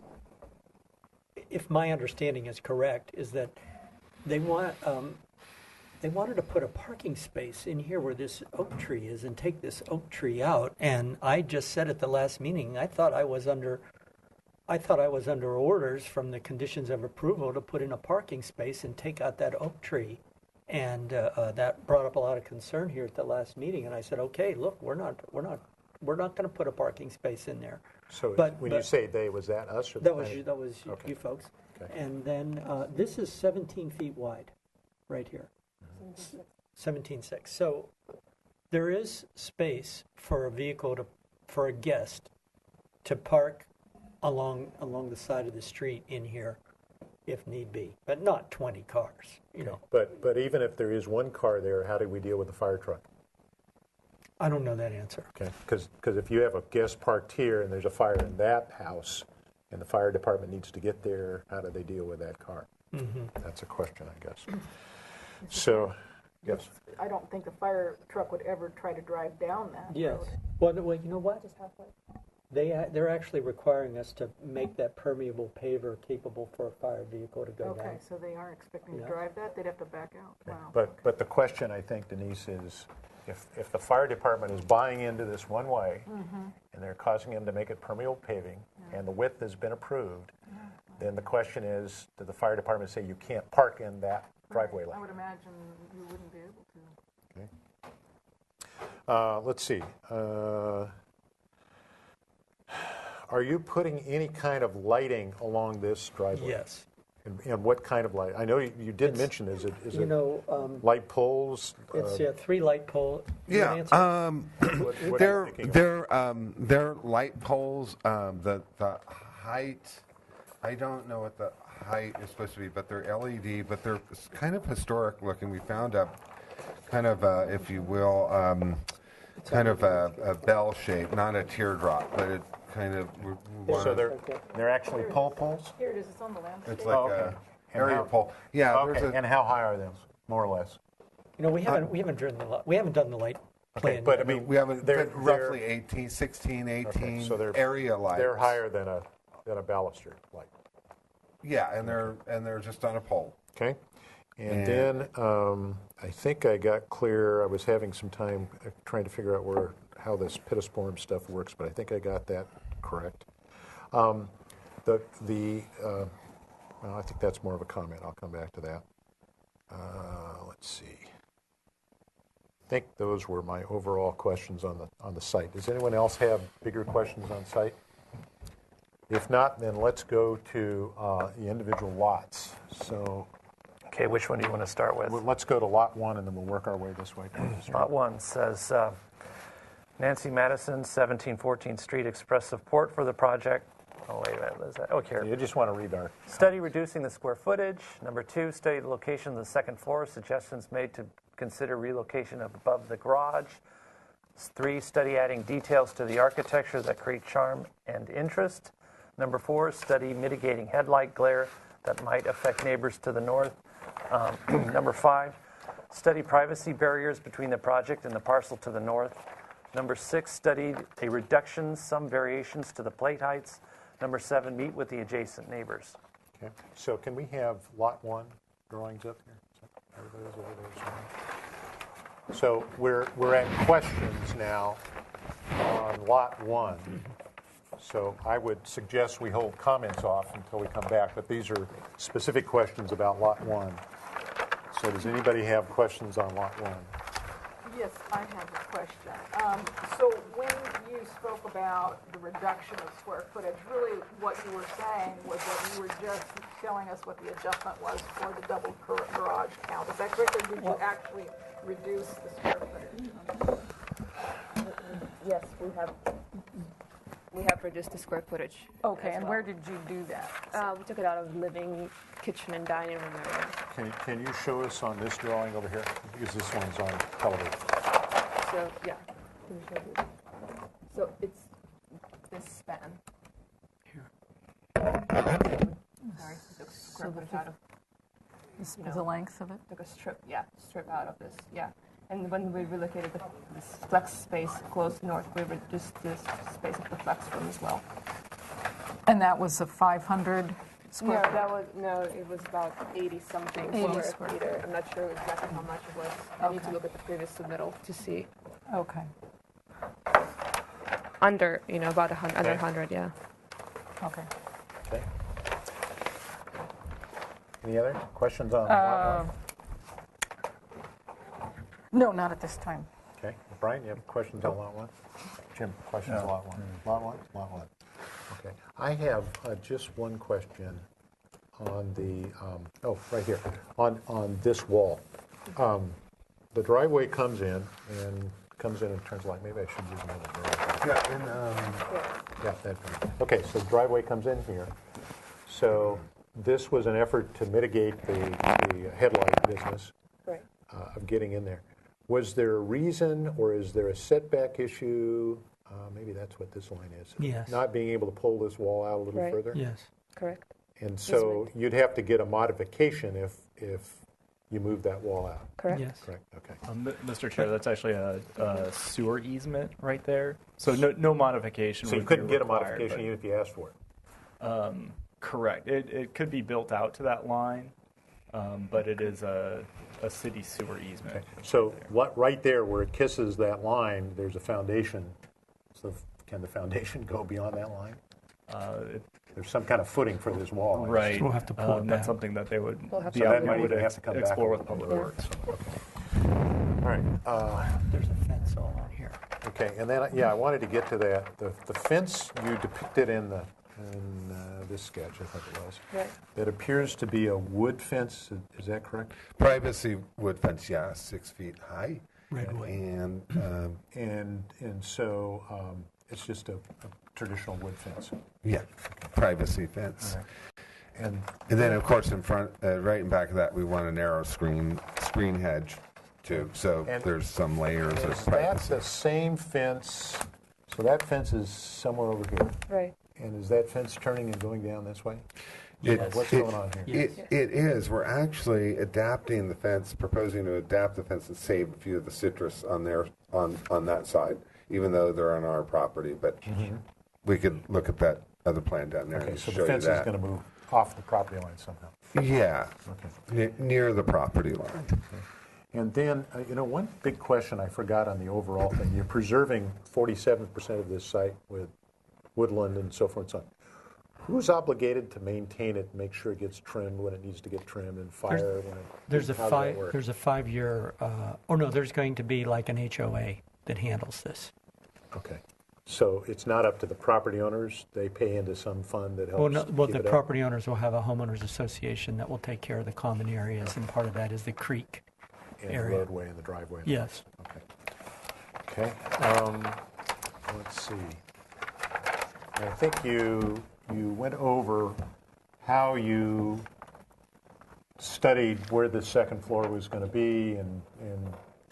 if my understanding is correct, is that they wanted to put a parking space in here where this oak tree is and take this oak tree out. And I just said at the last meeting, I thought I was under orders from the conditions of approval to put in a parking space and take out that oak tree. And that brought up a lot of concern here at the last meeting. And I said, okay, look, we're not going to put a parking space in there. So when you say they, was that us or the planning? That was Okay. you folks. Okay. And then this is 17 feet wide, right here. 17.6. So there is space for a vehicle for a guest to park along the side of the street in here, if need be, but not 20 cars. But even if there is one car there, how do we deal with the fire truck? I don't know that answer. Okay, because if you have a guest parked here and there's a fire in that house, and the fire department needs to get there, how do they deal with that car? Mm-hmm. That's a question, I guess. So, yes. I don't think the fire truck would ever try to drive down that Yes. road. Well, you know what? They're actually requiring us to make that permeable paver capable for a fire vehicle to go down. Okay, so they aren't expecting Yeah. to drive that? They'd have to back out. Wow. But the question, I think, Denise, is if the fire department is buying into this one way, and they're causing them to make it permeable paving, and the width has been approved, then the question is, did the fire department say you can't park in that driveway lane? I would imagine you wouldn't be able to. Okay. Let's see. Are you putting any kind of lighting along this driveway? Yes. And what kind of light? I know you did mention, is it light poles? It's 3 light poles. Yeah, What are you thinking of? they're light poles. The height, I don't know what the height is supposed to be, but they're LED, but they're kind of historic looking. We found a kind of, if you will, kind of a bell shape, not a teardrop, but it kind of. So they're actually pole poles? Here it is. It's on the landscape. It's like a area pole. Yeah. Okay. And how high are those, more or less? We haven't done the light plan. But I mean, we haven't. They're roughly 16, 18 okay, so they're area lights. They're higher than a baluster light. Yeah, and they're just on a pole. Okay. And then I think I got clear. I was having some time trying to figure out how this Pittosporum stuff works, but I think I got that correct. Well, I think that's more of a comment. I'll come back to that. Let's see. I think those were my overall questions on the site. Does anyone else have bigger questions on site? If not, then let's go to the individual lots. So, Okay, which one do you want to start with? let's go to lot 1, and then we'll work our way this way. Lot 1 says, Nancy Madison, 1714 Street, expressed support for the project Oh, wait a minute. Is that? Okay. You just want to read our... Study reducing the square footage. Number 2, study the location of the second floor. Suggestions made to consider relocation of above the garage. 3, study adding details to the architecture that create charm and interest. Number 4, study mitigating headlight glare that might affect neighbors to the north. Number 5, study privacy barriers between the project and the parcel to the north. Number 6, study a reduction, some variations to the plate heights. Number 7, meet with the adjacent neighbors. Okay. So can we have Lot 1 drawings up here? Everybody's over there. So we're at questions now on Lot 1. So I would suggest we hold comments off until we come back, but these are specific questions about Lot 1. So does anybody have questions on Lot 1? Yes, I have a question. So when you spoke about the reduction of square footage, really what you were saying was that you were just telling us what the adjustment was for the double garage count. Is that correct, or did you actually reduce the square footage? Yes, we have reduced the square footage. Okay, as and well. where did you do that? We took it out of living, kitchen, and dining room area. Can you show us on this drawing over here? Because this one's on television. So, yeah. Let me show you. So it's this span. Sorry, we took square footage out of. The length of it? Took a strip out of this, yeah. And when we relocated this flex space close north, we reduced this space of the flex room as well. And that was a 500 square? It was about 80 something 80 square meter. I'm not sure exactly how much it was. I need to look at the previous submittal to see. Okay. Under, about 100, under 100, yeah. Okay. Okay. Any other questions on Lot 1? No, not at this time. Okay. Brian, you have questions on Lot 1? Jim, questions on Lot 1? Lot 1? Lot 1. Okay. I have just one question on the, right here, on this wall. The driveway comes in and turns like, maybe I should use another driveway. Okay, so the driveway comes in here. So this was an effort to mitigate the headlight business of getting in there. Was there a reason, or is there a setback issue? Maybe that's what this line is. Yes. Not being able to pull this wall out a little further? Yes. Correct. And so you'd have to get a modification if you move that wall out? Correct. Yes. Correct, okay. Mr. Chair, that's actually a sewer easement right there. So no modification. So you would couldn't be get a required, modification even if you asked for it? Correct. It could be built out to that line, but it is a city sewer easement. Okay. So what, right there where it kisses that line, there's a foundation. So can the foundation go beyond that line? There's some kind of footing for this wall. Right. We'll have to pull it That's back. something that they would, So the that applicant might would even have to come back explore a with little Public bit. Works. All right. There's a fence all on here. Okay, and then, I wanted to get to that. The fence you depicted in this sketch, I think it was. Right. It appears to be a wood fence, is that correct? Privacy wood fence, yeah, 6 feet high. Redwood. And And so it's just a traditional wood fence. yeah, privacy fence. All right. And then, of course, in front, right in back of that, we want a narrow screen hedge too. So And there's some layers of Is that privacy. the same fence? So that fence is somewhere over here. Right. And is that fence turning and going down this way? It- What's going on here? It is. We're actually adapting the fence, proposing to adapt the fence and save a few of the citrus on that side, even though they're on our property. But we could look at that other plan down there Okay, and so show the you fence is that. going to move off the property line somehow. Yeah, Okay. near the property line. And then, one big question I forgot on the overall thing. You're preserving 47% of this site with woodland and so forth and so on. Who's obligated to maintain it, make sure it gets trimmed when it needs to get trimmed, and fire when it... There's how does that work? a 5-year. There's going to be like an HOA that handles this. Okay. So it's not up to the property owners? They pay into some fund that helps keep The it up? property owners will have a homeowners association that will take care of the common areas, and part of that is the creek And the area. roadway and the driveway? Yes. Okay. Let's see. I think you you went over how you studied where the second floor was going to be and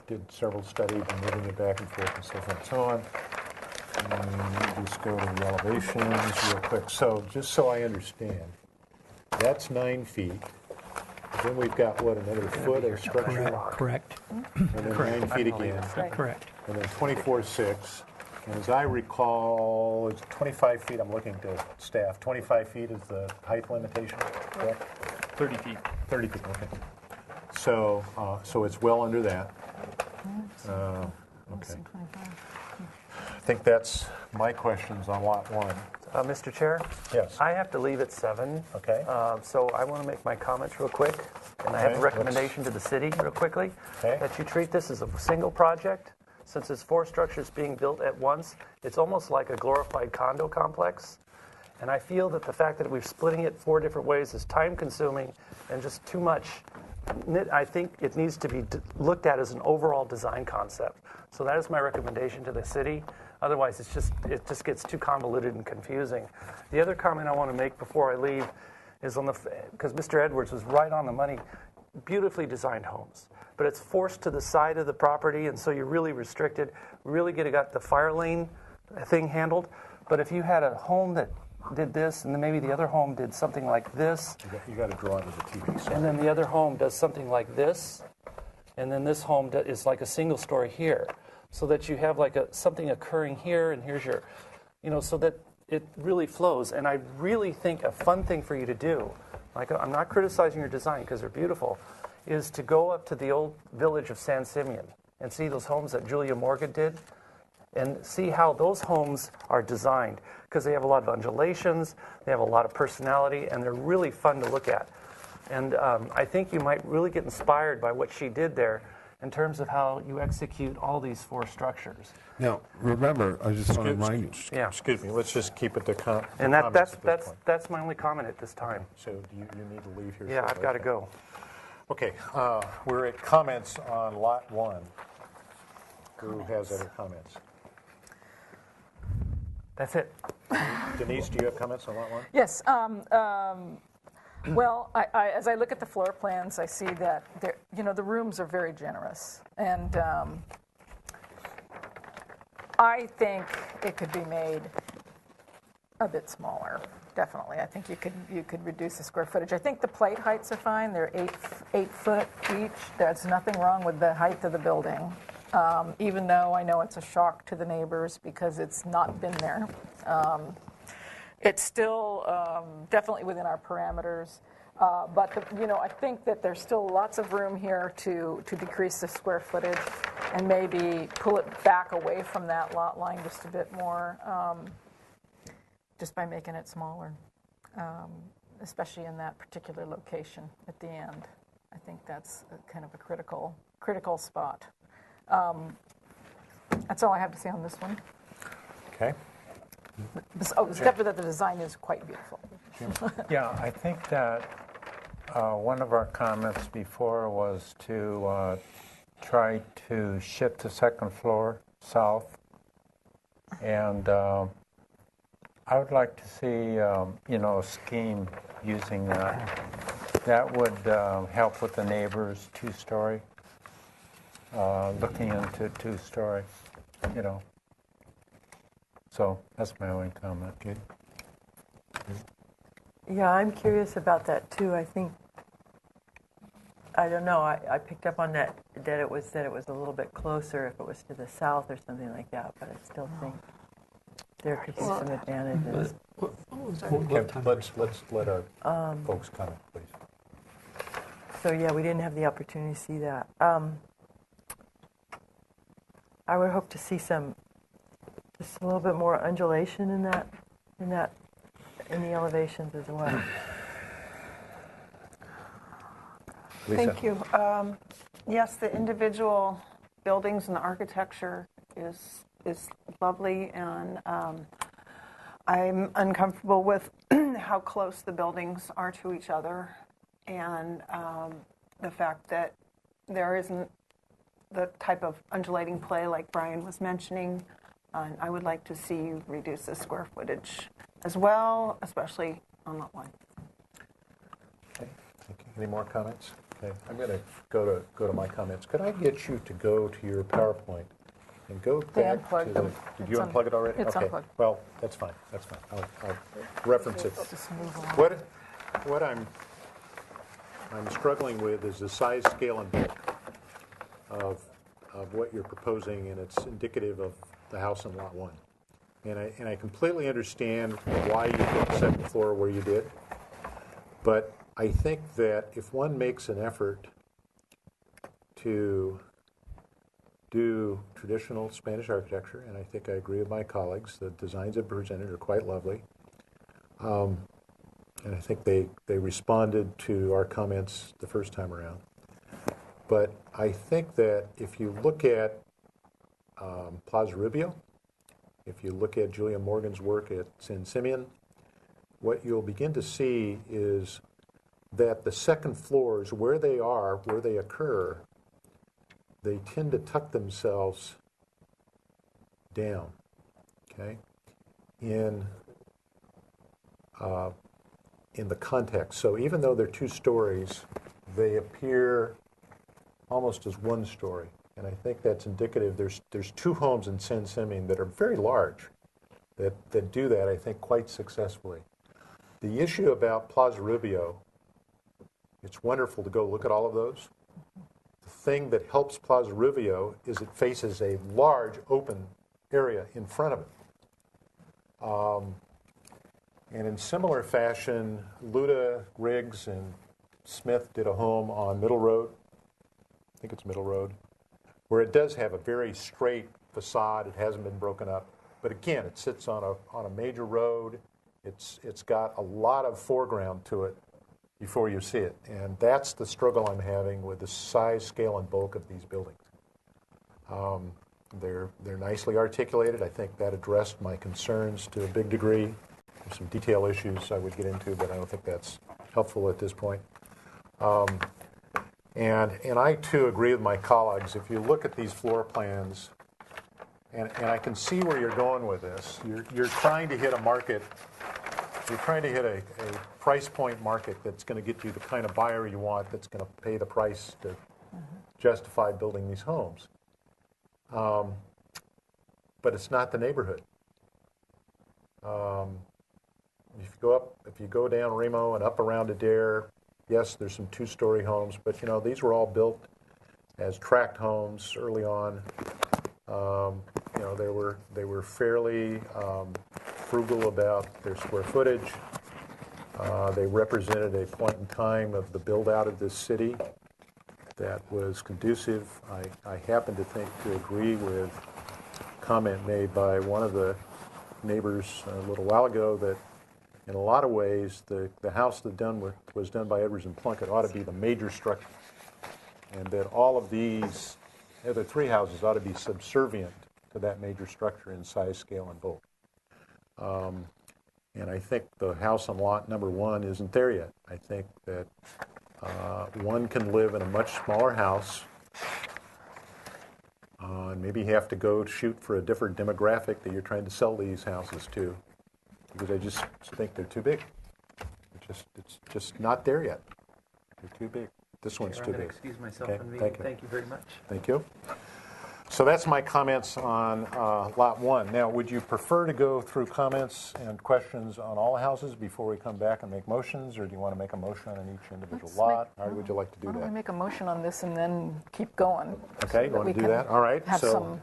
did several studies and moving it back and forth and so forth and so on. And just go to the elevations real quick. So just so I understand, that's 9 feet. Then we've got, what, another foot of structure? Correct. And then 9 feet again. Correct. And then 24.6. And as I recall, it's 25 feet. I'm looking to staff. 25 feet is the height limitation, correct? 30 feet. 30 feet, okay. So, so it's well under that. Okay. I think that's my questions on Lot 1. Mr. Chair? Yes. I have to leave at 7. Okay. So I want to make my comments real quick. And I have a Okay, recommendation to the city real quickly. Okay. That you treat this as a single project. Since it's 4 structures being built at once, it's almost like a glorified condo complex. And I feel that the fact that we're splitting it 4 different ways is time consuming and just too much. I think it needs to be looked at as an overall design concept. So that is my recommendation to the city. Otherwise, it just gets too convoluted and confusing. The other comment I want to make before I leave is on because Mr. Edwards was right on the money. Beautifully designed homes, but it's forced to the side of the property, and so you're really restricted. Really got the fire lane thing handled. But if you had a home that did this, and then maybe the other home did something like this, you got to draw it with the TV set. and then the other home does something like this, and then this home is like a single story here, so that you have like something occurring here, and here's your, so that it really flows. And I really think a fun thing for you to do, like I'm not criticizing your design because they're beautiful, is to go up to the old village of San Simeon and see those homes that Julia Morgan did and see how those homes are designed, because they have a lot of undulations, they have a lot of personality, and they're really fun to look at. And I think you might really get inspired by what she did there in terms of how you execute all these 4 structures. Now, remember, I just want to remind you. Yeah. Excuse me, let's just keep it to And comments at this point. that's my only comment at this time. So you need to leave here. Yeah, shortly. I've got to go. Okay, we're at comments on Lot 1. Who has other comments? That's it. Denise, do you have comments on Lot 1? Yes. Well, as I look at the floor plans, I see that the rooms are very generous, and I think it could be made a bit smaller. Definitely, I think you could reduce the square footage. I think the plate heights are fine. They're 8 foot each. There's nothing wrong with the height of the building, even though I know it's a shock to the neighbors because it's not been there. It's still definitely within our parameters, but I think that there's still lots of room here to decrease the square footage and maybe pull it back away from that lot line just a bit more, just by making it smaller, especially in that particular location at the end. I think that's kind of a critical spot. That's all I have to say on this one. Okay. Except for that the design is quite beautiful. Yeah, I think that one of our comments before was to try to shift the second floor south. And I would like to see, a scheme using that. That would help with the neighbors' 2-story, looking into 2-story, So that's my only comment. Good. Yeah, I'm curious about that too. I don't know. I picked up on that it was a little bit closer if it was to the south or something like that. But I still think there could be some advantages. Okay, let's let our folks comment, please. So yeah, we didn't have the opportunity to see that. I would hope to see just a little bit more undulation in the elevations as well. Lisa. Thank you. Yes, the individual buildings and the architecture is lovely, and I'm uncomfortable with how close the buildings are to each other, and the fact that there isn't the type of undulating play like Brian was mentioning. I would like to see you reduce the square footage as well, especially on Lot 1. Okay, thank you. Any more comments? Okay, I'm going to go to my comments. Could I get you to go to your PowerPoint and go back unplugged to the... them. Did you unplug it already? It's okay. unplugged. Well, that's fine. That's fine. I'll reference it. Just move along. What I'm struggling with is the size, scale, and bulk of what you're proposing, and it's indicative of the house in Lot 1. And I completely understand why you put the second floor where you did, but I think that if one makes an effort to do traditional Spanish architecture, and I think I agree with my colleagues, the designs that presented are quite lovely, and I think they responded to our comments the first time around. But I think that if you look at Plaza Rubio, if you look at Julia Morgan's work at San Simeon, what you'll begin to see is that the second floors, where they occur, they tend to tuck themselves down, okay, in the context. So even though they're 2 stories, they appear almost as 1 story. And I think that's indicative. There's 2 homes in San Simeon that are very large that do that, I think, quite successfully. The issue about Plaza Rubio, it's wonderful to go look at all of those. The thing that helps Plaza Rubio is it faces a large open area in front of it. And in similar fashion, Luda, Riggs, and Smith did a home on Middle Road. I think it's Middle Road, where it does have a very straight facade. It hasn't been broken up. But again, it sits on a major road. It's got a lot of foreground to it before you see it. And that's the struggle I'm having with the size, scale, and bulk of these buildings. They're nicely articulated. I think that addressed my concerns to a big degree. There's some detail issues I would get into, but I don't think that's helpful at this point. And I, too, agree with my colleagues. If you look at these floor plans, and I can see where you're going with this, you're trying to hit a market, you're trying to hit a price point market that's going to get you the kind of buyer you want, that's going to pay the price to justify building these homes. But it's not the neighborhood. If you go down Remo and up around Adair, yes, there's some 2-story homes, but these were all built as tract homes early on. They were fairly frugal about their square footage. They represented a point in time of the build out of this city that was conducive. I happen to agree with a comment made by one of the neighbors a little while ago that in a lot of ways the house that was done by Edwards and Plunkett ought to be the major structure, and that all of these other 3 houses ought to be subservient to that major structure in size, scale, and bulk. And I think the house on lot number 1 isn't there yet. I think that one can live in a much smaller house, and maybe have to go shoot for a different demographic that you're trying to sell these houses to, because I just think they're too big. It's just not there yet. They're too big. This one's Chair, too I'm going big. to excuse myself Okay, from the thank meeting. you. Thank you very much. Thank you. So that's my comments on Lot 1. Now, would you prefer to go through comments and questions on all houses before we come back and make motions, or do you want to make a motion on each individual lot? How would you like to do Why don't we that? make a motion on this and then keep going? Okay, you want to do that? All right. Have So, some.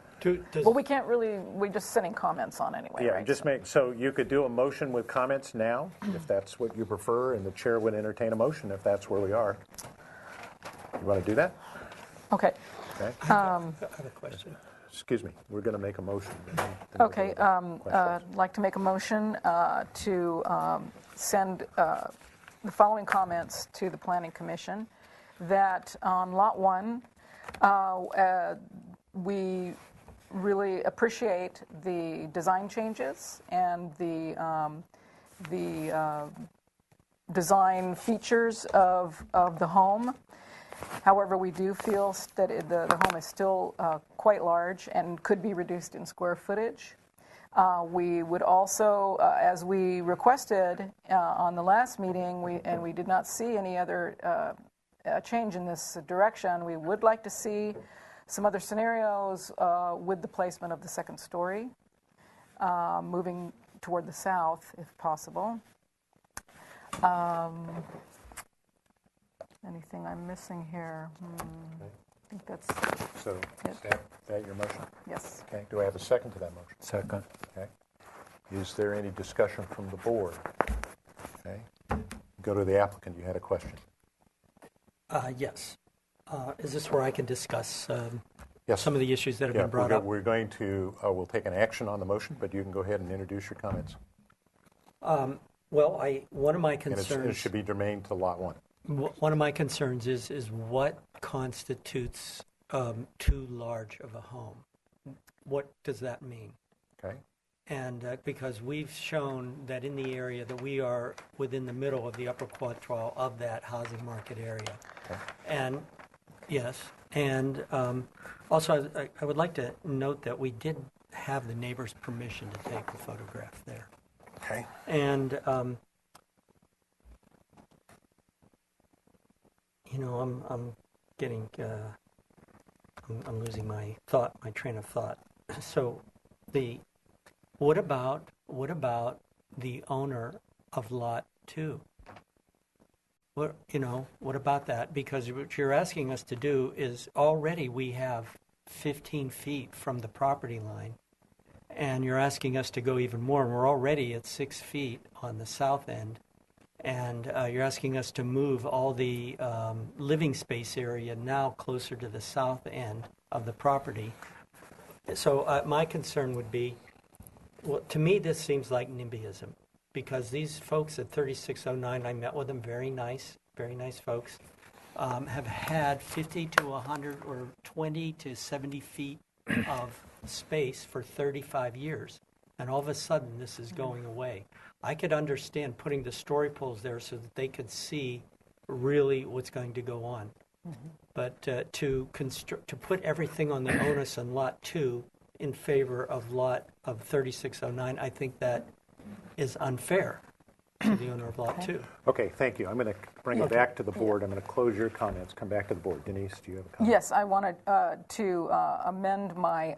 Well, we can't really. We're just sending comments on anyway. yeah, right? just make, so you could do a motion with comments now, if that's what you prefer, and the chair would entertain a motion if that's where we are. You want to do that? Okay. Okay. I have a question. Excuse me, we're going to make a motion. Okay, I'd like to make a motion to send the following comments to the Planning Commission, that on Lot 1, we really appreciate the design changes and the design features of the home. However, we do feel that the home is still quite large and could be reduced in square footage. We would also, as we requested on the last meeting, we did not see any other change in this direction. We would like to see some other scenarios with the placement of the second story, moving toward the south if possible. Anything I'm missing here? I think that's So, it. is that your motion? Yes. Okay. Do I have a second to that motion? Second. Okay. Is there any discussion from the board? Okay. Go to the applicant. You had a question. Yes. Is this where I can discuss Yes. some of the issues that have been brought up? We're going to, we'll take an action on the motion, but you can go ahead and introduce your comments. Well, one of my And concerns... it should be germane to Lot 1. One of my concerns is what constitutes too large of a home? What does that mean? Okay. And because we've shown that in the area that we are within the middle of the upper quartile of that housing market area. Okay. And yes, and also I would like to note that we did have the neighbor's permission to take the photograph there. Okay. And I'm getting I'm losing my train of thought. So what about the owner of Lot 2? What about that? Because what you're asking us to do is already we have 15 feet from the property line, and you're asking us to go even more, and we're already at 6 feet on the south end, and you're asking us to move all the living space area now closer to the south end of the property. So my concern would be, well, to me this seems like NIMBYism, because these folks at 3609, I met with them, very nice folks, have had 50 to 100 or 20 to 70 feet of space for 35 years. And all of a sudden, this is going away. I could understand putting the story poles there so that they could see really what's going to go on. Mm-hmm. But to put everything on the onus on Lot 2 in favor of 3609, I think that is unfair to the owner of Lot 2. Okay, thank you. I'm going to bring it back to the board. I'm going to close your comments, come back to the board. Denise, do you have a comment? Yes, I wanted to amend my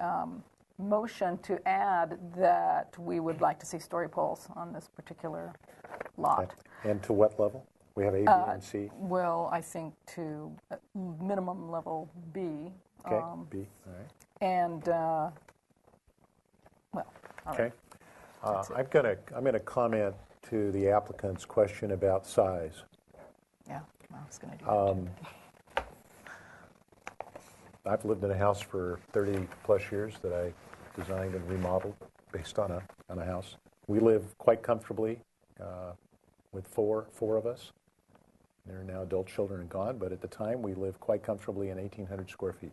motion to add that we would like to see story poles on this particular lot. Okay. And to what level? We have A, B, and C. Well, I think to minimum level B. Okay, B, all right. And, all okay. right. I'm going to comment to the applicant's question about size. Yeah, I was going to do that. I've lived in a house for 30 plus years that I designed and remodeled based on a house. We live quite comfortably with four of us. They're now adult children and gone, but at the time we lived quite comfortably in 1,800 square feet.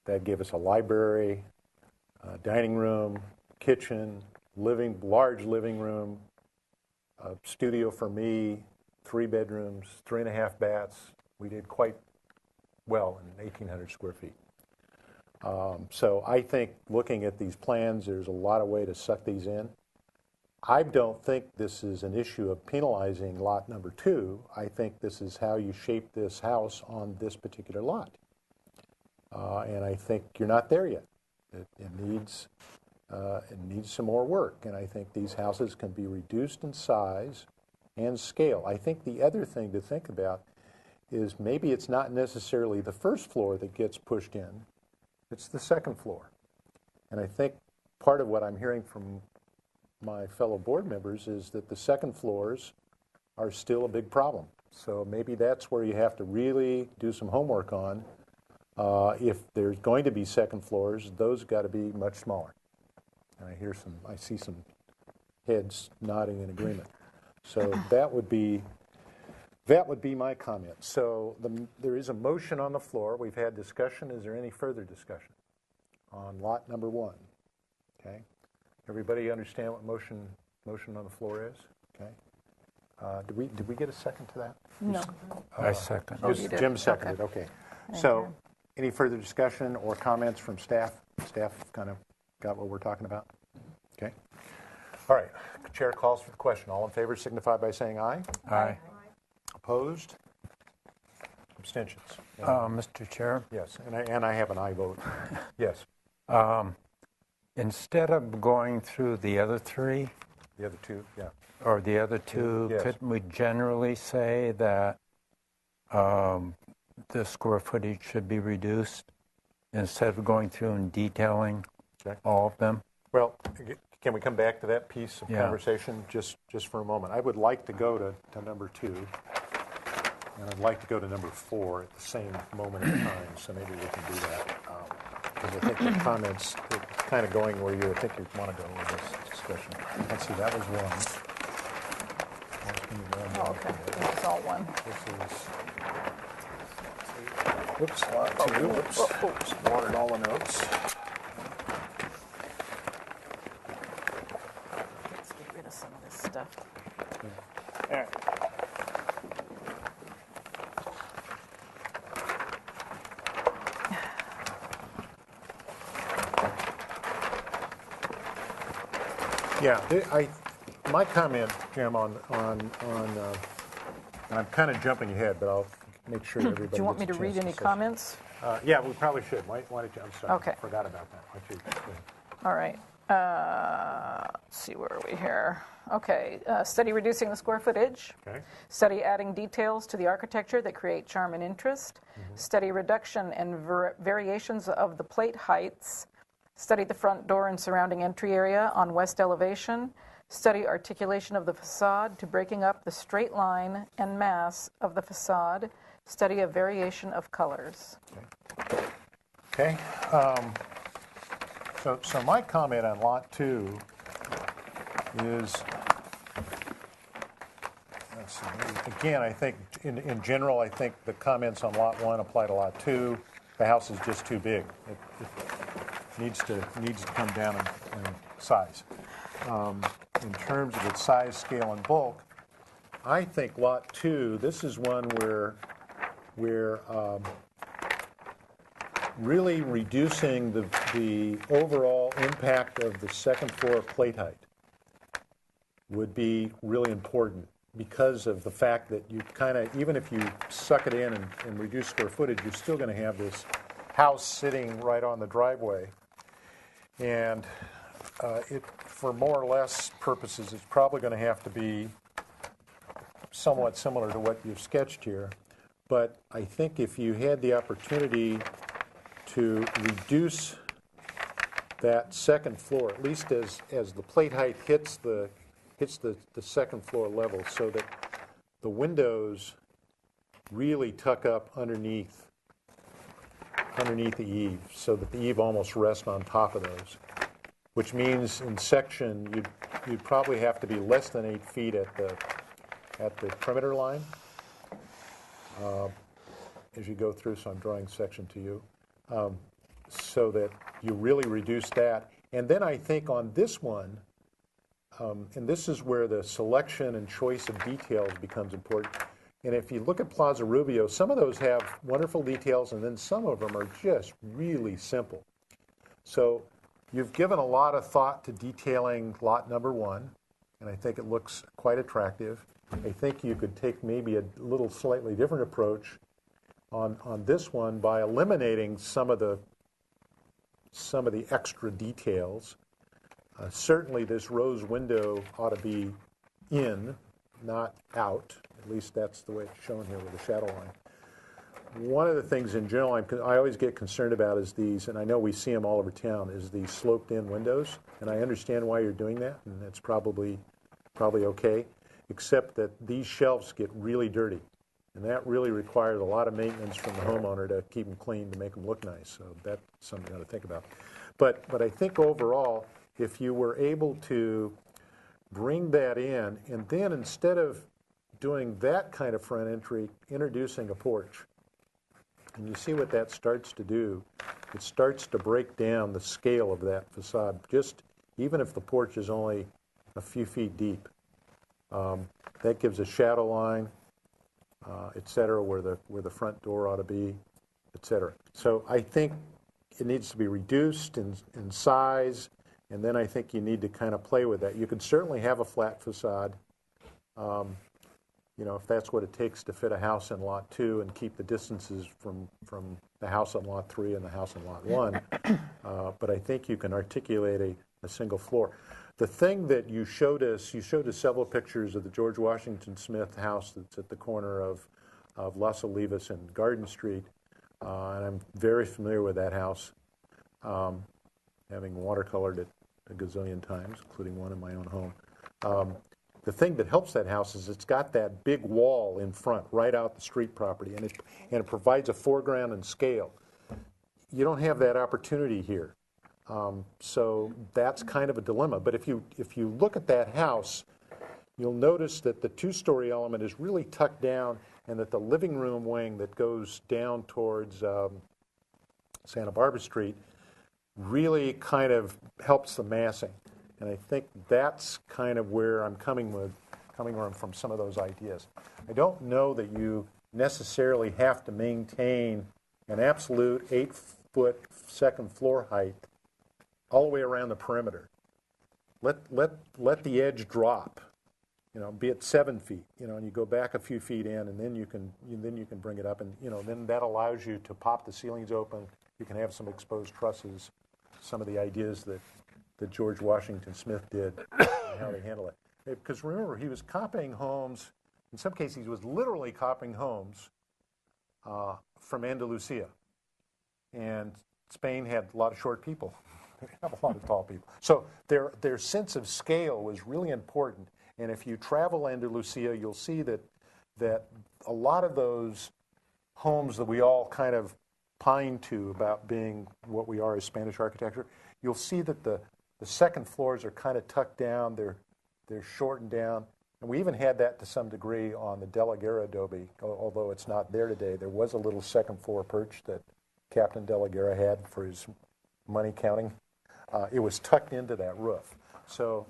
That gave us a library, dining room, kitchen, large living room, a studio for me, 3 bedrooms, 3.5 baths. We did quite well in 1,800 square feet. So I think looking at these plans, there's a lot of way to suck these in. I don't think this is an issue of penalizing lot number 2. I think this is how you shape this house on this particular lot. And I think you're not there yet. It needs some more work, and I think these houses can be reduced in size and scale. I think the other thing to think about is maybe it's not necessarily the first floor that gets pushed in, it's the second floor. And I think part of what I'm hearing from my fellow board members is that the second floors are still a big problem. So maybe that's where you have to really do some homework on. If there's going to be second floors, those got to be much smaller. And I see some heads nodding in agreement. So that would be my comment. So there is a motion on the floor. We've had discussion. Is there any further discussion on lot number 1? Okay. Everybody understand what motion on the floor is? Okay. Did we get a second to that? No. I second. Jim seconded. Okay. So any further discussion or comments from staff? Staff kind of got what we're talking about? Okay. All right. Chair calls for the question. All in favor signify by saying aye. Aye. Opposed? Abstentions? Mr. Chair? Yes, and I have an aye vote. Yes. Instead of going through the other three, The other two, yeah. or the other two, Yes. couldn't we generally say that the square footage should be reduced instead of going through and detailing all of them? Well, can we come back to that piece of Yeah. conversation just for a moment? I would like to go to number 2, and I'd like to go to number 4 at the same moment in time, so maybe we can do that. Because I think the comments are kind of going where you think you want to go with this discussion. Let's see, that was 1. Oh, okay. This is all one. This is, oops, lot 2. Oops, watered all the notes. Let's get rid of some of this stuff. All right. Yeah, my comment, Jim, on I'm kind of jumping ahead, but I'll make sure everybody. Do you want me to gets a read chance any say comments? Yeah, we probably should. Why don't you? I'm sorry. Okay. I forgot about that. Why don't you go ahead. All right. Let's see, where are we here? Okay. Study reducing the square footage. Okay. Study adding details to the architecture that create charm and interest. Study reduction and variations of the plate heights. Study the front door and surrounding entry area on west elevation. Study articulation of the facade to breaking up the straight line and mass of the facade. Study a variation of colors. Okay. So my comment on Lot 2 is, let's see, again, I think in general, I think the comments on Lot 1 apply to Lot 2. The house is just too big. It needs to come down in size. In terms of its size, scale, and bulk, I think Lot 2, this is one where really reducing the overall impact of the second floor plate height would be really important because of the fact that you kind of, even if you suck it in and reduce square footage, you're still going to have this house sitting right on the driveway. And for more or less purposes, it's probably going to have to be somewhat similar to what you've sketched here. But I think if you had the opportunity to reduce that second floor, at least as the plate height hits the second floor level, so that the windows really tuck up underneath the eave, so that the eave almost rests on top of those. Which means in section you'd probably have to be less than 8 feet at the perimeter line as you go through. So I'm drawing section to you, so that you really reduce that. And then I think on this one, and this is where the selection and choice of details becomes important. And if you look at Plaza Rubio, some of those have wonderful details, and then some of them are just really simple. So you've given a lot of thought to detailing lot number 1, and I think it looks quite attractive. I think you could take maybe a little slightly different approach on this one by eliminating some of the extra details. Certainly this rose window ought to be in, not out. At least that's the way it's shown here with the shadow line. One of the things in general I always get concerned about is these, and I know we see them all over town, is these sloped-in windows. And I understand why you're doing that, and that's probably okay, except that these shelves get really dirty. And that really requires a lot of maintenance from the homeowner to keep them clean, to make them look nice. So that's something you got to think about. But I think overall, if you were able to bring that in, and then instead of doing that kind of front entry, introducing a porch, and you see what that starts to do, it starts to break down the scale of that facade, just even if the porch is only a few feet deep. That gives a shadow line, et cetera, where the front door ought to be, et cetera. So I think it needs to be reduced in size, and then I think you need to kind of play with that. You can certainly have a flat facade, if that's what it takes to fit a house in Lot 2 and keep the distances from the house on Lot 3 and the house on Lot 1. But I think you can articulate a single floor. The thing that you showed us several pictures of the George Washington Smith house that's at the corner of Las Olivas and Garden Street, and I'm very familiar with that house, having watercolored it a gazillion times, including one in my own home. The thing that helps that house is it's got that big wall in front, right out the street property, and it provides a foreground and scale. You don't have that opportunity here. So that's kind of a dilemma. But if you look at that house, you'll notice that the two-story element is really tucked down, and that the living room wing that goes down towards Santa Barbara Street really kind of helps the massing. And I think that's kind of where I'm coming from some of those ideas. I don't know that you necessarily have to maintain an absolute 8-foot second floor height all the way around the perimeter. Let the edge drop, be it 7 feet, and you go back a few feet in, and then you can bring it up, and then that allows you to pop the ceilings open. You can have some exposed trusses, some of the ideas that George Washington Smith did, and how they handle it. Because remember, he was copying homes. In some cases, he was literally copying homes from Andalusia, and Spain had a lot of short people. They have a lot of tall people. So their sense of scale was really important. And if you travel Andalusia, you'll see that a lot of those homes that we all kind of pine to about being what we are as Spanish architecture, you'll see that the second floors are kind of tucked down. They're shortened down. And we even had that to some degree on the De La Guerra adobe, although it's not there today. There was a little second floor perch that Captain De La Guerra had for his money counting. It was tucked into that roof. So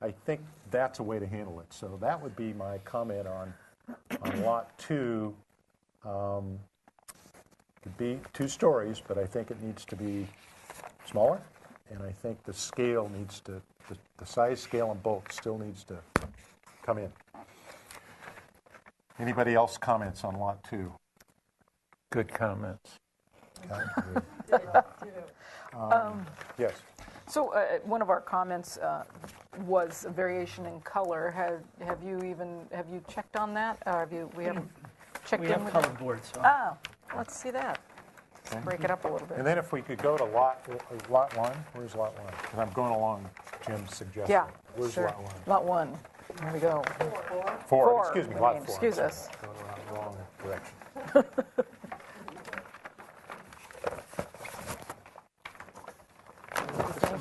I think that's a way to handle it. So that would be my comment on Lot 2. Could be 2 stories, but I think it needs to be smaller. And I think the scale needs to, the size, scale, and bulk still needs to come in. Anybody else comments on Lot 2? Good comments. Yes. So one of our comments was a variation in color. Have you checked on that? We haven't checked in with color that? boards. So. Oh, let's see that. Let's break it up a little bit. And then if we could go to Lot 1. Where's Lot 1? Because I'm going along Jim's suggestion. Yeah, Where's sure. Lot 1? Lot 1. There we go. 4. Excuse me, Lot 4. Excuse us. Going around the wrong direction.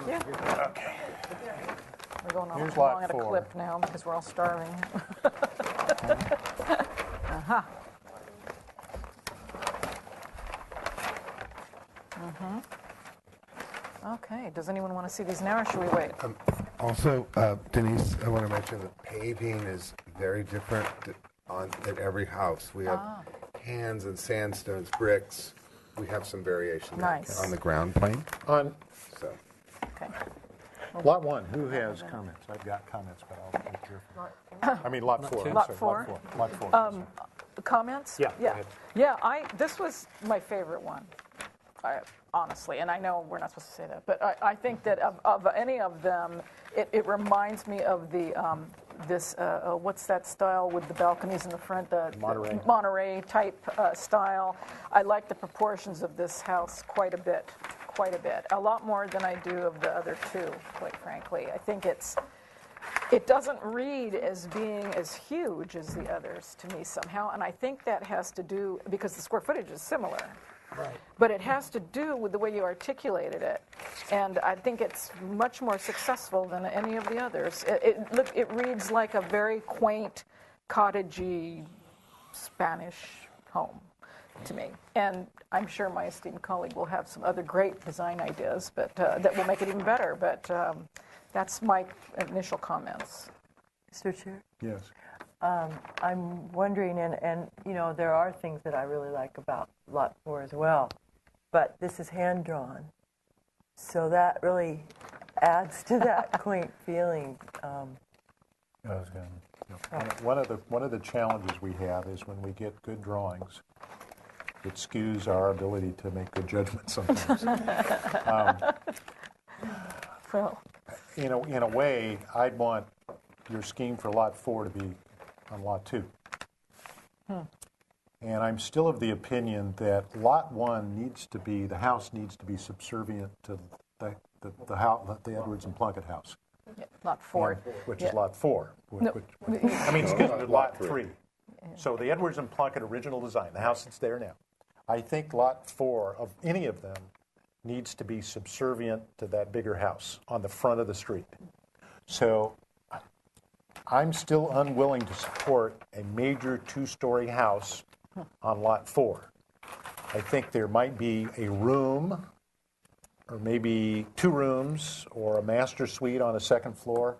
Thank you. Okay. We're going Here's along Lot at a 4. clip now because we're all starving. Uh-huh. Okay, does anyone want to see these now, or should we wait? Also, Denise, I want to mention that paving is very different at every house. We have hands and sandstones, bricks. We have some variation Nice. on the ground plane. So. Okay. Lot 1, who has comments? I've got comments, but I'll be careful. I mean, Lot 4. I'm Lot sorry, 4? Lot 4. Comments? Yeah, go Yeah. ahead. Yeah, this was my favorite one, honestly. And I know we're not supposed to say that, but I think that of any of them, it reminds me of the what's that style with the balconies in the front? The Monterey type style. I like the proportions of this house quite a bit. A lot more than I do of the other 2, quite frankly. I think it doesn't read as being as huge as the others to me somehow, and I think that has to do, because the square footage is similar. Right. But it has to do with the way you articulated it, and I think it's much more successful than any of the others. It reads like a very quaint, cottagey Spanish home to me, and I'm sure my esteemed colleague will have some other great design ideas, but that will make it even better. But that's my initial comments. Mr. Chair? Yes. I'm wondering, and there are things that I really like about Lot 4 as well, but this is hand drawn. So that really adds to that quaint feeling. One of the challenges we have is when we get good drawings, it skews our ability to make good judgments sometimes. Well, in a way, I'd want your scheme for Lot 4 to be on Lot 2. And I'm still of the opinion that Lot 1 needs to be, the house needs to be subservient to the house, the Edwards and Plunkett house. yeah, Lot 4. Which is Lot 4. No. Excuse me, Lot 3. So the Edwards and Plunkett original design, the house that's there now. I think Lot 4 of any of them needs to be subservient to that bigger house on the front of the street. So I'm still unwilling to support a major two-story house on Lot 4. I think there might be a room, or maybe 2 rooms, or a master suite on a second floor,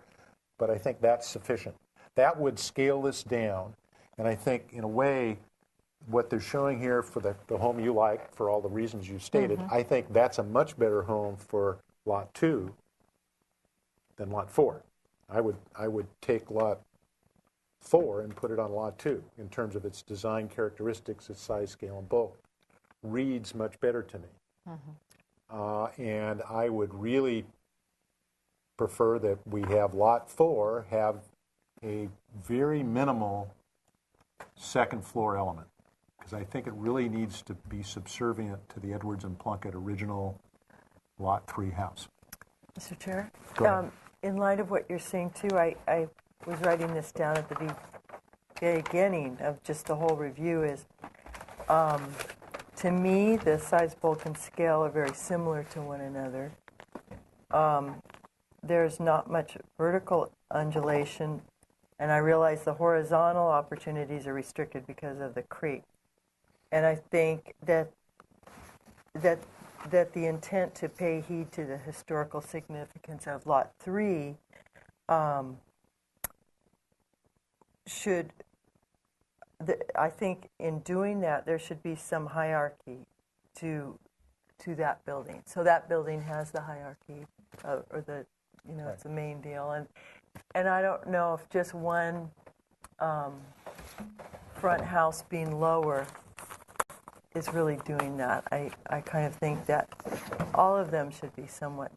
but I think that's sufficient. That would scale this down, and I think, in a way, what they're showing here for the home you like, for all the reasons you stated, I think that's a much better home for Lot 2 than Lot 4. I would take Lot 4 and put it on Lot 2 in terms of its design characteristics, its size, scale, and bulk. Reads much better to me. And I would really prefer that we have Lot 4 have a very minimal second floor element, because I think it really needs to be subservient to the Edwards and Plunkett original Lot 3 house. Mr. Chair? Go ahead. In light of what you're saying, too, I was writing this down at the beginning of just the whole review is, to me, the size, bulk, and scale are very similar to one another. There's not much vertical undulation, and I realize the horizontal opportunities are restricted because of the creek. And I think that the intent to pay heed to the historical significance of Lot 3 should, I think in doing that, there should be some hierarchy to that building. So that building has the hierarchy, or the, it's the main deal. And I don't know if just one front house being lower is really doing that. I kind of think that all of them should be somewhat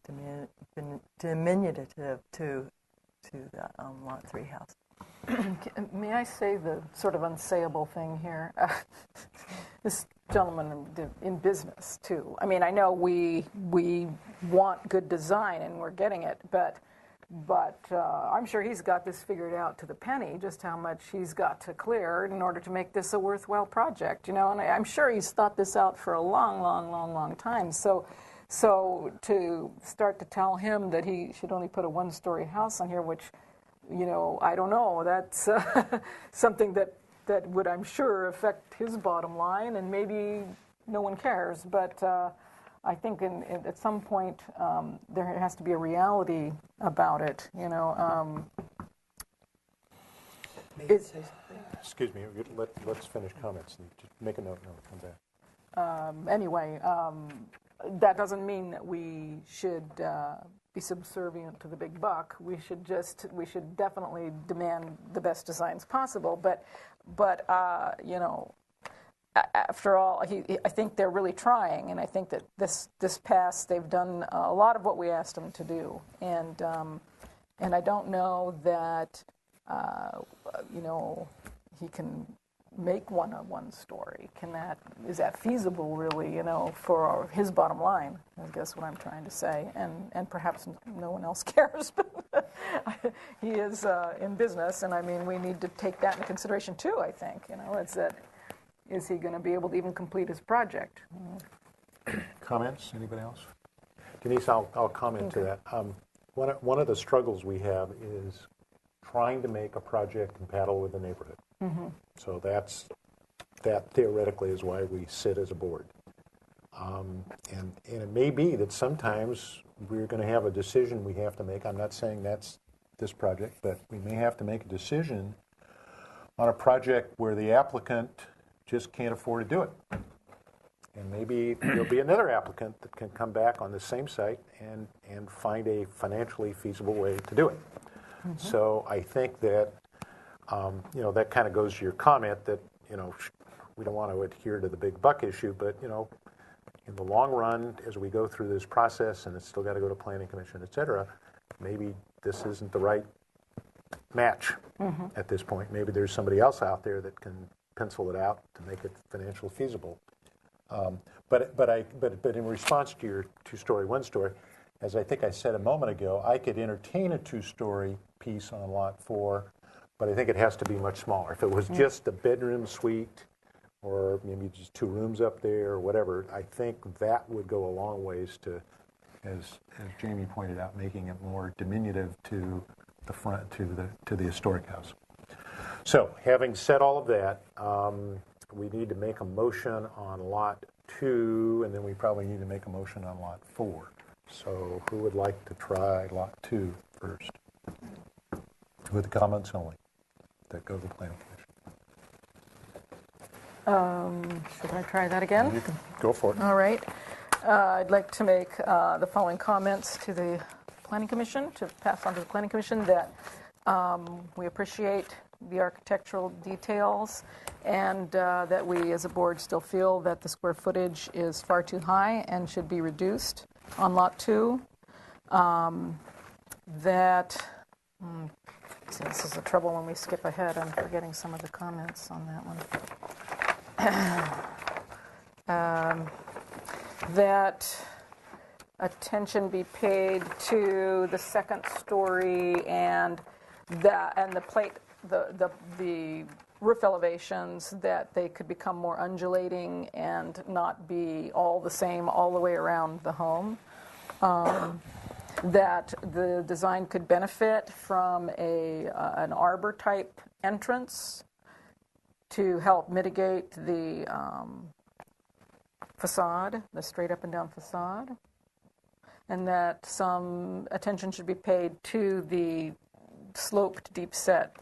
diminutive to the Lot 3 house. May I say the sort of unsayable thing here? This gentleman in business, too. I mean, I know we want good design, and we're getting it, but I'm sure he's got this figured out to the penny, just how much he's got to clear in order to make this a worthwhile project, and I'm sure he's thought this out for a long time. So to start to tell him that he should only put a one-story house on here, which, I don't know, that's something that would, I'm sure, affect his bottom line, and maybe no one cares, but I think at some point there has to be a reality about it, Excuse me, let's finish comments and just make a note and I'll come back. Anyway, that doesn't mean that we should be subservient to the big buck. We should definitely demand the best designs possible. But after all, I think they're really trying, and I think that this past they've done a lot of what we asked them to do, and I don't know that he can make one story. Is that feasible, really? For his bottom line, I guess what I'm trying to say, and perhaps no one else cares, but he is in business, and I mean we need to take that into consideration too. I think it's that. Is he going to be able to even complete his project? Comments? Anybody else? Denise, I'll comment to that. One of the struggles we have is trying to make a project compatible with the neighborhood. So that theoretically is why we sit as a board. And it may be that sometimes we're going to have a decision we have to make. I'm not saying that's this project, but we may have to make a decision on a project where the applicant just can't afford to do it. And maybe there'll be another applicant that can come back on the same site and find a financially feasible way to do it. So I think that, that kind of goes to your comment that, we don't want to adhere to the big buck issue, but, in the long run, as we go through this process, and it's still got to go to Planning Commission, et cetera, maybe this isn't the right match at this point. Maybe there's somebody else out there that can pencil it out to make it financially feasible. But in response to your two-story, one-story, as I think I said a moment ago, I could entertain a two-story piece on Lot 4, but I think it has to be much smaller. If it was just a bedroom suite, or maybe just 2 rooms up there, or whatever, I think that would go a long ways to, as Jamie pointed out, making it more diminutive to the front, to the historic house. So, having said all of that, we need to make a motion on Lot 2, and then we probably need to make a motion on Lot 4. So, who would like to try Lot 2 first? With comments only that go to the Planning Commission. Should I try that again? You can go for it. All right. I'd like to make the following comments to the Planning Commission, to pass on to the Planning Commission, that we appreciate the architectural details, and that we as a board still feel that the square footage is far too high and should be reduced on Lot 2. See, this is the trouble when we skip ahead. I'm forgetting some of the comments on that one. That attention be paid to the second story and the roof elevations, that they could become more undulating and not be all the same all the way around the home. That the design could benefit from an arbor type entrance to help mitigate the facade, the straight up and down facade, and that some attention should be paid to the sloped deep set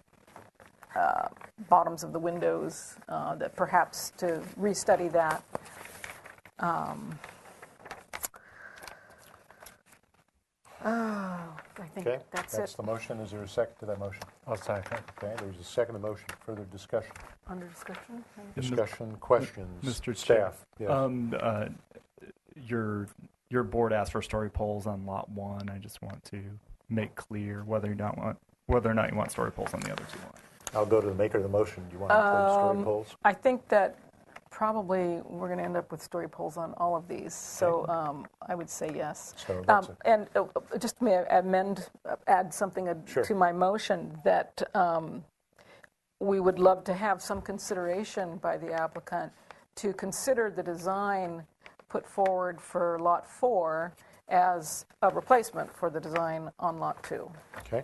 bottoms of the windows, that perhaps to restudy that. I think that's the motion. Is there a second to that motion? I'll second. Okay, there's a second to the motion. Further discussion? Under discussion? Discussion, questions? Mr. Staff? Chair, your board asked for story poles on Lot 1. I just want to make clear whether or not you want story poles on the other 2 lots. I'll go to the maker of the motion. Do you want to include story poles? I think that probably we're going to end up with story poles on all of these, so I would say yes. So and just may I add something to my motion, that we would love to have some consideration by the applicant to consider the design put forward for Lot 4 as a replacement for the design on Lot 2. Okay.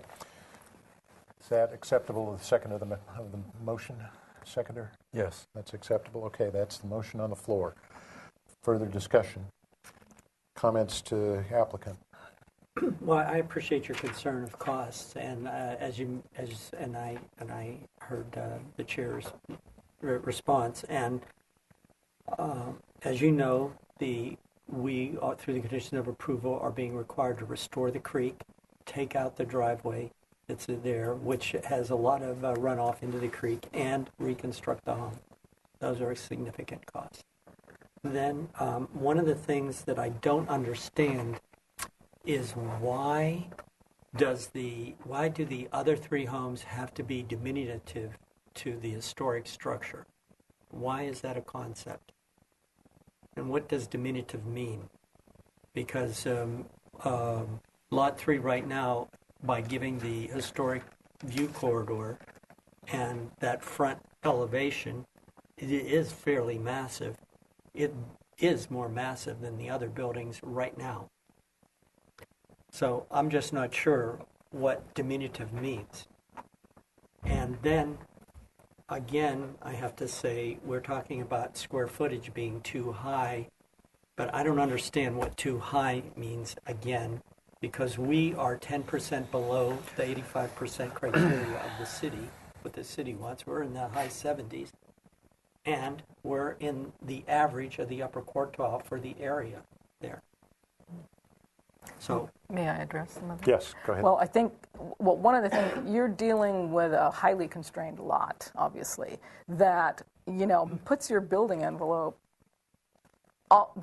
Is that acceptable with the second of the motion? Seconder? Yes. That's acceptable? Okay, that's the motion on the floor. Further discussion? Comments to applicant? Well, I appreciate your concern of costs, and I heard the chair's response, and as you know, we through the condition of approval are being required to restore the creek, take out the driveway that's there, which has a lot of runoff into the creek, and reconstruct the home. Those are significant costs. Then one of the things that I don't understand is why do the other 3 homes have to be diminutive to the historic structure? Why is that a concept? And what does diminutive mean? Because Lot 3 right now, by giving the historic view corridor and that front elevation, it is fairly massive. It is more massive than the other buildings right now. So I'm just not sure what diminutive means. And then, again, I have to say, we're talking about square footage being too high, but I don't understand what too high means, again, because we are 10% below the 85% criteria of the city, what the city wants. We're in the high 70s. and we're in the average of the upper quartile for the area there. So, may I address some of that? Yes, go ahead. Well, I think one of the things, you're dealing with a highly constrained lot, obviously, that, puts your building envelope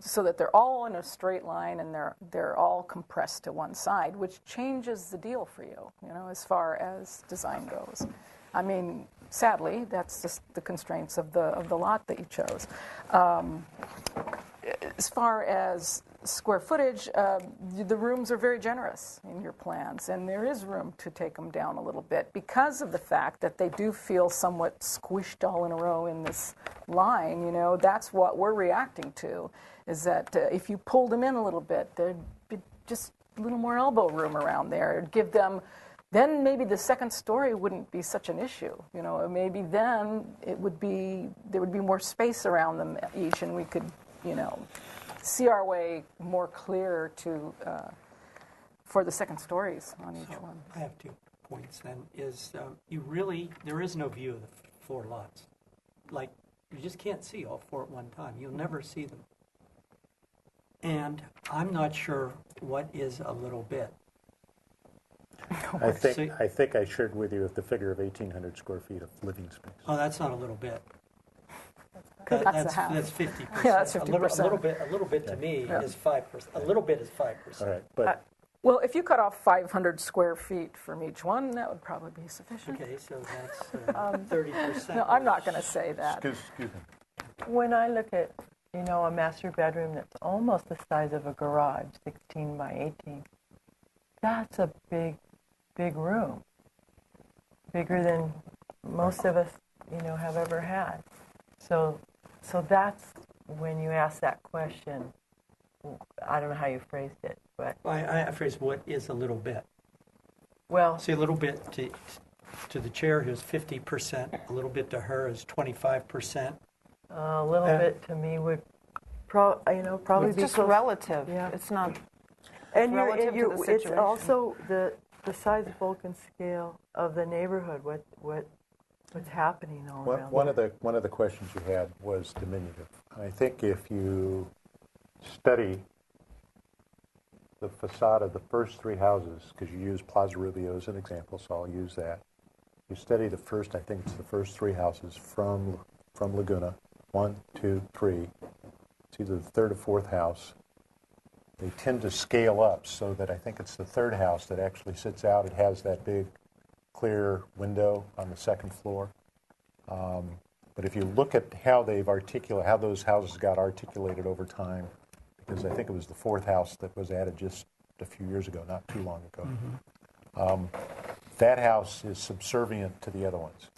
so that they're all in a straight line and they're all compressed to one side, which changes the deal for you, as far as design goes. I mean, sadly, that's just the constraints of the lot that you chose. As far as square footage, the rooms are very generous in your plans, and there is room to take them down a little bit because of the fact that they do feel somewhat squished all in a row in this line. That's what we're reacting to, is that if you pulled them in a little bit, there'd be just a little more elbow room around there. It'd give them, then maybe the second story wouldn't be such an issue. Maybe then there would be more space around them each, and we could, see our way more clear to for the second stories on each one. I have 2 points then, is there is no view of the 4 lots. Like, you just can't see all 4 at one time. You'll never see them. And I'm not sure what is a little bit. I think I shared with you the figure of 1,800 square feet of living space. Oh, that's not a little bit. That's half. That's 50%. Yeah, that's 50%. A little bit to me is 5%. A little bit is 5%. All right, but well, if you cut off 500 square feet from each one, that would probably be sufficient. Okay, so that's 30%. No, I'm not going to say that. excuse me. When I look at, a master bedroom that's almost the size of a garage, 16 by 18, that's a big, big room. Bigger than most of us, have ever had. So that's when you ask that question. I don't know how you phrased it, but I phrased what is a little bit. Well, see, a little bit to the chair is 50%. A little bit to her is 25%. A little bit to me would, probably it's be just close. relative. Yeah. It's not. And relative to the it's situation. also the size, bulk, and scale of the neighborhood. What's happening all around? One of the questions you had was diminutive. I think if you study the facade of the first 3 houses, because you use Plaza Rubio as an example, so I'll use that. You study the first 3 houses from Laguna, 1, 2, 3. It's either the third or fourth house. They tend to scale up so that I think it's the third house that actually sits out. It has that big clear window on the second floor. But if you look at how how those houses got articulated over time, because I think it was the fourth house that was added just a few years ago, not too long ago. Mm-hmm. That house is subservient to the other ones.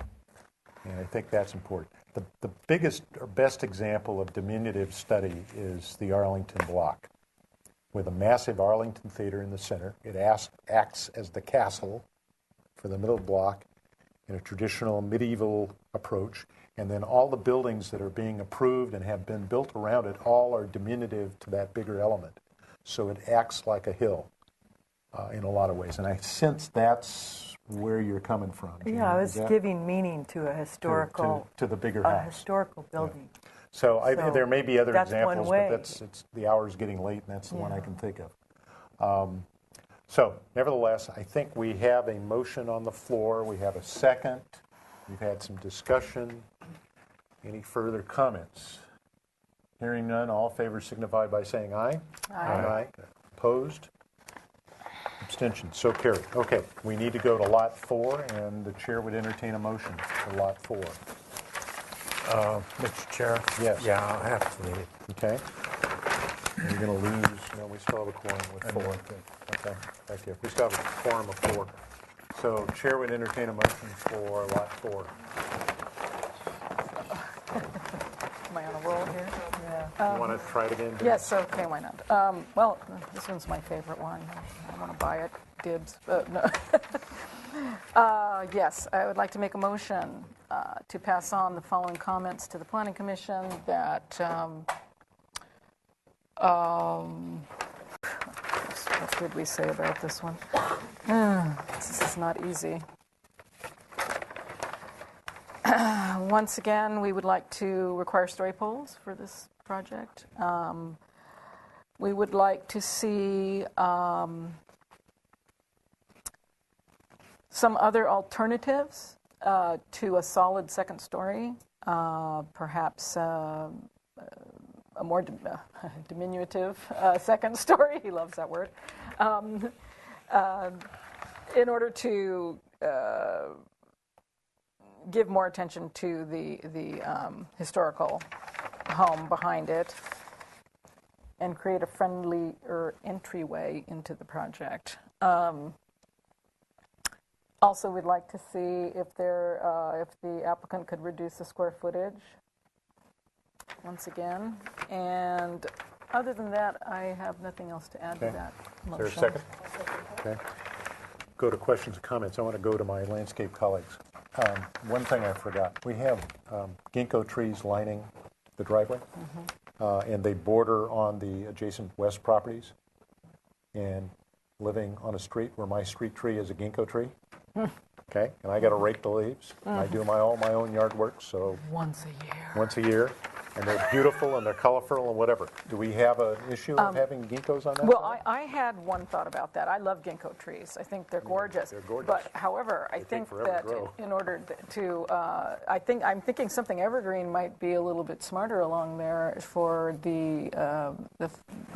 And I think that's important. The biggest or best example of diminutive study is the Arlington block, with a massive Arlington Theater in the center. It acts as the castle for the middle block in a traditional medieval approach. And then all the buildings that are being approved and have been built around it all are diminutive to that bigger element. So it acts like a hill in a lot of ways. And I sense that's where you're coming from. Yeah, I was giving meaning to a historical... To the bigger house. A historical building. Yeah. So there may be other that's examples, one way. But the hour's getting late, and that's the one I can think of. So, nevertheless, I think we have a motion on the floor. We have a second. We've had some discussion. Any further comments? Hearing none, all in favor signify by saying aye. Aye. Opposed? Abstentions. So carried. Okay, we need to go to Lot 4, and the chair would entertain a motion for Lot 4. Mr. Chair? Yes. Yeah, I'll have to leave it. Okay. You're going to lose. No, we still have a quorum with 4. Okay, thank you. We still have a quorum of 4. So, chair would entertain a motion for Lot 4. Am I on a roll here? Yeah. You want to try it again? Denise? Yes, okay, why not? Well, this one's my favorite one. I want to buy it. Dibs. No. Yes, I would like to make a motion to pass on the following comments to the Planning Commission that what did we say about this one? This is not easy. Once again, we would like to require story poles for this project. We would like to see some other alternatives to a solid second story, perhaps a more diminutive second story. He loves that word. In order to give more attention to the historical home behind it and create a friendlier entryway into the project. Also, we'd like to see if the applicant could reduce the square footage once again. And other than that, I have nothing else to add to that motion. Is there a second? Okay. Go to questions and comments. I want to go to my landscape colleagues. One thing I forgot. We have ginkgo trees lining the driveway, and they border on the adjacent west properties. And living on a street where my street tree is a ginkgo tree, okay, and I got to rake the leaves. I do all my own yard work, so once a year. Once a year. And they're beautiful and they're colorful and whatever. Do we have an issue of having ginkgos on that? Well, I had one thought about that. I love ginkgo trees. I think they're gorgeous. They're gorgeous. But however, I think that in order to, I'm thinking something evergreen might be a little bit smarter along there for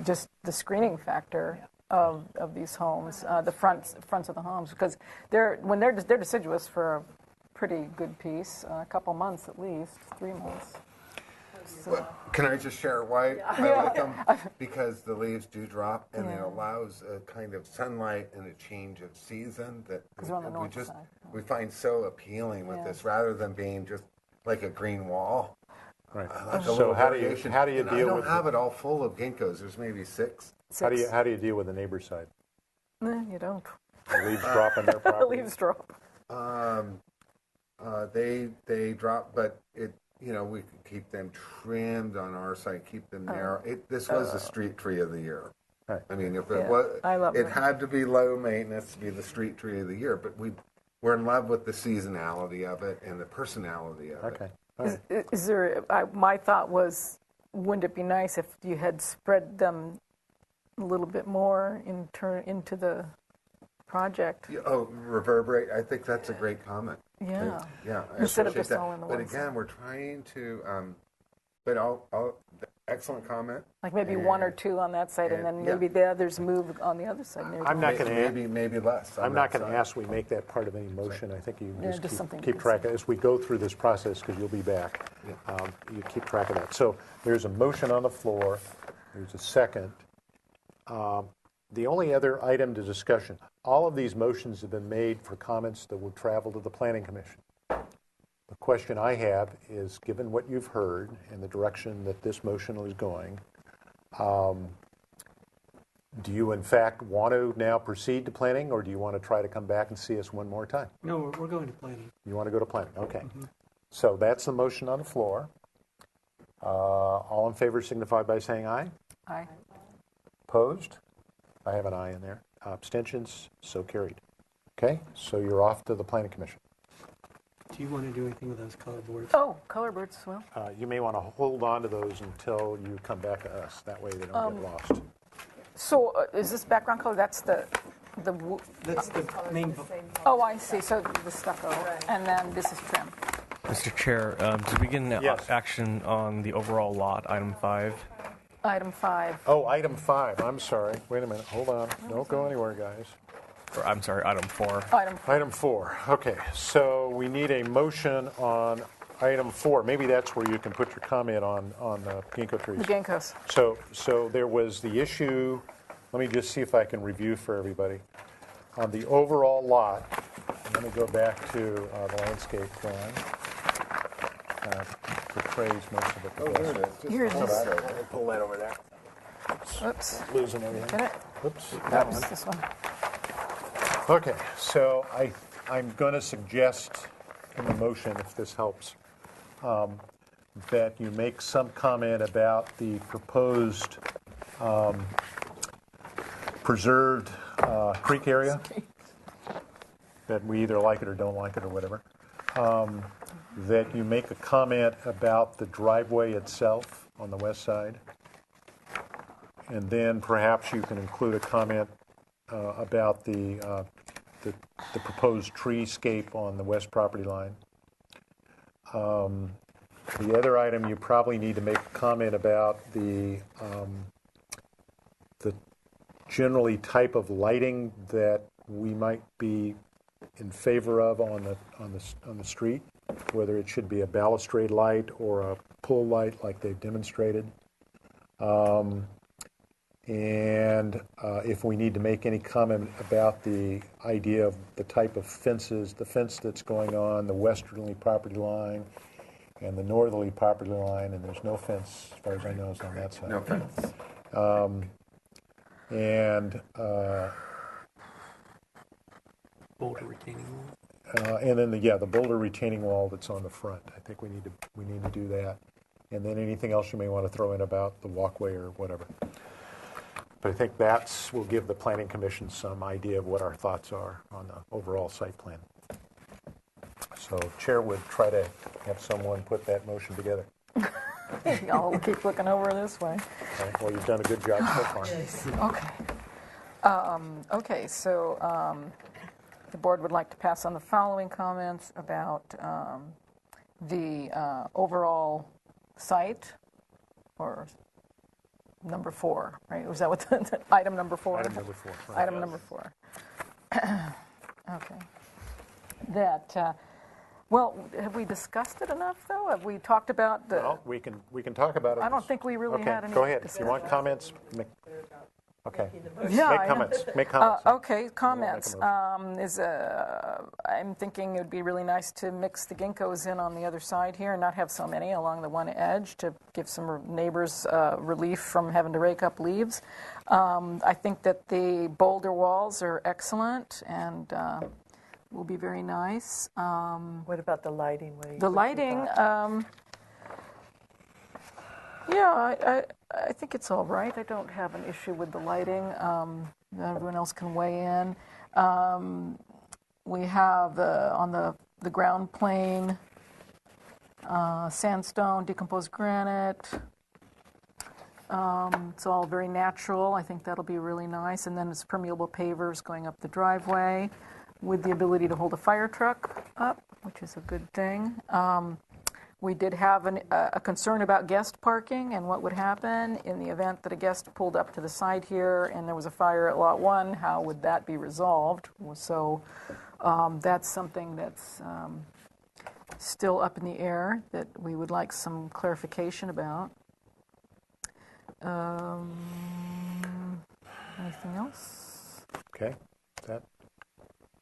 just the screening factor of these homes, the fronts of the homes, because they're deciduous for a pretty good piece, a couple months at least, 3 months. Well, can I just share why I like them? Because the leaves do drop, and it allows a kind of sunlight and a change of season that we find so appealing with this, rather than being just like a green wall. Right. Like so how do you deal I don't with? have it all full of ginkgos. There's maybe 6. How do you deal with the neighbor's side? You don't. The leaves drop on their property. The leaves drop. They drop, but it. You know, we could keep them trimmed on our side, keep them narrow. This was the street tree of the year. Right. I mean, if it was, it had to be low maintenance to be the street tree of the year. But we're in love with the seasonality of it and the personality of it. Okay. Is there? My thought was, wouldn't it be nice if you had spread them a little bit more into the project? Reverberate. I think that's a great comment. Yeah. Yeah. Instead of just all in the one But again, we're trying to. But excellent comment. Like maybe 1 or 2 on that side, and then maybe the others move on the other side. I'm not going to maybe less. I'm not going to ask we make that part of any motion. I think you just keep track of it as we go through this process, because you'll be back. You keep track of that. So there's a motion on the floor. There's a second. The only other item to discussion, all of these motions have been made for comments that will travel to the Planning Commission. The question I have is, given what you've heard and the direction that this motion is going, do you in fact want to now proceed to planning, or do you want to try to come back and see us one more time? No, we're going to planning. You want to go to planning? Okay. So that's the motion on the floor. All in favor signify by saying aye. Aye. Opposed? I have an aye in there. Abstentions? So carried. Okay, so you're off to the Planning Commission. Do you want to do anything with those color boards? Oh, color boards as well. You may want to hold on to those until you come back to us. That way they don't get lost. So is this background color? That's the That's the main. Oh, I see. So the stucco, and then this is trim. Mr. Chair, did we get an action on the overall lot, item 5? Item 5. Oh, item 5. I'm sorry. Wait a minute. Hold on. Don't go anywhere, guys. Or, I'm sorry, item 4. Item 4. Okay. So we need a motion on item 4. Maybe that's where you can put your comment on the ginkgo trees. The ginkgos. So there was the issue. Let me just see if I can review for everybody. On the overall lot, let me go back to the landscape drawing. Portrays most of it. Oh, here it is. Here it is. Pull that over there. Oops. Losing everything. Get it? Oops. That was this one. Okay, so I'm going to suggest in the motion, if this helps, that you make some comment about the proposed preserved creek area, that we either like it or don't like it or whatever. that you make a comment about the driveway itself on the west side. And then perhaps you can include a comment about the proposed treescape on the west property line. The other item, you probably need to make a comment about the generally type of lighting that we might be in favor of on the street, whether it should be a balustrade light or a pull light like they've demonstrated. And if we need to make any comment about the idea of the type of fences, the fence that's going on the westerly property line and the northerly property line, and there's no fence, as far as I know, is on that side. No fence. Boulder retaining wall. And then the boulder retaining wall that's on the front. I think we need to do that. And then anything else you may want to throw in about the walkway or whatever. But I think will give the Planning Commission some idea of what our thoughts are on the overall site plan. So Chair would try to have someone put that motion together. I'll keep looking over this way. Okay, well, you've done a good job so far. Okay, so the board would like to pass on the following comments about the overall site, or number 4, right? Was that what item number 4? Item number 4. Right. Item number 4. Okay. That, well, have we discussed it enough, though? Have we talked about the... Well, we can talk about it. I don't think we really had any go ahead. If discussion. you want comments, okay. Yeah, Make comments. Make comments. Okay, comments. I'm thinking it would be really nice to mix the ginkgos in on the other side here and not have so many along the one edge to give some neighbors relief from having to rake up leaves. I think that the boulder walls are excellent and will be very nice. What about the lighting? The lighting, yeah, I think it's all right. I don't have an issue with the lighting. Everyone else can weigh in. We have on the ground plane sandstone, decomposed granite. It's all very natural. I think that'll be really nice. And then it's permeable pavers going up the driveway with the ability to hold a fire truck up, which is a good thing. We did have a concern about guest parking and what would happen in the event that a guest pulled up to the side here and there was a fire at Lot 1. How would that be resolved? So that's something that's still up in the air that we would like some clarification about. Anything else? Okay.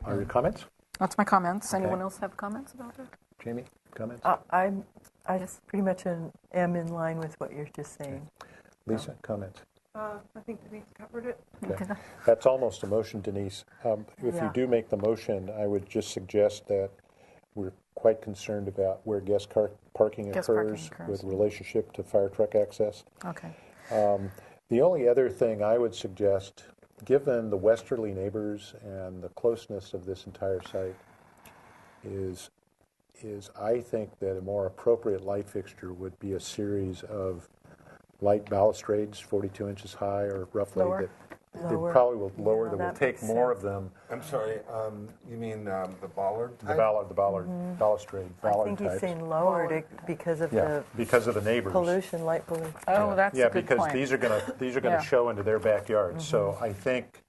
Are your comments? That's my comments. Okay. Anyone else have comments about it? Jamie, comments? I pretty much am in line with what you're just saying. Lisa, comments? I think Denise covered it. Okay. That's almost a motion, Denise. If Yeah. you do make the motion, I would just suggest that we're quite concerned about where guest parking occurs with relationship to fire truck access. Okay. The only other thing I would suggest, given the westerly neighbors and the closeness of this entire site, is I think that a more appropriate light fixture would be a series of light balustrades, 42 inches high or roughly. Lower? They probably will lower, Yeah, that will that take makes more sense. of them. I'm sorry, you mean the bollard The type? ballard, balustrade, I ballard think he's types. saying lowered it because of Yeah, the because of the neighbors. pollution, light pollution. Oh, that's a good because point. these are gonna Yeah. show into their backyards. So I think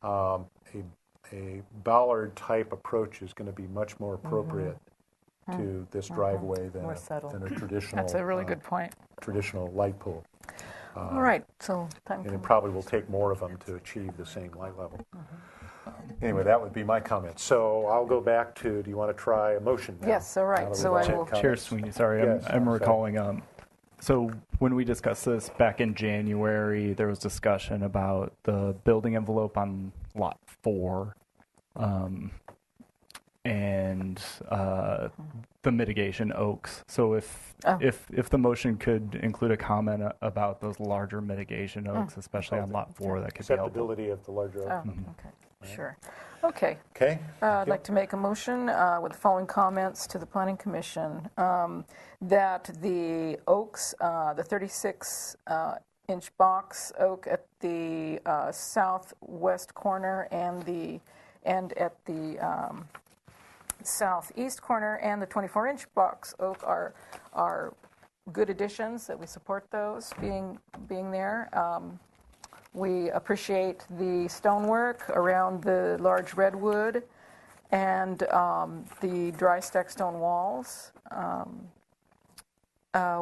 a bollard type approach is going to be much more appropriate to this driveway than More subtle. a traditional. That's a really good point. Traditional light pole. All right, so time And to... it probably will take more of them to achieve the same light level. Anyway, that would be my comment. So I'll go back to, do you want to try a motion now? Yes, all right. Now that So we've I all will- had Chair comments? Sweeney, sorry, Yes, I'm sorry. recalling. So when we discussed this back in January, there was discussion about the building envelope on Lot 4, and the mitigation oaks. So if the motion could include a comment about those larger mitigation oaks, especially on Lot 4, that could be helpful. Acceptability of the larger. Oh, okay, sure. Okay. Okay? I'd like to make a motion with the following comments to the Planning Commission, that the oaks, the 36-inch box oak at the southwest corner and at the southeast corner and the 24-inch box oak are good additions, that we support those being there. We appreciate the stonework around the large redwood and the dry stack stone walls.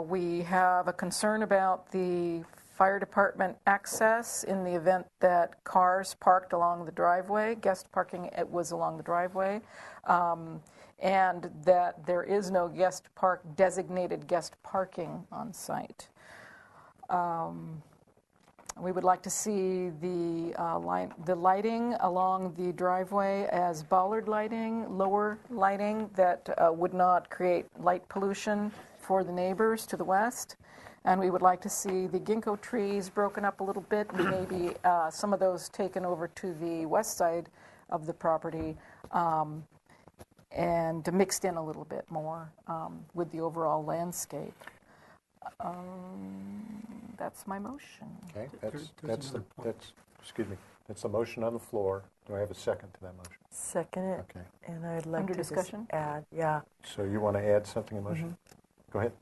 We have a concern about the fire department access in the event that cars parked along the driveway, guest parking was along the driveway, and that there is no designated guest parking on site. We would like to see the lighting along the driveway as bollard lighting, lower lighting that would not create light pollution for the neighbors to the west. And we would like to see the ginkgo trees broken up a little bit, and maybe some of those taken over to the west side of the property and mixed in a little bit more with the overall landscape. That's my motion. Okay, that's the motion on the floor. Do I have a second to that motion? Second it. Okay. And I'd like Under to discussion? just add, yeah. So you want to add something in motion? Go ahead.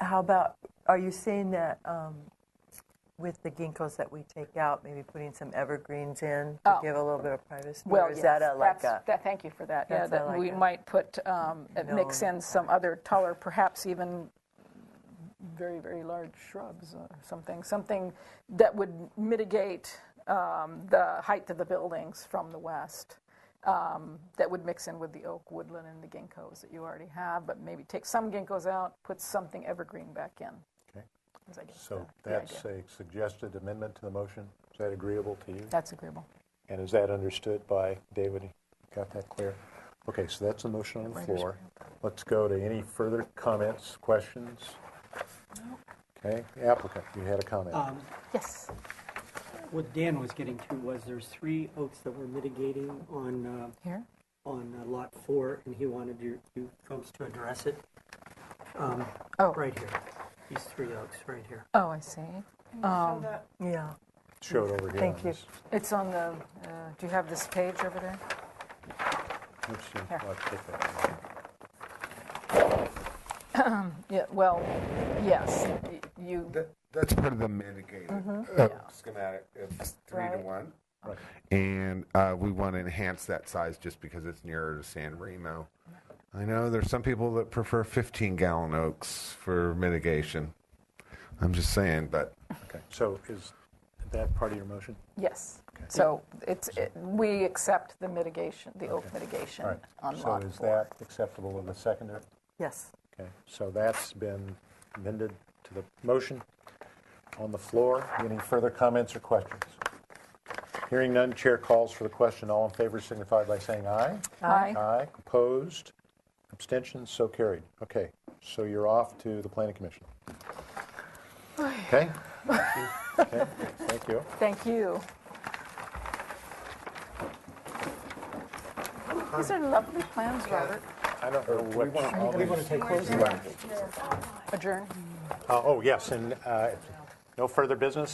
How about, are you saying that with the ginkgos that we take out, maybe putting some evergreens in to give a little bit of privacy? Well, or is that thank you for that. Yeah, that's that we might put mix in some other taller, perhaps even very, very large shrubs or something that would mitigate the height of the buildings from the west. That would mix in with the oak woodland and the ginkgos that you already have, but maybe take some ginkgos out, put something evergreen back in. Okay. So that's a suggested amendment to the motion. Is that agreeable to you? That's agreeable. And is that understood by David? Got that clear? Okay, so that's a motion on the floor. Let's go to any further comments, questions? Okay, applicant, you had a comment. Yes. What Dan was getting to was there's 3 oaks that we're mitigating on here on lot 4, and he wanted you folks to address it. Right here. These 3 oaks right here. Oh, I see. Yeah. Show it over here. Thank you. It's on the. Do you have this page over there? Let's see. Here. Let's take that. Yeah. Well, yes. That's part of the mitigated schematic. It's 3 to 1. Right. And we want to enhance that size just because it's nearer to San Remo. I know there's some people that prefer 15-gallon oaks for mitigation. I'm just saying, but... Okay, so is that part of your motion? Yes. Okay. So we accept the mitigation, the oak mitigation All right. on so lot 4. is that acceptable in the seconder? Yes. Okay, so that's been amended to the motion on the floor. Any further comments or questions? Hearing none, chair calls for the question. All in favor signify by saying aye. Aye. Aye. Opposed? Abstentions? So carried. Okay, so you're off to the Planning Commission. Okay? Okay, thank you. Thank you. These are lovely plans, Robert. I don't know what... We want to take close. Adjourn. Oh, yes, and no further business.